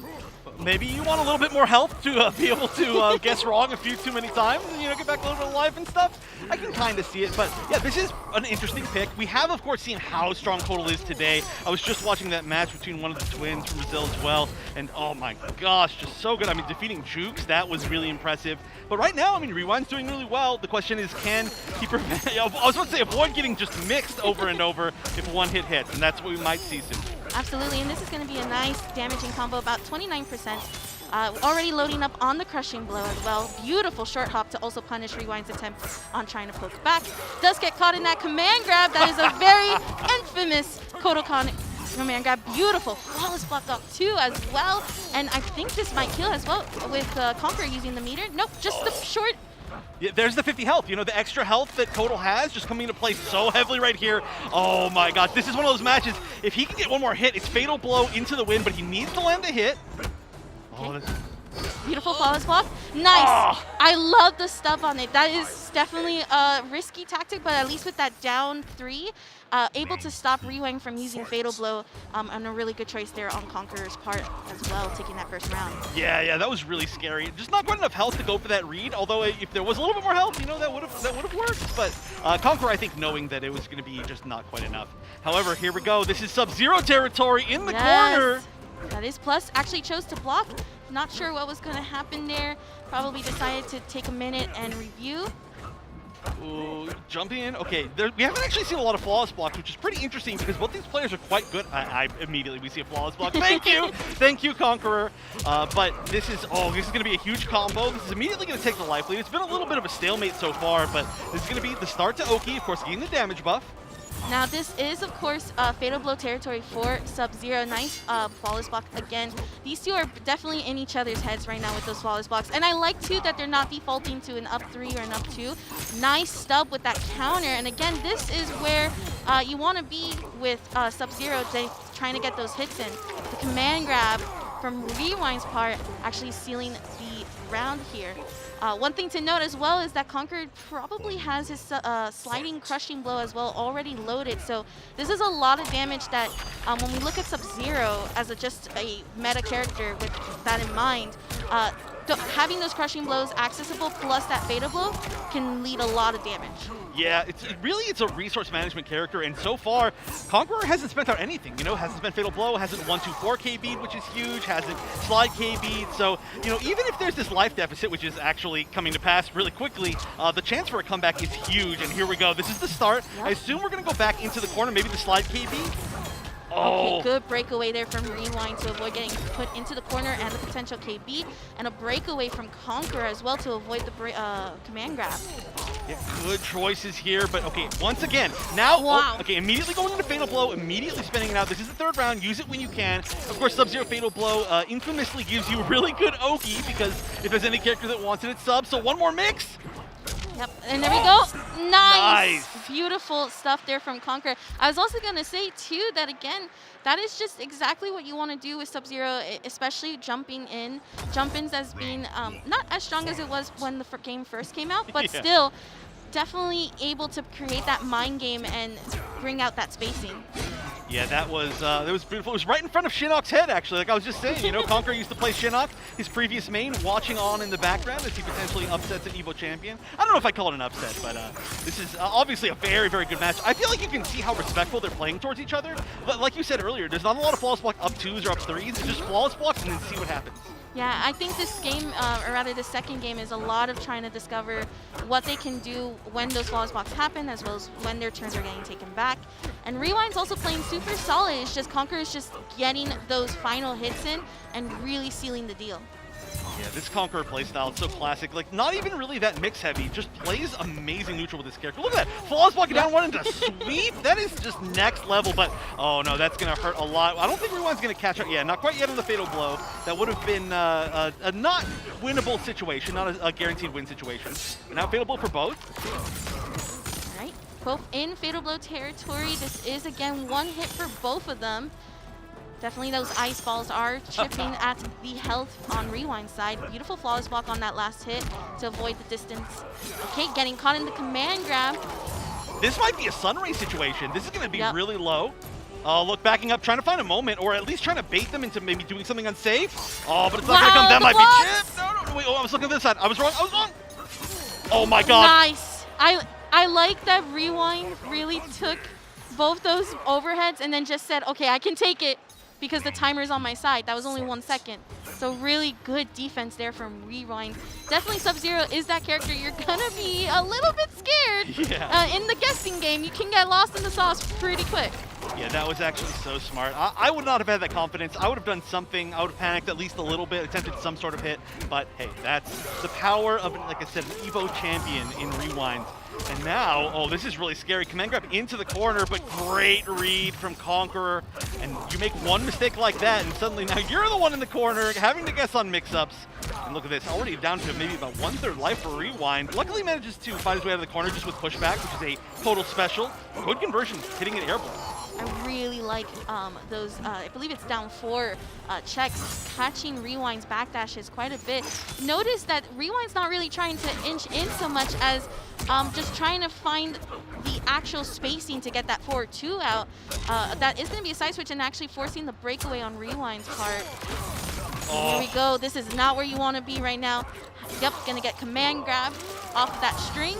Maybe you want a little bit more health to be able to guess wrong a few too many times and, you know, get back a little bit of life and stuff. I can kind of see it, but yeah, this is an interesting pick. We have, of course, seen how strong Kotal is today. I was just watching that match between one of the twins from Brazil as well, and oh my gosh, just so good. I mean, defeating Jueks, that was really impressive. But right now, I mean, Rewind's doing really well. The question is, can he prevent, I was about to say, avoid getting just mixed over and over if one hit hits, and that's what we might see soon. Absolutely, and this is going to be a nice damaging combo, about 29%. Already loading up on the crushing blow as well. Beautiful short hop to also punish Rewind's attempt on trying to poke back. Does get caught in that command grab. That is a very infamous Kodokan command grab. Beautiful. Flawless block up too as well. And I think this might kill as well with Conqueror using the meter. Nope, just the short. Yeah, there's the 50 health. You know, the extra health that Kotal has just coming into play so heavily right here. Oh my gosh, this is one of those matches. If he can get one more hit, it's fatal blow into the win, but he needs to land a hit. Oh, Beautiful flawless block. Nice. Oh. I love the stub on it. That is definitely a risky tactic, but at least with that down 3, able to stop Rewind from using Fatal Blow, and a really good choice there on Conqueror's part as well, taking that first round. Yeah, that was really scary. Just not quite enough health to go for that read, although if there was a little bit more health, you know, that would have worked. But Conqueror, I think, knowing that it was going to be just not quite enough. However, here we go. This is Sub-Zero territory in the corner. That is plus. Actually chose to block. Not sure what was going to happen there. Probably decided to take a minute and review. Ooh, jump in. Okay, we haven't actually seen a lot of flawless blocks, which is pretty interesting because both these players are quite good. Immediately we see a flawless block. Thank you, thank you, Conqueror. But this is going to be a huge combo. This is immediately going to take the life lead. It's been a little bit of a stalemate so far, but this is going to be the start to Oki, of course, getting the damage buff. Now this is, of course, Fatal Blow territory for Sub-Zero. Nice flawless block again. These two are definitely in each other's heads right now with those flawless blocks. And I like, too, that they're not defaulting to an up 3 or an up 2. Nice stub with that counter. And again, this is where you want to be with Sub-Zero, trying to get those hits in. The command grab from Rewind's part actually sealing the round here. One thing to note as well is that Conqueror probably has his sliding crushing blow as well already loaded. So this is a lot of damage that when we look at Sub-Zero as just a meta character with that in mind, having those crushing blows accessible plus that Fatal Blow can lead a lot of damage. Yeah, it's a resource management character, and so far, Conqueror hasn't spent out anything, you know, hasn't spent Fatal Blow, hasn't 1-2-4 KB'd, which is huge, hasn't slide KB'd, so, you know, even if there's this life deficit, which is actually coming to pass really quickly, the chance for a comeback is huge, and here we go. This is the start. Yep. I assume we're going to go back into the corner, maybe the slide KB. Oh. Okay, good breakaway there from Rewind to avoid getting put into the corner and the potential KB, and a breakaway from Conqueror as well to avoid the command grab. Yeah, good choices here, but okay, once again, now, wow. Okay, immediately going into Fatal Blow, immediately spinning it out. This is the third round, use it when you can. Of course, Sub-Zero Fatal Blow infamously gives you really good Oki, because if there's any character that wants it, it's Sub, so one more mix. Yep, and there we go. Nice. Beautiful stuff there from Conqueror. I was also going to say, too, that again, that is just exactly what you want to do with Sub-Zero, especially jumping in. Jump-ins as being not as strong as it was when the game first came out, but still definitely able to create that mind game and bring out that spacing. Yeah, that was beautiful. It was right in front of Shinnok's head, actually. Like I was just saying, you know, Conqueror used to play Shinnok, his previous main, watching on in the background as he potentially upsets an Evo champion. I don't know if I call it an upset, but this is obviously a very, very good match. I feel like you can see how respectful they're playing towards each other. But like you said earlier, there's not a lot of flawless block up 2s or up 3s. It's just flawless blocks and then see what happens. Yeah, I think this game, or rather the second game, is a lot of trying to discover what they can do when those flawless blocks happen, as well as when their turns are getting taken back. And Rewind's also playing super solid. It's just Conqueror is just getting those final hits in and really sealing the deal. Yeah, this Conqueror playstyle is so classic. Like, not even really that mix heavy. Just plays amazing neutral with this character. Look at that. Flawless blocking down one into sweep. That is just next level. But, oh no, that's going to hurt a lot. I don't think Rewind's going to catch up. Yeah, not quite yet on the Fatal Blow. That would have been a not winnable situation, not a guaranteed win situation. But now Fatal Blow for both. All right, both in Fatal Blow territory. This is, again, one hit for both of them. Definitely those ice balls are chipping at the health on Rewind's side. Beautiful flawless block on that last hit to avoid the distance. Okay, getting caught in the command grab. This might be a Sunray situation. This is going to be really low. Look, backing up, trying to find a moment, or at least trying to bait them into maybe doing something unsafe. Oh, but it's not going to come. That might be chipped. No, wait, I was looking at this side. I was wrong. Oh my god. Nice. I like that Rewind really took both those overheads and then just said, okay, I can take it, because the timer's on my side. That was only 1 second. So really good defense there from Rewind. Definitely Sub-Zero is that character you're gonna be a little bit scared. Yeah. In the guessing game, you can get lost in the sauce pretty quick. Yeah, that was actually so smart. I would not have had that confidence. I would have done something. I would have panicked at least a little bit, attempted some sort of hit. But hey, that's the power of, like I said, an Evo champion in Rewind. And now, oh, this is really scary. Command grab into the corner, but great read from Conqueror. And you make one mistake like that, and suddenly now you're the one in the corner, having to guess on mix-ups. And look at this, already down to maybe about 1/3 life for Rewind. Luckily manages to find his way out of the corner just with pushback, which is a total special. Good conversion, hitting it airborne. I really like those, I believe it's down 4 checks, catching Rewind's backdashes quite a bit. Notice that Rewind's not really trying to inch in so much as just trying to find the actual spacing to get that forward 2 out. That is going to be a side switch and actually forcing the breakaway on Rewind's part. Here we go. This is not where you want to be right now. Yep, going to get command grab off of that string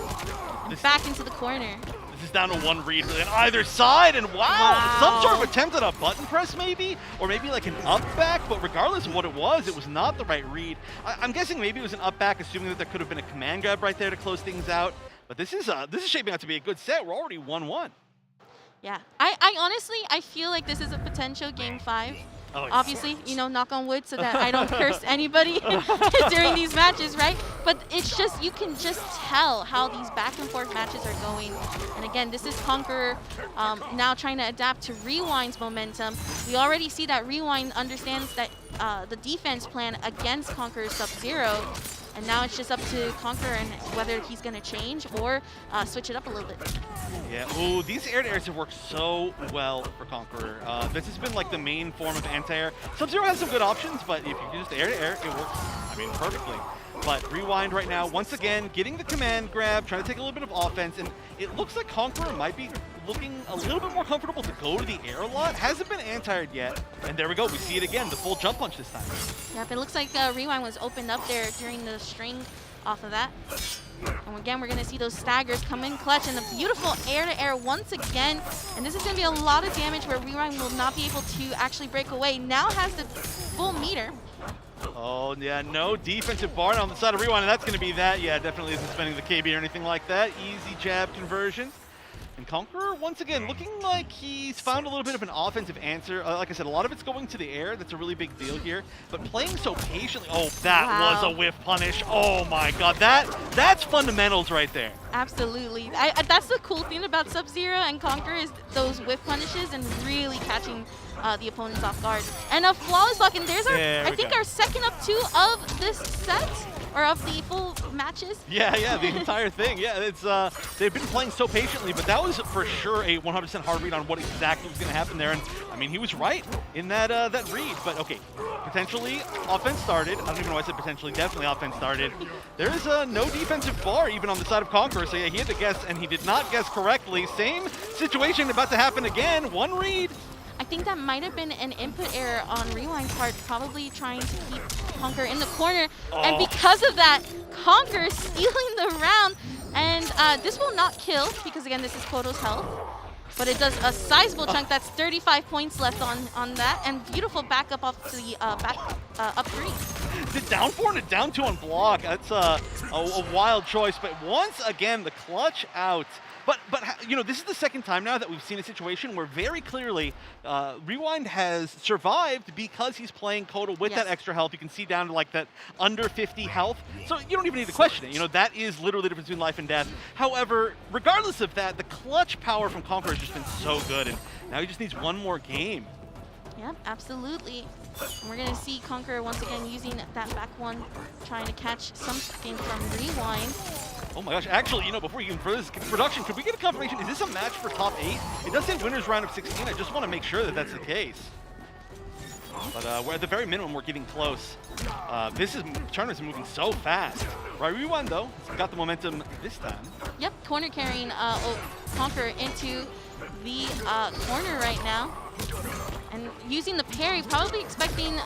and back into the corner. This is down to 1 read on either side, and wow, some sort of attempt at a button press maybe, or maybe like an up back, but regardless of what it was not the right read. I'm guessing maybe it was an up back, assuming that there could have been a command grab right there to close things out. But this is shaping out to be a good set. We're already 1-1. Yeah, I honestly, I feel like this is a potential game 5. Oh, yeah. Obviously, you know, knock on wood so that I don't curse anybody during these matches, right? But it's just, you can just tell how these back and forth matches are going. And again, this is Conqueror now trying to adapt to Rewind's momentum. We already see that Rewind understands that the defense plan against Conqueror's Sub-Zero. And now it's just up to Conqueror and whether he's going to change or switch it up a little bit. Yeah, ooh, these air-to-airs have worked so well for Conqueror. This has been like the main form of anti-air. Sub-Zero has some good options, but if you can just air-to-air, it works, I mean, perfectly. But Rewind right now, once again, getting the command grab, trying to take a little bit of offense, and it looks like Conqueror might be looking a little bit more comfortable to go to the air a lot. Hasn't been anti-aired yet, and there we go. We see it again, the full jump punch this time. Yep, it looks like Rewind was opened up there during the string off of that. And again, we're going to see those staggers come in clutch, and a beautiful air-to-air once again. And this is going to be a lot of damage where Rewind will not be able to actually break away. Now has the full meter. Oh, yeah, no defensive bar on the side of Rewind, and that's going to be that. Yeah, definitely isn't spending the KB or anything like that. Easy jab conversion. And Conqueror, once again, looking like he's found a little bit of an offensive answer. Like I said, a lot of it's going to the air. That's a really big deal here. But playing so patiently. Oh, that was a whiff punish. Oh, my God. That's fundamentals right there. Absolutely. That's the cool thing about Sub-Zero and Conqueror is those whiff punishes and really catching the opponents off guard. And a flawless block, and there's our, I think, our second up 2 of this set, or of the full matches. Yeah, the entire thing. Yeah, it's they've been playing so patiently, but that was for sure a 100% hard read on what exactly was going to happen there. And I mean, he was right in that that read. But okay, potentially offense started. I don't even know why I said potentially. Definitely offense started. There is no defensive bar even on the side of Conqueror. So yeah, he had to guess, and he did not guess correctly. Same situation about to happen again. 1 read. I think that might have been an input error on Rewind's part, probably trying to keep Conqueror in the corner. And because of that, Conqueror stealing the round. And this will not kill, because again, this is Koto's health. But it does a sizable chunk. That's 35 points left on that. And beautiful backup off to the up 3. The down 4 and a down 2 on block. That's a wild choice. But once again, the clutch out. But you know, this is the second time now that we've seen a situation where very clearly Rewind has survived because he's playing Koto with that extra health. You can see down to like that under 50 health. So you don't even need to question it. You know, that is literally the difference between life and death. However, regardless of that, the clutch power from Conqueror has just been so good, and now he just needs 1 more game. Yep, absolutely. And we're going to see Conqueror once again using that back 1, trying to catch something from Rewind. Oh my gosh, actually, you know, before you get further this production, could we get a confirmation? Is this a match for top 8? It does say winners round of 16. I just want to make sure that that's the case. But we're at the very minimum, we're getting close. This tournament is moving so fast. Right, Rewind though, has got the momentum this time. Yep, corner carrying Conqueror into the corner right now. And using the parry, probably expecting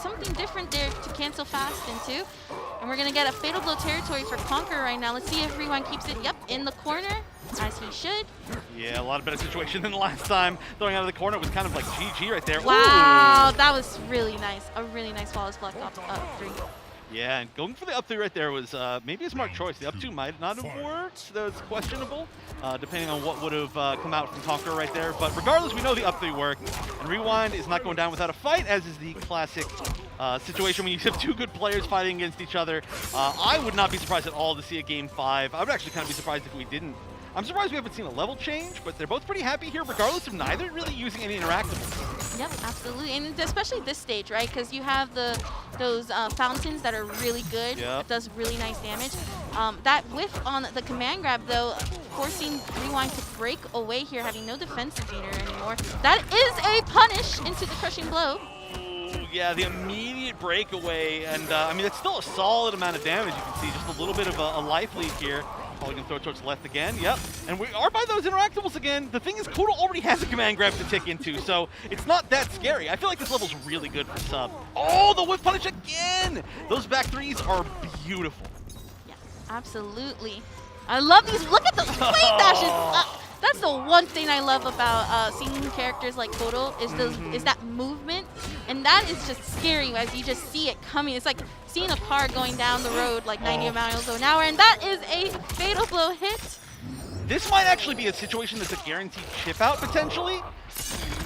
something different there to cancel fast into. And we're going to get a Fatal Blow territory for Conqueror right now. Let's see if Rewind keeps it, in the corner, as he should. Yeah, a lot better situation than the last time. Throwing out of the corner was kind of like GG right there. Wow, Ooh. That was really nice. A really nice flawless block up 3. Yeah, and going for the up 3 right there was maybe a smart choice. The up 2 might not have worked. That was questionable, depending on what would have come out from Conqueror right there. But regardless, we know the up 3 worked. And Rewind is not going down without a fight, as is the classic situation when you have 2 good players fighting against each other. I would not be surprised at all to see a game 5. I would actually kind of be surprised if we didn't. I'm surprised we haven't seen a level change, but they're both pretty happy here, regardless of neither really using any interactables. Yep, absolutely, and especially this stage, right? Because you have those fountains that are really good. Yep. It does really nice damage. That whiff on the command grab, though, forcing Rewind to break away here, having no defensive meter anymore. That is a punish into the crushing blow. Yeah, the immediate breakaway, and I mean, it's still a solid amount of damage. You can see just a little bit of a life lead here. Probably gonna throw towards the left again, yep. And we are by those interactables again. The thing is, Kodo already has a command grab to tick into, so it's not that scary. I feel like this level's really good for sub. Oh, the whip punish again! Those back threes are beautiful. Yeah, absolutely. I love these, look at those flame dashes! That's the one thing I love about seeing characters like Kodo is that movement, and that is just scary as you just see it coming. It's like seeing a car going down the road like 90 miles an hour, and that is a fatal blow hit. This might actually be a situation that's a guaranteed chip out potentially.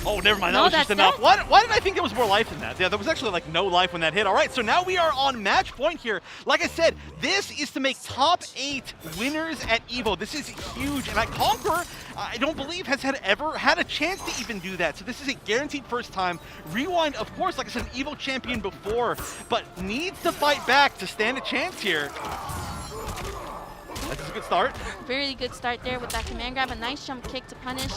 Oh, never mind. No, that was just that's enough. Why did I think there was more life than that? Yeah, there was actually like no life when that hit. All right, so now we are on match point here. Like I said, this is to make top 8 winners at EVO. This is huge, and Conquer, I don't believe, has ever had a chance to even do that. So this is a guaranteed first time. Rewind, of course, like I said, an EVO champion before, but needs to fight back to stand a chance here. That's a good start. Very good start there with that command grab. A nice jump kick to punish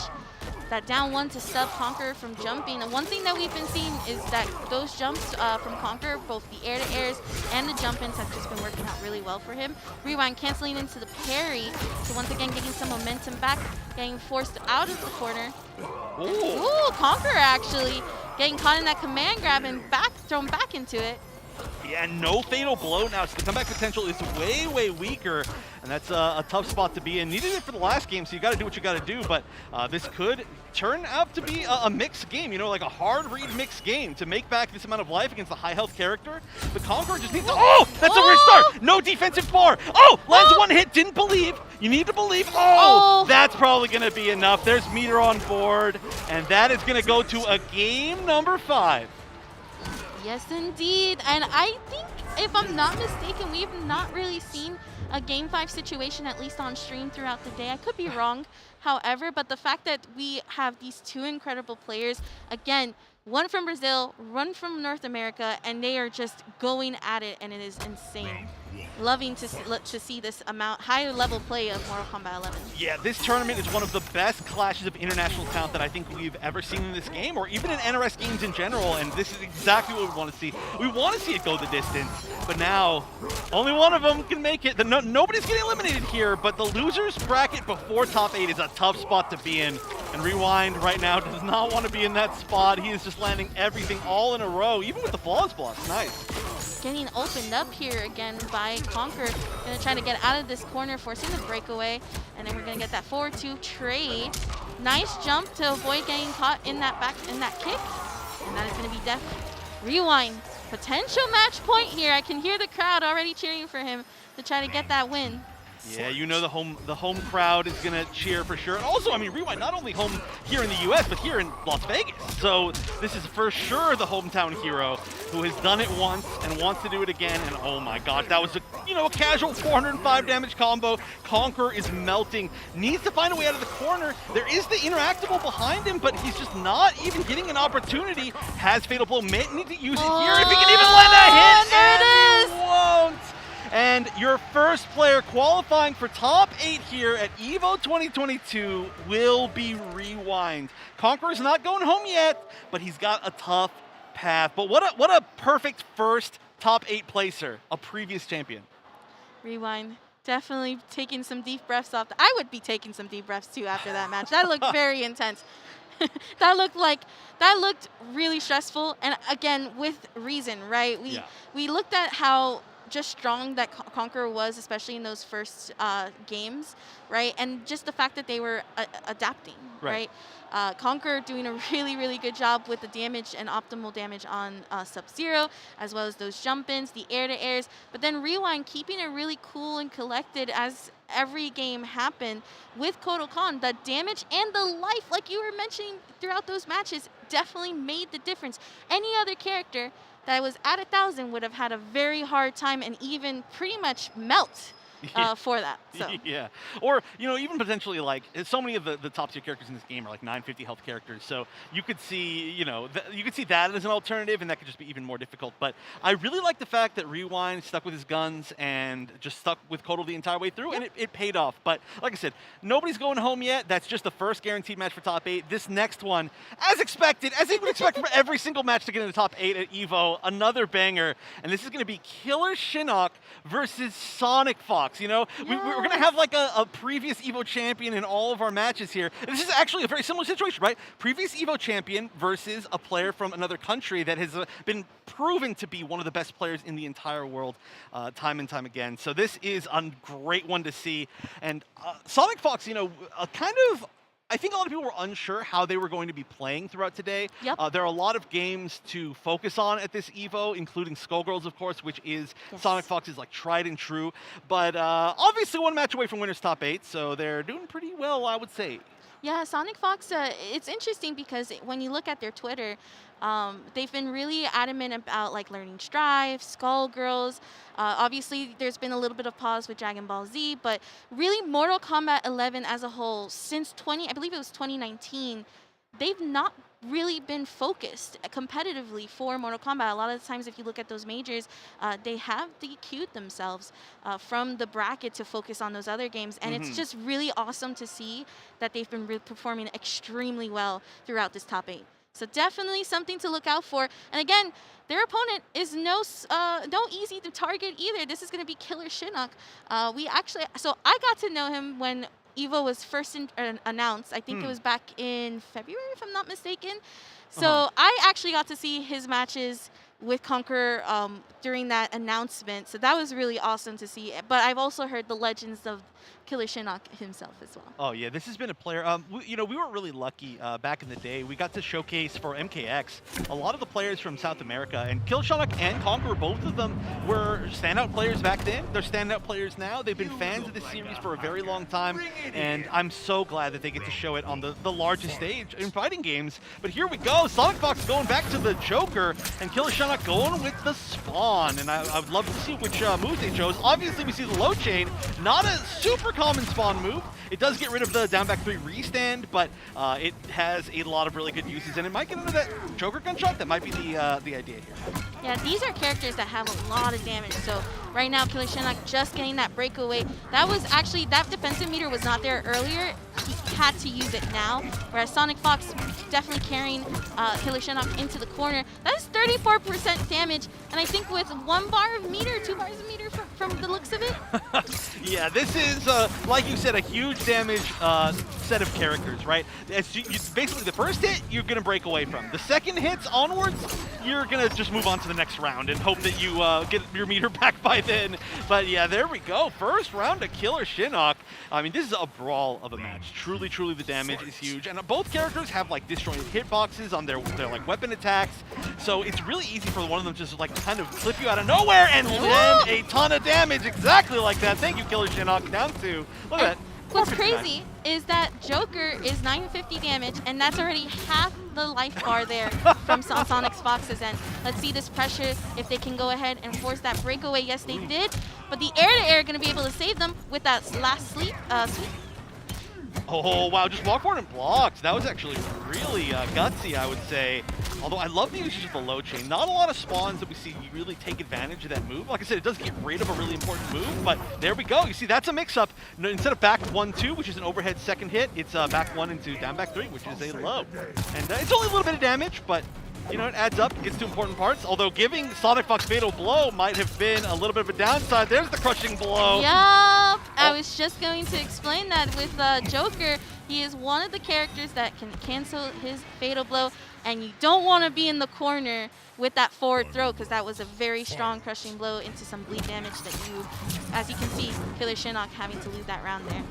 that down one to stop Conquer from jumping. And one thing that we've been seeing is that those jumps from Conquer, both the air-to-airs and the jump-ins, have just been working out really well for him. Rewind canceling into the parry, so once again getting some momentum back, getting forced out of the corner. Ooh, Conquer actually getting caught in that command grab and thrown back into it. Yeah, no fatal blow now, so the comeback potential is way, way weaker, and that's a tough spot to be in. Needed it for the last game, so you got to do what you got to do, but this could turn out to be a mixed game, you know, like a hard read mixed game to make back this amount of life against a high health character. The Conqueror just needs to, oh, that's a weird start. No defensive bar. Oh, lands one hit, didn't believe. You need to believe. Oh, that's probably going to be enough. There's meter on board, and that is going to go to a game number 5. Yes, indeed. And I think, if I'm not mistaken, we've not really seen a Game 5 situation, at least on stream throughout the day. I could be wrong, however, but the fact that we have these two incredible players, again, one from Brazil, one from North America, and they are just going at it, and it is insane. Loving to see this higher level play of Mortal Kombat 11. Yeah, this tournament is one of the best clashes of international talent that I think we've ever seen in this game, or even in NRS games in general, and this is exactly what we want to see. We want to see it go the distance, but now only one of them can make it. Nobody's getting eliminated here, but the losers bracket before top 8 is a tough spot to be in, and Rewind right now does not want to be in that spot. He is just landing everything all in a row, even with the flawless blocks. Nice. Getting opened up here again by Conquer. Gonna try to get out of this corner, forcing the breakaway, and then we're gonna get that 4-2 trade. Nice jump to avoid getting caught in that kick, and that is gonna be def. Rewind, potential match point here. I can hear the crowd already cheering for him to try to get that win. Yeah, you know the home crowd is gonna cheer for sure. And also, I mean, Rewind not only home here in the US, but here in Las Vegas. So this is for sure the hometown hero who has done it once and wants to do it again. And oh my God, that was a casual 405 damage combo. Conquer is melting. Needs to find a way out of the corner. There is the interactable behind him, but he's just not even getting an opportunity. Has fatal blow. May need to use it here if he can even land a hit. There it is. Won't. And your first player qualifying for top 8 here at EVO 2022 will be Rewind. Conqueror's not going home yet, but he's got a tough path. But what a perfect first top 8 placer, a previous champion. Rewind, definitely taking some deep breaths off. I would be taking some deep breaths too after that match. That looked very intense. that looked really stressful, and again, with reason, right? We looked at how just strong that Conqueror was, especially in those first games, right? And just the fact that they were adapting, right? Conqueror doing a really, really good job with the damage and optimal damage on Sub-Zero, as well as those jump-ins, the air-to-airs, but then Rewind keeping it really cool and collected as every game happened with Kodo Khan. The damage and the life, like you were mentioning throughout those matches, definitely made the difference. Any other character that was at 1,000 would have had a very hard time and even pretty much melt for that. So. Yeah, or even potentially like so many of the top tier characters in this game are like 950 health characters. So you could see you could see that as an alternative, and that could just be even more difficult. But I really like the fact that Rewind stuck with his guns and just stuck with Kotal the entire way through, and it paid off. But like I said, nobody's going home yet. That's just the first guaranteed match for top 8. This next one, as expected, as you would expect for every single match to get in the top 8 at EVO, another banger, and this is going to be KillerXionk versus SonicFox. We're going to have like a previous EVO champion in all of our matches here. This is actually a very similar situation, right? Previous EVO champion versus a player from another country that has been proven to be one of the best players in the entire world time and time again. So this is a great one to see. And SonicFox, I think a lot of people were unsure how they were going to be playing throughout today. Yep. There are a lot of games to focus on at this EVO, including Skullgirls, of course, which is SonicFox's like tried and true. But obviously one match away from winner's top 8, so they're doing pretty well, I would say. Yeah, SonicFox, it's interesting because when you look at their Twitter, they've been really adamant about like learning Strive, Skullgirls. Obviously, there's been a little bit of pause with Dragon Ball Z, but really Mortal Kombat 11 as a whole, since I believe it was 2019, they've not really been focused competitively for Mortal Kombat. A lot of the times, if you look at those majors, they have DQ'd themselves from the bracket to focus on those other games, and it's just really awesome to see that they've been performing extremely well throughout this top 8. So definitely something to look out for. And again, their opponent is no easy to target either. This is going to be KillerXionk. So I got to know him when EVO was first announced. I think it was back in February, if I'm not mistaken. So I actually got to see his matches with Conqueror during that announcement. So that was really awesome to see. But I've also heard the legends of KillerXionk himself as well. Oh yeah, this has been a player. We were really lucky back in the day. We got to showcase for MKX a lot of the players from South America, and KillerXionk and Conqueror, both of them were standout players back then. They're standout players now. They've been fans of this series for a very long time, and I'm so glad that they get to show it on the largest stage in fighting games. But here we go, SonicFox going back to the Joker, and KillerXionk going with the Spawn. And I would love to see which moves they chose. Obviously, we see the low chain, not a super common Spawn move. It does get rid of the down back 3 restand, but it has a lot of really good uses, and it might get into that Joker gunshot. That might be the idea here. Yeah, these are characters that have a lot of damage. So right now, KillerXionk just getting that breakaway. That was actually, that defensive meter was not there earlier. He had to use it now, whereas SonicFox definitely carrying KillerXionk into the corner. That is 34% damage, and I think with 1 bar of meter, 2 bars of meter from the looks of it. Yeah, this is, like you said, a huge damage set of characters, right? Basically, the first hit, you're going to break away from. The second hits onwards, you're going to just move on to the next round and hope that you get your meter back by then. But yeah, there we go. First round to KillerXionk. I mean, this is a brawl of a match. Truly, truly, the damage is huge. And both characters have like disjointed hitboxes on their like weapon attacks. So it's really easy for one of them to just like kind of flip you out of nowhere and land a ton of damage exactly like that. Thank you, KillerXionk. Down 2. Look at that. What's crazy is that Joker is 950 damage, and that's already half the life bar there from SonicFox's end. Let's see this pressure, if they can go ahead and force that breakaway. Yes, they did, but the air-to-air going to be able to save them with that last sweep. Oh, wow, just walk forward and blocked. That was actually really gutsy, I would say. Although I love the usage of the low chain. Not a lot of spawns that we see really take advantage of that move. Like I said, it does get rid of a really important move, but there we go. You see, that's a mix-up. Instead of back 1-2, which is an overhead second hit, it's back 1 into down back 3, which is a low. And it's only a little bit of damage, but you know, it adds up, gets to important parts. Although giving SonicFox Fatal Blow might have been a little bit of a downside. There's the crushing blow. Yup! I was just going to explain that with Joker. He is one of the characters that can cancel his Fatal Blow, and you don't want to be in the corner with that forward throw, because that was a very strong crushing blow into some bleed damage that you, as you can see, KillerXionk having to lose that round there.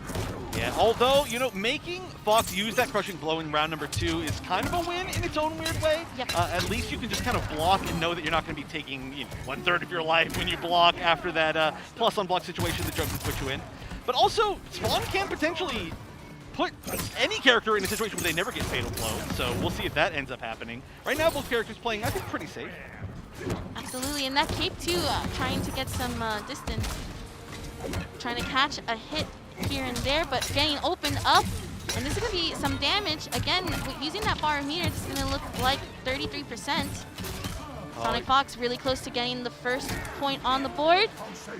Yeah, although, you know, making Fox use that crushing blow in round number 2 is kind of a win in its own weird way. Yep. At least you can just kind of block and know that you're not going to be taking, you know, 1/3 of your life when you block after that plus on block situation the Joker can put you in. But also, Spawn can potentially put any character in a situation where they never get Fatal Blow, so we'll see if that ends up happening. Right now, both characters playing, I think, pretty safe. Absolutely, and that cape too, trying to get some distance. trying to catch a hit here and there, but getting opened up. And this is going to be some damage. Again, using that barometer, this is going to look like 33%. SonicFox really close to getting the first point on the board.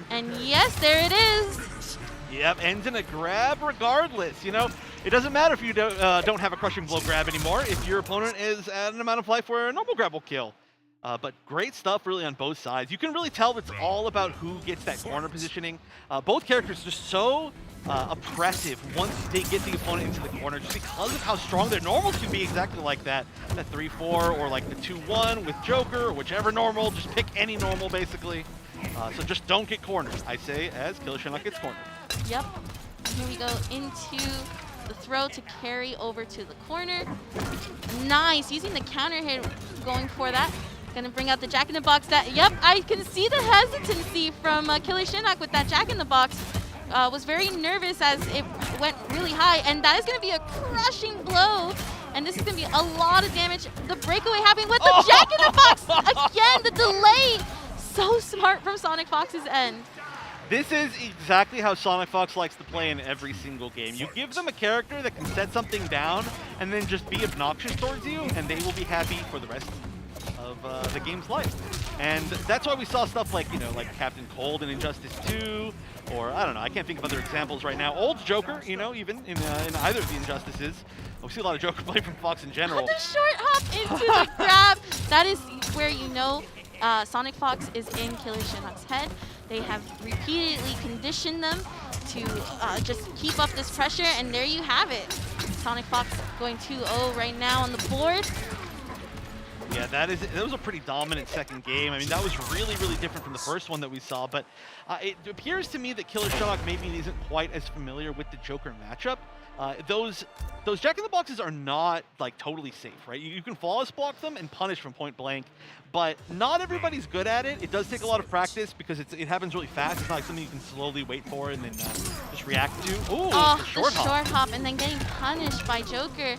And yes, there it is. Yep, ends in a grab regardless. You know, it doesn't matter if you don't have a crushing blow grab anymore if your opponent is at an amount of life where a normal grab will kill. But great stuff really on both sides. You can really tell it's all about who gets that corner positioning. Both characters just so oppressive once they get the opponent into the corner, just because of how strong their normals can be exactly like that. That 3-4 or like the 2-1 with Joker or whichever normal, just pick any normal basically. So just don't get cornered, I say, as KillerXionk gets cornered. Yep. Here we go into the throw to carry over to the corner. Nice, using the counter hit, going for that. Gonna bring out the Jack-in-the-Box. Yep, I can see the hesitancy from KillerXionk with that Jack-in-the-Box. Was very nervous as it went really high, and that is gonna be a crushing blow. And this is gonna be a lot of damage. The breakaway happening with the Jack-in-the-Box! Again, the delay! So smart from SonicFox's end. This is exactly how SonicFox likes to play in every single game. You give them a character that can set something down and then just be obnoxious towards you, and they will be happy for the rest of the game's life. And that's why we saw stuff like, you know, like Captain Cold in Injustice 2, or I don't know, I can't think of other examples right now. Old Joker, you know, even in either of the Injustices. We see a lot of Joker play from Fox in general. The short hop into the grab. That is where you know SonicFox is in KillerXionk's head. They have repeatedly conditioned them to just keep up this pressure, and there you have it. SonicFox going 2-0 right now on the board. Yeah, that was a pretty dominant second game. I mean, that was really, really different from the first one that we saw, but it appears to me that KillerXionk maybe isn't quite as familiar with the Joker matchup. Those Jack-in-the-Boxes are not like totally safe, right? You can flawless block them and punish from point blank, but not everybody's good at it. It does take a lot of practice because it happens really fast. It's not like something you can slowly wait for and then just react to. Ooh, the short hop, and then getting punished by Joker.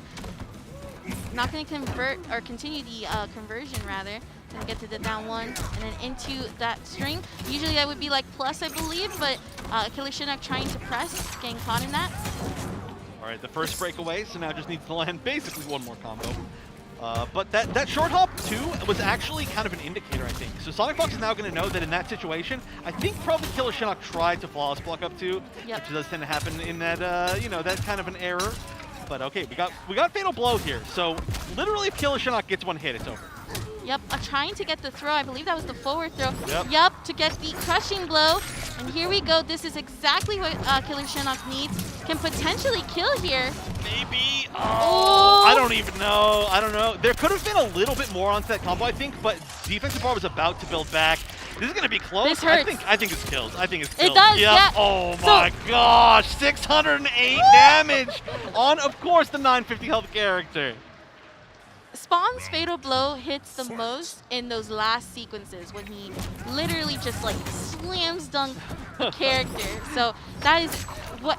Not going to convert or continue the conversion rather. Going to get to the down one and then into that string. Usually that would be like plus, I believe, but KillerXionk trying to press, getting caught in that. All right, the first breakaway, so now just needs to land basically one more combo. But that short hop, too, was actually kind of an indicator, I think. So SonicFox is now going to know that in that situation, I think probably KillerXionk tried to flawless block up 2, which does tend to happen in that, you know, that kind of an error. But okay, we got Fatal Blow here. So literally if KillerXionk gets one hit, it's over. Yep, trying to get the throw. I believe that was the forward throw. Yep, to get the crushing blow. And here we go. This is exactly what KillerXionk needs. Can potentially kill here. Maybe. Oh, I don't even know. I don't know. There could have been a little bit more onto that combo, I think, but defensive bar was about to build back. This is going to be close. This hurts. I think it's kills. I think it's kills. It does, yep. yeah. Oh my gosh, 608 damage on, of course, the 950 health character. Spawn's Fatal Blow hits the most in those last sequences when he literally just like slams dunk the character. So that is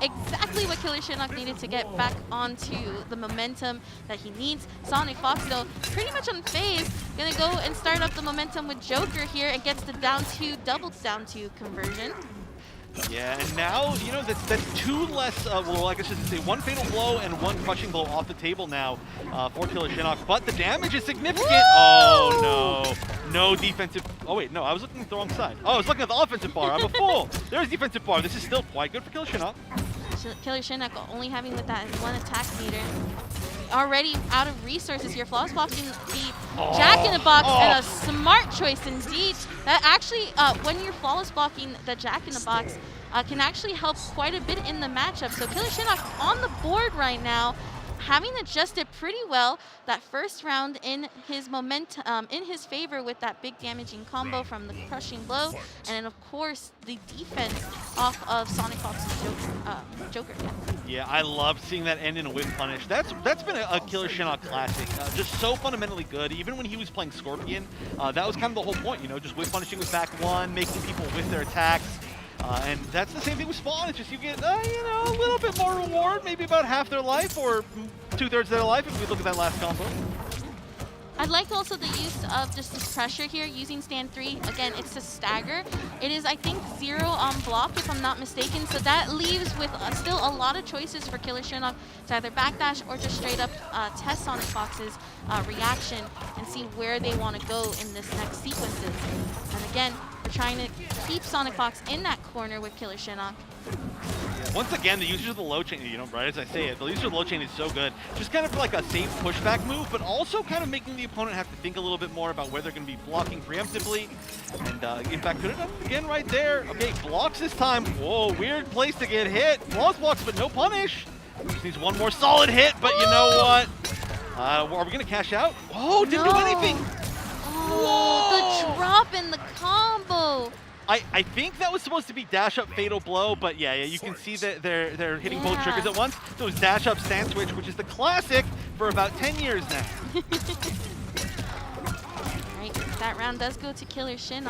exactly what KillerXionk needed to get back onto the momentum that he needs. SonicFox, though, pretty much unfazed. Gonna go and start up the momentum with Joker here and gets the down 2, double down 2 conversion. Yeah, and now, you know, that's 2 less, well, I guess I should say 1 Fatal Blow and 1 Crushing Blow off the table now for KillerXionk, but the damage is significant. Woo! Oh, no. No defensive. Oh, wait, no, I was looking at the wrong side. Oh, I was looking at the offensive bar. I'm a fool. There's defensive bar. This is still quite good for KillerXionk. KillerXionk only having with that 1 attack meter. Already out of resources here. Flawless blocking the Jack-in-the-Box, and a smart choice indeed. That actually, when you're flawless blocking the Jack-in-the-Box, can actually help quite a bit in the matchup. So KillerXionk on the board right now, having adjusted pretty well that first round in his momentum, in his favor with that big damaging combo from the crushing blow, and then of course the defense off of SonicFox's Joker. Yeah, I love seeing that end in a whip punish. That's been a KillerXionk classic. Just so fundamentally good. Even when he was playing Scorpion, that was kind of the whole point. You know, just whip punishing with back 1, making people whiff their attacks. And that's the same thing with Spawn. It's just you get, you know, a little bit more reward, maybe about half their life or 2/3 of their life if we look at that last combo. I like also the use of just this pressure here, using stand 3. Again, it's a stagger. It is, I think, 0 on block, if I'm not mistaken. So that leaves with still a lot of choices for KillerXionk to either backdash or just straight up test SonicFox's reaction and see where they want to go in this next sequences. And again, we're trying to keep SonicFox in that corner with KillerXionk. Once again, the usage of the low chain, you know, right as I say it, the usage of the low chain is so good. Just kind of like a safe pushback move, but also kind of making the opponent have to think a little bit more about where they're going to be blocking preemptively. And in fact, could have done it again right there. Okay, blocks this time. Whoa, weird place to get hit. Flawless blocks, but no punish. Just needs one more solid hit, but you know what? Are we going to cash out? Oh, didn't do anything. Oh, the drop in the combo. I think that was supposed to be dash up fatal blow, but yeah, you can see that they're hitting both triggers at once. So it's dash up stand switch, which is the classic for about 10 years now. Right, that round does go to KillerXionk.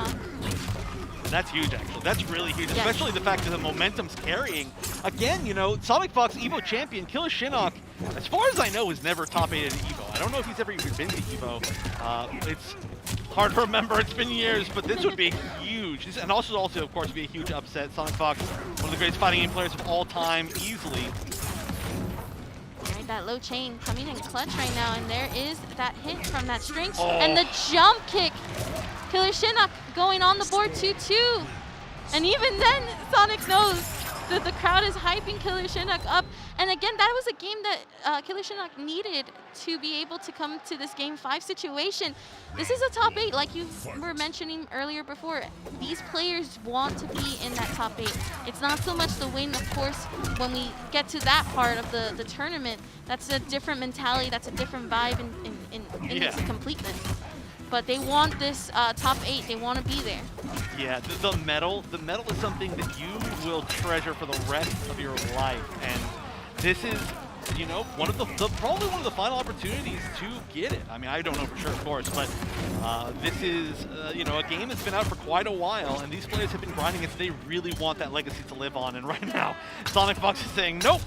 That's huge, actually. That's really huge, especially the fact that the momentum's carrying. Again, you know, SonicFox EVO champion, KillerXionk, as far as I know, has never top 8 at EVO. I don't know if he's ever even been to EVO. It's hard to remember, it's been years, but this would be huge. And also, of course, be a huge upset. SonicFox, one of the greatest fighting game players of all time, easily. Right, that low chain coming in clutch right now, and there is that hit from that string. And the jump kick. KillerXionk going on the board 2-2. And even then, Sonic knows that the crowd is hyping KillerXionk up. And again, that was a game that KillerXionk needed to be able to come to this Game 5 situation. This is a top 8, like you were mentioning earlier before. These players want to be in that top 8. It's not so much the win, of course, when we get to that part of the tournament. That's a different mentality, that's a different vibe in its completeness. But they want this top 8. They want to be there. Yeah, the medal is something that you will treasure for the rest of your life. And this is, you know, probably one of the final opportunities to get it. I mean, I don't know for sure, of course, but this is, you know, a game that's been out for quite a while, and these players have been grinding it, so they really want that legacy to live on. And right now, SonicFox is saying, nope,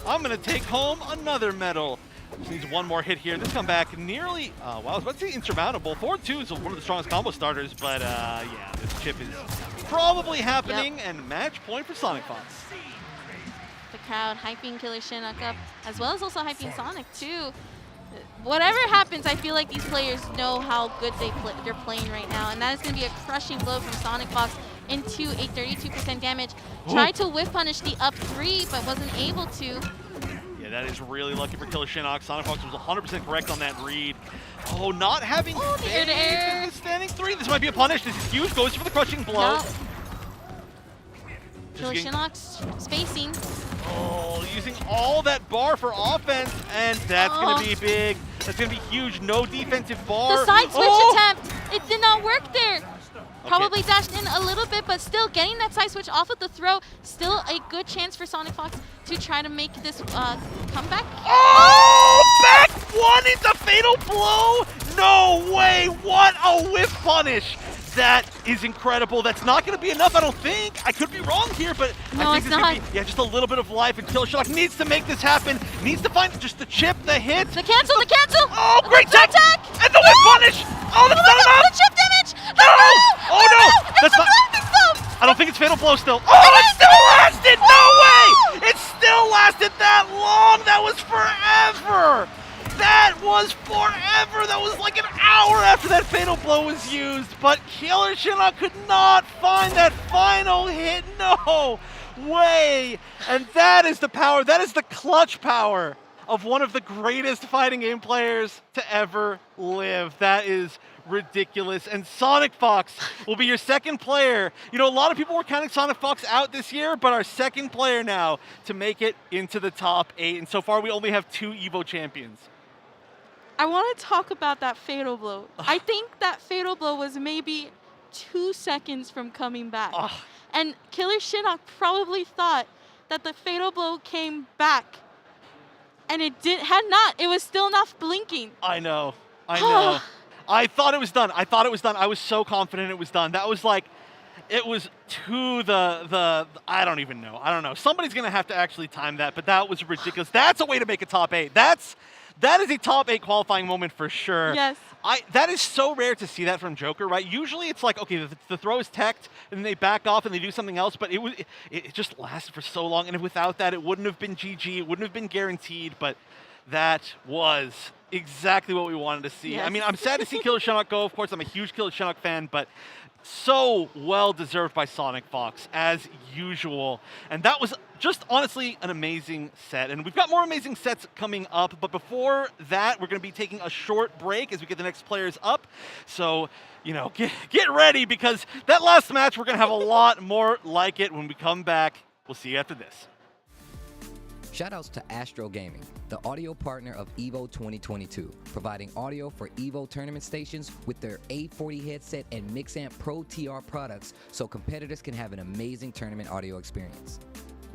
I'm going to take home another medal. Just needs one more hit here. This comeback nearly, well, I was about to say insurmountable. 4-2 is one of the strongest combo starters, but yeah, this chip is probably happening, and match point for SonicFox. The crowd hyping KillerXionk up, as well as also hyping Sonic too. Whatever happens, I feel like these players know how good they're playing right now, and that is going to be a crushing blow from SonicFox into a 32% damage. Tried to whiff punish the up 3, but wasn't able to. That is really lucky for KillerXionk. SonicFox was 100% correct on that read. Oh, not having the standing 3. This might be a punish. This is huge. Goes for the crushing blow. Nope. KillerXionk's spacing. Oh, using all that bar for offense, and that's going to be big. That's going to be huge. No defensive bar. The side switch attempt. It did not work there. Probably dashed in a little bit, but still getting that side switch off of the throw. Still a good chance for SonicFox to try to make this comeback. Oh, back one into fatal blow. No way. What a whiff punish. That is incredible. That's not going to be enough, I don't think. I could be wrong here, but no, I think it's going to be just a little bit of life, and KillerXionk needs to make this happen. Needs to find just the chip, the hit. The cancel, the cancel. Oh, great tech. And the whiff punish. Oh, that's not enough. The chip damage. No. Oh, no. That's not. I don't think it's fatal blow still. Oh, it still lasted. No way. It still lasted that long. That was forever. That was forever. That was like an hour after that fatal blow was used. But KillerXionk could not find that final hit. No way. And that is the power. That is the clutch power of one of the greatest fighting game players to ever live. That is ridiculous. And SonicFox will be your second player. You know, a lot of people were counting SonicFox out this year, but our second player now to make it into the top 8. And so far, we only have 2 EVO champions. I want to talk about that fatal blow. I think that fatal blow was maybe 2 seconds from coming back. And KillerXionk probably thought that the fatal blow came back. And it had not. It was still not blinking. I know. I know. I thought it was done. I was so confident it was done. That was like, it was to the I don't even know. I don't know. Somebody's going to have to actually time that, but that was ridiculous. That's a way to make a top 8. That is a top 8 qualifying moment for sure. Yes. That is so rare to see that from Joker, right? Usually it's like, okay, the throw is teched, and they back off and they do something else, but it just lasted for so long, and without that, it wouldn't have been GG, it wouldn't have been guaranteed, but that was exactly what we wanted to see. Yes. I mean, I'm sad to see KillerXionk go. Of course, I'm a huge KillerXionk fan, but so well deserved by SonicFox, as usual. And that was just honestly an amazing set. And we've got more amazing sets coming up, but before that, we're going to be taking a short break as we get the next players up. So, you know, get ready, because that last match, we're going to have a lot more like it when we come back. We'll see you after this. Shoutouts to Astro Gaming, the audio partner of EVO 2022, providing audio for EVO tournament stations with their A40 headset and Mixamp Pro TR products so competitors can have an amazing tournament audio experience.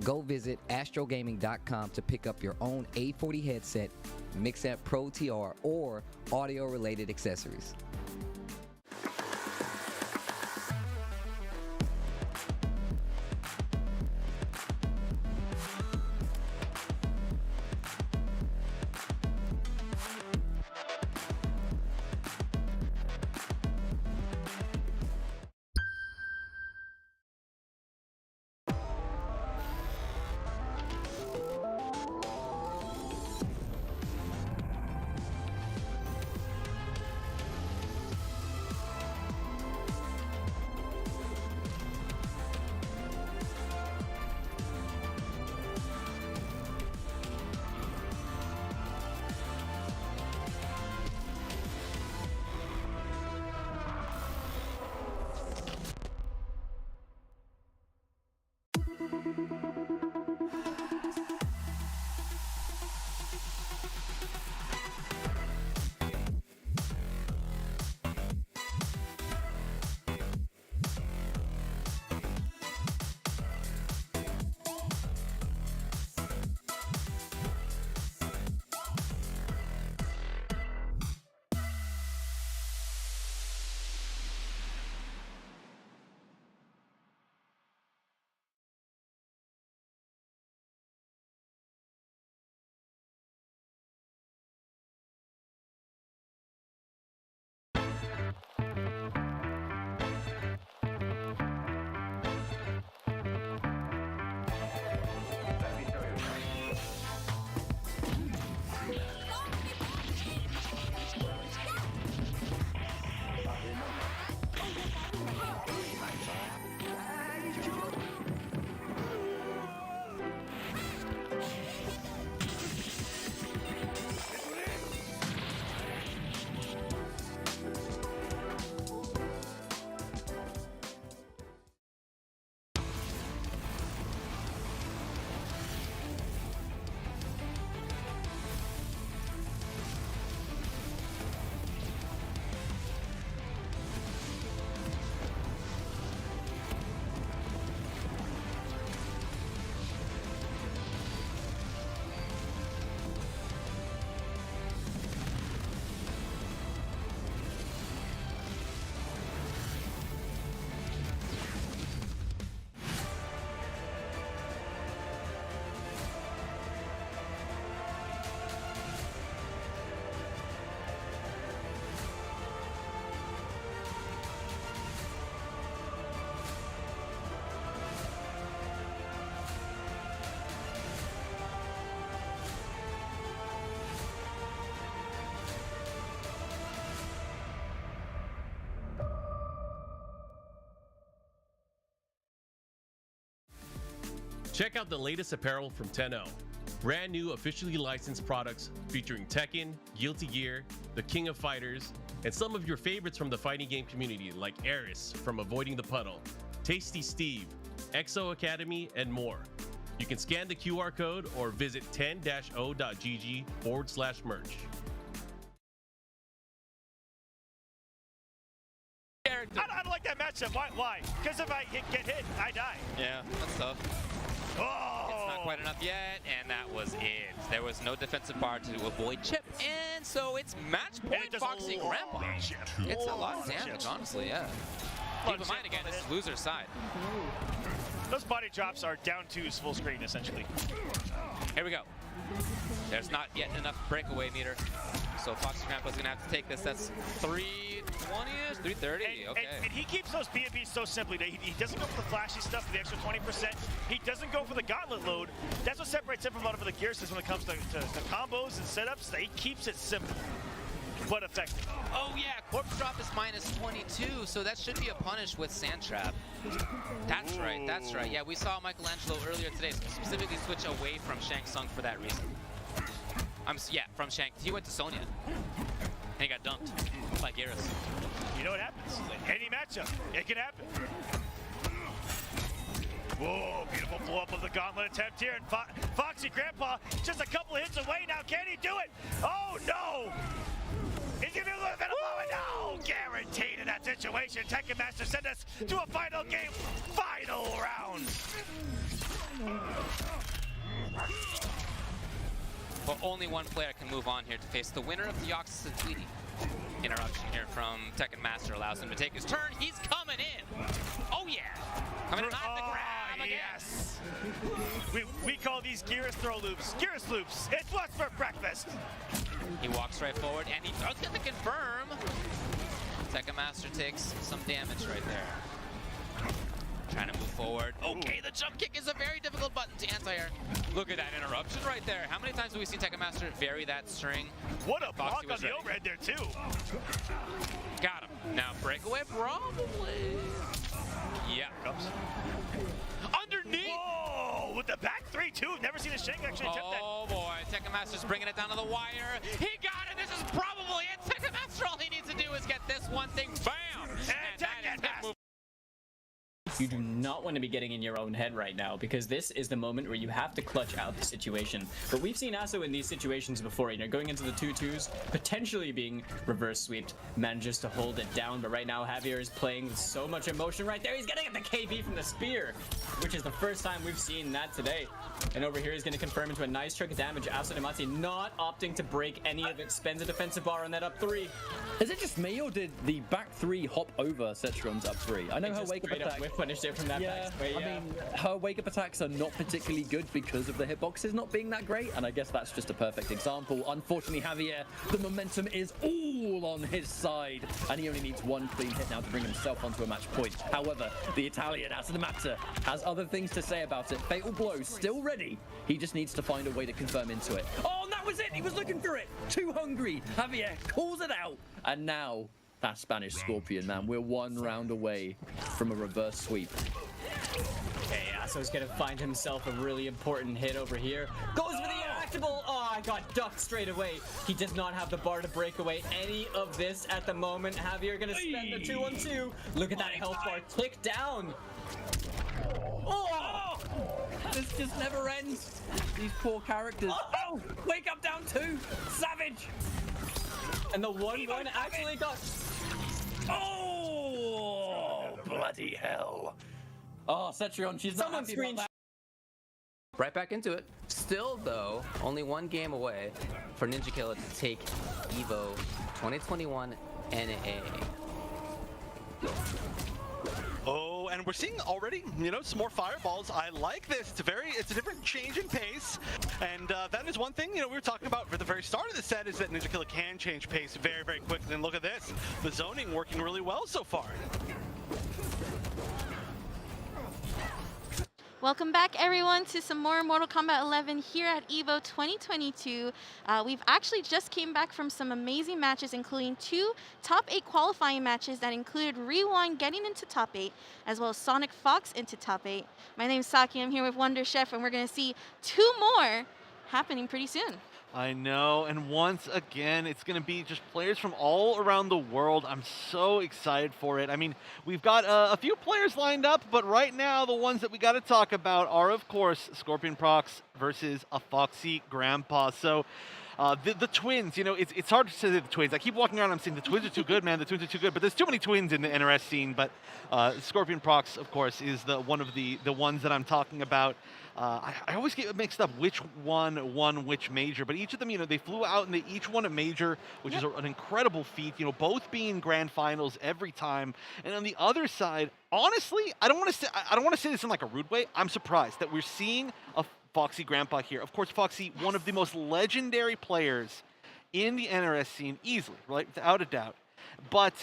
Go visit astrogaming.com to pick up your own A40 headset, Mixamp Pro TR, or audio-related accessories. Check out the latest apparel from Tenno. Brand new officially licensed products featuring Tekken, Guilty Gear, the King of Fighters, and some of your favorites from the fighting game community like Eris from Avoiding the Puddle, Tasty Steve, Exo Academy, and more. You can scan the QR code or visit 10-o.gg/merch. I don't like that matchup. Why? Because if I get hit, I die. Yeah, that's tough. Oh! It's not quite enough yet, and that was it. There was no defensive bar to avoid chip, and so it's match point Foxy Grampa. It's a lot of damage, honestly, yeah. Keep in mind again, this is loser's side. Those body drops are down twos full screen, essentially. Here we go. There's not yet enough breakaway meter. So Fox and Grampa's gonna have to take this. That's 320-ish, 330, okay. And he keeps those B&Bs so simply. He doesn't go for the flashy stuff, the extra 20%. He doesn't go for the gauntlet load. That's what separates him from a lot of the gear systems when it comes to combos and setups. He keeps it simple, but effective. Oh yeah, corpse drop is -22, so that should be a punish with Sand Trap. That's right, that's right. Yeah, we saw Michelangelo earlier today specifically switch away from Shang Tsung for that reason. Yeah, from Shank. He went to Sonya. And he got dumped by Garrus. You know what happens? Any matchup, it can happen. Whoa, beautiful blow up of the gauntlet attempt here. And Foxy Grampa just a couple of hits away now. Can he do it? Oh no! He's gonna be a little bit of a no! Guaranteed in that situation. Tekken Master send us to a final game, final round. But only one player can move on here to face the winner of the Joystick and Tweety. Interruption here from Tekken Master allows him to take his turn. He's coming in. Oh yeah, coming in on the grab again. Yes. We call these Gearus throw loops. Gearus loops. It's what's for breakfast. He walks right forward and he does get the confirm. Tekken Master takes some damage right there. Trying to move forward. Okay, the jump kick is a very difficult button to anti-air. Look at that interruption right there. How many times do we see Tekken Master vary that string? What a block on the overhead there too. Got him. Now breakaway probably. Yeah. Underneath. Whoa, with the back 3-2. Never seen a Shank actually attempt that. Oh boy, Tekken Master's bringing it down to the wire. He got it. This is probably it. Tekken Master, all he needs to do is get this one thing. Bam. And Tekken Master. You do not want to be getting in your own head right now, because this is the moment where you have to clutch out the situation. But we've seen Aso in these situations before, you know, going into the 2-2s, potentially being reverse sweeped, manages to hold it down. But right now, Javier is playing with so much emotion right there. He's getting at the KB from the spear, which is the first time we've seen that today. And over here, he's going to confirm into a nice chunk of damage. Aso Nemati not opting to break any of it, spends a defensive bar on that up 3. Is it just me, or did the back 3 hop over Setron's up 3? I know her wake-up attack punished it from that backsway, I mean, her wake-up attacks are not particularly good because of the hitboxes not being that great, and I guess that's just a perfect example. Unfortunately, Javier, the momentum is all on his side, and he only needs one clean hit now to bring himself onto a match point. However, the Italian, Asadamata, has other things to say about it. Fatal blow, still ready. He just needs to find a way to confirm into it. Oh, and that was it! He was looking for it! Too hungry! Javier calls it out, and now that Spanish Scorpion, man, we're one round away from a reverse sweep. Okay, Aso's gonna find himself a really important hit over here. Goes for the interactable! Oh, I got ducked straight away. He does not have the bar to break away any of this at the moment. Javier gonna spend the 2-on-2. Look at that health bar tick down. Oh! This just never ends. These poor characters. Oh! Wake up down 2! Savage! And the 1-1 actually got... Oh! Bloody hell. Oh, Setron, she's not happy about that. Right back into it. Still, though, only one game away for Ninja Killer to take EVO 2021 NA. Oh, and we're seeing already, you know, some more fireballs. I like this. It's a different change in pace. And that is one thing, you know, we were talking about for the very start of the set is that Ninja Killer can change pace very, very quickly. And look at this. The zoning working really well so far. Welcome back, everyone, to some more Mortal Kombat 11 here at EVO 2022. We've actually just came back from some amazing matches, including 2 top 8 qualifying matches that included Rewind getting into top 8, as well as SonicFox into top 8. My name's Saki. I'm here with Wonder Chef, and we're going to see 2 more happening pretty soon. I know, and once again, it's going to be just players from all around the world. I'm so excited for it. I mean, we've got a few players lined up, but right now, the ones that we got to talk about are, of course, Scorpionprocs versus a Foxy Grampa. So, The twins, you know, it's hard to say the twins. I keep walking around, I'm saying the twins are too good, man. The twins are too good. But there's too many twins in the NRS scene. But Scorpionprocs, of course, is one of the ones that I'm talking about. I always get mixed up which one won which major, but each of them, you know, they flew out and they each won a major, which is an incredible feat. You know, both being grand finals every time. And on the other side, honestly, I don't want to say this in like a rude way. I'm surprised that we're seeing a Foxy Grampa here. Of course, Foxy, one of the most legendary players in the NRS scene, easily, right, without a doubt. But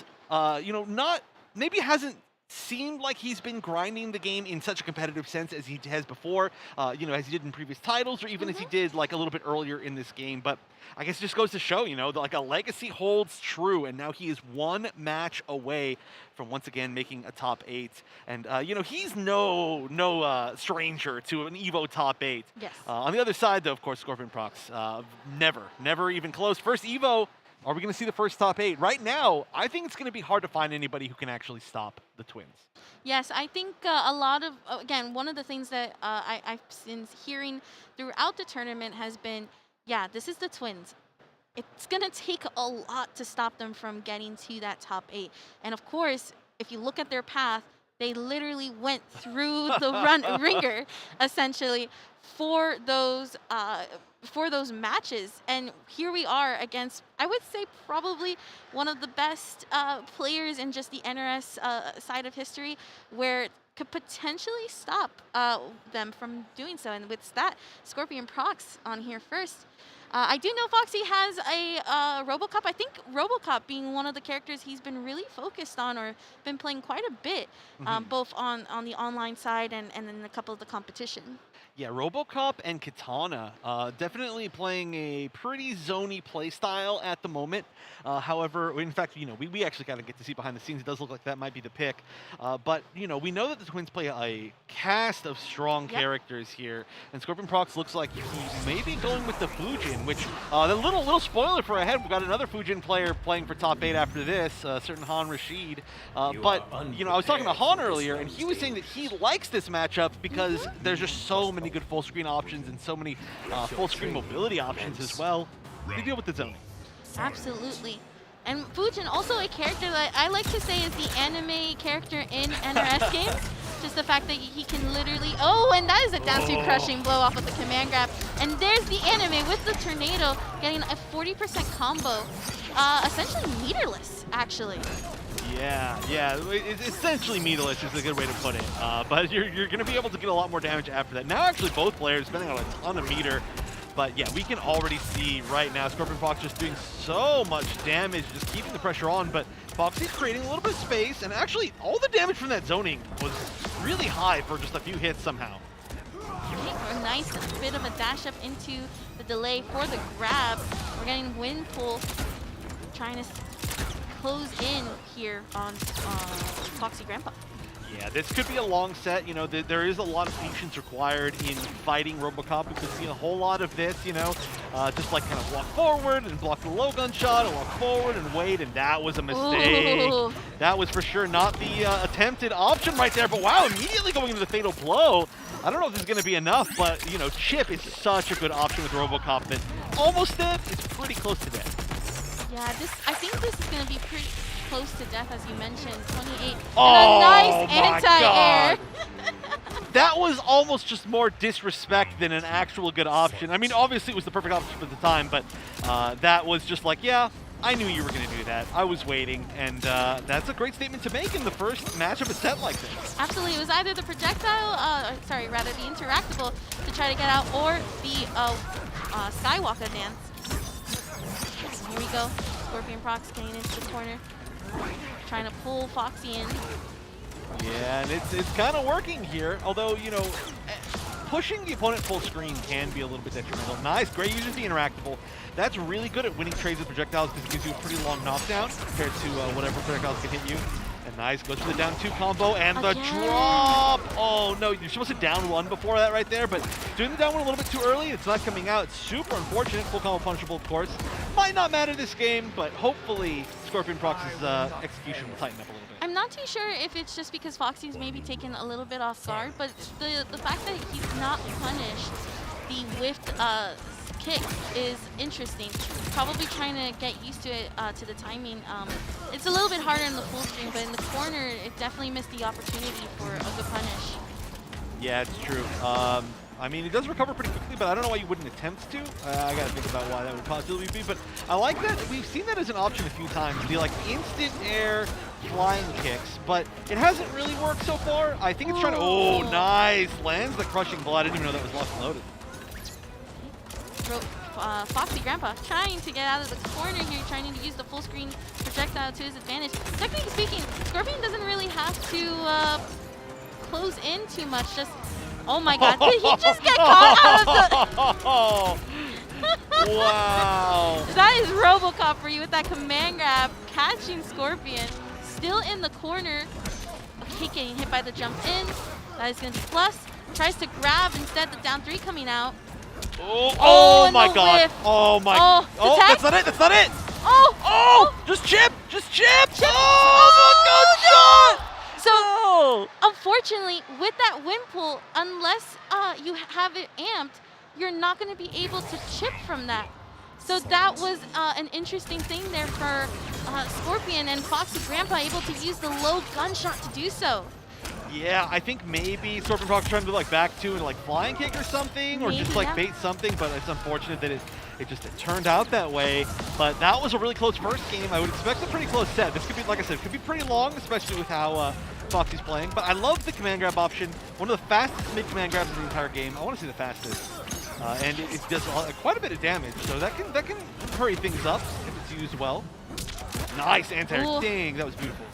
you know, maybe hasn't seemed like he's been grinding the game in such a competitive sense as he has before, you know, as he did in previous titles, or even as he did like a little bit earlier in this game. But I guess it just goes to show, you know, that like a legacy holds true, and now he is one match away from once again making a top 8. And you know, he's no stranger to an Evo top 8. Yes. On the other side, though, of course, Scorpionprocs, never even close. First Evo. Are we going to see the first top 8? Right now, I think it's going to be hard to find anybody who can actually stop the twins. Yes, I think a lot of, again, one of the things that I've been hearing throughout the tournament has been, yeah, this is the twins. It's going to take a lot to stop them from getting to that top 8. And of course, if you look at their path, they literally went through the ringer, essentially, for those matches. And here we are against, I would say, probably one of the best players in just the NRS side of history, where could potentially stop them from doing so. And with that, Scorpionprocs on here first. I do know Foxy has a RoboCop. I think RoboCop being one of the characters he's been really focused on, or been playing quite a bit, both on the online side and in a couple of the competition. Yeah, RoboCop and Katana definitely playing a pretty zony play style at the moment. However, in fact, you know, we actually kind of get to see behind the scenes. It does look like that might be the pick. But, you know, we know that the twins play a cast of strong characters here. And Scorpionprocs looks like he's maybe going with the Fujin, which, the little spoiler for ahead, we've got another Fujin player playing for top 8 after this, certain Han Rashid. But, you know, I was talking to Han earlier, and he was saying that he likes this matchup because there's just so many good full screen options and so many full screen mobility options as well. They deal with the zoning. Absolutely. And Fujin, also a character that I like to say is the anime character in NRS games. Just the fact that he can literally, and that is a down through crushing blow off of the command grab. And there's the anime with the tornado getting a 40% combo, essentially meterless, actually. Yeah, it's essentially meterless is a good way to put it. But you're going to be able to get a lot more damage after that. Now actually both players spending on a ton of meter. But yeah, we can already see right now Scorpionprocs just doing so much damage, just keeping the pressure on. But Foxy's creating a little bit of space, and actually all the damage from that zoning was really high for just a few hits somehow. Okay, a nice bit of a dash up into the delay for the grab. We're getting Windpool trying to close in here on Foxy Grampa. Yeah, this could be a long set. You know, there is a lot of patience required in fighting RoboCop. We could see a whole lot of this, you know, just like kind of walk forward and block the low gun shot, and walk forward and wait, and that was a mistake. Ooh. That was for sure not the attempted option right there, but wow, immediately going into the fatal blow. I don't know if this is going to be enough, but, you know, Chip is such a good option with RoboCop that almost dead is pretty close to death. Yeah, I think this is going to be pretty close to death, as you mentioned. 28. Oh, and a nice anti-air. That was almost just more disrespect than an actual good option. I mean, obviously it was the perfect option at the time, but that was just like, yeah, I knew you were going to do that. I was waiting, and that's a great statement to make in the first match of a set like this. Absolutely. It was either the projectile, rather the interactable to try to get out, or the Skywalker dance. Here we go. Scorpionprocs getting into the corner, trying to pull Foxy in. Yeah, and it's kind of working here, although, you know, pushing the opponent full screen can be a little bit detrimental. Nice, great uses the interactable. That's really good at winning trades with projectiles because it gives you a pretty long knockdown compared to whatever projectiles can hit you. And nice, goes for the down 2 combo and the drop. Oh no, you're supposed to down 1 before that right there, but doing the down 1 a little bit too early, it's not coming out. It's super unfortunate. Full combo punishable, of course. Might not matter this game, but hopefully Scorpionprocs' execution will tighten up a little bit. I'm not too sure if it's just because Foxy's maybe taken a little bit off guard, but the fact that he's not punished the whiffed kick is interesting. Probably trying to get used to it, to the timing. It's a little bit harder in the full screen, but in the corner, it definitely missed the opportunity for a good punish. Yeah, it's true. I mean, it does recover pretty quickly, but I don't know why you wouldn't attempt to. I gotta think about why that would possibly be, but I like that. We've seen that as an option a few times, the like instant air flying kicks, but it hasn't really worked so far. I think it's trying to, oh, nice. Lands the crushing blow. I didn't even know that was locked and loaded. Foxy Grampa trying to get out of the corner here, trying to use the full screen projectile to his advantage. Technically speaking, Scorpion doesn't really have to close in too much. Just, oh my god, did he just get caught out of the... Wow. That is RoboCop for you with that command grab, catching Scorpion. Still in the corner. Okay, getting hit by the jump in. That is going to be plus. Tries to grab instead, the down 3 coming out. Oh my god. Whiff. Oh my. Oh, that's not it. That's not it. Oh. Just chip. Just chip. Oh, good shot. So, unfortunately, with that wind pull, unless you have it amped, you're not going to be able to chip from that. So that was an interesting thing there for Scorpion, and Foxy Grampa able to use the low gunshot to do so. Yeah, I think maybe Scorpionprocs trying to do like back 2 and like flying kick or something, or Maybe, just like yeah. bait something, but it's unfortunate that it turned out that way. But that was a really close first game. I would expect a pretty close set. This could be, like I said, could be pretty long, especially with how Foxy's playing. But I love the command grab option. One of the fastest mid command grabs in the entire game. I want to see the fastest. And it does quite a bit of damage, so that can hurry things up if it's used well. Nice anti-air. Dang, that was beautiful.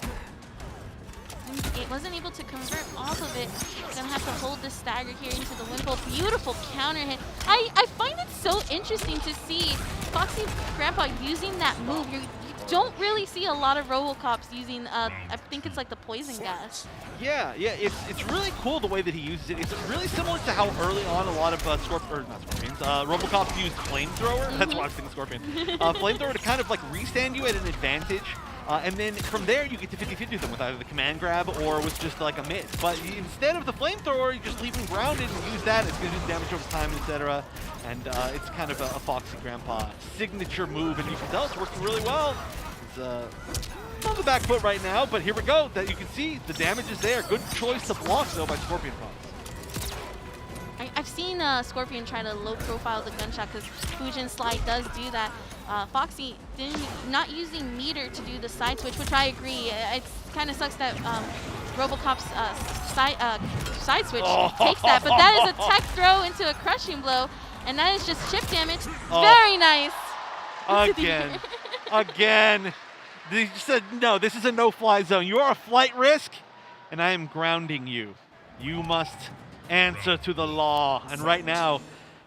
It wasn't able to convert off of it. Gonna have to hold the stagger here into the windpull. Beautiful counter hit. I find it so interesting to see Foxy Grampa using that move. You don't really see a lot of RoboCops using, I think it's like the poison gas. Yeah, it's really cool the way that he uses it. It's really similar to how early on a lot of RoboCops use flamethrower. That's why I was thinking Scorpion. Flamethrower to kind of like restand you at an advantage. And then from there, you get to 50-50 with them with either the command grab or with just like a miss. But instead of the flamethrower, you just leave them grounded and use that. It's going to do damage over time, etc. And it's kind of a Foxy Grampa signature move, and you can tell it's working really well. It's on the back foot right now, but here we go. That you can see the damage is there. Good choice to block though by Scorpionprocs. I've seen Scorpion try to low profile the gunshot because Fujin Slide does do that. Foxy not using meter to do the side switch, which I agree. It kind of sucks that RoboCop's side switch takes that, but that is a tech throw into a crushing blow, and that is just chip damage. Very nice. Again. They said, no, this is a no-fly zone. You are a flight risk, and I am grounding you. You must answer to the law. And right now,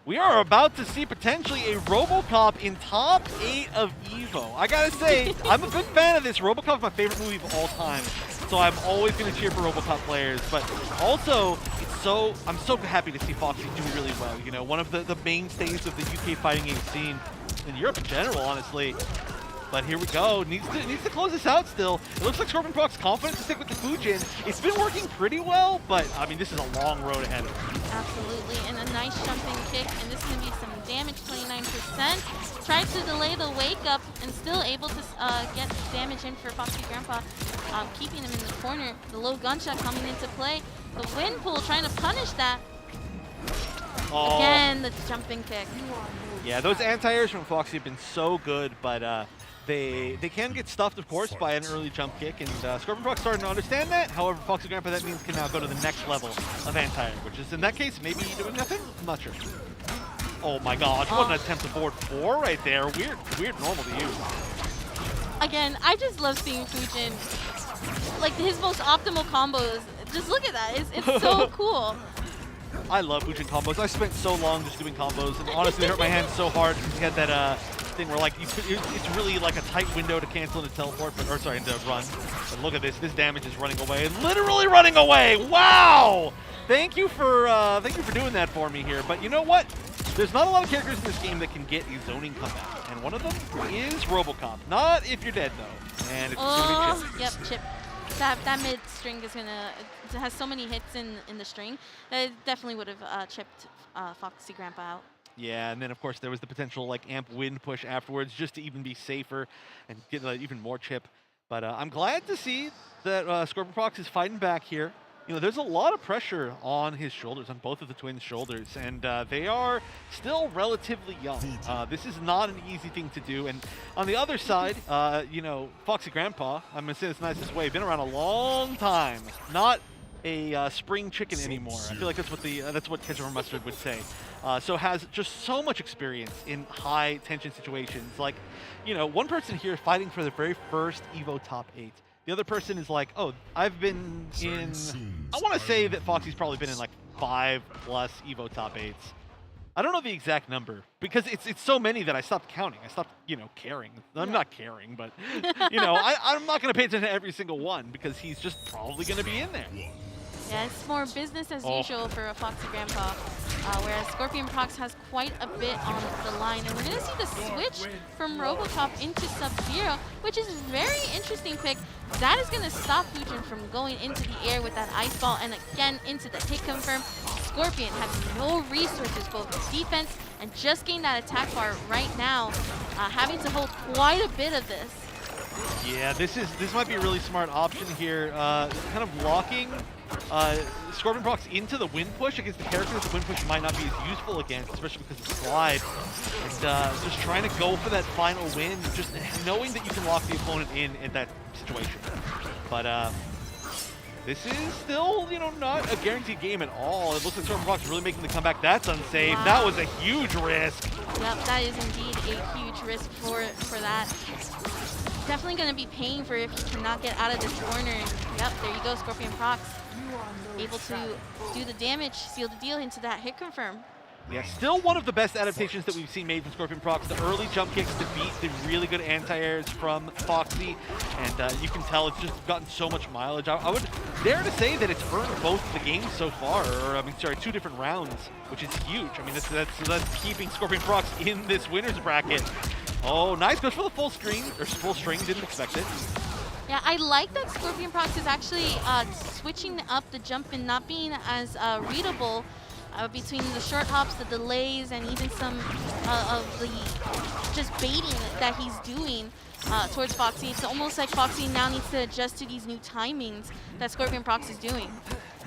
we are about to see potentially a RoboCop in top 8 of EVO. I gotta say, I'm a big fan of this. RoboCop is my favorite movie of all time, so I'm always gonna cheer for RoboCop players. But also, I'm so happy to see Foxy do really well. You know, one of the mainstays of the UK fighting game scene, in Europe in general, honestly. But here we go. Needs to close this out still. It looks like Scorpionprocs confident to stick with the Fujin. It's been working pretty well, but I mean, this is a long road ahead of him. Absolutely, and a nice jumping kick, and this is going to be some damage, 29%. Tried to delay the wake up and still able to get damage in for Foxy Grampa, keeping him in the corner. The low gunshot coming into play. The wind pull trying to punish that. Oh. Again, the jumping kick. Yeah, those anti-airs from Foxy have been so good, but they can get stuffed, of course, by an early jump kick, and Scorpionprocs starting to understand that. However, Foxy Grampa, that means can now go to the next level of anti-air, which is, in that case, maybe doing nothing? I'm not sure. Oh my gosh, what an attempt to board 4 right there. Weird normal to use. Again, I just love seeing Fujin, like his most optimal combos. Just look at that, it's so cool. I love Fujin combos. I spent so long just doing combos, and honestly, it hurt my hands so hard because he had that thing where like it's really like a tight window to cancel into teleport, or sorry, into run. But look at this. This damage is running away, literally running away. Wow! Thank you for doing that for me here. But you know what? There's not a lot of characters in this game that can get a zoning comeback, and one of them is RoboCop. Not if you're dead though, and it's gonna be Chip. Yep, Chip. That mid string is gonna. It has so many hits in the string that it definitely would have chipped Foxy Grampa out. Yeah, and then of course there was the potential like amp wind push afterwards just to even be safer and get even more chip. But I'm glad to see that Scorpionprocs is fighting back here. You know, there's a lot of pressure on his shoulders, on both of the twins' shoulders, and they are still relatively young. This is not an easy thing to do. And on the other side, you know, Foxy Grandpa, I'm going to say this nicest way, been around a long time. Not a spring chicken anymore. I feel like that's what Ketchup or Mustard would say. So has just so much experience in high tension situations. Like, you know, one person here fighting for the very first EVO top 8. The other person is like, oh, I've been in, I want to say that Foxy's probably been in like 5+ EVO top 8s. I don't know the exact number because it's so many that I stopped counting. I stopped, you know, caring. I'm not caring, but, you know, I'm not going to pay attention to every single one because he's just probably going to be in there. Yeah, it's more business as usual for a Foxy Grandpa, whereas Scorpionprocs has quite a bit on the line. And we're going to see the switch from RoboCop into Sub-Zero, which is a very interesting pick. That is going to stop Fujin from going into the air with that ice ball and again into the hit confirm. Scorpion has no resources, both defense and just getting that attack bar right now, having to hold quite a bit of this. Yeah, this might be a really smart option here. Kind of locking Scorpionprocs into the wind push against the characters the wind push might not be as useful against, especially because of slide. And just trying to go for that final win, just knowing that you can lock the opponent in that situation. But this is still, you know, not a guaranteed game at all. It looks like Scorpionprocs really making the comeback. That's unsafe. Wow. That was a huge risk. Yep, that is indeed a huge risk for that. Definitely going to be paying for if he cannot get out of this corner. Yep, there you go, Scorpionprocs. Able to do the damage, seal the deal into that hit confirm. Yeah, still one of the best adaptations that we've seen made from Scorpionprocs. The early jump kicks to beat the really good anti-airs from Foxy, and you can tell it's just gotten so much mileage. I would dare to say that it's earned both the games so far, or I mean, sorry, 2 different rounds, which is huge. I mean, that's keeping Scorpionprocs in this winner's bracket. Oh, nice, goes for the full string, didn't expect it. Yeah, I like that Scorpionprocs is actually switching up the jump and not being as readable between the short hops, the delays, and even some of the just baiting that he's doing towards Foxy. It's almost like Foxy now needs to adjust to these new timings that Scorpionprocs is doing.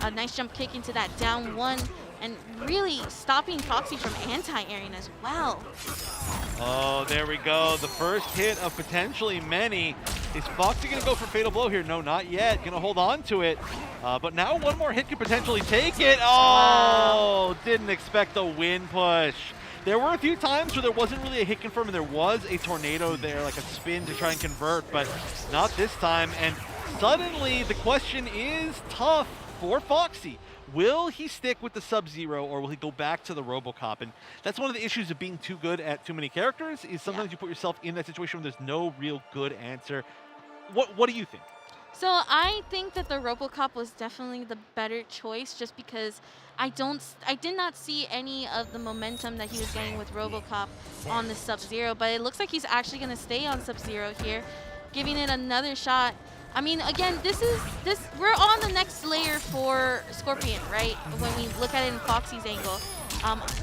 A nice jump kick into that down 1 and really stopping Foxy from anti-airing as well. Oh, there we go. The first hit of potentially many. Is Foxy going to go for Fatal Blow here? No, not yet. Going to hold on to it. But now one more hit could potentially take it. Oh, didn't expect the win push. There were a few times where there wasn't really a hit confirm and there was a tornado there, like a spin to try and convert, but not this time. And suddenly the question is tough for Foxy. Will he stick with the Sub-Zero or will he go back to the RoboCop? And that's one of the issues of being too good at too many characters is sometimes you put yourself in that situation where there's no real good answer. What do you think? So I think that the RoboCop was definitely the better choice just because I did not see any of the momentum that he was getting with RoboCop on the Sub-Zero, but it looks like he's actually going to stay on Sub-Zero here, giving it another shot. I mean, again, we're on the next layer for Scorpion, right? When we look at it in Foxy's angle.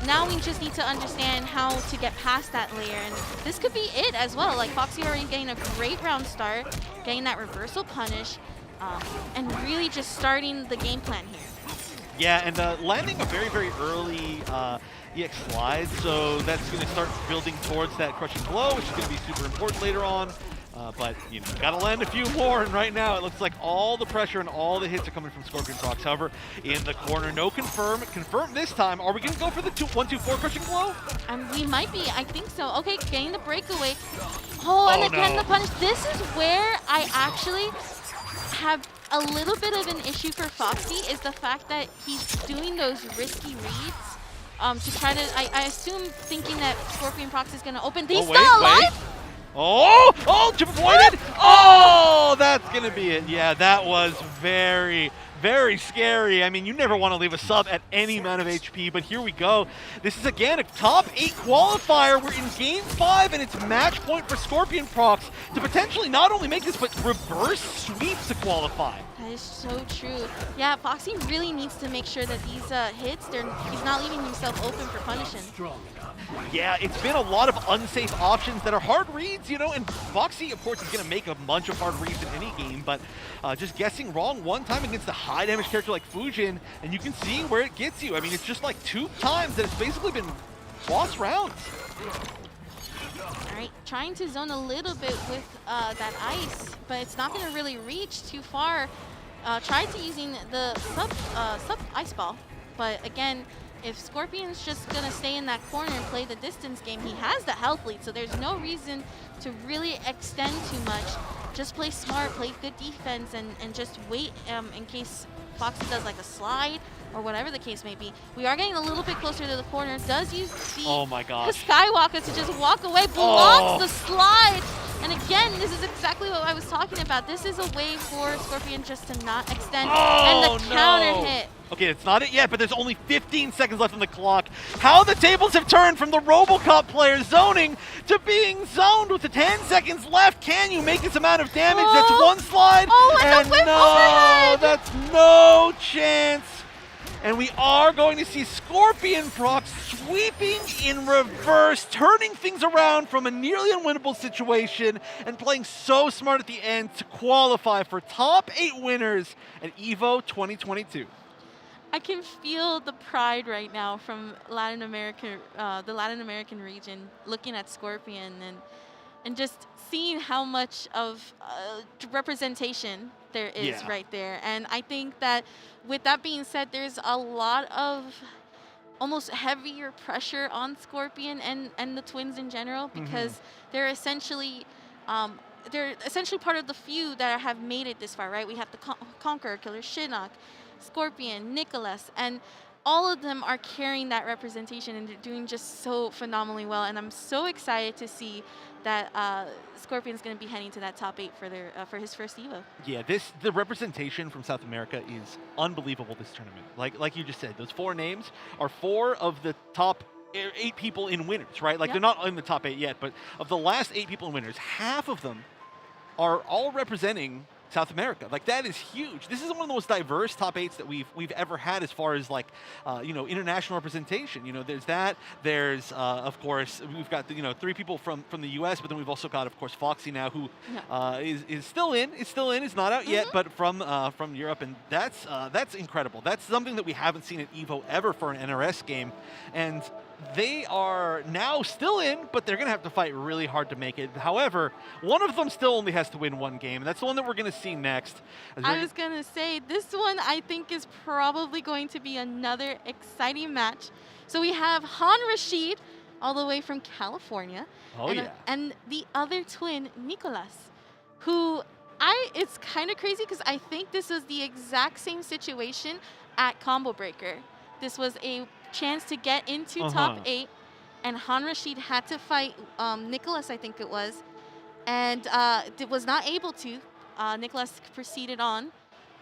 Now we just need to understand how to get past that layer, and this could be it as well. Like Foxy already getting a great round start, getting that reversal punish, and really just starting the game plan here. Yeah, and landing a very, very early EX slide, so that's going to start building towards that crushing blow, which is going to be super important later on. But, you know, got to land a few more, and right now it looks like all the pressure and all the hits are coming from Scorpionprocs. However, in the corner, no confirm. Confirm this time. Are we going to go for the 1-2-4 crushing blow? We might be. I think so. Okay, getting the breakaway. Oh, and again the punish. This is where I actually have a little bit of an issue for Foxy, is the fact that he's doing those risky reads to try to, I assume, thinking that Scorpionprocs is going to open. He's still alive? Wait. Oh, chip avoided. Oh, that's going to be it. Yeah, that was very, very scary. I mean, you never want to leave a sub at any amount of HP, but here we go. This is, again, a top 8 qualifier. We're in Game 5, and it's match point for Scorpionprocs to potentially not only make this, but reverse sweep to qualify. That is so true. Yeah, Foxy really needs to make sure that these hits, he's not leaving himself open for punishing. Yeah, it's been a lot of unsafe options that are hard reads, you know, and Foxy, of course, is going to make a bunch of hard reads in any game, but just guessing wrong one time against a high damage character like Fujin, and you can see where it gets you. I mean, it's just like 2 times that it's basically been lost rounds. All right, trying to zone a little bit with that ice, but it's not going to really reach too far. Tried to using the sub ice ball, but again, if Scorpion's just going to stay in that corner and play the distance game, he has the health lead, so there's no reason to really extend too much. Just play smart, play good defense, and just wait in case Foxy does like a slide or whatever the case may be. We are getting a little bit closer to the corner. Does use the Skywalker to just walk away, blocks the slide. And again, this is exactly what I was talking about. This is a way for Scorpion just to not extend, and the counter hit. Okay, it's not it yet, but there's only 15 seconds left on the clock. How the tables have turned from the RoboCop player zoning to being zoned with the 10 seconds left. Can you make this amount of damage? That's one slide. And no, that's no chance. And we are going to see Scorpionprocs sweeping in reverse, turning things around from a nearly unwinnable situation and playing so smart at the end to qualify for top 8 winners at EVO 2022. I can feel the pride right now from Latin America, the Latin American region, looking at Scorpion and just seeing how much of representation there is right there. And I think that with that being said, there's a lot of almost heavier pressure on Scorpion and the twins in general, because they're essentially part of the few that have made it this far, right? We have the Conqueror, KillerXionk, Scorpion, Nicolas, and all of them are carrying that representation, and they're doing just so phenomenally well. And I'm so excited to see that Scorpion's going to be heading to that top 8 for his first EVO. Yeah, the representation from South America is unbelievable this tournament. Like you just said, those 4 names are 4 of the top 8 people in winners, right? Like they're not in the top 8 yet, but of the last 8 people in winners, half of them are all representing South America. Like, that is huge. This is one of the most diverse top 8s that we've ever had as far as like you know, international representation. You know, there's that. There's of course we've got 3 people from the U.S., but then we've also got, of course, Foxy now, who is still in. Is not out yet, but from Europe, and that's incredible. That's something that we haven't seen at EVO ever for an NRS game, and they are now still in, but they're going to have to fight really hard to make it. However, one of them still only has to win 1 game, and that's the one that we're going to see next. I was going to say, this one I think is probably going to be another exciting match. So we have Han Rashid, all the way from California. And the other twin, Nicolas, who it's kind of crazy because I think this was the exact same situation at Combo Breaker. This was a chance to get into top 8, and Han Rashid had to fight Nicolas, I think it was, and was not able to. Nicolas proceeded on,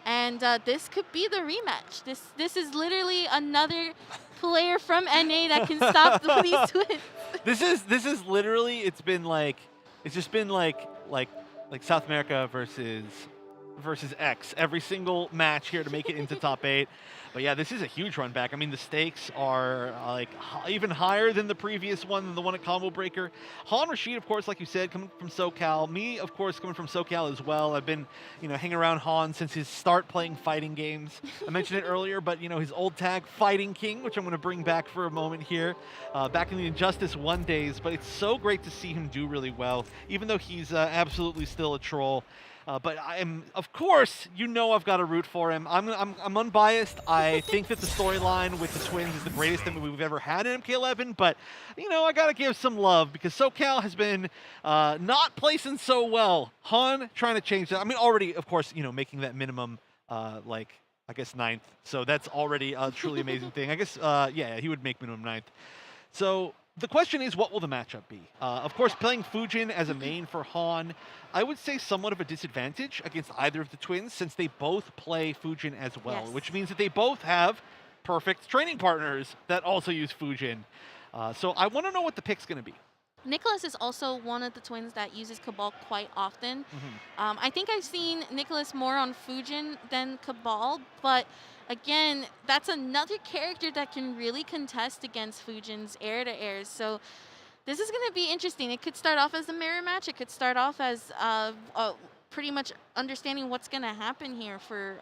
and this could be the rematch. This is literally another player from NA that can stop these twins. This is literally, it's just been like South America versus X every single match here to make it into top 8. But yeah, this is a huge run back. I mean, the stakes are like even higher than the previous one, than the one at Combo Breaker. Han Rashid, of course, like you said, coming from SoCal. Me, of course, coming from SoCal as well. I've been, hanging around Han since his start playing fighting games. I mentioned it earlier, but his old tag, Fighting King, which I'm going to bring back for a moment here, back in the Injustice 1 days. But it's so great to see him do really well, even though he's absolutely still a troll. But of course, I've got to root for him. I'm unbiased. I think that the storyline with the twins is the greatest thing we've ever had in MK11. But, I got to give some love because SoCal has been not placing so well. Han trying to change that. I mean, already, of course, making that minimum, I guess 9th. So that's already a truly amazing thing. I guess, yeah, he would make minimum 9th. So the question is, what will the matchup be? Of course, playing Fujin as a main for Han, I would say somewhat of a disadvantage against either of the twins since they both play Fujin as well, which means that they both have perfect training partners that also use Fujin. So I want to know what the pick's going to be. Nicolas is also one of the twins that uses Cabal quite often. I think I've seen Nicolas more on Fujin than Cabal, but again, that's another character that can really contest against Fujin's air-to-airs. So this is going to be interesting. It could start off as a mirror match. It could start off as pretty much understanding what's going to happen here for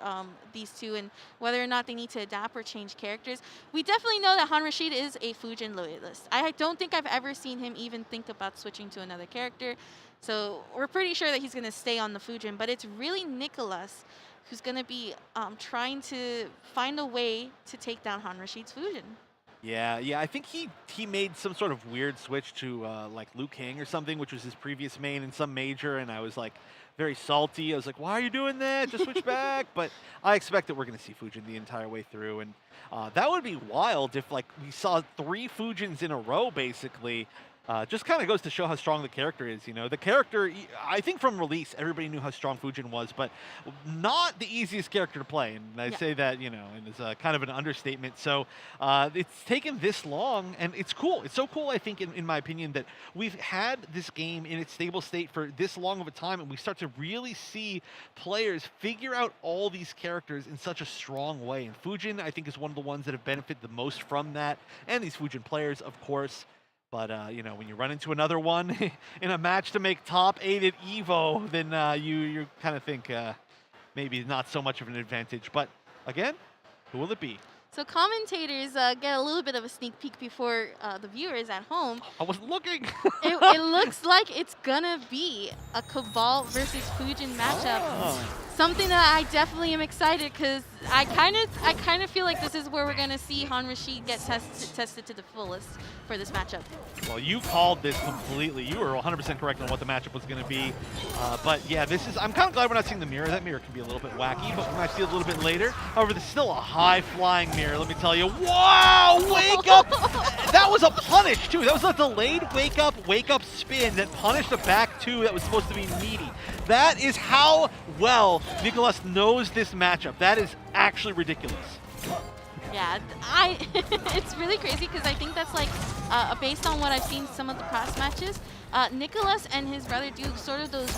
these two and whether or not they need to adapt or change characters. We definitely know that Han Rashid is a Fujin loyalist. I don't think I've ever seen him even think about switching to another character. So we're pretty sure that he's going to stay on the Fujin, but it's really Nicolas who's going to be trying to find a way to take down Han Rashid's Fujin. Yeah, I think he made some sort of weird switch to like Liu Kang or something, which was his previous main in some major, and I was like very salty. I was like, why are you doing that? Just switch back. But I expect that we're going to see Fujin the entire way through, and that would be wild if like we saw 3 Fujins in a row, basically. Just kind of goes to show how strong the character is, you know. The character, I think from release, everybody knew how strong Fujin was, but not the easiest character to play. And I say that, you know, and it's kind of an understatement. So it's taken this long, and it's cool. It's so cool, I think, in my opinion, that we've had this game in its stable state for this long of a time, and we start to really see players figure out all these characters in such a strong way. And Fujin, I think, is one of the ones that have benefited the most from that, and these Fujin players, of course. But, you know, when you run into another one in a match to make top 8 at EVO, then you kind of think maybe not so much of an advantage. But, again, who will it be? So commentators get a little bit of a sneak peek before the viewers at home. I wasn't looking. It looks like it's going to be a Cabal versus Fujin matchup. Something that I definitely am excited because I kind of feel like this is where we're going to see Han Rashid get tested to the fullest for this matchup. Well, you called this completely. You were 100% correct on what the matchup was going to be. But yeah, I'm kind of glad we're not seeing the mirror. That mirror can be a little bit wacky, but we might see it a little bit later. However, this is still a high-flying mirror, let me tell you. Wow, wake up! That was a punish, too. That was a delayed wake up spin that punished the back two that was supposed to be meaty. That is how well Nicolas knows this matchup. That is actually ridiculous. Yeah, it's really crazy because I think that's like, based on what I've seen some of the past matches, Nicolas and his brother do sort of those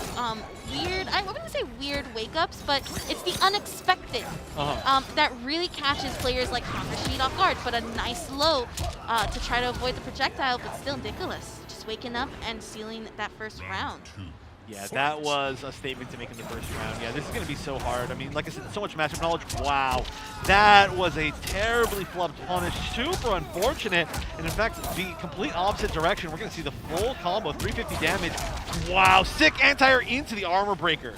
weird, I wouldn't say weird wake-ups, but it's the unexpected that really catches players like Han Rashid off guard, but a nice low to try to avoid the projectile, but still Nicolas just waking up and sealing that first round. Yeah, that was a statement to make in the first round. Yeah, this is going to be so hard. I mean, like I said, so much matchup knowledge. Wow. That was a terribly flubbed punish. Super unfortunate. And in fact, the complete opposite direction. We're going to see the full combo, 350 damage. Wow, sick anti-air into the armor breaker.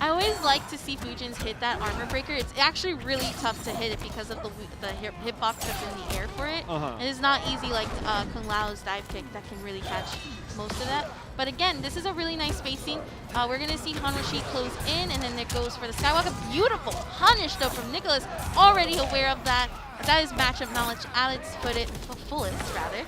I always like to see Fujins hit that armor breaker. It's actually really tough to hit it because of the hitbox that's in the air for it. It is not easy like Kung Lao's dive kick that can really catch most of that. But again, this is a really nice spacing. We're going to see Han Rashid close in, and then it goes for the Skywalker. Beautiful punish, though, from Nicolas. Already aware of that. That is matchup knowledge at its fullest, rather.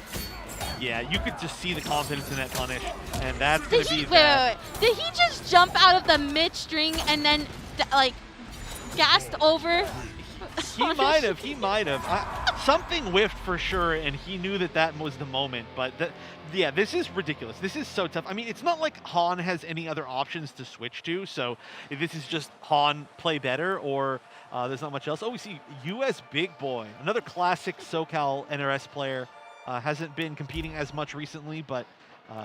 Yeah, you could just see the confidence in that punish, and that's going to be wait. Did he just jump out of the mid-string and then, like, gassed over? He might have. Something whiffed for sure, and he knew that that was the moment. But yeah, this is ridiculous. This is so tough. I mean, it's not like Han has any other options to switch to. So if this is just Han play better, or there's not much else. Oh, we see US Big Boy, another classic SoCal NRS player. Hasn't been competing as much recently, but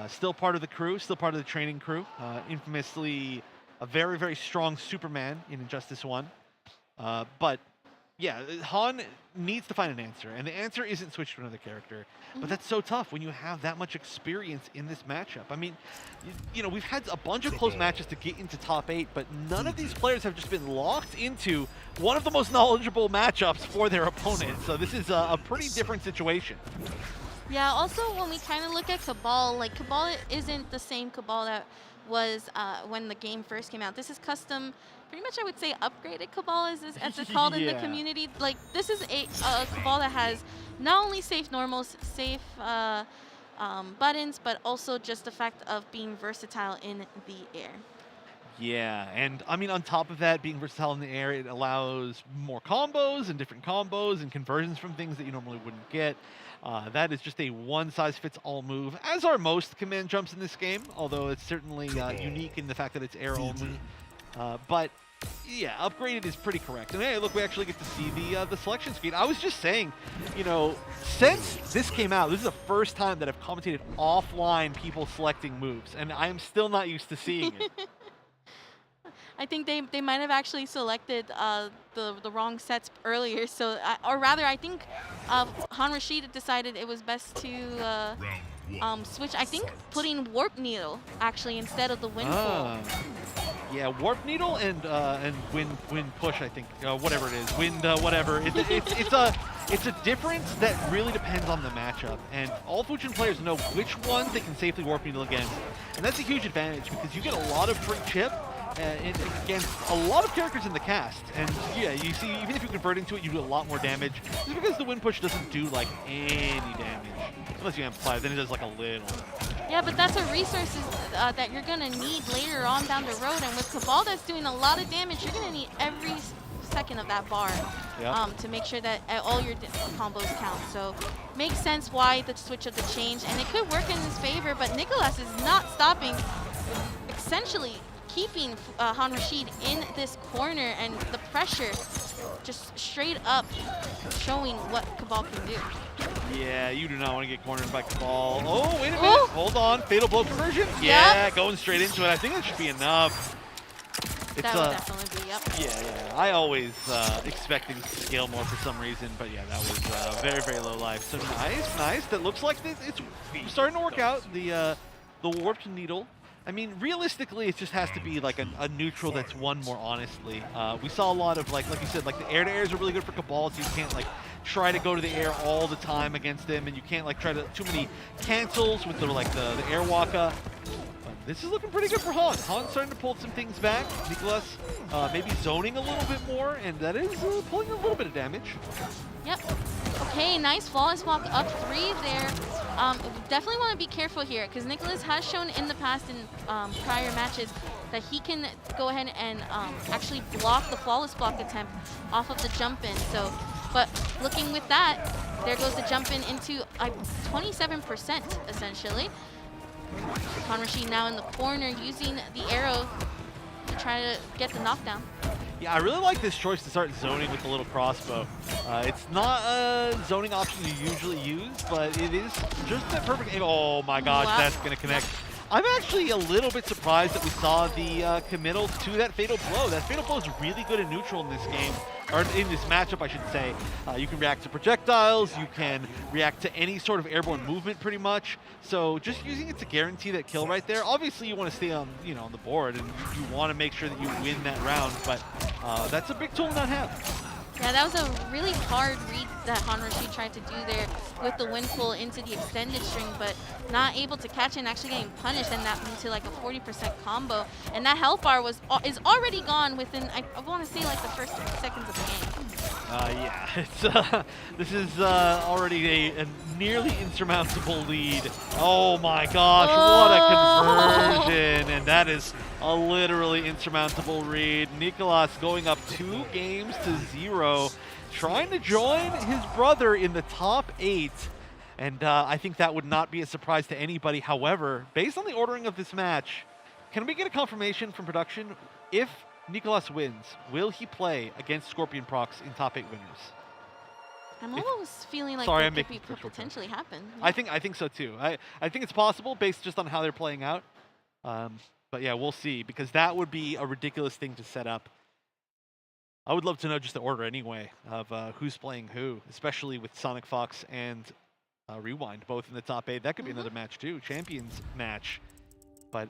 still part of the crew, still part of the training crew. Infamously a very, very strong Superman in Injustice 1. But yeah, Han needs to find an answer, and the answer isn't switch to another character. But that's so tough when you have that much experience in this matchup. I mean, you know, we've had a bunch of close matches to get into top 8, but none of these players have just been locked into one of the most knowledgeable matchups for their opponent. So this is a pretty different situation. Yeah, also when we kind of look at Cabal, like Cabal isn't the same Cabal that was when the game first came out. This is custom, pretty much I would say upgraded Cabal as it's called in the community. Like this is a Cabal that has not only safe normals, safe buttons, but also just the fact of being versatile in the air. Yeah, and I mean, on top of that, being versatile in the air, it allows more combos and different combos and conversions from things that you normally wouldn't get. That is just a one-size-fits-all move, as are most command jumps in this game, although it's certainly unique in the fact that it's air only. But yeah, upgraded is pretty correct. And hey, look, we actually get to see the selection screen. I was just saying, you know, since this came out, this is the first time that I've commentated offline people selecting moves, and I am still not used to seeing it. I think they might have actually selected the wrong sets earlier. So, or rather, I think Han Rashid decided it was best to switch. I think putting Warp Needle actually instead of the Windfall. Yeah, Warp Needle and Wind Push. I think whatever it is, Wind whatever. It's a difference that really depends on the matchup, and all Fusion players know which ones they can safely Warp Needle against, and that's a huge advantage because you get a lot of free chip. Against a lot of characters in the cast, and yeah, you see, even if you convert into it, you do a lot more damage. Just because the Wind Push doesn't do like any damage, unless you amplify, then it does like a little. Yeah, but that's a resource that you're gonna need later on down the road, and with Cabal that's doing a lot of damage, you're gonna need every second of that bar to make sure that all your combos count. So makes sense why the switch of the change, and it could work in his favor, but Nicolas is not stopping, essentially keeping Han Rashid in this corner, and the pressure just straight up showing what Cabal can do. Yeah, you do not want to get cornered by Cabal. Oh, wait a minute. Hold on. Fatal blow conversion? Yeah, going straight into it. I think that should be enough. It's, that would definitely be, yep. Yeah. I always expect things to scale more for some reason, but yeah, that was very, very low life. So nice. That looks like it's starting to work out. The Warped Needle. I mean, realistically, it just has to be like a neutral that's won more honestly. We saw a lot of, like you said, like the air-to-airs are really good for Cabal, so you can't like try to go to the air all the time against them, and you can't like try to too many cancels with the air waka. This is looking pretty good for Han. Han's starting to pull some things back. Nicolas maybe zoning a little bit more, and that is pulling a little bit of damage. Yep. Okay, nice flawless walk up 3 there. Definitely want to be careful here because Nicolas has shown in the past in prior matches that he can go ahead and actually block the flawless block attempt off of the jump in. So, but looking with that, there goes the jump in into 27% essentially. Han Rashid now in the corner using the arrow to try to get the knockdown. Yeah, I really like this choice to start zoning with the little crossbow. It's not a zoning option you usually use, but it is just that perfect aim. Oh my gosh, that's going to connect. I'm actually a little bit surprised that we saw the committal to that Fatal Blow. That Fatal Blow is really good in neutral in this game, or in this matchup, I should say. You can react to projectiles, you can react to any sort of airborne movement pretty much. So just using it to guarantee that kill right there. Obviously you want to stay on, on the board, and you want to make sure that you win that round, but that's a big tool to not have. Yeah, that was a really hard read that Han Rashid tried to do there with the windfall into the extended string, but not able to catch it and actually getting punished, and that into like a 40% combo. And that health bar is already gone within, I want to say, like the first 3 seconds of the game. Yeah, it's this is already a nearly insurmountable lead. Oh my gosh, what a conversion! And that is a literally insurmountable lead. Nicolas going up 2 games to 0, trying to join his brother in the top 8. And I think that would not be a surprise to anybody. However, based on the ordering of this match, can we get a confirmation from production? If Nicolas wins, will he play against Scorpionprocs in top 8 winners? I'm almost feeling like that could potentially happen. Yeah. I think so too. I think it's possible based just on how they're playing out. But yeah, we'll see, because that would be a ridiculous thing to set up. I would love to know just the order anyway of who's playing who, especially with SonicFox and Rewind both in the top 8. That could be another match too, Champions match. But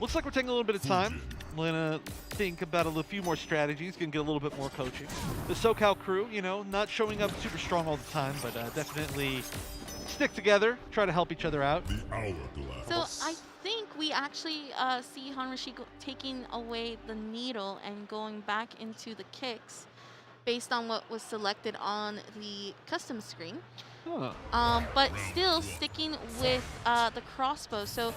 looks like we're taking a little bit of time. We're going to think about a few more strategies, going to get a little bit more coaching. The SoCal crew, not showing up super strong all the time, but definitely stick together, try to help each other out. So I think we actually see Han Rashid taking away the needle and going back into the kicks based on what was selected on the custom screen. But still sticking with the crossbow. So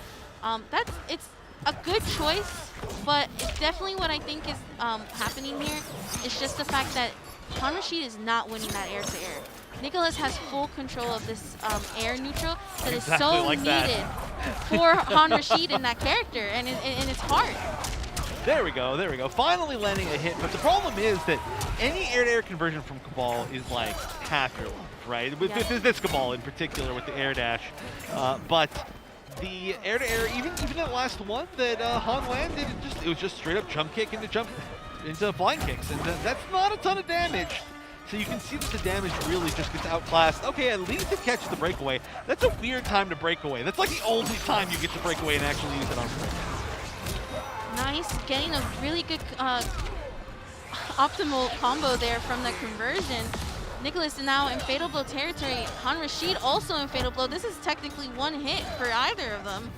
it's a good choice, but definitely what I think is happening here is just the fact that Han Rashid is not winning that air-to-air. Nicolas has full control of this air neutral that is so needed for Han Rashid in that character, and it's hard. There we go, there we go. Finally landing a hit, but the problem is that any air-to-air conversion from Cabal is like half your life, right? With this Cabal in particular with the air dash. But the air-to-air, even that last one that Han landed, it was just straight up jump kick into flying kicks, and that's not a ton of damage. So you can see that the damage really just gets outclassed. Okay, at least it catches the breakaway. That's a weird time to break away. That's like the only time you get to break away and actually use it on break. Nice, getting a really good optimal combo there from the conversion. Nicolas is now in Fatal Blow territory. Han Rashid also in Fatal Blow. This is technically one hit for either of them.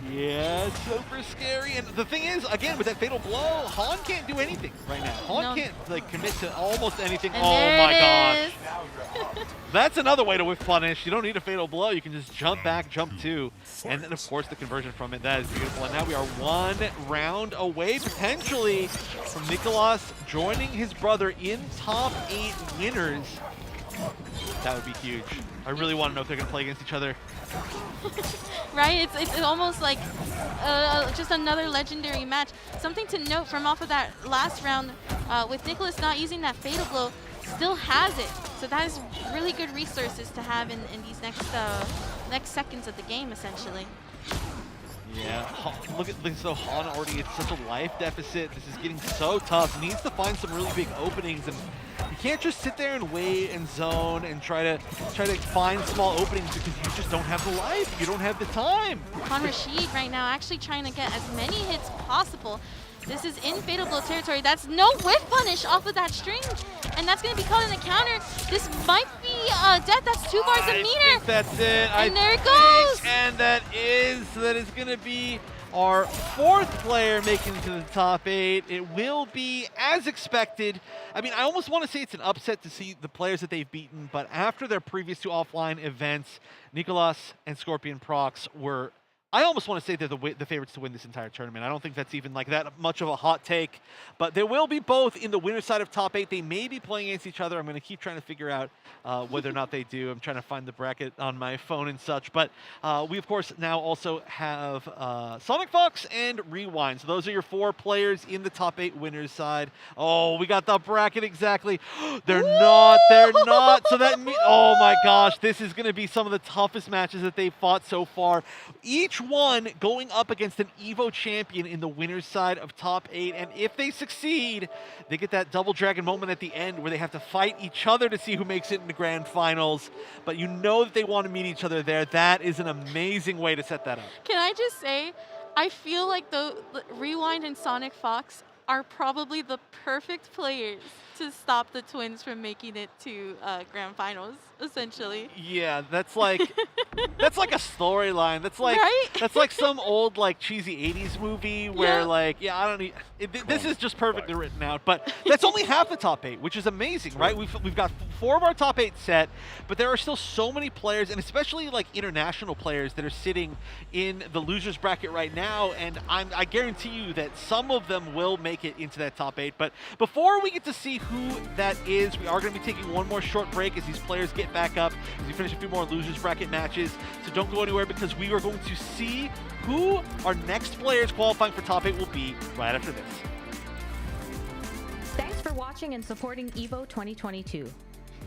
Yeah, it's super scary. And the thing is, again, with that Fatal Blow, Han can't do anything right now. Han can't like commit to almost anything. And oh my gosh. That's another way to whiff punish. You don't need a Fatal Blow. You can just jump back, jump 2. And then, of course, the conversion from it. That is beautiful. And now we are 1 round away, potentially, from Nicolas joining his brother in top 8 winners. That would be huge. I really want to know if they're going to play against each other. Right? It's almost like just another legendary match. Something to note from off of that last round, with Nicolas not using that Fatal Blow, still has it. So that is really good resources to have in these next seconds of the game, essentially. Yeah, look at this. So Han already at such a life deficit. This is getting so tough. He needs to find some really big openings, and you can't just sit there and wait and zone and try to find small openings because you just don't have the life. You don't have the time. Han Rashid right now actually trying to get as many hits possible. This is in Fatal Blow territory. That's no whiff punish off of that string, and that's going to be called in the counter. This might be death. That's 2 bars a meter. I think that's it. And there it goes. And that is going to be our 4th player making it to the top 8. It will be as expected. I mean, I almost want to say it's an upset to see the players that they've beaten, but after their previous 2 offline events, Nicolas and Scorpionprocs were, I almost want to say they're the favorites to win this entire tournament. I don't think that's even like that much of a hot take, but they will be both in the winner's side of top 8. They may be playing against each other. I'm going to keep trying to figure out whether or not they do. I'm trying to find the bracket on my phone and such, but we of course now also have SonicFox and Rewind. So those are your 4 players in the top 8 winners side. Oh, we got the bracket exactly. They're not. So that oh my gosh, this is going to be some of the toughest matches that they've fought so far. Each one going up against an EVO champion in the winner's side of top 8, and if they succeed, they get that double dragon moment at the end where they have to fight each other to see who makes it in the grand finals. But you know that they want to meet each other there. That is an amazing way to set that up. Can I just say, I feel like the Rewind and SonicFox are probably the perfect players to stop the twins from making it to grand finals, essentially. Yeah, that's like that's like a storyline. That's like that's like some old like cheesy 80s movie where I don't need this is just perfectly written out, but that's only half the top 8, which is amazing, right? We've got 4 of our top 8 set, but there are still so many players, and especially like international players that are sitting in the losers bracket right now, and I guarantee you that some of them will make it into that top 8. But before we get to see who that is, we are going to be taking one more short break as these players get back up, as we finish a few more losers bracket matches. So don't go anywhere, because we are going to see who our next players qualifying for top 8 will be right after this. Thanks for watching and supporting EVO 2022.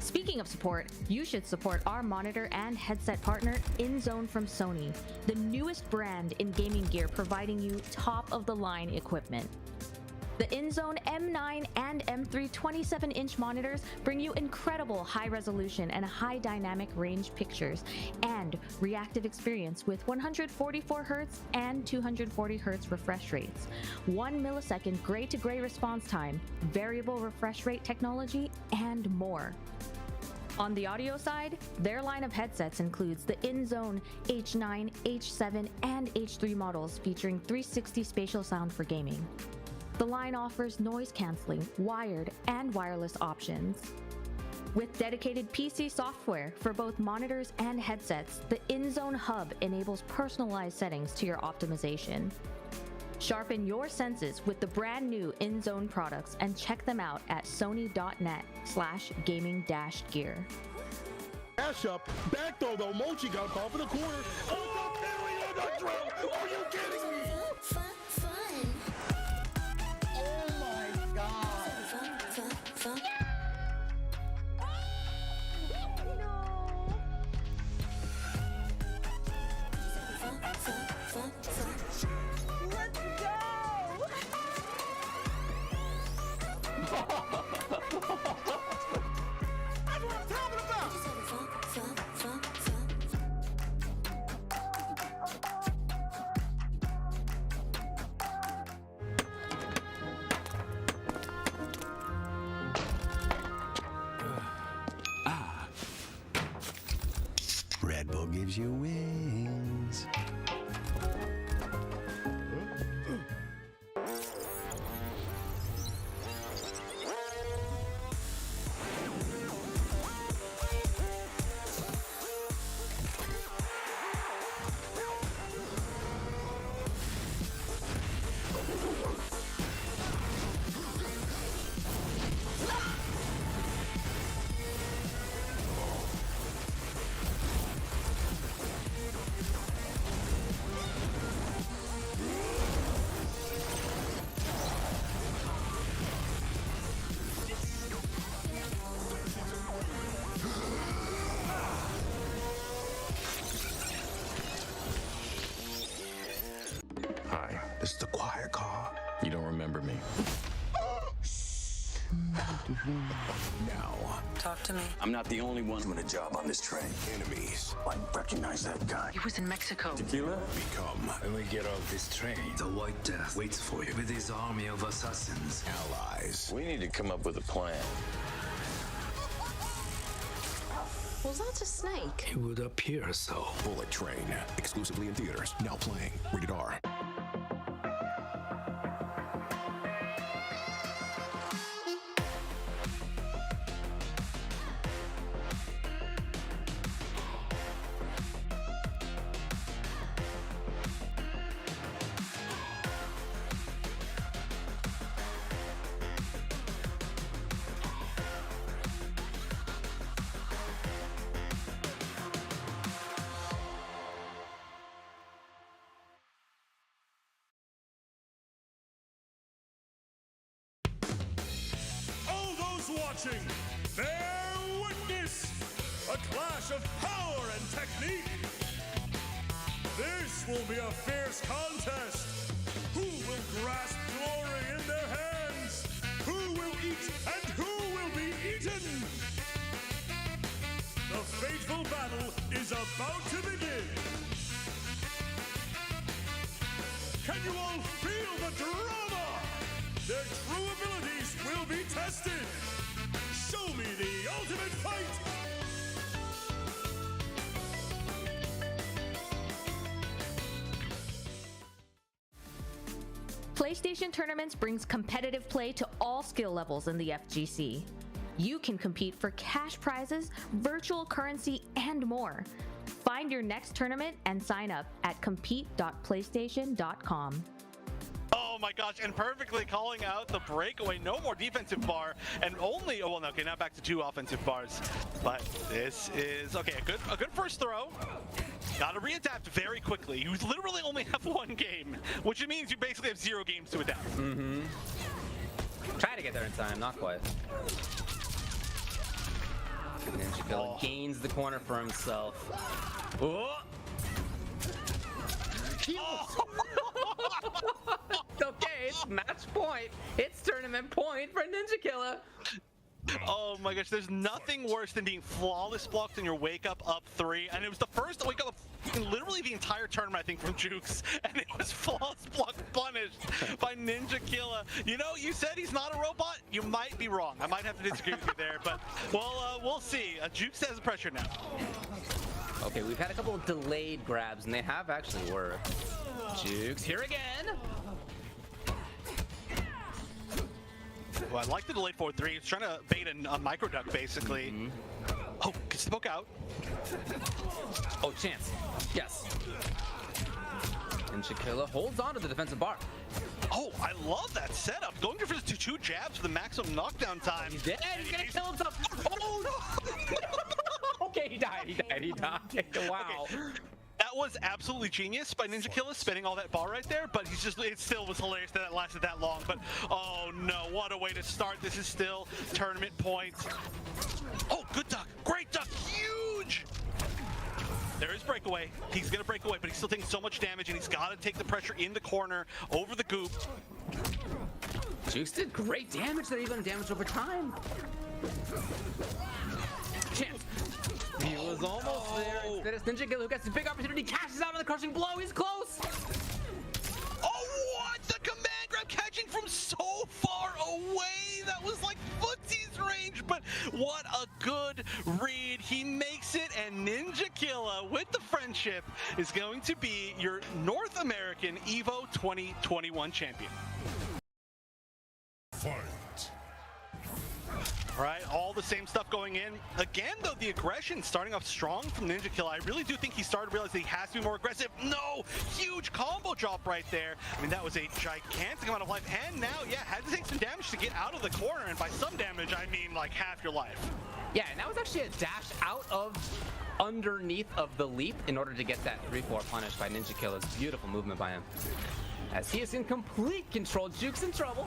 Speaking of support, you should support our monitor and headset partner, InZone from Sony, the newest brand in gaming gear providing you top-of-the-line equipment. The InZone M9 and M3 27-inch monitors bring you incredible high resolution and high dynamic range pictures and reactive experience with 144 Hz and 240 Hz refresh rates, 1 millisecond gray-to-gray response time, variable refresh rate technology, and more. On the audio side, their line of headsets includes the InZone H9, H7, and H3 models featuring 360 spatial sound for gaming. The line offers noise-canceling, wired, and wireless options. With dedicated PC software for both monitors and headsets, the InZone Hub enables personalized settings to your optimization. Sharpen your senses with the brand new InZone products and check them out at sony.net/gaming-gear. Dash up, backdoor though, Mochi got caught for the corner. Oh, the drill! Are you kidding me? Oh my god! Let's go! That's what I'm talking about! Red Bull gives you wings. Hi, this is the quiet car. You don't remember me. Now, Talk to me. I'm not the only one doing a job on this train. Enemies. I recognize that guy. He was in Mexico. Tequila? We come when we get off this train. The White Death waits for you with his army of assassins. Allies. We need to come up with a plan. Was that a snake? It would appear so. Bullet Train. Exclusively in theaters. Now playing. Rated R. All those watching, bear witness! A clash of power and technique! This will be a fierce contest! Who will grasp glory in their hands? Who will eat and who will be eaten? The fateful battle is about to begin! Can you all feel the drama? Their true abilities will be tested! Show me the ultimate fight! PlayStation Tournaments brings competitive play to all skill levels in the FGC. You can compete for cash prizes, virtual currency, and more. Find your next tournament and sign up at compete.playstation.com. Oh my gosh, and perfectly calling out the breakaway. No more defensive bar, and only, oh well, no, okay, now back to 2 offensive bars. But this is, okay, a good first throw. Gotta readapt very quickly. You literally only have 1 game, which means you basically have 0 games to adapt. Mm-hmm. Try to get there in time, not quite. Ninja gains the corner for himself. Oh! Okay, it's match point. It's tournament point for NinjaKilla. Oh my gosh, there's nothing worse than being flawless blocked in your wake up 3, and it was the first wake up in literally the entire tournament, I think, from Jueks, and it was flawless block punished by NinjaKilla. You know, you said he's not a robot. You might be wrong. I might have to disagree with you there, but well, we'll see. Jueks has the pressure now. Okay, we've had a couple of delayed grabs, and they have actually worked. Jueks here again. Ooh, I like the delayed 4-3. He's trying to bait a micro duck, basically. Oh, gets the poke out. Oh, chance. Yes. And Shakila holds on to the defensive bar. Oh, I love that setup. Going for the two jabs for the maximum knockdown time. He's dead. He's gonna kill himself. Oh no! Okay, he died. Wow. Okay. That was absolutely genius by NinjaKilla spending all that bar right there, but it still was hilarious that it lasted that long. But oh no, what a way to start. This is still tournament points. Oh, good duck. Great duck. Huge. There is breakaway. He's gonna break away, but he's still taking so much damage, and he's gotta take the pressure in the corner over the goop. Jueks did great damage that even damage over time. Chance. He was almost there. Instead, it's NinjaKilla who gets the big opportunity, cashes out on the crushing blow. He's close. Oh, what? The command grab catching from so far away. That was like footsie's range, but what a good read. He makes it, and NinjaKilla, with the friendship, is going to be your North American EVO 2021 champion. Fight. All right, all the same stuff going in. Again, though, the aggression starting off strong from NinjaKilla. I really do think he started to realize that he has to be more aggressive. No, huge combo drop right there. I mean, that was a gigantic amount of life. And now, yeah, had to take some damage to get out of the corner. And by some damage, I mean like half your life. Yeah, and that was actually a dash out of underneath of the leap in order to get that 3-4 punish by NinjaKilla's beautiful movement by him. As he is in complete control, Jueks in trouble.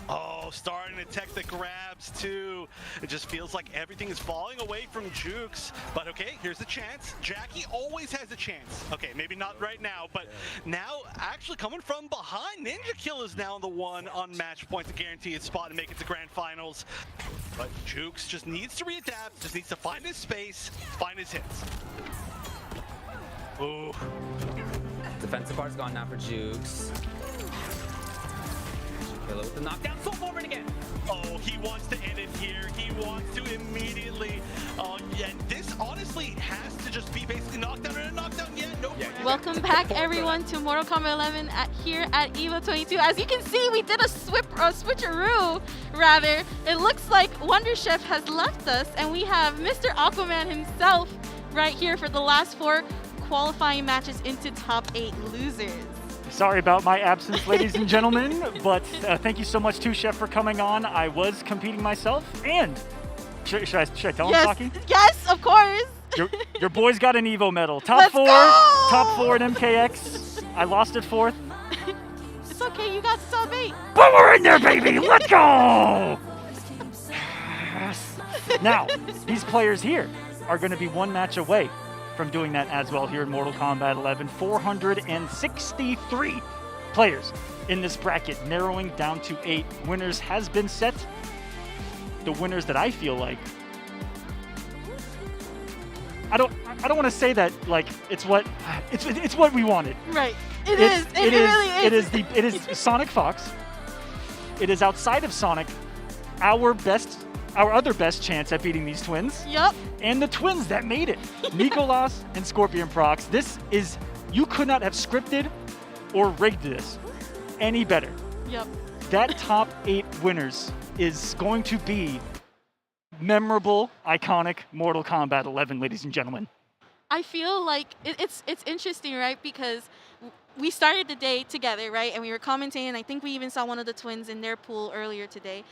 Oh, starting to tech the grabs too. It just feels like everything is falling away from Jueks. But okay, here's the chance. Jackie always has a chance. Okay, maybe not right now, but now actually coming from behind, NinjaKilla is now the one on match point to guarantee his spot and make it to grand finals. But Jueks just needs to readapt, just needs to find his space, find his hits. Ooh. Defensive bar's gone now for Jueks. NinjaKilla with the knockdown, so forward again. Oh, he wants to end it here. He wants to immediately. Yeah, this honestly has to just be basically knockdown and a knockdown. Yeah, no. Yeah, welcome back, everyone, to Mortal Kombat 11 here at EVO 22. As you can see, we did a switcheroo, rather. It looks like Wonder Chef has left us, and we have Mr. Aquaman himself right here for the last 4 qualifying matches into top 8 losers. Sorry about my absence, ladies and gentlemen, but thank you so much to Chef for coming on. I was competing myself, and should I tell him, Saki? Yes, of course. Your boy's got an EVO medal. Top 4 in MKX. I lost at 4th. It's okay, you got top 8. But we're in there, baby. Let's go. Now, these players here are going to be 1 match away from doing that as well here in Mortal Kombat 11. 463 players in this bracket, narrowing down to 8. Winners has been set. The winners that I feel like, I don't want to say that like it's what we wanted. Right. It really is. It is SonicFox. It is outside of Sonic, our other best chance at beating these twins. Yep. And the twins that made it, Nicolas and Scorpionprocs. You could not have scripted or rigged this any better. Yep. That top 8 winners is going to be memorable, iconic Mortal Kombat 11, ladies and gentlemen. I feel like it's interesting, right? Because we started the day together, right? And we were commenting, and I think we even saw one of the twins in their pool earlier today.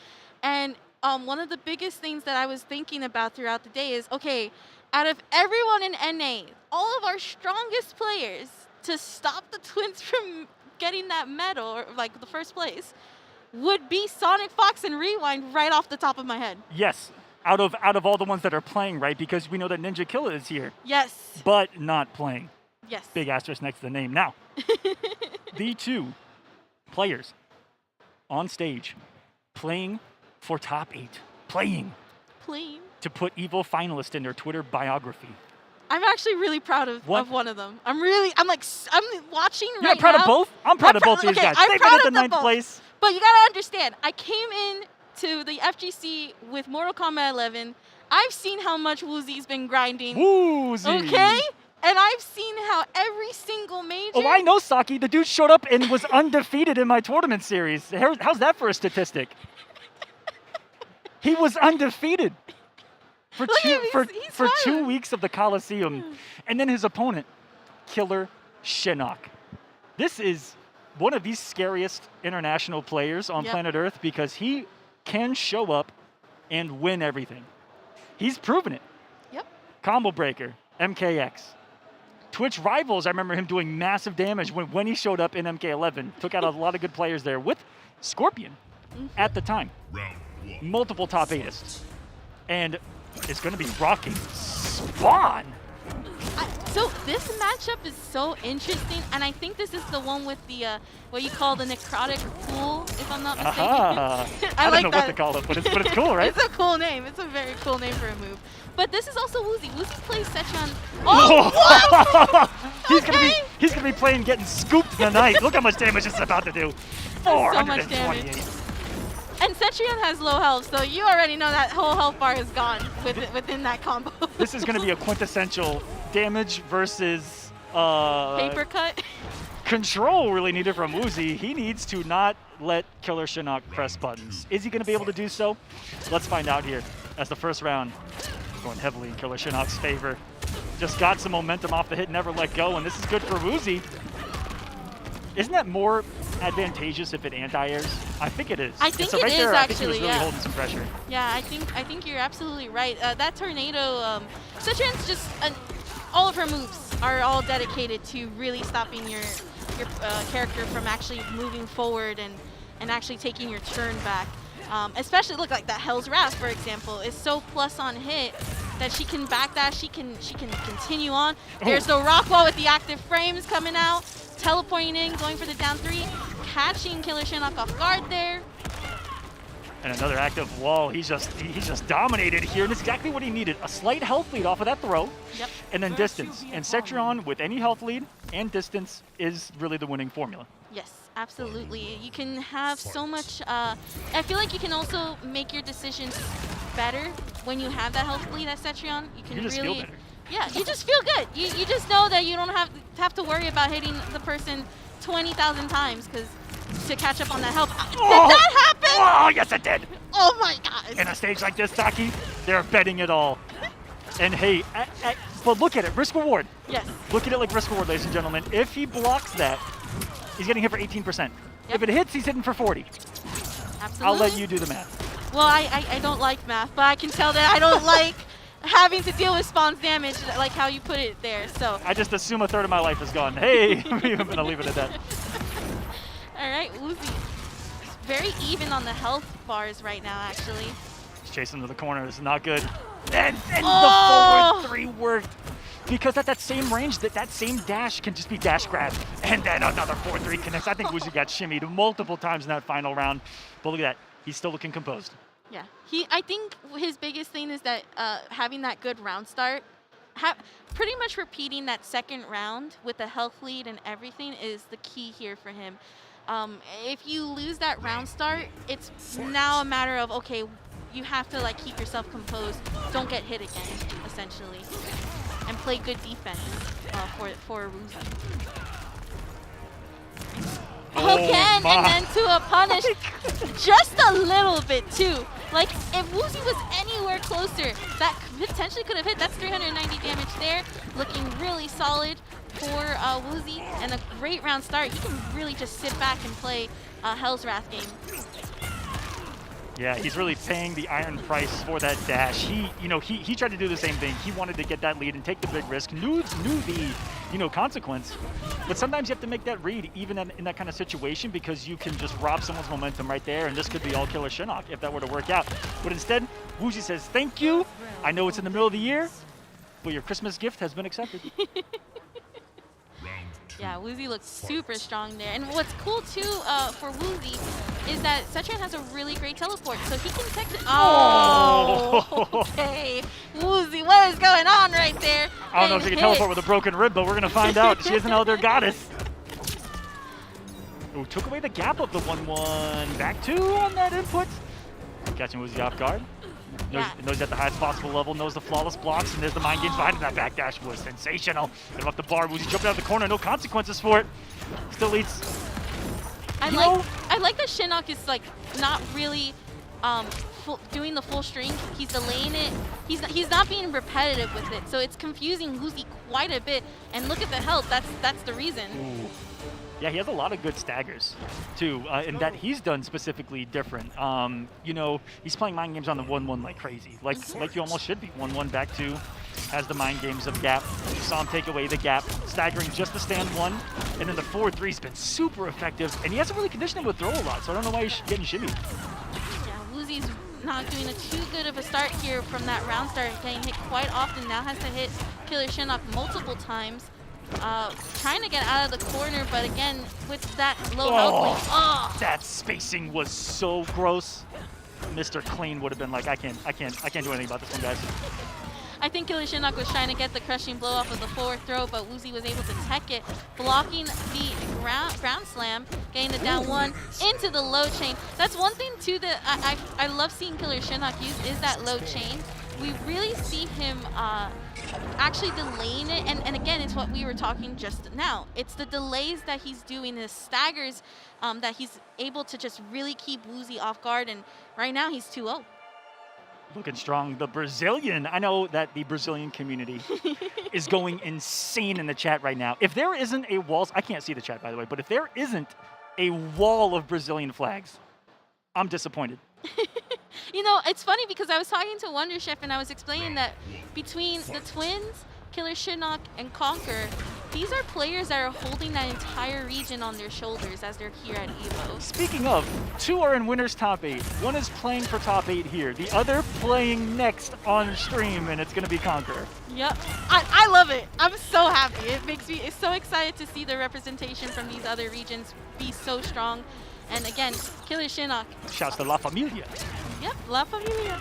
And one of the biggest things that I was thinking about throughout the day is, okay, out of everyone in NA, all of our strongest players to stop the twins from getting that medal, or like the first place, would be SonicFox and Rewind right off the top of my head. Yes, out of all the ones that are playing, right? Because we know that NinjaKilla is here. Yes. But not playing. Yes. Big asterisk next to the name. Now, the 2 players on stage playing for top 8. Playing. To put EVO finalist in their Twitter biography. I'm actually really proud of one of them. I'm watching right now. You're proud of both? I'm proud of both these guys. They've been at the 9th place. But you gotta understand, I came in to the FGC with Mortal Kombat 11. I've seen how much Wuuzie's been grinding. Wuuuzie. Okay? And I've seen how every single major. Oh, I know, Saki. The dude showed up and was undefeated in my tournament series. How's that for a statistic? He was undefeated for he's 2 weeks of the Coliseum. And then his opponent, KillerXionk. This is one of the scariest international players on planet Earth because he can show up and win everything. He's proven it. Yep. Combo breaker, MKX. Twitch Rivals, I remember him doing massive damage when he showed up in MK11. Took out a lot of good players there with Scorpion at the time. Multiple top 8ists. And it's going to be rocking Spawn. So this matchup is so interesting, and I think this is the one with the what you call the necrotic pool, if I'm not mistaken. I like don't know that. what to call it, but it's cool, right? It's a cool name. It's a very cool name for a move. But this is also Wuuuzie. Wuuuzie plays Setron. Oh, what? He's gonna be playing getting scooped tonight. Look how much damage it's about to do. 428. So much damage. And Cetrion has low health, so you already know that whole health bar is gone within that combo. This is going to be a quintessential damage versus paper cut. Control really needed from Wuuuzie. He needs to not let KillerXionk press buttons. Is he going to be able to do so? Let's find out here. As the first round going heavily in KillerXionk's favor. Just got some momentum off the hit, never let go, and this is good for Wuuuzie. Isn't that more advantageous if it anti-airs? I think it is. I think so it right is there, actually. I think he was really holding some pressure. Yeah, I think you're absolutely right. That tornado, Cetrion's just all of her moves are all dedicated to really stopping your character from actually moving forward and actually taking your turn back. Especially look like that Hell's Wrath, for example, is so plus on hit that she can backdash, she can continue on. There's the rock wall with the active frames coming out, teleporting in, going for the down 3, catching KillerXionk off guard there. And another active wall. He's just dominated here, and it's exactly what he needed. A slight health lead off of that throw, and then distance. And Cetrion with any health lead and distance is really the winning formula. Yes, absolutely. You can have so much. I feel like you can also make your decisions better when you have that health lead at Cetrion. You can just really feel better. Yeah, you just feel good. You just know that you don't have to worry about hitting the person 20,000 times to catch up on that health. Did that happen? Oh, yes it did. Oh my God. In a stage like this, Saki, they're betting it all. And hey, but look at it, risk reward. Yes. Look at it like risk reward, ladies and gentlemen. If he blocks that, he's getting hit for 18%. If it hits, he's hitting for 40. Absolutely. I'll let you do the math. Well, I don't like math, but I can tell that I don't like having to deal with Spawn's damage, like how you put it there. So I just assume a third of my life is gone. Hey, I'm gonna leave it at that. All right, Wuuuzie, very even on the health bars right now, actually. He's chasing to the corner. This is not good. And the forward 3 worked. Because at that same range, that same dash can just be dash grab. And then another 4-3 connects. I think Wuuuzie got shimmied multiple times in that final round. But look at that. He's still looking composed. Yeah, I think his biggest thing is that having that good round start, pretty much repeating that second round with the health lead and everything is the key here for him. If you lose that round start, it's now a matter of, okay, you have to like keep yourself composed, don't get hit again, essentially, and play good defense for Wuuuzie. Again, and then to a punish just a little bit too. Like if Wuuuzie was anywhere closer, that potentially could have hit. That's 390 damage there. Looking really solid for Wuuuzie, and a great round start. He can really just sit back and play Hell's Wrath game. Yeah, he's really paying the iron price for that dash. He tried to do the same thing. He wanted to get that lead and take the big risk. Knew the consequence. But sometimes you have to make that read even in that kind of situation because you can just rob someone's momentum right there, and this could be all KillerXionk if that were to work out. But instead, Wuuuzie says, "Thank you. I know it's in the middle of the year, but your Christmas gift has been accepted." Yeah, Wuuuzie looks super strong there. And what's cool too for Wuuuzie is that Cetrion has a really great teleport, so he can technically. Oh, okay. Wuuuzie, what is going on right there? I don't know if she can teleport with a broken rib, but we're gonna find out. She is an elder goddess. Ooh, took away the gap of the 1-1. Back 2 on that input. Catching Wuuuzie off guard. Knows at the highest possible level, knows the flawless blocks, and there's the mind games behind it. That backdash was sensational. Get him off the bar. Wuuuzie jumping out of the corner, no consequences for it. Still leads. I like that Shinnok is like not really doing the full string. He's delaying it. He's not being repetitive with it, so it's confusing Wuuuzie quite a bit. And look at the health. That's the reason. Ooh. Yeah, he has a lot of good staggers, too, and that he's done specifically different. You know, he's playing mind games on the 1-1 like crazy, like you almost should be. 1-1 back 2, has the mind games of gap. You saw him take away the gap, staggering just the stand 1, and then the 4-3's been super effective, and he hasn't really conditioned him with throw a lot, so I don't know why he's getting shimmy. Yeah, Wuuzie's not doing too good of a start here from that round start, getting hit quite often. Now has to hit KillerXionk multiple times. Trying to get out of the corner, but again, with that low health, that spacing was so gross. Mr. Clean would have been like, I can't do anything about this one, guys. I think KillerXionk was trying to get the crushing blow off of the forward throw, but Wuuuzie was able to tech it, blocking the ground slam, getting the down 1 into the low chain. That's one thing too that I love seeing KillerXionk use, is that low chain. We really see him actually delaying it, and again, it's what we were talking just now. It's the delays that he's doing, the staggers that he's able to just really keep Wuuuzie off guard, and right now he's 2-0. Looking strong. The Brazilian, I know that the Brazilian community is going insane in the chat right now. If there isn't a wall, I can't see the chat by the way, but if there isn't a wall of Brazilian flags, I'm disappointed. You know, it's funny because I was talking to Wonder Chef and I was explaining that between the twins, KillerXionk, and Conquer, these are players that are holding that entire region on their shoulders as they're here at EVO. Speaking of, 2 are in Winners Top 8. One is playing for Top 8 here. The other playing next on stream, and it's going to be Conquer. Yep. I love it. I'm so happy. It makes me so excited to see the representation from these other regions be so strong. And again, KillerXionk. Shouts to La Familia. Yep, La Familia.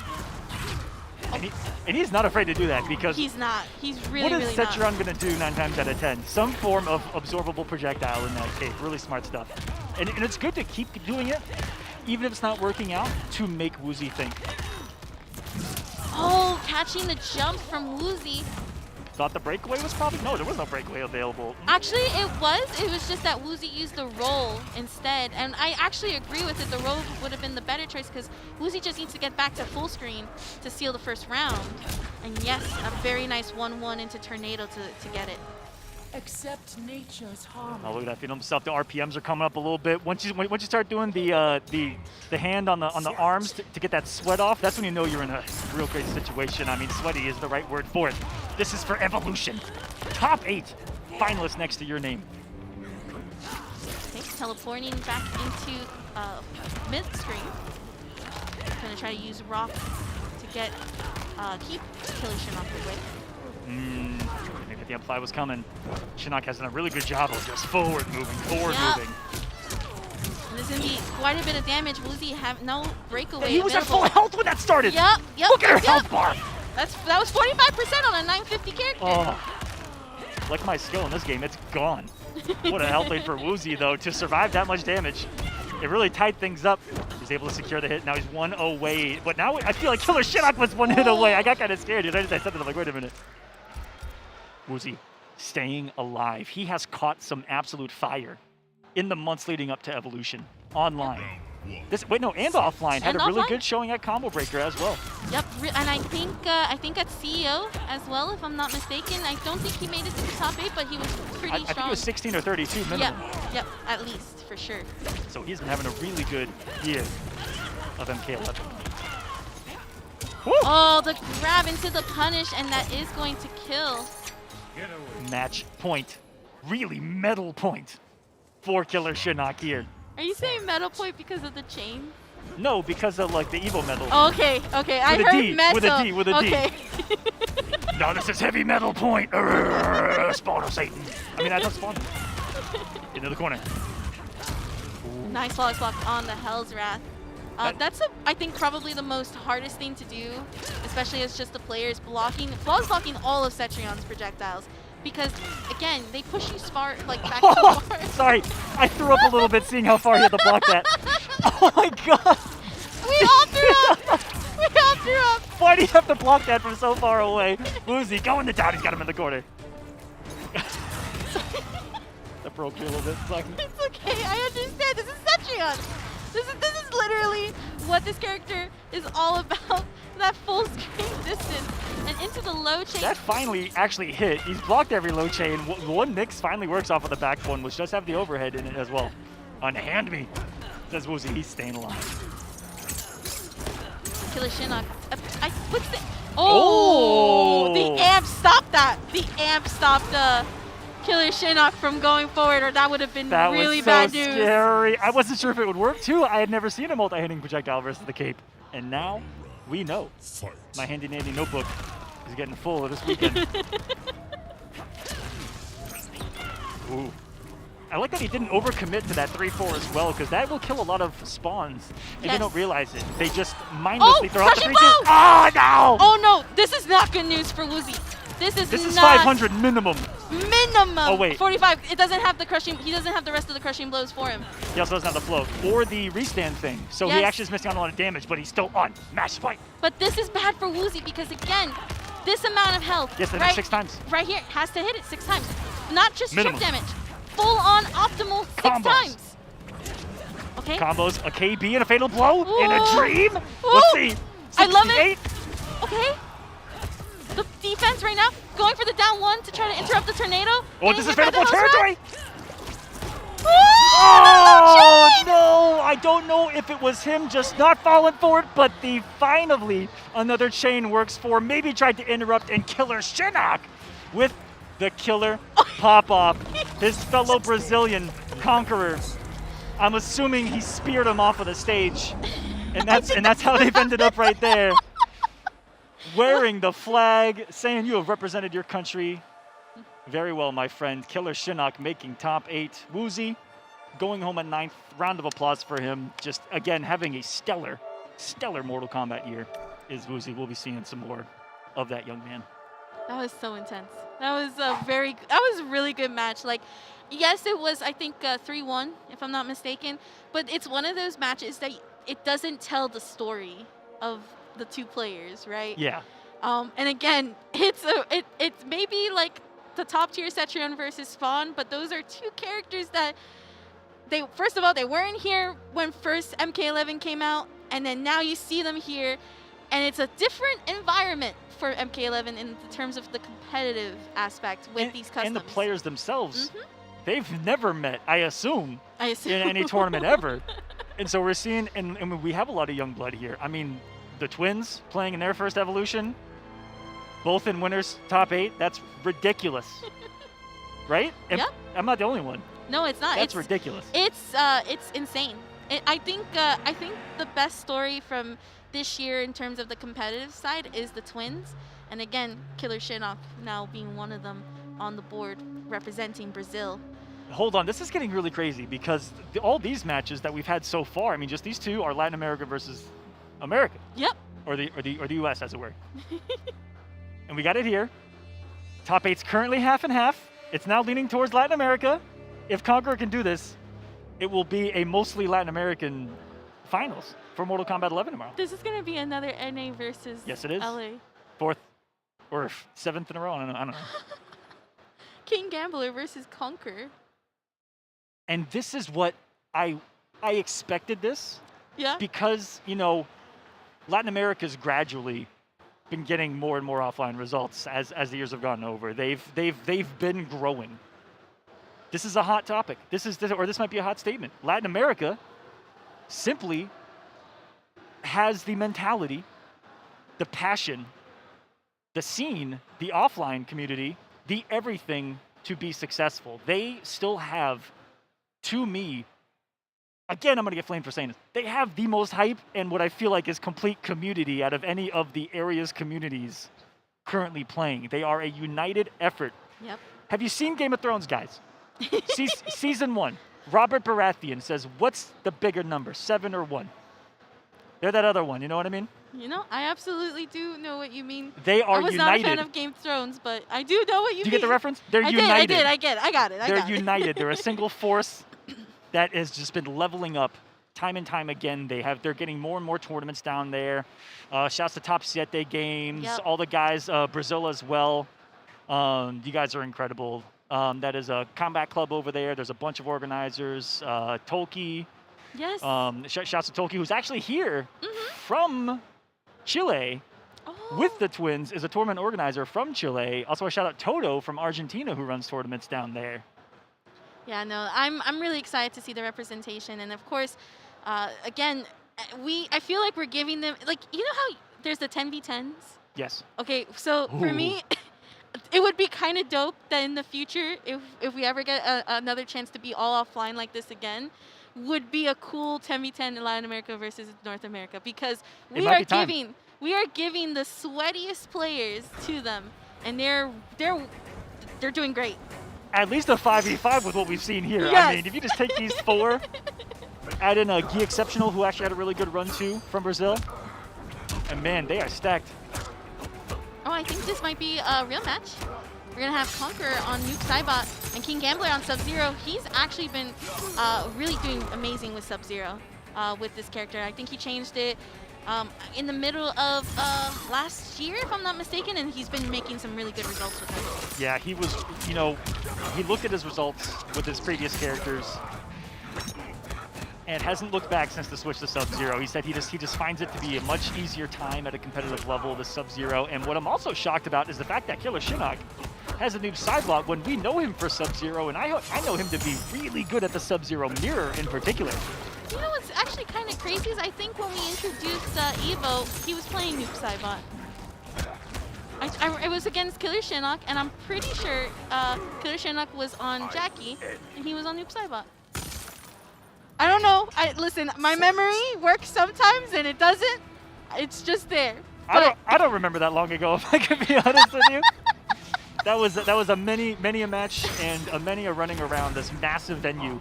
And he's not afraid to do that because he's not. He's really, what is really not. Setron going to do 9 times out of 10? Some form of absorbable projectile in that cave. Really smart stuff. And it's good to keep doing it, even if it's not working out, to make Wuuuzie think. Oh, catching the jump from Wuuuzie. Thought the breakaway was probably... No, there was no breakaway available. Actually, it was. It was just that Wuuuzie used the roll instead. And I actually agree with it. The roll would have been the better choice because Wuuuzie just needs to get back to full screen to seal the first round. And yes, a very nice 1-1 into Tornado to get it. Accept nature's harm. Oh, look at that feeling himself. The RPMs are coming up a little bit. Once you start doing the hand on the arms to get that sweat off, that's when you know you're in a real great situation. I mean, sweaty is the right word for it. This is for Evolution. Top 8 finalists next to your name. Okay, teleporting back into mid screen. Gonna try to use Rock to keep KillerXionk away. Maybe the apply was coming. Shinnok has done a really good job of just forward moving. This is going to be quite a bit of damage. Wuuuzie have no breakaway. He was at full health when that started. Yep. Look at her health bar. That was 45% on a 950 character. Oh, like my skill in this game, it's gone. What a health lead for Wuuuzie though to survive that much damage. It really tied things up. He's able to secure the hit. Now he's 1 away. But now I feel like KillerXionk was 1 hit away. I got kind of scared. I said that. I'm like, wait a minute. Wuuuzie staying alive. He has caught some absolute fire in the months leading up to Evolution online. And offline. Had a really good showing at Combo Breaker as well. Yep, and I think at CEO as well, if I'm not mistaken. I don't think he made it to the top 8, but he was pretty strong. I think it was 16 or 32 minimum. Yep, at least, for sure. So he's been having a really good year of MK11. Woo! Oh, the grab into the punish, and that is going to kill. Match point. Really medal point for KillerXionk here. Are you saying medal point because of the chain? No, because of like the Evo medal. Oh, okay. I heard metal. With a D. No, this is heavy metal point. Spawn of Satan. I mean, I don't spawn. Into the corner. Nice flawless block on the Hell's Wrath. That's, I think, probably the most hardest thing to do, especially as just the players flawless blocking all of Cetrion's projectiles. Because, again, they push you back so far. Sorry, I threw up a little bit seeing how far he had to block that. Oh my god! We all threw up! Why do you have to block that from so far away? Wuuuzie going to down. He's got him in the corner. That broke you a little bit. It's okay. I understand. This is Cetrion. This is literally what this character is all about. That full screen distance and into the low chain. That finally actually hit. He's blocked every low chain. One Nyx finally works off of the back one, which does have the overhead in it as well. Unhand me, says Wuuuzie. He's staying alive. KillerXionk. What's the? Oh! The amp stopped that. The amp stopped KillerXionk from going forward, or that would have been really bad news. That was so scary. I wasn't sure if it would work too. I had never seen a multi-hitting projectile versus the cape, and now we know. My handy-dandy notebook is getting full this weekend. Ooh. I like that he didn't overcommit to that 3-4 as well, because that will kill a lot of spawns if they don't realize it. They just mindlessly throw out the 3-2. Oh, no! Oh, no. This is not good news for Wuuuzie. This is not 500 minimum. Minimum. Oh, wait. 45. It doesn't have the crushing. He doesn't have the rest of the crushing blows for him. He also doesn't have the float or the restand thing. So he actually is missing out on a lot of damage, but he's still on match point. But this is bad for Wuuuzie because, again, this amount of health. Yes, right, 6 times. Right here has to hit it 6 times. Not just minimum. chip damage. Full on optimal 6 times. Okay. Combos, a KB and a fatal blow in a dream. Ooh. Let's see. 68. I love it. Okay. The defense right now going for the down 1 to try to interrupt the tornado. Oh, this is fatal blow territory. Oh, no! I don't know if it was him just not falling for it, but finally another chain works for. Maybe tried to interrupt, and KillerXionk with the killer pop-off. His fellow Brazilian conqueror. I'm assuming he speared him off of the stage, and that's how they've ended up right there. Wearing the flag, saying you have represented your country very well, my friend. KillerXionk making top 8. Wuuuzie going home at 9th. Round of applause for him. Just, again, having a stellar Mortal Kombat year is Wuuuzie. We'll be seeing some more of that young man. That was so intense. That was a really good match. Like, yes, it was, I think, 3-1, if I'm not mistaken. But it's one of those matches that it doesn't tell the story of the two players, right? Yeah. And again, it's maybe like the top tier Cetrion versus Spawn, but those are two characters that first of all, they weren't here when first MK11 came out, and then now you see them here, and it's a different environment for MK11 in terms of the competitive aspect with these customs. And the players themselves, they've never met, I assume, in any tournament ever. And so we're seeing, and we have a lot of young blood here. I mean, the twins playing in their first evolution, both in winners top 8. That's ridiculous, right? Yeah. I'm not the only one. No, it's not. That's ridiculous. It's insane. I think the best story from this year in terms of the competitive side is the twins, and again, KillerXionk now being one of them on the board representing Brazil. Hold on, this is getting really crazy because all these matches that we've had so far, I mean, just these two are Latin America versus America. Yep. Or the US, as it were. And we got it here. Top 8's currently half and half. It's now leaning towards Latin America. If Conqueror can do this, it will be a mostly Latin American finals for Mortal Kombat 11 tomorrow. This is going to be another NA versus yes, it is. LA. 4th or 7th in a row. I don't know. KingGambler versus Conqueror. And this is what I expected this. Yeah. Because, you know, Latin America's gradually been getting more and more offline results as the years have gone over. They've been growing. This is a hot topic. This might be a hot statement. Latin America simply has the mentality, the passion, the scene, the offline community, the everything to be successful. They still have, to me, again, I'm going to get flamed for saying this, they have the most hype and what I feel like is complete community out of any of the area's communities currently playing. They are a united effort. Yep. Have you seen Game of Thrones, guys? Season 1. Robert Baratheon says, what's the bigger number, 7 or 1? They're that other one, you know what I mean? You know, I absolutely do know what you mean. They are united. I was not a fan of Game of Thrones, but I do know what you mean. Do you get the reference? They're united. I got it. They're united. They're a single force that has just been leveling up time and time again, they're getting more and more tournaments down there. Shouts to Top 7 Games, all the guys, Brazil as well. You guys are incredible. That is a combat club over there. There's a bunch of organizers. Tolki. Yes. Shouts to Tolki, who's actually here from Chile with the Twins, is a tournament organizer from Chile. Also, a shout out Toto from Argentina, who runs tournaments down there. Yeah, no, I'm really excited to see the representation, and of course, again, I feel like we're giving them, like, you know how there's the 10v10s? Yes. Okay, so for me, it would be kind of dope that in the future, if we ever get another chance to be all offline like this again, would be a cool 10v10 in Latin America versus North America, because we are giving the sweatiest players to them, and they're doing great. At least a 5v5 with what we've seen here. Yes. I mean, if you just take these 4, add in a GRIMM, who actually had a really good run too from Brazil, and man, they are stacked. Oh, I think this might be a real match. We're going to have Conqueror on Nuke Saibot and KingGambler on Sub-Zero. He's actually been really doing amazing with Sub-Zero with this character. I think he changed it in the middle of last year, if I'm not mistaken, and he's been making some really good results with him. Yeah, he was, you know, he looked at his results with his previous characters and hasn't looked back since the switch to Sub-Zero. He said he just finds it to be a much easier time at a competitive level, the Sub-Zero. And what I'm also shocked about is the fact that KillerXionk has a new sideblock when we know him for Sub-Zero, and I know him to be really good at the Sub-Zero mirror in particular. You know what's actually kind of crazy is I think when we introduced Evo, he was playing Nuke Saibot. I was against KillerXionk, and I'm pretty sure KillerXionk was on Jackie, and he was on Nuke Saibot. I don't know. Listen, my memory works sometimes, and it doesn't. It's just there. I don't remember that long ago, if I can be honest with you. That was a many a match and a many a running around this massive venue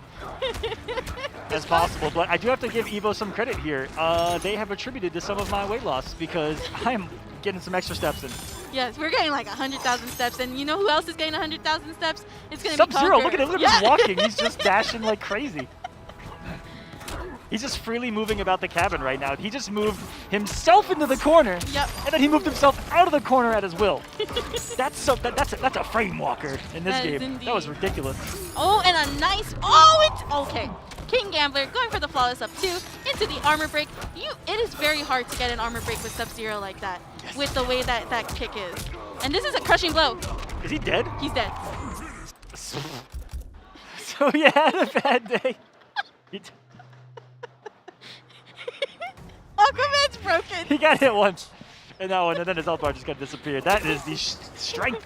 as possible. But I do have to give Evo some credit here. They have attributed to some of my weight loss because I'm getting some extra steps in. Yes, we're getting like 100,000 steps, and you know who else is getting 100,000 steps? It's gonna be Sub-Zero. Conqueror. Look at him walking. He's just dashing like crazy. He's just freely moving about the cabin right now. He just moved himself into the corner, and then he moved himself out of the corner at his will. That's a frame walker in this game. Indeed. That was ridiculous. Oh, and a nice. It's okay. KingGambler going for the flawless up 2 into the armor break. It is very hard to get an armor break with Sub-Zero like that, with the way that kick is. And this is a crushing blow. Is he dead? He's dead. So he had a bad day. Aquaman's broken. He got hit once in that one, and then his health bar just got disappeared. That is the strength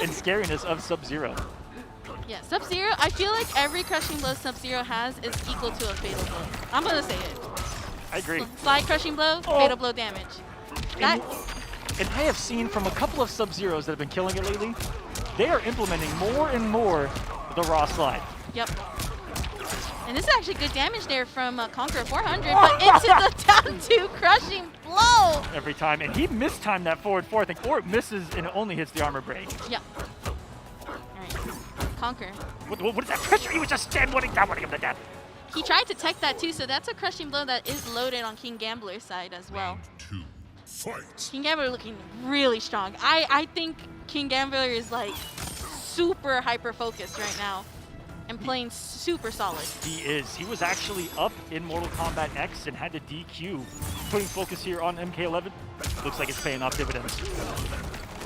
and scariness of Sub-Zero. Yeah, Sub-Zero, I feel like every crushing blow Sub-Zero has is equal to a fatal blow. I'm going to say it. I agree. Slide crushing blow, fatal blow damage. And I have seen from a couple of Sub-Zeros that have been killing it lately, they are implementing more and more the raw slide. Yep. And this is actually good damage there from Conqueror 400, but into the down 2 crushing blow. Every time, and he mistimed that forward 4, I think, or it misses and it only hits the armor break. Yep. All right, Conquer. What is that pressure? He was just wanting him to death. He tried to tech that too, so that's a crushing blow that is loaded on KingGambler's side as well. KingGambler looking really strong. I think KingGambler is like super hyper focused right now and playing super solid. He is. He was actually up in Mortal Kombat X and had to DQ. Putting focus here on MK11 looks like it's paying off dividends.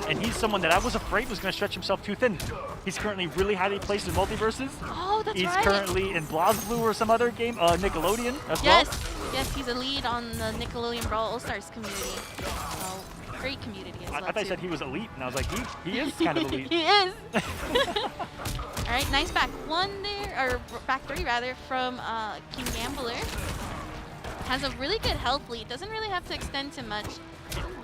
And he's someone that I was afraid was going to stretch himself too thin. He's currently really highly placed in multiverses. Oh, that's he's right. currently in BlazBlue or some other game, Nickelodeon as well. Yes, he's a lead on the Nickelodeon Brawl All-Stars community. Oh, great community as well. I thought I said he was elite, and I was like, he is kind of elite. He is. All right, nice back 1 there, or back 3 rather, from KingGambler. Has a really good health lead. Doesn't really have to extend too much.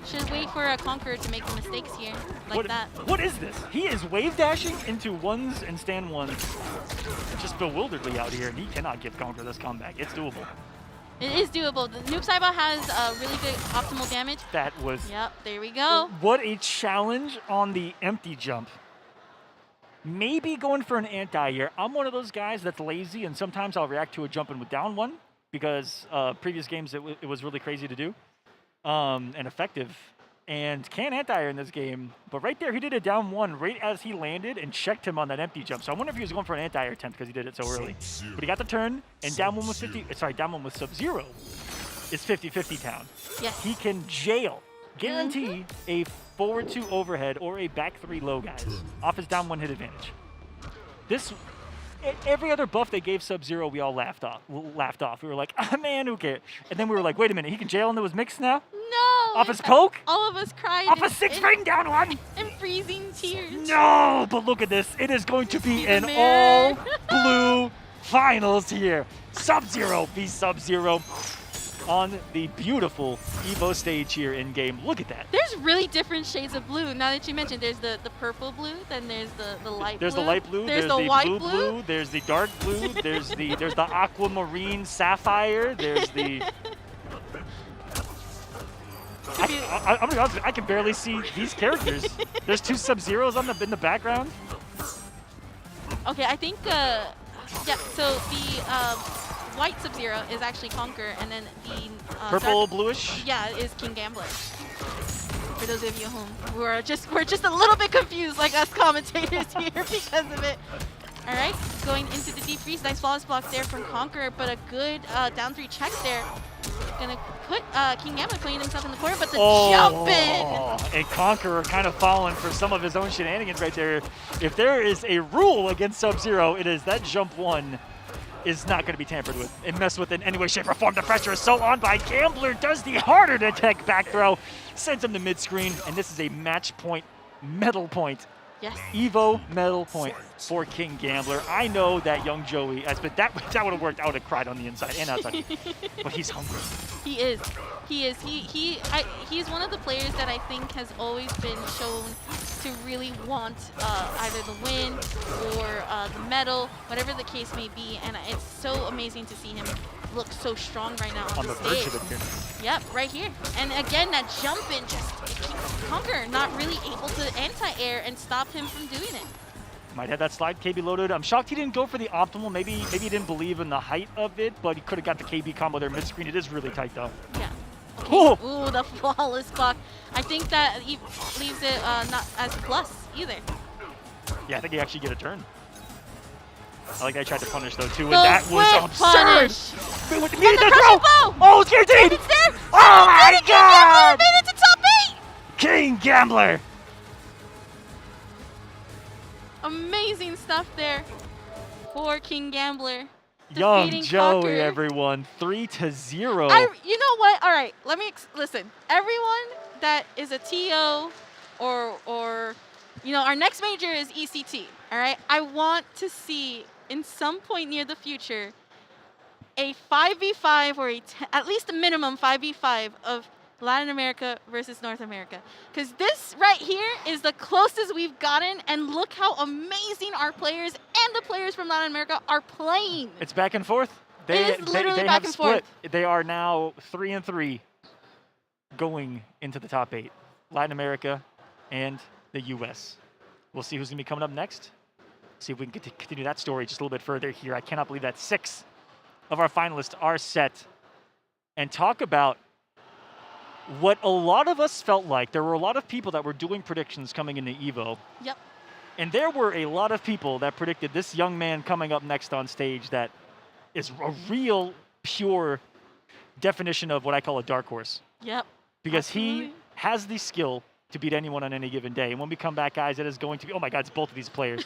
Should wait for a Conqueror to make the mistakes here, like that. What is this? He is wave dashing into 1s and stand 1s. Just bewilderedly out here, and he cannot give Conqueror this comeback. It's doable. It is doable. The Noob Saibot has really good optimal damage. That was... Yep, there we go. What a challenge on the empty jump. maybe going for an anti-air. I'm one of those guys that's lazy, and sometimes I'll react to a jumping with down one because previous games it was really crazy to do and effective. And can anti-air in this game, but right there he did a down one right as he landed and checked him on that empty jump. So I wonder if he was going for an anti-air attempt because he did it so early. But he got the turn, and down one with Sub-Zero is 50-50 town. Yes. He can guarantee a forward 2 overhead or a back 3 low, guys, off his down 1 hit advantage. Every other buff they gave Sub-Zero, we all laughed off. We were like, ah, man, who cares? And then we were like, wait a minute, he can jail into his mix now? No! Off his coke? All of us cried. Off a 6-ring down one? And freezing tears. No, but look at this. It is going to be an all-blue finals here. Sub-Zero v Sub-Zero on the beautiful EVO stage here in game. Look at that. There's really different shades of blue. Now that you mentioned, there's the purple blue, then there's the light blue. There's the light blue, there's the white blue, there's the dark blue, there's the aquamarine sapphire, there's the I'm gonna be honest with you, I can barely see these characters. There's 2 Sub-Zeros in the background. Okay, I think yeah, so the white Sub-Zero is actually Conquer, and then the purple bluish? Yeah, is KingGambler. For those of you who are we're just a little bit confused, like us commentators here because of it. All right, going into the deep freeze, nice flawless block there from Conquer, but a good down 3 check there. Gonna put KingGambler playing himself in the corner, but the jump in! And Conqueror kind of falling for some of his own shenanigans right there. If there is a rule against Sub-Zero, it is that jump 1 is not going to be tampered with and messed with in any way, shape, or form. The pressure is so on by Gambler, does the harder to tech back throw, sends him to mid-screen, and this is a match point, medal point. Yes. EVO medal point for KingGambler. I know that young Joey, that would have worked. I would have cried on the inside and outside. But he's hungry. He is. He's one of the players that I think has always been shown to really want either the win or the medal, whatever the case may be. And it's so amazing to see him look so strong right now on the stage. Verge of it. Yep, right here. And again, that jump in just Conquer not really able to anti-air and stop him from doing it. Might have that slide KB loaded. I'm shocked he didn't go for the optimal. Maybe he didn't believe in the height of it, but he could have got the KB combo there mid-screen. It is really tight though. Yeah. Okay. Ooh, the flawless block. I think that he leaves it not as plus either. Yeah, I think he actually get a turn. I like I tried to punish though too, and that was absurd. With the throw. Oh, it's guaranteed. It's there. Oh my God! Made it to top 8. KingGambler. Amazing stuff there for KingGambler. Young defeating Joey, Conquer. everyone, 3-0. You know what? All right, let me listen. Everyone that is a TO or you know, our next major is ECT. All right, I want to see in some point near the future a 5v5 or at least a minimum 5v5 of Latin America versus North America. Because this right here is the closest we've gotten, and look how amazing our players and the players from Latin America are playing. It's back and forth. It is literally back and forth. They are now 3-3 going into the top 8. Latin America and the US. We'll see who's going to be coming up next. See if we can continue that story just a little bit further here. I cannot believe that 6 of our finalists are set. And talk about what a lot of us felt like. There were a lot of people that were doing predictions coming into EVO. Yep. And there were a lot of people that predicted this young man coming up next on stage that is a real, pure definition of what I call a dark horse. Yep. Because he has the skill to beat anyone on any given day. And when we come back, guys, it is going to be, oh my God, it's both of these players.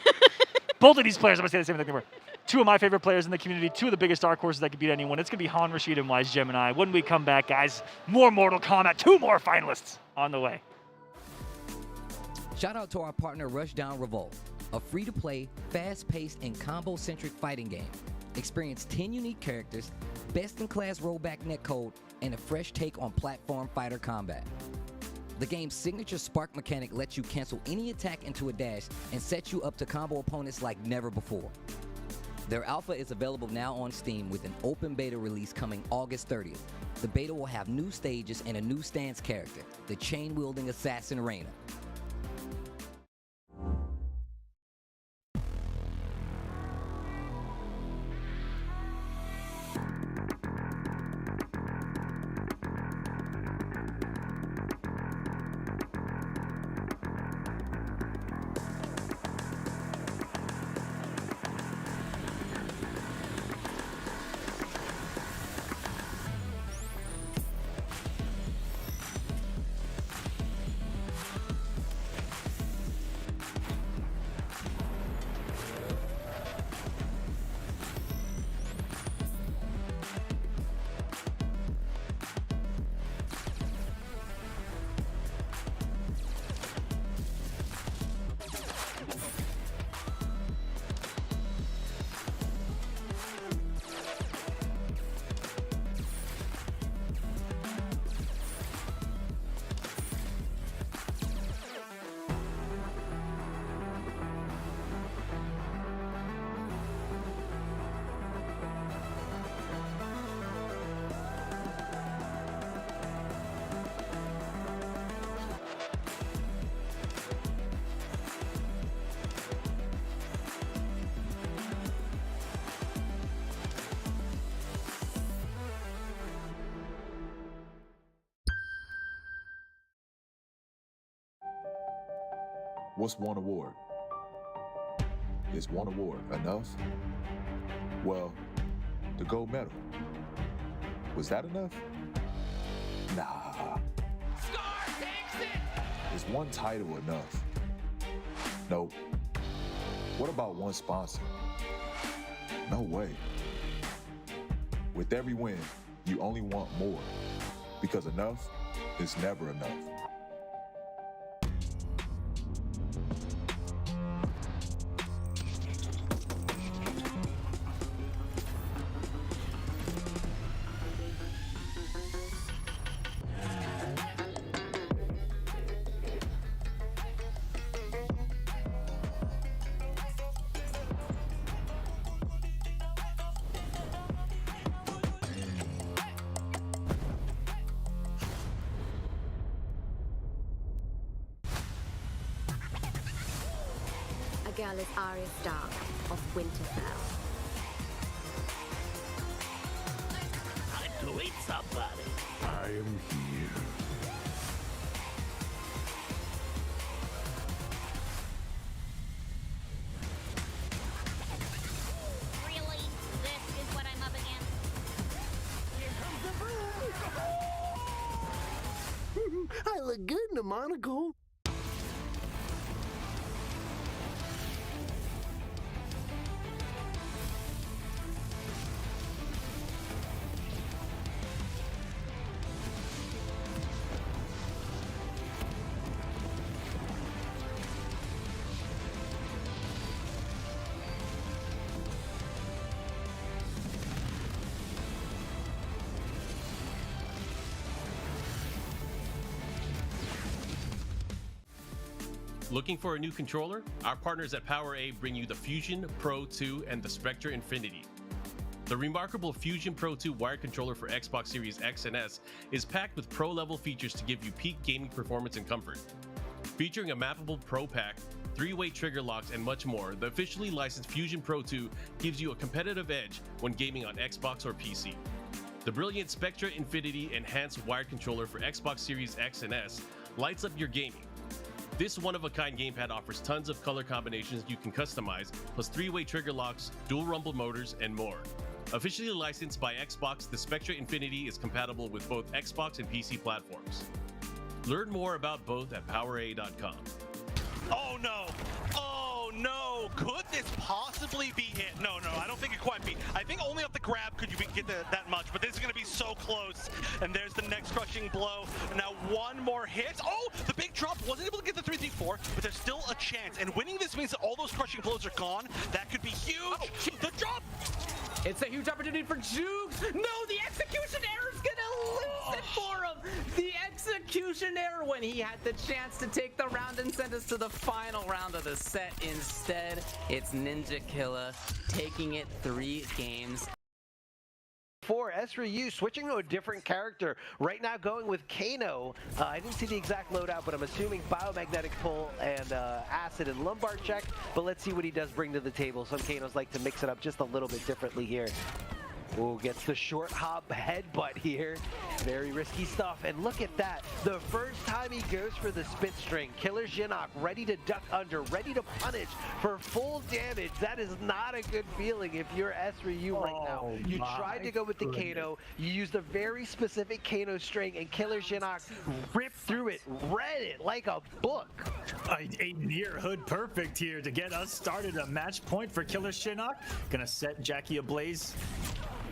Both of these players, I'm going to say the same thing they were. 2 of my favorite players in the community, 2 of the biggest dark horses that could beat anyone. It's going to be Han Rashid and WiZEGEMiNi. When we come back, guys, more Mortal Kombat, 2 more finalists on the way. Shout out to our partner Rushdown Revolt, a free-to-play, fast-paced, and combo-centric fighting game. Experience 10 unique characters, best-in-class rollback netcode, and a fresh take on platform fighter combat. The game's signature spark mechanic lets you cancel any attack into a dash and sets you up to combo opponents like never before. Their alpha is available now on Steam with an open beta release coming August 30th. The beta will have new stages and a new stance character, the chain-wielding assassin Reina. What's one award? Is one award enough? Well, the gold medal. Was that enough? Nah. Scar takes it! Is one title enough? Nope. What about one sponsor? No way. With every win, you only want more, because enough is never enough. A girl is Arya Stark of Winterfell. Time to eat somebody. I am here. Really? This is what I'm up against? Here comes the boom! I look good in a monocle. Looking for a new controller? Our partners at PowerA bring you the Fusion Pro 2 and the Spectre Infinity. The remarkable Fusion Pro 2 wired controller for Xbox Series X and S is packed with pro-level features to give you peak gaming performance and comfort. Featuring a mappable Pro Pack, 3-way trigger locks, and much more, the officially licensed Fusion Pro 2 gives you a competitive edge when gaming on Xbox or PC. The brilliant Spectre Infinity enhanced wired controller for Xbox Series X and S lights up your gaming. This one-of-a-kind gamepad offers tons of color combinations you can customize, plus 3-way trigger locks, dual rumble motors, and more. Officially licensed by Xbox, the Spectre Infinity is compatible with both Xbox and PC platforms. Learn more about both at PowerA.com. Oh no! Oh no! Could this possibly be hit? No, I don't think it quite be. I think only off the grab could you get that much, but this is going to be so close. And there's the next crushing blow. Now one more hit. Oh, the big drop. Wasn't able to get the 3-3-4, but there's still a chance. And winning this means that all those crushing blows are gone. That could be huge. Oh, the drop! It's a huge opportunity for Jueks. No, the execution error is gonna lose it for him. The execution error when he had the chance to take the round and send us to the final round of the set. Instead, it's NinjaKilla taking it 3 games. For SRyu, switching to a different character. Right now going with Kano. I didn't see the exact loadout, but I'm assuming biomagnetic pull and acid and lumbar check. But let's see what he does bring to the table. Some Kanos like to mix it up just a little bit differently here. Ooh, gets the short hop headbutt here. Very risky stuff. And look at that. The first time he goes for the spit string. KillerXionk ready to duck under, ready to punish for full damage. That is not a good feeling if you're SRyu right now. You tried to go with the Kano. You used a very specific Kano string, and KillerXionk ripped through it, read it like a book. A near hood perfect here to get us started. A match point for KillerXionk. Gonna set Jackie ablaze.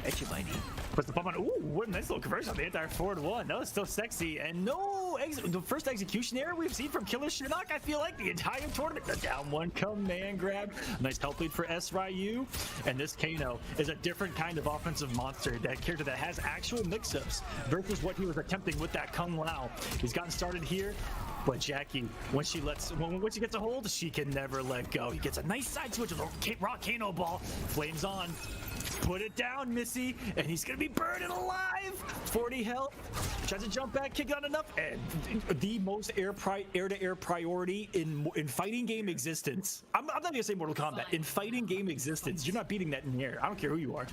NachoTheDwarf. Puts the pump on. Ooh, what a nice little conversion on the entire forward one. That was still sexy. And no, the first execution error we've seen from KillerXionk, I feel like the entire tournament. The down one command grab. Nice help lead for SRyu. And this Kano is a different kind of offensive monster. That character that has actual mix-ups versus what he was attempting with that Kung Lao. He's gotten started here. But Jackie, when she gets a hold, she can never let go. He gets a nice side switch with a raw Kano ball. Flames on. Put it down, Missy, and he's gonna be burning alive. 40 health. Tries to jump back, kick out enough, and the most air-to-air priority in fighting game existence. I'm not gonna say Mortal Kombat. In fighting game existence, you're not beating that in the air. I don't care who you are.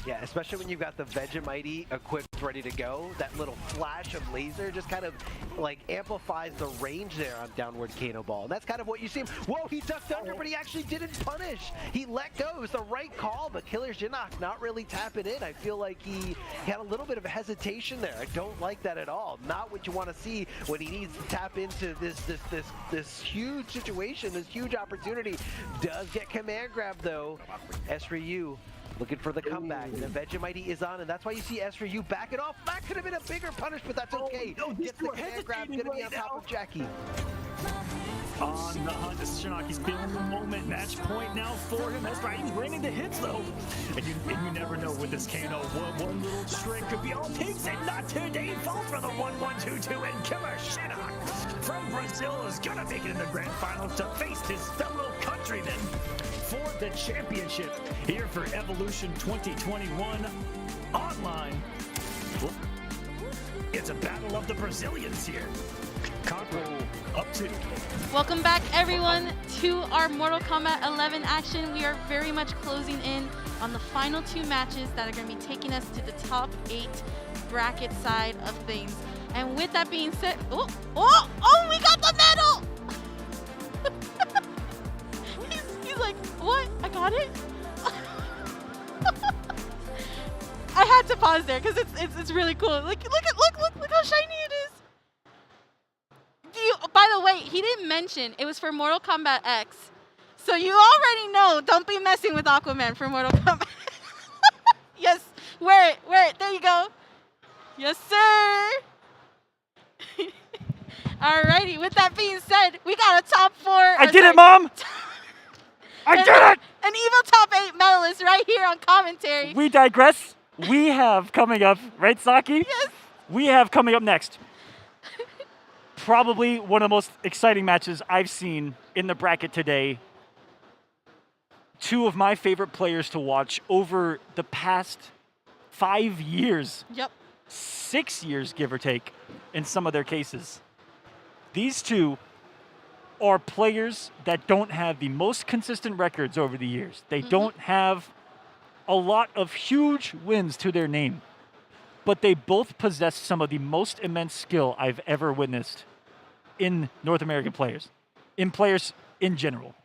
Yeah, especially when you've got the VegeMighty equipped, ready to go. That little flash of laser just kind of like amplifies the range there on downward Kano Ball. And that's kind of what you see him. Whoa, he ducked under, but he actually didn't punish. He let go. It was the right call, but KillerXionk not really tapping in. I feel like he had a little bit of a hesitation there. I don't like that at all. Not what you want to see when he needs to tap into this huge situation, this huge opportunity. Does get command grab though. S3U looking for the comeback. The VegeMighty is on, and that's why you see S3U back it off. That could have been a bigger punish, but that's okay. Gets the command grab, gonna be on top of Jackie. On the hunt, Shinaki's feeling the moment. Match point now for him. That's right, he's raining the hits though. And you never know with this Kano. One little trick could be all it takes, and not today. Falls for the 1-1-2-2, and KillerXionk from Brazil is gonna make it in the grand finals to face his fellow countrymen for the championship here for Evolution 2021 online. It's a battle of the Brazilians here. Conqueror up 2. Welcome back, everyone, to our Mortal Kombat 11 action. We are very much closing in on the final 2 matches that are going to be taking us to the top 8 bracket side of things. And with that being said, oh, we got the medal! he's like, what? I got it? I had to pause there because it's really cool. Look how shiny it is. By the way, he didn't mention it was for Mortal Kombat X. So you already know, don't be messing with Aquaman for Mortal Kombat. Yes, wear it. There you go. Yes, sir. Alrighty, with that being said, we got a top 4. I did it, Mom! I did it! An evil top 8 medalist right here on commentary. We digress. We have coming up, right, Saki? Yes. We have coming up next probably one of the most exciting matches I've seen in the bracket today. 2 of my favorite players to watch over the past 5 years. Yep. 6 years, give or take, in some of their cases. These 2 are players that don't have the most consistent records over the years. They don't have a lot of huge wins to their name, but they both possess some of the most immense skill I've ever witnessed in North American players, in players in general.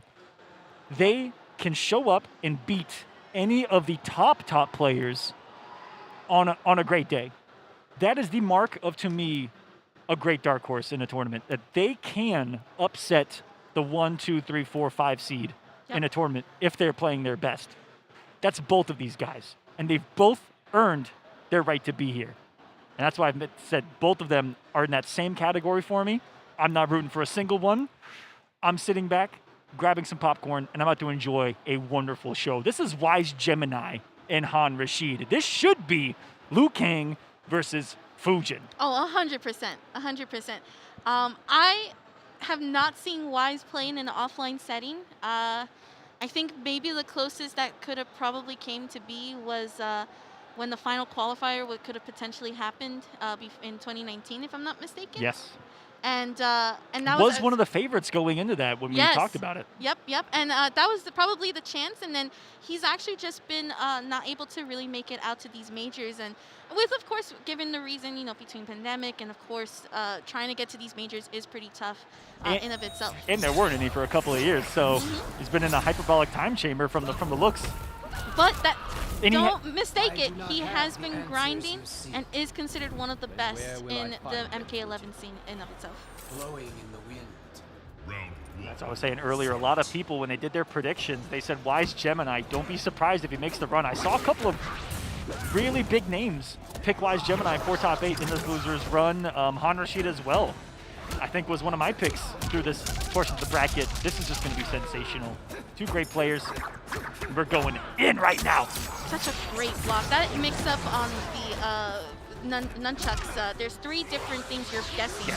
They can show up and beat any of the top players on a great day. That is the mark of, to me, a great dark horse in a tournament, that they can upset the 1, 2, 3, 4, 5 seed in a tournament if they're playing their best. That's both of these guys, and they've both earned their right to be here. And that's why I've said both of them are in that same category for me. I'm not rooting for a single one. I'm sitting back, grabbing some popcorn, and I'm about to enjoy a wonderful show. This is WiZEGEMiNi and Han Rashid. This should be Liu Kang versus Fujin. Oh, 100%. 100%. I have not seen Wise playing in an offline setting. I think maybe the closest that could have probably came to be was when the final qualifier could have potentially happened in 2019, if I'm not mistaken. Yes. And that was one of the favorites going into that when we talked about it. Yep. And that was probably the chance. And then he's actually just been not able to really make it out to these majors. And with, of course, given the reason, between pandemic and, of course, trying to get to these majors is pretty tough in of itself. And there weren't any for a couple of years. So he's been in a hyperbolic time chamber from the looks. But don't mistake it. He has been grinding and is considered one of the best in the MK11 scene in of itself. Blowing in the wind. As I was saying earlier, a lot of people, when they did their predictions, they said, WiZEGEMiNi, don't be surprised if he makes the run. I saw a couple of really big names pick WiZEGEMiNi for top 8 in this loser's run. Han Rashid as well, I think, was one of my picks through this portion of the bracket. This is just going to be sensational. 2 great players. We're going in right now. Such a great block. That mix-up on the nunchucks, there's 3 different things you're guessing.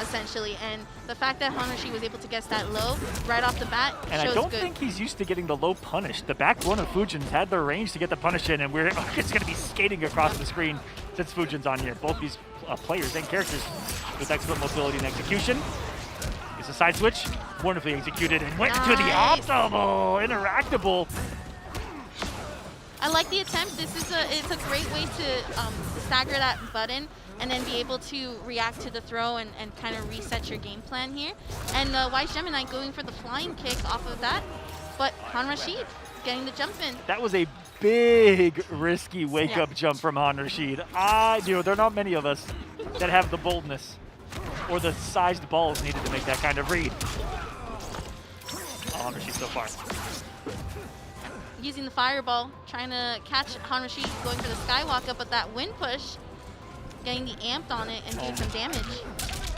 essentially. And the fact that Han Rashid was able to guess that low right off the bat And shows I don't good. think he's used to getting the low punish. The back one of Fujin's had the range to get the punish in, and we're just going to be skating across the screen since Fujin's on here. Both these players and characters with expert mobility and execution. It's a side switch, wonderfully executed, and went to the optimal, interactable. I like the attempt. It's a great way to stagger that button and then be able to react to the throw and kind of reset your game plan here. And YoBoyRio going for the flying kick off of that, but Han Rashid getting the jump in. That was a big, risky wake-up jump from Han Rashid. There are not many of us that have the boldness or the sized balls needed to make that kind of read. Han Rashid so far. Using the fireball, trying to catch Han Rashid going for the Skywalker, but that wind push, getting the amped on it and doing some damage.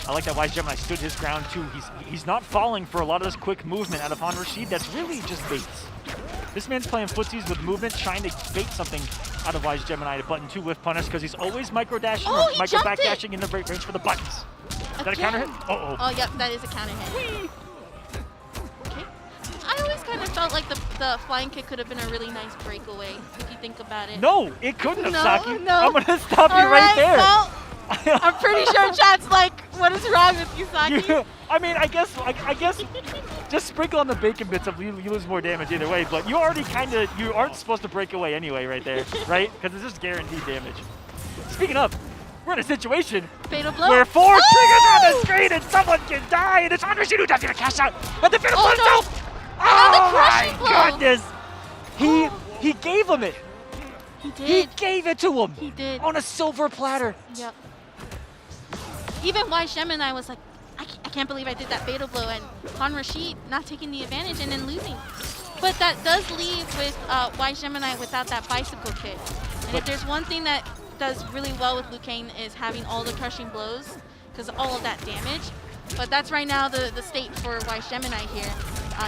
I like that YoBoyRio stood his ground too. He's not falling for a lot of this quick movement out of Han Rashid. That's really just baits. This man's playing footsies with movement, trying to bait something out of YoBoyRio to button 2 whiff punish because he's always micro dashing or micro back dashing in the range for the buttons. Is that a counter hit? Oh, yep, that is a counter hit. Okay. I always kind of felt like the flying kick could have been a really nice breakaway, if you think about it. No, it couldn't have, Saki. No. I'm going to stop you right there. Well, I'm pretty sure chat's like, what is wrong with you, Saki? I mean, I guess just sprinkle on the bacon bits of you lose more damage either way, but you already you aren't supposed to break away anyway right there, right? Because it's just guaranteed damage. Speaking of, we're in a situation where 4 triggers on the screen and someone can die, and it's Han Rashid who doesn't even cash out, but the fatal blow himself! Oh my goodness! He gave him it. He did. He gave it to him. He did. On a silver platter. Yep. Even YoBoyRio was like, I can't believe I did that fatal blow, and Han Rashid not taking the advantage and then losing. But that does leave with YoBoyRio without that bicycle kick. And if there's one thing that does really well with Liu Kang is having all the crushing blows, because of all of that damage. But that's right now the state for YoBoyRio here.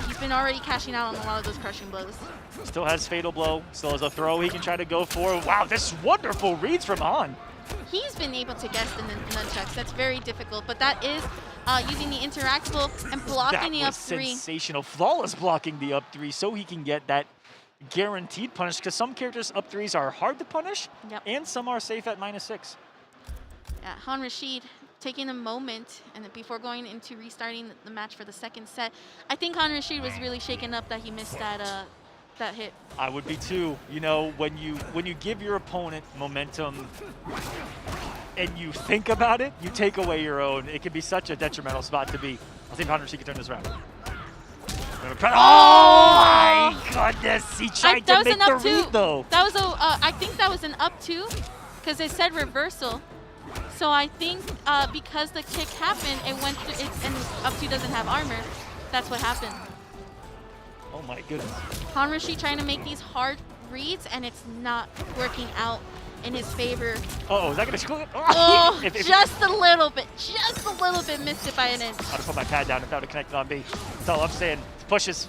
He's been already cashing out on a lot of those crushing blows. Still has fatal blow, still has a throw he can try to go for. Wow, this wonderful reads from Han. He's been able to guess the nunchucks. That's very difficult, but that is using the interactable and blocking the up 3. Sensational, flawless blocking the up 3 so he can get that guaranteed punish, because some characters up 3s are hard to punish, and some are safe at -6. Yeah, Han Rashid taking a moment and before going into restarting the match for the second set. I think Han Rashid was really shaken up that he missed that hit. I would be too. You know, when you give your opponent momentum and you think about it, you take away your own. It can be such a detrimental spot to be. I think Han Rashid can turn this around. Oh my goodness! He tried to make the read though. That was I think that was an up 2 because it said reversal. So I think because the kick happened, it went through, and up 2 doesn't have armor. That's what happened. Oh my goodness. Han Rashid trying to make these hard reads, and it's not working out in his favor. Uh-oh, is that going to screw it? Oh, just a little bit. Just a little bit missed it by an inch. I'd have put my pad down if that would have connected on B. That's all I'm saying. Pushes.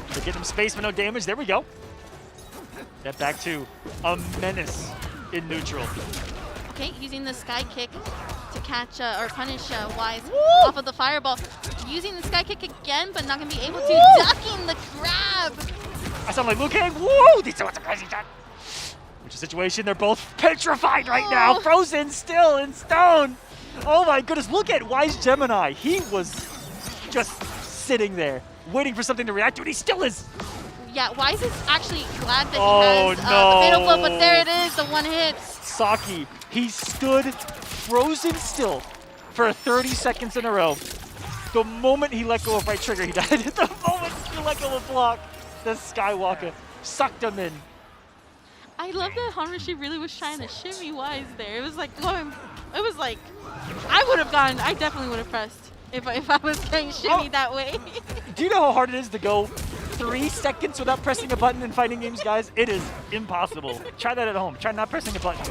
They're getting him space but no damage. There we go. Get back to a menace in neutral. Okay, using the sky kick to catch or punish Wise off of the fireball. Using the sky kick again, but not going to be able to. Ducking the grab. I sound like Liu Kang. Woo! These are a crazy shot. Which is a situation, they're both petrified right now. Frozen still in stone. Oh my goodness, look at YoBoyRio. He was just sitting there, waiting for something to react to, and he still is. Yeah, Wise is actually glad that he has the fatal blow, but there it is, the one hit. Saki, he stood frozen still for 30 seconds in a row. The moment he let go of right trigger, he died. The moment he let go of block, the Skywalker sucked him in. I love that Han Rashid really was trying to shimmy Wise there. It was like going, it was like, I would have gone, I definitely would have pressed if I was getting shimmy that way. Do you know how hard it is to go 3 seconds without pressing a button in fighting games, guys? It is impossible. Try that at home. Try not pressing a button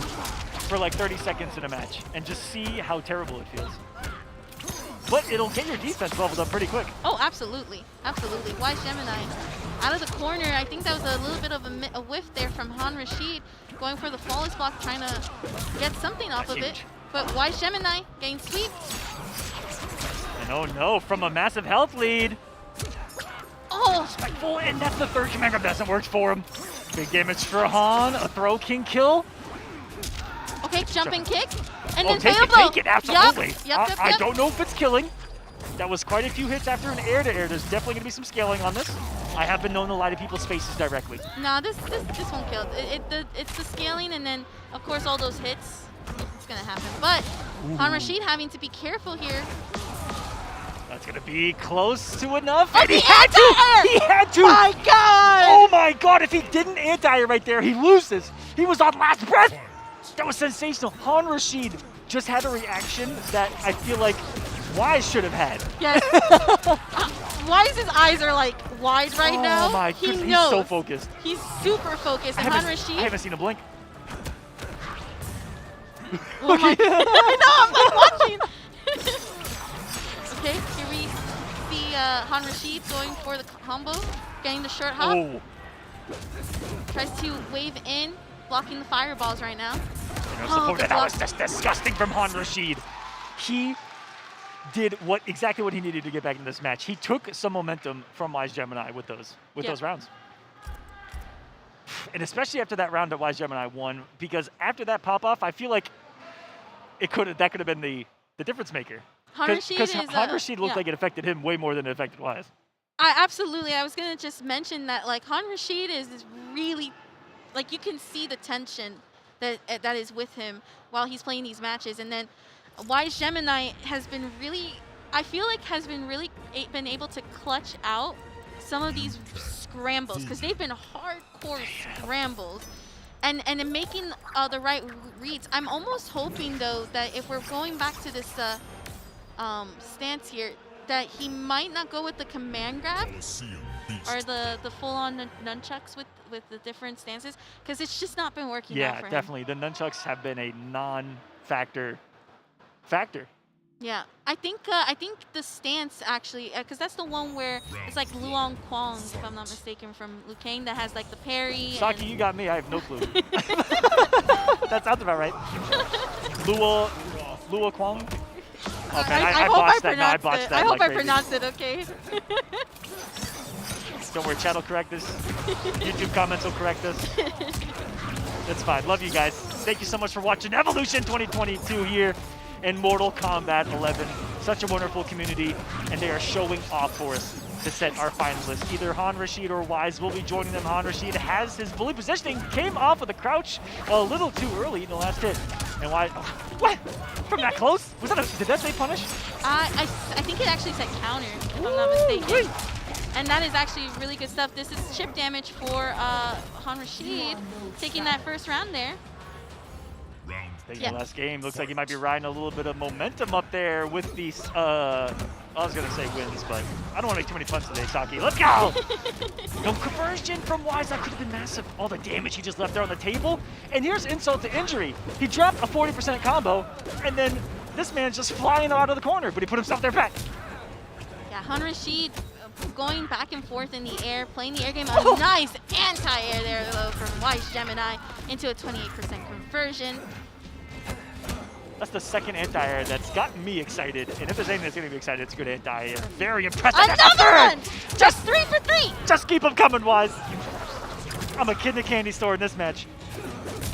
for like 30 seconds in a match and just see how terrible it feels. But it'll get your defense leveled up pretty quick. Oh, absolutely. Absolutely. YoBoyRio out of the corner. I think that was a little bit of a whiff there from Han Rashid going for the flawless block, trying to get something off of it. But YoBoyRio getting sweeped. Oh no, from a massive health lead. Oh! Spiteful, and that's the third command grab doesn't work for him. Big damage for Han, a throw king kill. Okay, jumping kick. And Oh, then take fail it, blow. take it, absolutely. Yep. I don't know if it's killing. That was quite a few hits after an air-to-air. There's definitely going to be some scaling on this. I have been known to lie to people's faces directly. No, this won't kill. It's the scaling and then, of course, all those hits. It's going to happen. But Han Rashid having to be careful here. That's going to be close to enough. Oh, And he had to! He had to! My God! Oh my God, if he didn't anti-air right there, he loses. He was on last breath. That was sensational. Han Rashid just had a reaction that I feel like Wise should have had. Yes. Wise's eyes are like wide right now. Oh my He goodness, knows. he's so focused. He's super focused. And Han Rashid. I haven't seen him blink. Oh my God. I know, I'm like watching. Okay, here we see Han Rashid going for the combo, getting the short hop. Oh. Tries to wave in, blocking the fireballs right now. That was just disgusting from Han Rashid. He did exactly what he needed to get back in this match. He took some momentum from YoGeMiNi with those rounds. And especially after that round that YoGeMiNi won, because after that pop-off, I feel like that could have been the difference maker. Because Han Rashid looked like it affected him way more than it affected Wise. Absolutely. I was going to just mention that like Han Rashid is really, like you can see the tension that is with him while he's playing these matches. And then YoGeMiNi has been really, I feel like has been really been able to clutch out some of these scrambles because they've been hardcore scrambles. And in making the right reads, I'm almost hoping though that if we're going back to this stance here, that he might not go with the command grab or the full-on nunchucks with the different stances because it's just not been working out for him. Yeah, definitely. The nunchucks have been a non-factor. Yeah, I think the stance actually, because that's the one where it's like Luong Kwong, if I'm not mistaken, from Liu Kang that has like the parry. Saki, you got me. I have no clue. That sounds about right. Luo Kwong. Okay, I hope I pronounced it. I hope I pronounced it. Okay. Don't worry, chat will correct this. YouTube comments will correct us. It's fine. Love you guys. Thank you so much for watching Evolution 2022 here in Mortal Kombat 11. Such a wonderful community, and they are showing off for us to set our finalists. Either Han Rashid or Wise will be joining them. Han Rashid has his bully positioning, came off of the crouch a little too early in the last hit. And Wise, what? From that close? Was that did that say punish? I think it actually said counter, if I'm not mistaken. And that is actually really good stuff. This is chip damage for Han Rashid, taking that first round there. Taking the last game. Looks like he might be riding a little bit of momentum up there with these, I was going to say wins, but I don't want to make too many puns today, Saki. Let's go! No conversion from Wise. That could have been massive. All the damage he just left there on the table. And here's insult to injury. He dropped a 40% combo, and then this man's just flying out of the corner, but he put himself there back. Yeah, Han Rashid going back and forth in the air, playing the air game. A nice anti-air there, though, from YoGeMiNi into a 28% conversion. That's the second anti-air that's gotten me excited. And if there's anything that's going to be excited, it's a good anti-air. Very impressive. Another one! Just 3 for 3! Just keep them coming, Wise. I'm a kid in a candy store in this match.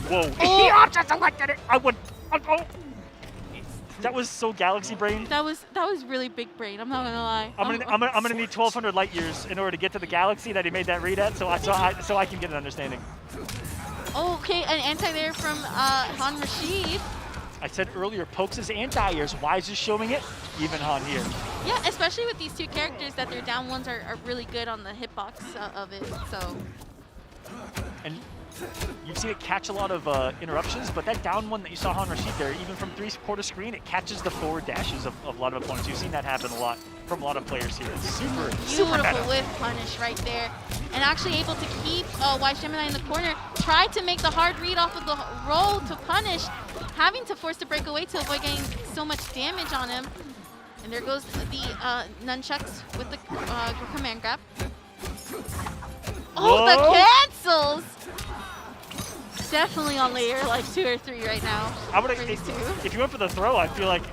Whoa. Oh. He option selected it. I would. Oh. That was so galaxy brain. That was really big brain. I'm not gonna lie. I'm gonna need 1,200 light years in order to get to the galaxy that he made that read at, so I can get an understanding. Okay, an anti there from Han Rashid. I said earlier, pokes his anti-airs. Wise is showing it. Even Han here. Yeah, especially with these two characters, that their down ones are really good on the hitbox of it. So. And you've seen it catch a lot of interruptions, but that down one that you saw Han Rashid there, even from 3/4 screen, it catches the forward dashes of a lot of opponents. You've seen that happen a lot from a lot of players here. It's super Beautiful whiff punish right there. And actually able to keep YoGeMiNi in the corner. Tried to make the hard read off of the roll to punish, having to force the break away to avoid getting so much damage on him. And there goes the nunchucks with the command grab. Oh, the cancels! Definitely on layer like 2 or 3 right now. If you went for the throw, I feel like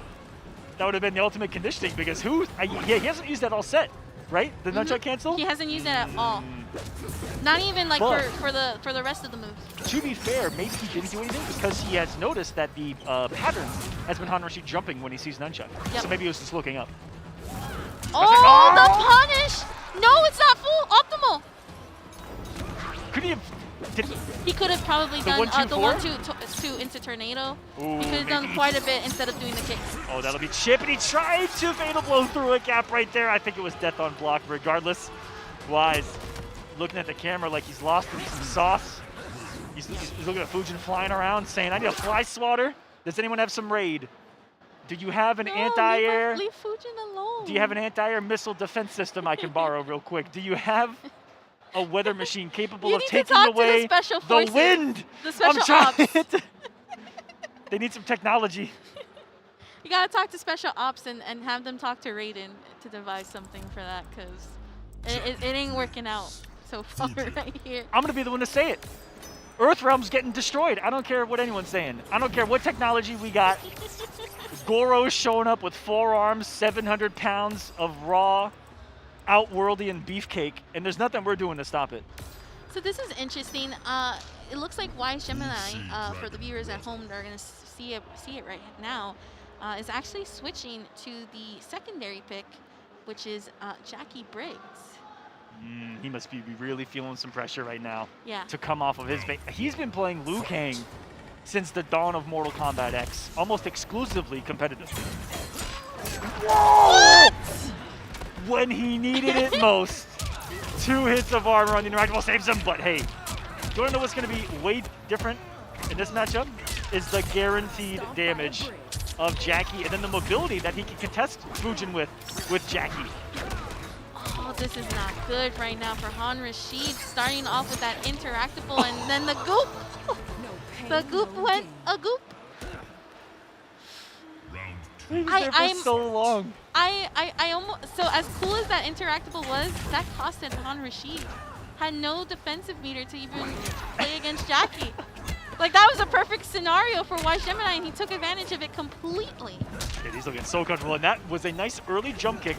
That would have been the ultimate conditioning because yeah, he hasn't used that all set, right? The nunchuck cancel? He hasn't used it at all. Not even like But for the rest of the moves. to be fair, maybe he didn't do anything because he has noticed that the pattern has been Han Rashid jumping when he sees nunchuck. Yep. So maybe he was just looking up. Oh, the punish! No, it's not full optimal. Could he have? He could have probably The done 1-2-4? the 1-2 into tornado. Ooh, He could have done maybe. quite a bit instead of doing the kicks. Oh, that'll be Chip, and he tried to fatal blow through a gap right there. I think it was death on block regardless. Wise looking at the camera like he's lost in some sauce. He's looking at Fujin flying around saying, I need a fly swatter. Does anyone have some raid? Do you have an anti-air? Leave Fujin alone. Do you have an anti-air missile defense system I can borrow real quick? Do you have a weather machine capable You of need to taking talk to the away special the forces. wind? The special I'm trying ops. They need some technology. You gotta talk to special ops and have them talk to Raiden to devise something for that, because it ain't working out so far right here. I'm gonna be the one to say it. Earthrealm's getting destroyed. I don't care what anyone's saying. I don't care what technology we got. Goro's showing up with 4 arms, 700 pounds of raw, outworldian beefcake, and there's nothing we're doing to stop it. So this is interesting. It looks like YoBoyRio, for the viewers at home that are gonna see it right now, is actually switching to the secondary pick, which is Jackie Briggs. He must be really feeling some pressure right now. Yeah. To come off of his base. He's been playing Liu Kang since the dawn of Mortal Kombat X, almost exclusively competitive. What? When he needed it most. 2 hits of armor on the interactable saves him, but hey, do you want to know what's going to be way different in this matchup? Is the guaranteed damage of Jackie and then the mobility that he can contest Fujin with Jackie. Oh, this is not good right now for Han Rashid, starting off with that interactable and then the goop. The goop went a goop. He was there for so long. I almost, so as cool as that interactable was, that costed Han Rashid. Had no defensive meter to even play against Jackie. Like, that was a perfect scenario for YoBoyRio, and he took advantage of it completely. Yeah, he's looking so comfortable, and that was a nice early jump kick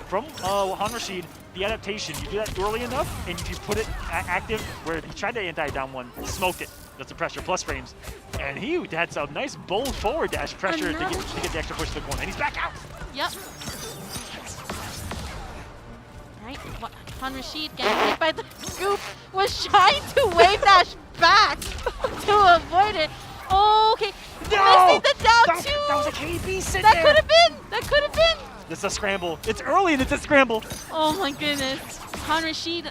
from Han Rashid. The adaptation, you do that early enough, and if you put it active, where he tried to anti-down one, he smoked it. That's the pressure plus frames. And he had some nice bold forward dash pressure to get the extra push to the corner. And he's back out. Yep. Right, Han Rashid getting hit by the scoop, was trying to wave dash back to avoid it. Oh, okay. No! Missing the down That two. was a KB sit That there. could have been. That could have been. This is a scramble. It's early and it's a scramble. Oh my goodness. Han Rashid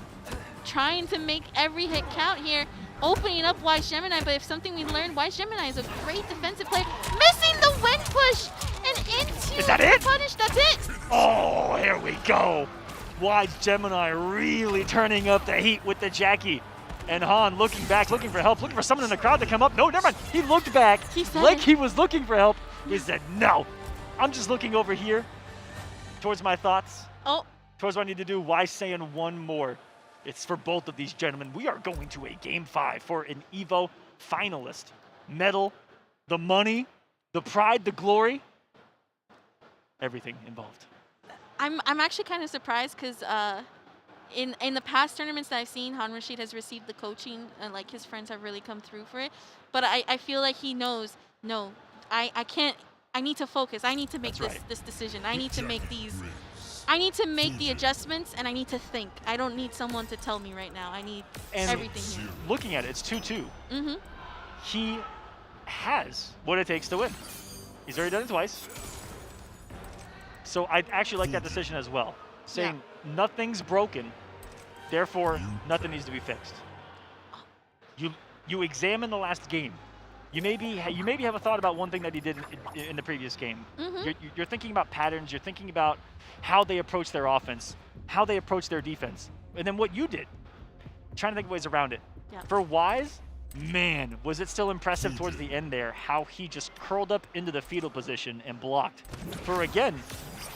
trying to make every hit count here, opening up YoBoyRio, but if something we learned, YoBoyRio is a great defensive player. Missing the wind push and into Is that it? punish. That's it. Oh, here we go. YoBoyRio really turning up the heat with the Jackie. And Han looking back, looking for help, looking for someone in the crowd to come up. No, never mind. He looked back like he was looking for help. He said, no, I'm just looking over here towards my thoughts. Oh. Towards what I need to do. Why saying one more? It's for both of these gentlemen. We are going to a Game 5 for an EVO finalist. Medal, the money, the pride, the glory, everything involved. I'm actually kind of surprised because in the past tournaments that I've seen, Han Rashid has received the coaching and like his friends have really come through for it. But I feel like he knows, no, I can't, I need to focus. I need to make this decision. I need to make the adjustments and I need to think. I don't need someone to tell me right now. I need everything here. Looking at it, it's 2-2. Mm-hmm. He has what it takes to win. He's already done it twice. So I actually like that decision as well. Saying nothing's broken, therefore nothing needs to be fixed. You examine the last game. You maybe have a thought about one thing that he did in the previous game. Mm-hmm. You're thinking about patterns. You're thinking about how they approach their offense, how they approach their defense, and then what you did. Trying to think of ways around it. Yeah. For Wise, man, was it still impressive towards the end there how he just curled up into the fetal position and blocked. For again,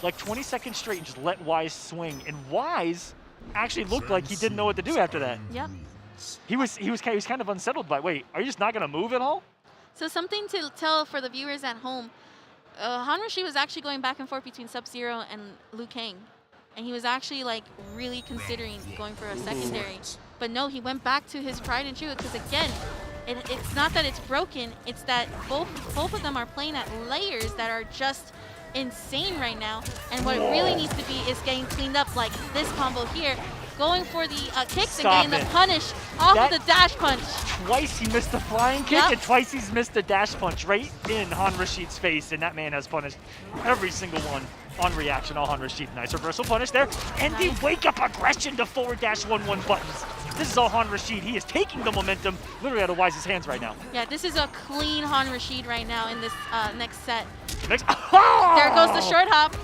like 20 seconds straight and just let Wise swing. And Wise actually looked like he didn't know what to do after that. Yep. He was kind of unsettled by, wait, are you just not going to move at all? So something to tell for the viewers at home, Han Rashid was actually going back and forth between Sub-Zero and Liu Kang. And he was actually like really considering going for a secondary. But no, he went back to his pride and true because again, it's not that it's broken, it's that both of them are playing at layers that are just insane right now. And what it really needs to be is getting cleaned up like this combo here. Going for the kicks and getting the punish off of the dash punch. Twice he missed the flying kick and twice he's missed the dash punch right in Han Rashid's face, and that man has punished every single one on reaction. Han Rashid, nice reversal punish there. And the wake up aggression to forward dash 1-1 buttons. This is all Han Rashid. He is taking the momentum literally out of Wise's hands right now. Yeah, this is a clean Han Rashid right now in this next set. There There goes the short hop.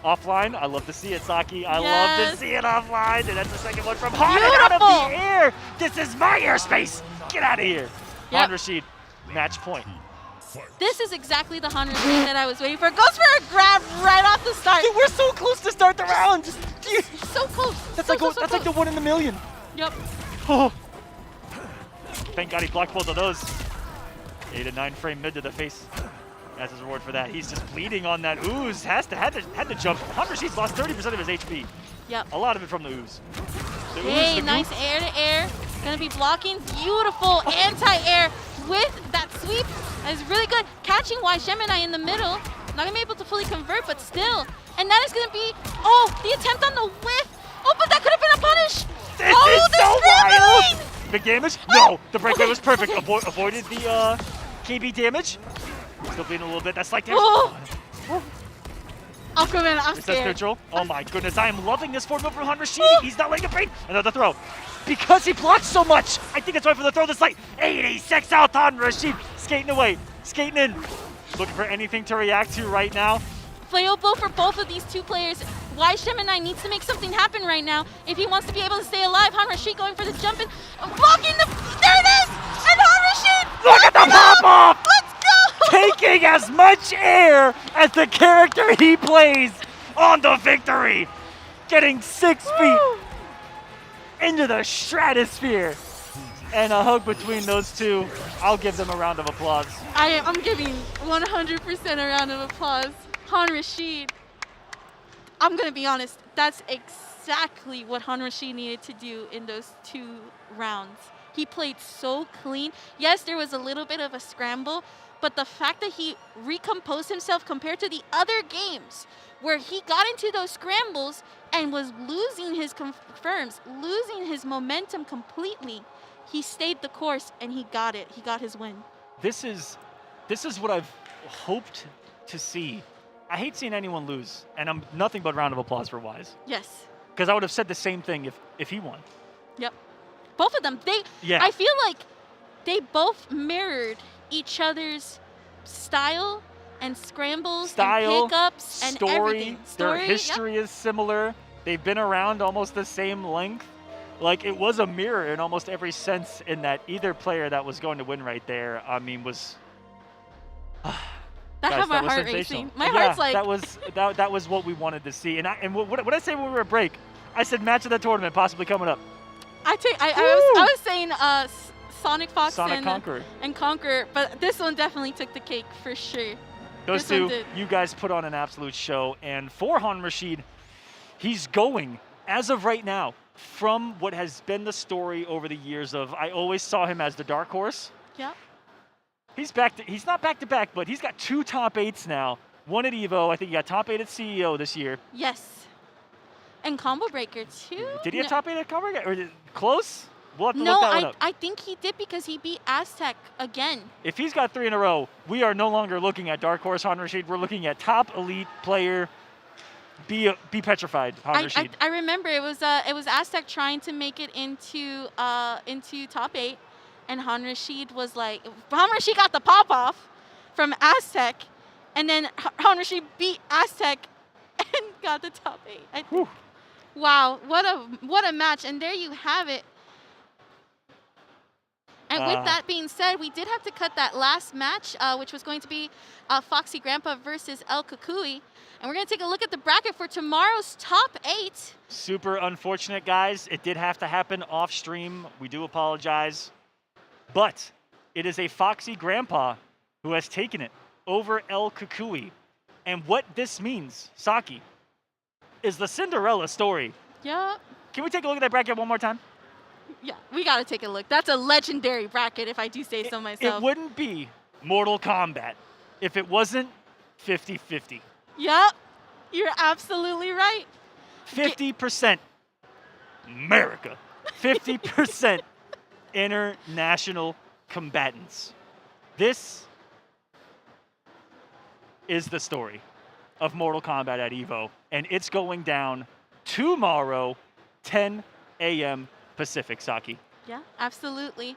Offline, I love to see it, Saki. I love to see it offline. And that's the second one from Han and out of the air. This is my airspace. Get out of here. Han Rashid, match point. This is exactly the Han Rashid that I was waiting for. Goes for a grab right off the start. Dude, we're so close to start the round. So close. That's like the 1 in a million. Yep. Oh. Thank God he blocked both of those. 8 and 9 frame mid to the face. As his reward for that, he's just bleeding on that ooze. Had to jump. Han Rashid's lost 30% of his HP. Yep. A lot of it from the ooze. Hey, nice air to air. Gonna be blocking. Beautiful anti-air with that sweep. That is really good. Catching YoBoyRio in the middle. Not gonna be able to fully convert, but still. And that is gonna be, the attempt on the whiff. Oh, but that could have been a punish. This is so wild. Big damage? No, the breakaway was perfect. Avoided the KB damage. Still bleeding a little bit. That's like damage. Aquaman, I'm Is that scared. neutral? Oh my goodness, I am loving this forward move from Han Rashid. He's not letting it break. Another throw. Because he blocks so much. I think it's right for the throw this late. 86 out Han Rashid. Skating away. Skating in. Looking for anything to react to right now. Fatal blow for both of these two players. YoBoyRio needs to make something happen right now if he wants to be able to stay alive. Han Rashid going for the jump in. Blocking the... There it is! And Han Rashid! Look at the pop-off! Let's go! Taking as much air as the character he plays on the victory. Getting 6 feet into the stratosphere. And a hug between those two. I'll give them a round of applause. I'm giving 100% a round of applause. Han Rashid, I'm going to be honest, that's exactly what Han Rashid needed to do in those 2 rounds. He played so clean. Yes, there was a little bit of a scramble, but the fact that he recomposed himself compared to the other games where he got into those scrambles and was losing his confirms, losing his momentum completely, he stayed the course and he got it. He got his win. This is what I've hoped to see. I hate seeing anyone lose, and I'm nothing but round of applause for Wise. Yes. Because I would have said the same thing if he won. Yep. Both of them. I feel like they both mirrored each other's style and scrambles and pickups and everything. Their history is similar. They've been around almost the same length. Like, it was a mirror in almost every sense in that either player that was going to win right there, I mean, was... That had my heart racing. My heart's like... That was what we wanted to see. And what I say when we were at break? I said match of the tournament possibly coming up. I was saying SonicFox and Conqueror, but this one definitely took the cake for sure. Those two, you guys put on an absolute show. And for Han Rashid, he's going, as of right now, from what has been the story over the years of, I always saw him as the dark horse. Yep. He's not back to back, but he's got 2 top 8s now. 1 at EVO. I think he got top 8 at CEO this year. Yes. And Combo Breaker too. Did he have top 8 at Combo Breaker? Or close? We'll have to look that one up. I think he did because he beat Aztec again. If he's got 3 in a row, we are no longer looking at Dark Horse Han Rashid. We're looking at top elite player. Be petrified, Han Rashid. I remember it was Aztec trying to make it into top 8, and Han Rashid was like, Han Rashid got the pop off from Aztec, and then Han Rashid beat Aztec and got the top 8. I think. Wow, what a match! And there you have it. And with that being said, we did have to cut that last match, which was going to be Foxy Grampa versus El Kukui. And we're going to take a look at the bracket for tomorrow's top 8. Super unfortunate, guys. It did have to happen off stream. We do apologize. But it is a Foxy Grampa who has taken it over El Kukui. And what this means, Saki, is the Cinderella story. Yeah. Can we take a look at that bracket one more time? Yeah, we gotta take a look. That's a legendary bracket, if I do say so myself. It wouldn't be Mortal Kombat if it wasn't 50-50. Yep, you're absolutely right. 50% America. 50% international combatants. This is the story of Mortal Kombat at EVO, and it's going down tomorrow, 10 a.m. Pacific, Saki. Yeah, absolutely.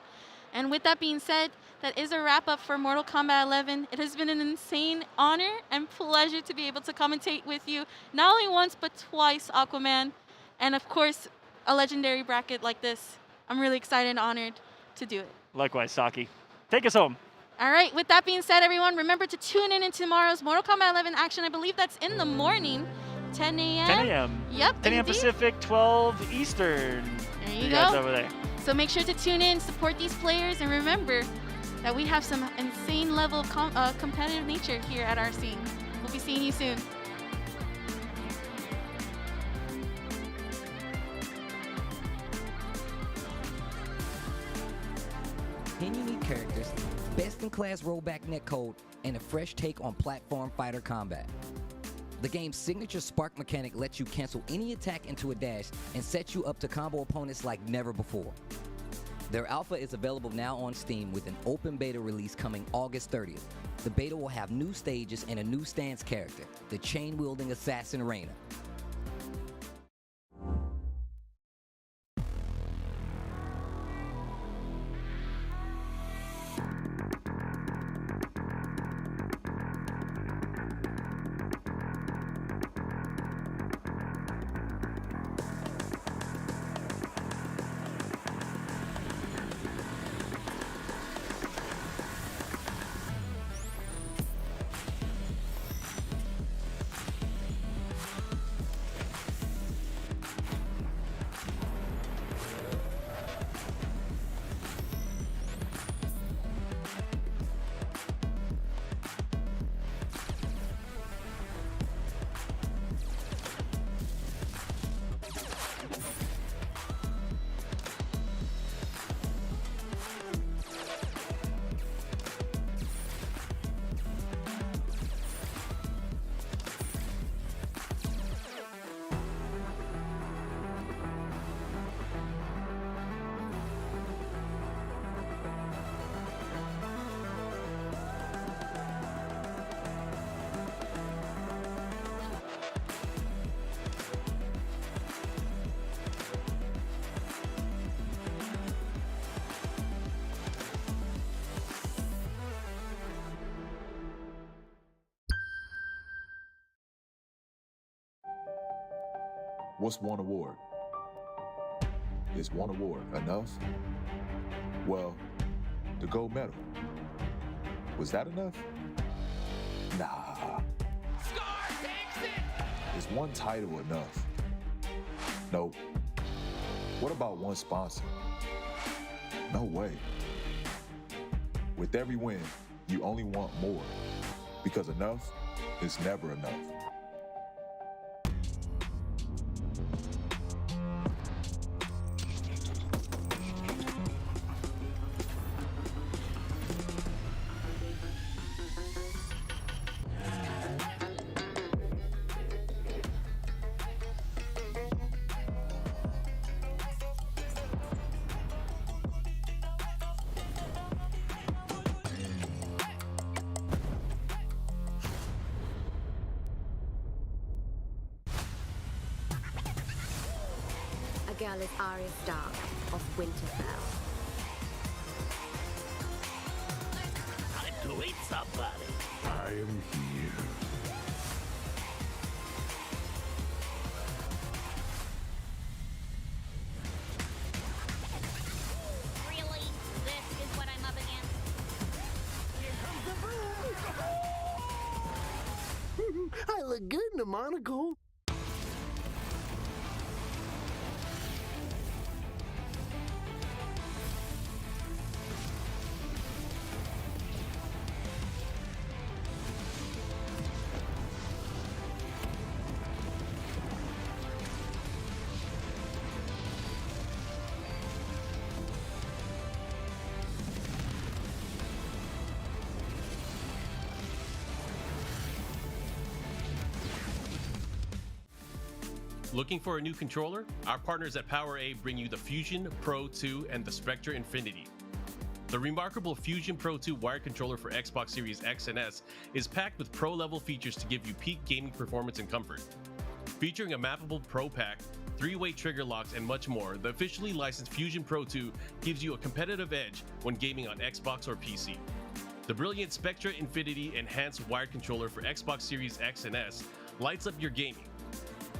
And with that being said, that is a wrap up for Mortal Kombat 11. It has been an insane honor and pleasure to be able to commentate with you, not only once, but twice, Aquaman. And of course, a legendary bracket like this. I'm really excited and honored to do it. Likewise, Saki. Take us home. All right, with that being said, everyone, remember to tune in tomorrow's Mortal Kombat 11 action. I believe that's in the morning, 10 a.m. 10 a.m. Yep, 10 a.m. indeed. Pacific, 12 Eastern. There you guys go. over there. So make sure to tune in, support these players, and remember that we have some insane level of competitive nature here at our scene. We'll be seeing you soon. Unique characters, best-in-class rollback netcode, and a fresh take on platform fighter combat. The game's signature spark mechanic lets you cancel any attack into a dash and sets you up to combo opponents like never before. Their alpha is available now on Steam with an open beta release coming August 30th. The beta will have new stages and a new stance character, the chain-wielding assassin Reina. What's one award? Is one award enough? Well, the gold medal. Was that enough? Nah. Is one title enough? Nope. What about one sponsor? No way. With every win, you only want more, because enough is never enough. The girl is Arya Stark of Winterfell. Time to eat somebody. I am here. Really? This is what I'm up against? Here comes the boom! I look good in a monocle. Looking for a new controller? Our partners at PowerA bring you the Fusion Pro 2 and the Spectre Infinity. The remarkable Fusion Pro 2 wired controller for Xbox Series X and S is packed with pro-level features to give you peak gaming performance and comfort. Featuring a mappable Pro Pack, 3-way trigger locks, and much more, the officially licensed Fusion Pro 2 gives you a competitive edge when gaming on Xbox or PC. The brilliant Spectre Infinity enhanced wired controller for Xbox Series X and S lights up your gaming.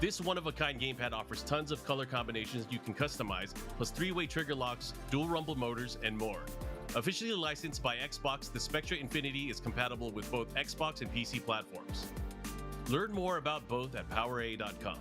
This one-of-a-kind gamepad offers tons of color combinations you can customize, plus 3-way trigger locks, dual rumble motors, and more. Officially licensed by Xbox, the Spectre Infinity is compatible with both Xbox and PC platforms. Learn more about both at PowerA.com.